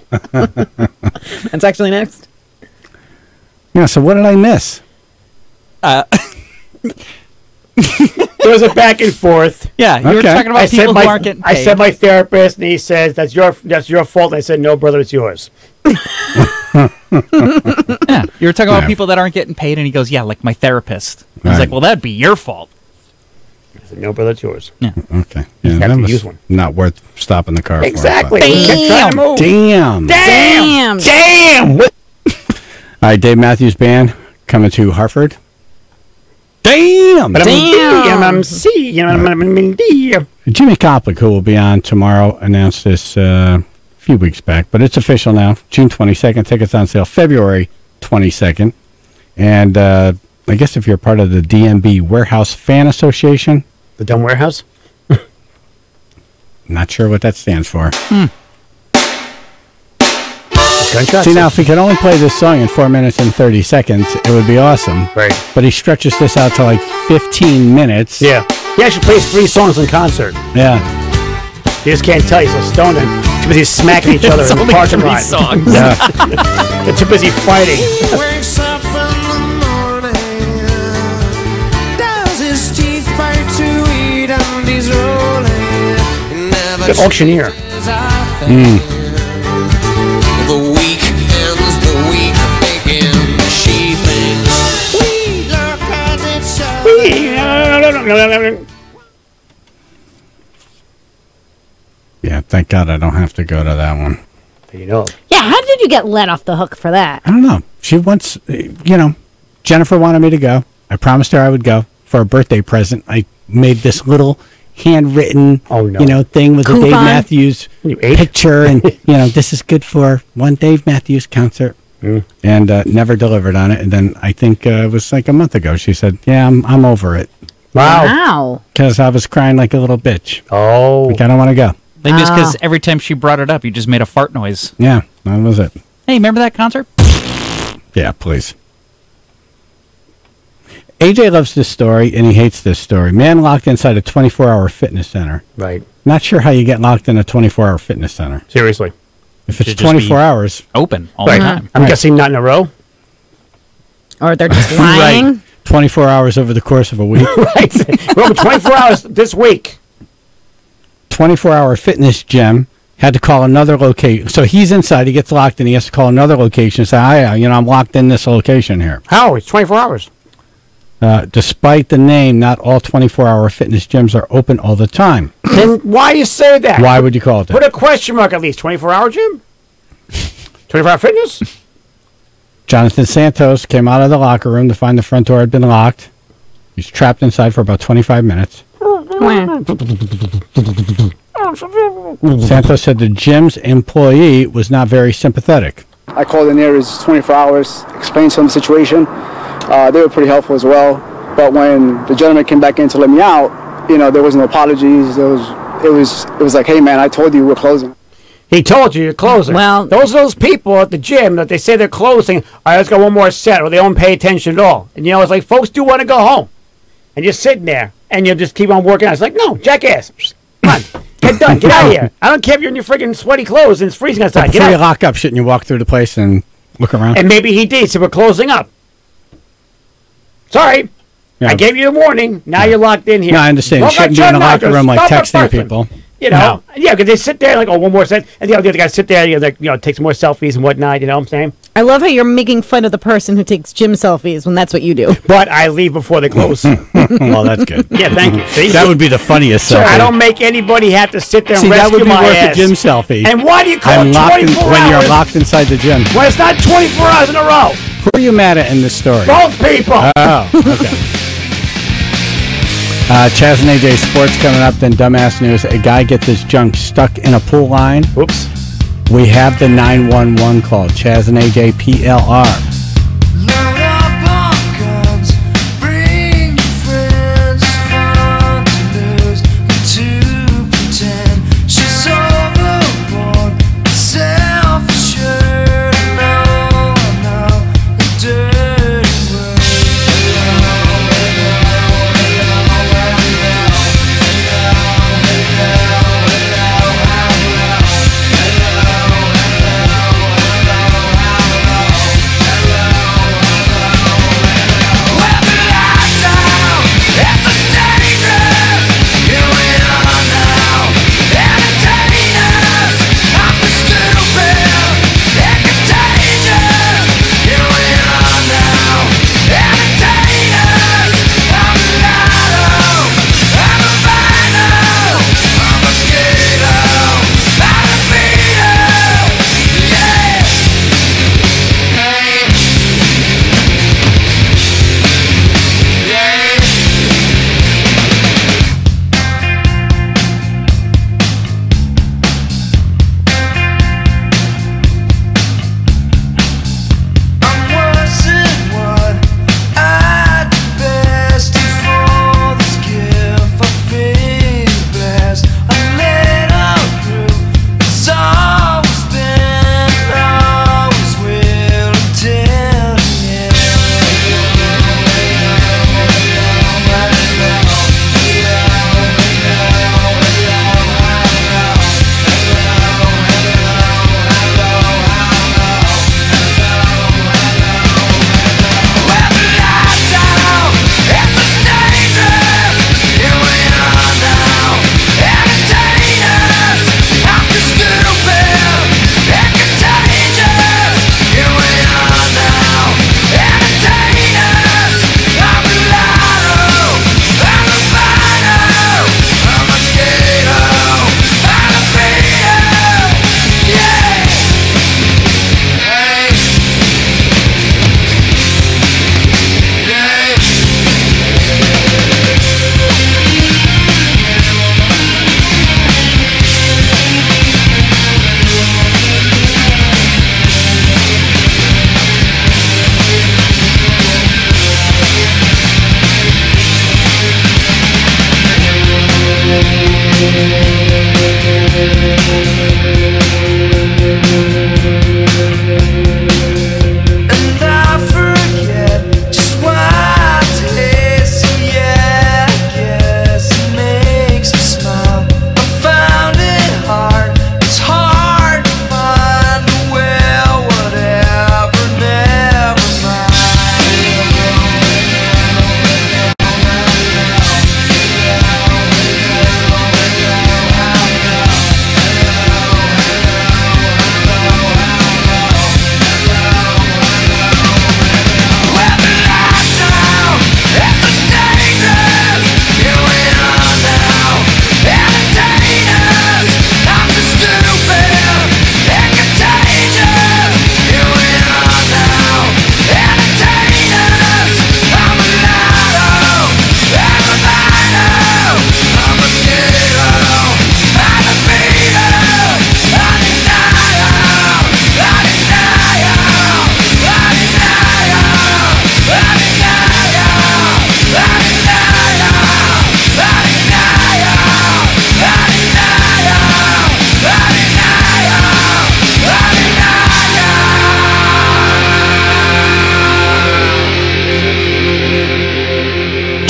S6: That's actually next.
S1: Yeah, so what did I miss?
S2: There was a back and forth.
S9: Yeah, you were talking about people who aren't getting paid.
S2: I said my therapist, and he says that's your fault. And I said no, brother, it's yours.
S9: Yeah, you were talking about people that aren't getting paid, and he goes, "Yeah, like my therapist." He's
S1: Right.
S9: like, "Well, that'd be your fault."
S2: I said no, brother, it's yours.
S9: Yeah.
S1: Okay.
S2: You
S1: Yeah,
S2: have
S1: that
S2: to
S1: was
S2: use one.
S1: not worth stopping the car
S2: Exactly.
S1: for.
S2: We kept trying to move.
S1: Damn.
S2: What?
S1: All right, Dave Matthews Band coming to Hartford. Damn. Jimmy Koplik, who will be on tomorrow, announced this a few weeks back, but it's official now. June 22nd. Tickets on sale February 22nd. And I guess if you're part of the DMB Warehouse Fan Association.
S2: The Dumb Warehouse?
S1: Not sure what that stands for.
S2: Gunshots.
S1: See, now, if he could only play this song in 4 minutes and 30 seconds, it would be awesome.
S2: Right.
S1: But he stretches this out to like 15 minutes.
S2: Yeah. He actually plays 3 songs in concert.
S1: Yeah.
S2: You just can't tell. He's so stoned and too busy smacking each other in the parking lot.
S9: songs.
S1: Yeah.
S2: They're too busy fighting.
S14: Wakes up in the morning, does his teeth bite to eat and he's rolling. Never
S2: The auctioneer.
S14: the week ends, the week begins. She thinks we look at each other.
S1: Yeah, thank God I don't have to go to that one.
S2: You know.
S6: Yeah, how did you get let off the hook for that?
S1: I don't know. She wants, Jennifer wanted me to go. I promised her I would go for a birthday present. I made this little handwritten, thing with a Dave Matthews picture, and this is good for one Dave Matthews concert, and never delivered on it. And then I think it was like a month ago. She said, "Yeah, I'm over it."
S6: Wow.
S1: Because I was crying like a little bitch.
S2: Oh,
S1: like, I don't want to go.
S9: Maybe it's because every time she brought it up, you just made a fart noise.
S1: Yeah, that was it.
S9: Hey, remember that concert?
S1: Yeah, please. AJ loves this story, and he hates this story. Man locked inside a 24-hour fitness center.
S2: Right.
S1: Not sure how you get locked in a 24-hour fitness center.
S2: Seriously.
S1: If it's
S9: Should just
S1: 24
S9: be
S1: hours.
S9: Open all
S2: Right.
S9: the time.
S2: I'm guessing not in a row.
S6: Or they're just lying.
S1: Right. 24 hours over the course of a week.
S2: Right. We're over 24 hours this week.
S1: 24-hour fitness gym. Had to call another location. So he's inside. He gets locked, and he has to call another location and say, I'm locked in this location here.
S2: How? It's 24 hours.
S1: Despite the name, not all 24-hour fitness gyms are open all the time.
S2: Then why you say that?
S1: Why would you call it that?
S2: Put a question mark at least. 24-hour gym? 24-hour fitness?
S1: Jonathan Santos came out of the locker room to find the front door had been locked. He's trapped inside for about 25 minutes. Santos said the gym's employee was not very sympathetic.
S12: I called the nearest 24 hours, explained to them the situation. They were pretty helpful as well. But when the gentleman came back in to let me out, you know, there was no apologies. It was like, hey man, I told you we're closing.
S2: He told you you're closing. Well, those people at the gym that they say they're closing. All right, let's go one more set, or they don't pay attention at all. And you know, it's like folks do want to go home, and you're sitting there, and you just keep on working out. It's like, no, jackass, come on, get done, get out of here. I don't care if you're in your freaking sweaty clothes and it's freezing outside.
S1: Before you lock up, shouldn't you walk through the place and look around?
S2: And maybe he did. So we're closing up. Sorry.
S1: Yeah.
S2: I gave you a warning. Now you're locked in here.
S1: No, I understand. You shouldn't be in the locker room like texting people.
S2: You know, yeah, because they sit there like, oh, one more set, and the other guys sit there, take some more selfies and whatnot. You know what I'm saying?
S6: I love how you're making fun of the person who takes gym selfies when that's what you do.
S2: But I leave before they close.
S1: Well, that's good.
S2: Yeah, thank you. See?
S1: That would be the funniest selfie.
S2: I don't make anybody have to sit there and
S1: See, that
S2: rescue
S1: would be
S2: my
S1: worth
S2: ass.
S1: a gym selfie.
S2: And why do you call it 24 hours?
S1: When you're locked inside the gym.
S2: When it's not 24 hours in a row.
S1: Who are you mad at in this story?
S2: Both people.
S1: Oh, okay. Chaz and AJ Sports coming up, then Dumbass News. A guy gets his junk stuck in a pool line.
S2: Oops.
S1: We have the 911 call. Chaz and AJ PLR.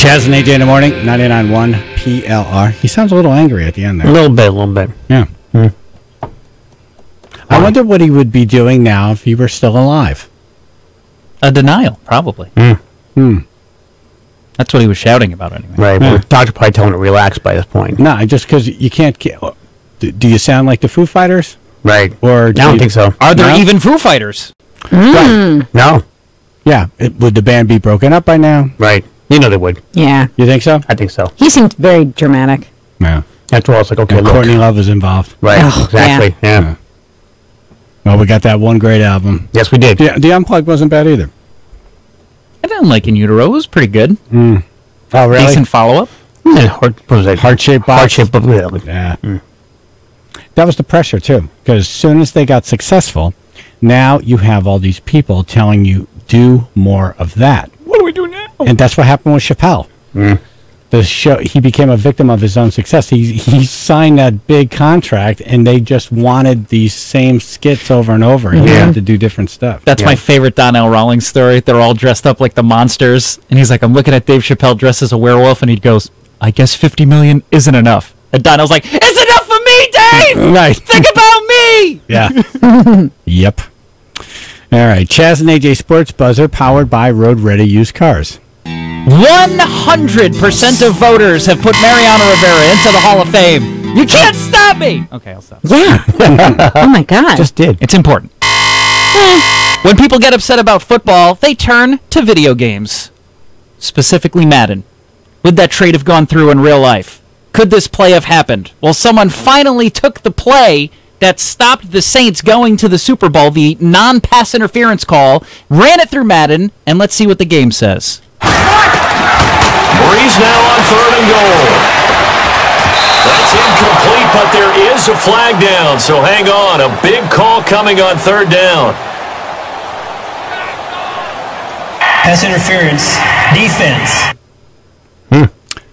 S1: Chaz and AJ in the morning, 99.1 PLR. He sounds a little angry at the end there.
S2: A little bit.
S1: Yeah. I wonder what he would be doing now if he were still alive.
S9: A denial, probably. That's what he was shouting about anyway.
S2: Right. Well, Dr. probably told him to relax by this point.
S1: No, just because you can't. Do you sound like the Foo Fighters?
S2: Right.
S1: Or
S2: I don't think so.
S9: Are there even Foo Fighters?
S2: Right. No.
S1: Yeah. Would the band be broken up by now?
S2: Right. You know they would.
S6: Yeah.
S1: You think so?
S2: I think so.
S6: He seemed very dramatic.
S1: Yeah.
S2: After all, it's like, okay,
S1: and
S2: look.
S1: Courtney Love is involved.
S2: Right. Exactly. Yeah.
S1: Well, we got that one great album.
S2: Yes, we did.
S1: The Unplugged wasn't bad either.
S9: I didn't like In Utero. It was pretty good.
S1: Oh, really?
S9: Decent follow-up.
S2: What was that?
S1: Heart-shaped box.
S2: Heart-shaped box.
S1: Yeah. That was the pressure, too. Because as soon as they got successful, now you have all these people telling you, do more of that.
S9: What do we do now?
S1: And that's what happened with Chappelle. The show, he became a victim of his own success. He signed that big contract, and they just wanted these same skits over and over. He had to do different stuff.
S9: That's my favorite Donnell Rawlings story. They're all dressed up like the monsters, and he's like, I'm looking at Dave Chappelle dressed as a werewolf, and he goes, I guess 50 million isn't enough. And Donnell's like, it's enough for me, Dave!
S1: Right.
S9: Think about me!
S1: Yeah. Yep. All right. Chaz and AJ Sports Buzzer, powered by Road Ready Used Cars.
S9: 100% of voters have put Mariano Rivera into the Hall of Fame. You can't stop me! Okay, I'll stop.
S6: Yeah. Oh, my God.
S2: Just did.
S9: It's important. When people get upset about football, they turn to video games. Specifically Madden. Would that trade have gone through in real life? Could this play have happened? Well, someone finally took the play that stopped the Saints going to the Super Bowl, the non-pass interference call, ran it through Madden, and let's see what the game says.
S13: Breeze now on 3rd and goal. That's incomplete, but there is a flag down, so hang on. A big call coming on 3rd down.
S15: Pass interference. Defense.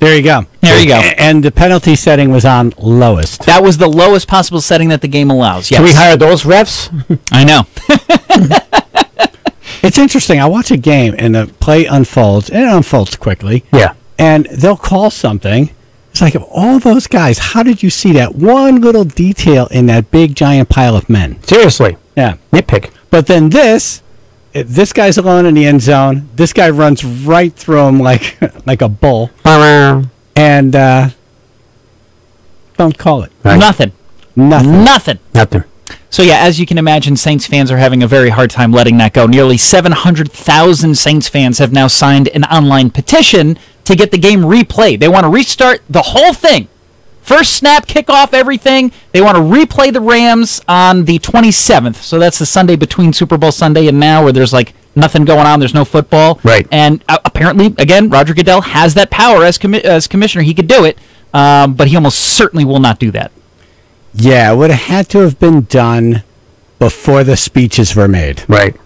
S1: There you go.
S9: There you go.
S1: And the penalty setting was on lowest.
S9: That was the lowest possible setting that the game allows. Yes.
S2: Can we hire those refs?
S9: I know.
S1: It's interesting. I watch a game and the play unfolds, and it unfolds quickly.
S2: Yeah.
S1: And they'll call something. It's like, of all those guys, how did you see that one little detail in that big giant pile of men?
S2: Seriously.
S1: Yeah.
S2: Nitpick.
S1: But then this guy's alone in the end zone. This guy runs right through him like a bull. And don't call it.
S2: Right.
S9: Nothing. So, yeah, as you can imagine, Saints fans are having a very hard time letting that go. Nearly 700,000 Saints fans have now signed an online petition to get the game replayed. They want to restart the whole thing. First snap, kickoff, everything. They want to replay the Rams on the 27th. So that's the Sunday between Super Bowl Sunday and now, where there's like nothing going on. There's no football.
S2: Right.
S9: And apparently, again, Roger Goodell has that power as commissioner. He could do it, but he almost certainly will not do that.
S1: Yeah, it would have had to have been done before the speeches were made.
S2: Right.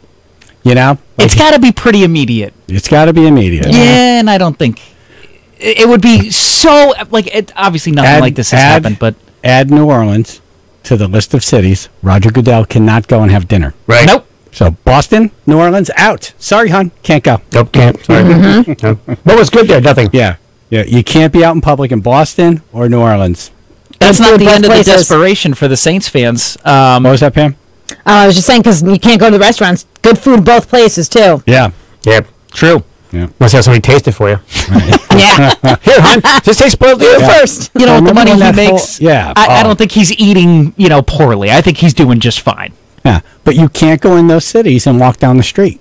S1: You know?
S9: It's got to be pretty immediate.
S1: It's got to be immediate.
S9: Yeah, and I don't think it would be so, like, obviously nothing like this has happened, but
S1: add New Orleans to the list of cities. Roger Goodell cannot go and have dinner.
S2: Right.
S9: Nope.
S1: So Boston, New Orleans, out. Sorry, hon, can't go.
S2: Nope, can't. Sorry. What was good there? Nothing.
S1: Yeah. You can't be out in public in Boston or New Orleans.
S9: that's not the end of the
S6: places.
S9: desperation for the Saints fans.
S1: What was that, Pam?
S6: I was just saying, because you can't go to the restaurants. Good food both places, too.
S1: Yeah.
S2: Yeah.
S9: True.
S1: Yeah.
S2: Must have somebody taste it for you.
S6: Yeah.
S2: Here, hon, just taste spoiled you first.
S9: You know, with the money he makes,
S1: yeah.
S9: I don't think he's eating, poorly. I think he's doing just fine.
S1: Yeah. But you can't go in those cities and walk down the street.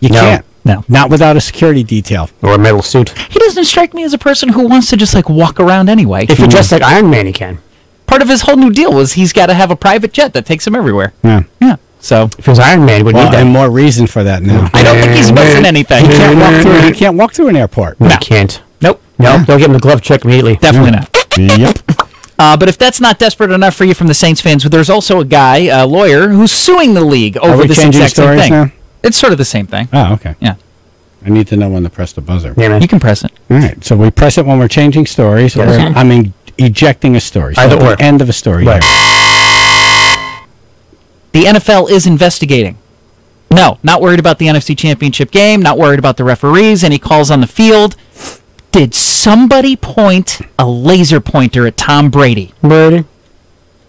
S1: You can't.
S9: No.
S1: Not without a security detail.
S2: Or a metal suit.
S9: He doesn't strike me as a person who wants to just, walk around anyway.
S2: If you're dressed like Iron Man, he can.
S9: Part of his whole new deal was he's got to have a private jet that takes him everywhere.
S1: Yeah.
S9: Yeah. So
S2: if it was Iron Man, he would need that.
S1: And more reason for that now.
S9: I don't think he's missing anything.
S1: He can't walk through an airport.
S2: No, he can't.
S9: Nope.
S2: Nope. They'll give him the glove check immediately.
S9: Definitely not.
S1: Yep.
S9: But if that's not desperate enough for you from the Saints fans, there's also a guy, a lawyer, who's suing the league over this exact same thing.
S1: Now?
S9: It's sort of the same thing.
S1: Oh, okay.
S9: Yeah.
S1: I need to know when to press the buzzer.
S2: Yeah, man.
S9: You can press it.
S1: All right. So we press it when we're changing stories, or ejecting a story. So
S2: Either
S1: at
S2: or.
S1: the end of a story.
S2: Right.
S9: The NFL is investigating. No, not worried about the NFC Championship game, not worried about the referees, any calls on the field. Did somebody point a laser pointer at Tom Brady?
S2: Brady?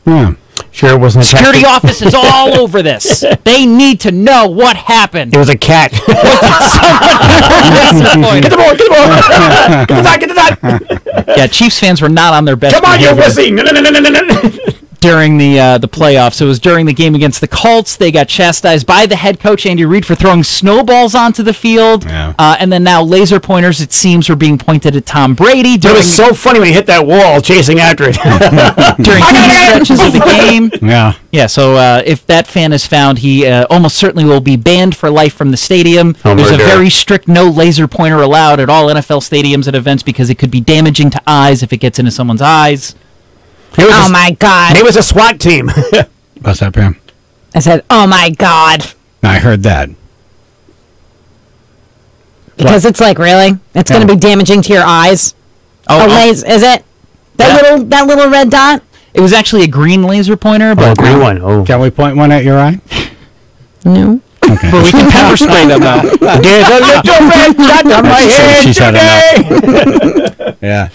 S1: Yeah.
S2: Sure, it wasn't a
S9: Security
S2: tactic.
S9: office is all over this. They need to know what happened.
S2: It was a cat.
S9: Get the ball!
S2: Get the dot!
S9: Yeah, Chiefs fans were not on their best
S2: Come on, you
S9: behavior
S2: wussy! No.
S9: during the playoffs. It was during the game against the Colts. They got chastised by the head coach, Andy Reid, for throwing snowballs onto the field. Yeah. And then now laser pointers, it seems, were being pointed at Tom Brady.
S2: It was so funny when he hit that wall chasing after it.
S9: During key stretches of the game.
S1: Yeah.
S9: Yeah, so if that fan is found, he almost certainly will be banned for life from the stadium. There's a very strict no laser pointer allowed at all NFL stadiums and events because it could be damaging to eyes if it gets into someone's eyes.
S6: Oh, my God.
S2: It was a SWAT team.
S1: What's that, Pam?
S6: I said, oh, my God.
S1: I heard that.
S6: Because it's like, really? It's going to be damaging to your eyes? Is it? That little red dot?
S9: It was actually a green laser pointer. But
S2: green one. Oh.
S1: Can we point one at your eye?
S6: No.
S1: Okay.
S9: But we can pepper spray them, though.
S2: There's a little red dot on my head today.
S1: Yeah.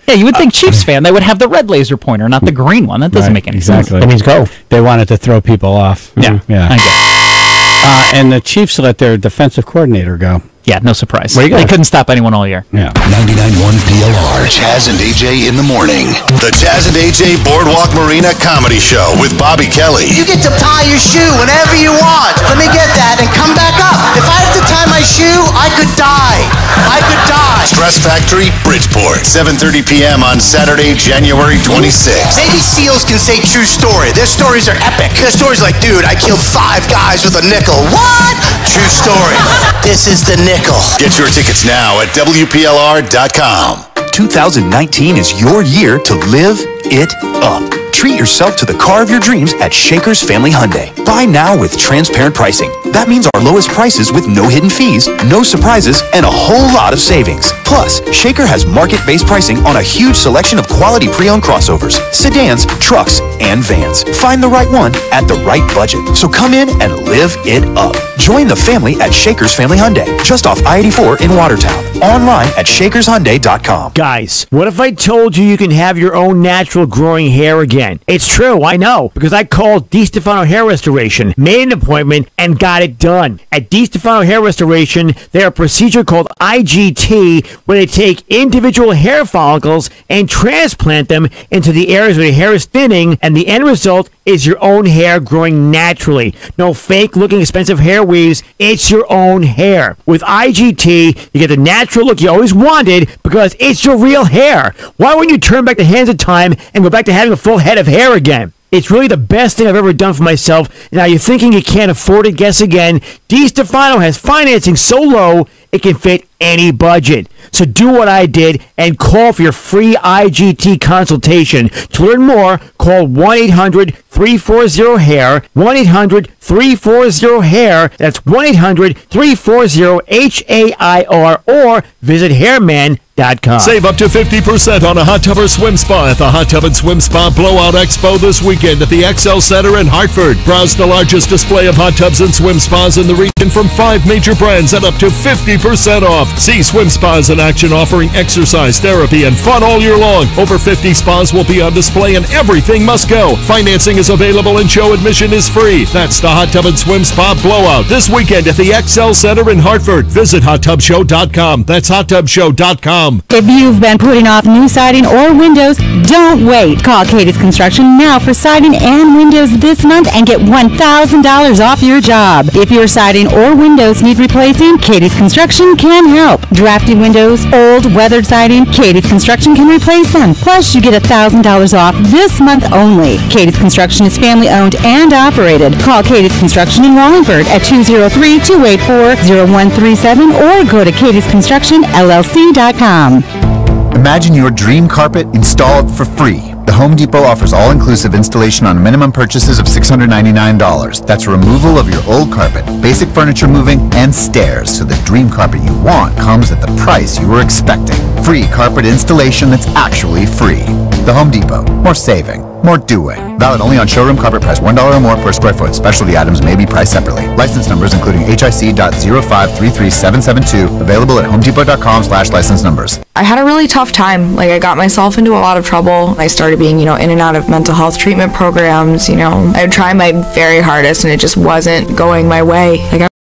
S9: Yeah, you would think Chiefs fan, they would have the red laser pointer, not the green one. That doesn't make any sense.
S1: Exactly.
S2: That means go.
S1: They wanted to throw people off.
S9: Yeah.
S1: Yeah.
S9: I guess.
S1: And the Chiefs let their defensive coordinator go.
S9: Yeah, no surprise.
S1: Where you
S9: They
S1: going?
S9: couldn't stop anyone all year.
S1: Yeah.
S17: 99.1 PLR. Chaz and AJ in the morning. The Chaz and AJ Boardwalk Marina Comedy Show with Bobby Kelly.
S4: You get to tie your shoe whenever you want. Let me get that and come back up. If I have to tie my shoe, I could die. I could die.
S17: Stress Factory, Bridgeport. 7:30 p.m. on Saturday, January 26th.
S4: Navy SEALs can say true story. Their stories are epic. Their stories like, dude, I killed 5 guys with a nickel. What? True story. This is the nickel.
S17: Get your tickets now at WPLR.com.
S16: 2019 is your year to live it up. Treat yourself to the car of your dreams at Shaker's Family Hyundai. Buy now with transparent pricing. That means our lowest prices with no hidden fees, no surprises, and a whole lot of savings. Plus, Shaker has market-based pricing on a huge selection of quality pre-owned crossovers, sedans, trucks, and vans. Find the right one at the right budget. So come in and live it up. Join the family at Shaker's Family Hyundai, just off I-84 in Watertown. Online at shakershyundai.com.
S2: Guys, what if I told you you can have your own natural growing hair again? It's true, I know, because I called DiStefano Hair Restoration, made an appointment, and got it done. At DiStefano Hair Restoration, they have a procedure called IGT, where they take individual hair follicles and transplant them into the areas where the hair is thinning, and the end result is your own hair growing naturally. No fake-looking expensive hair weaves, it's your own hair. With IGT, you get the natural look you always wanted because it's your real hair. Why wouldn't you turn back the hands of time and go back to having a full head of hair again? It's really the best thing I've ever done for myself. Now you're thinking you can't afford it, guess again. DiStefano has financing so low, it can fit any budget. So do what I did and call for your free IGT consultation. To learn more, call 1-800-340-HAIR, 1-800-340-HAIR. That's 1-800-340-HAIR, or visit hairman.com.
S13: Save up to 50% on a hot tub or swim spa at the Hot Tub and Swim Spa Blowout Expo this weekend at the XL Center in Hartford. Browse the largest display of hot tubs and swim spas in the region from 5 major brands at up to 50% off. See swim spas in action offering exercise, therapy, and fun all year long. Over 50 spas will be on display and everything must go. Financing is available and show admission is free. That's the Hot Tub and Swim Spa Blowout this weekend at the XL Center in Hartford. Visit hottubshow.com. That's hottubshow.com.
S20: If you've been putting off new siding or windows, don't wait. Call Katie's Construction now for siding and windows this month and get $1,000 off your job. If your siding or windows need replacing, Katie's Construction can help. Drafty windows, old weathered siding, Katie's Construction can replace them. Plus, you get $1,000 off this month only. Katie's Construction is family owned and operated. Call Katie's Construction in Wallingford at 203-284-0137 or go to katiesconstructionllc.com.
S23: Imagine your dream carpet installed for free. The Home Depot offers all-inclusive installation on minimum purchases of $699. That's removal of your old carpet, basic furniture moving, and stairs, so the dream carpet you want comes at the price you were expecting. Free carpet installation that's actually free. The Home Depot. More saving. more do-it. Valid only on showroom carpet price $1 or more per square foot. Specialty items may be priced separately. License numbers including HIC.0533772. Available at homedepot.com/license numbers.
S8: I had a really tough time. I got myself into a lot of trouble. I started being, in and out of mental health treatment programs. I would try my very hardest and it just wasn't going my way.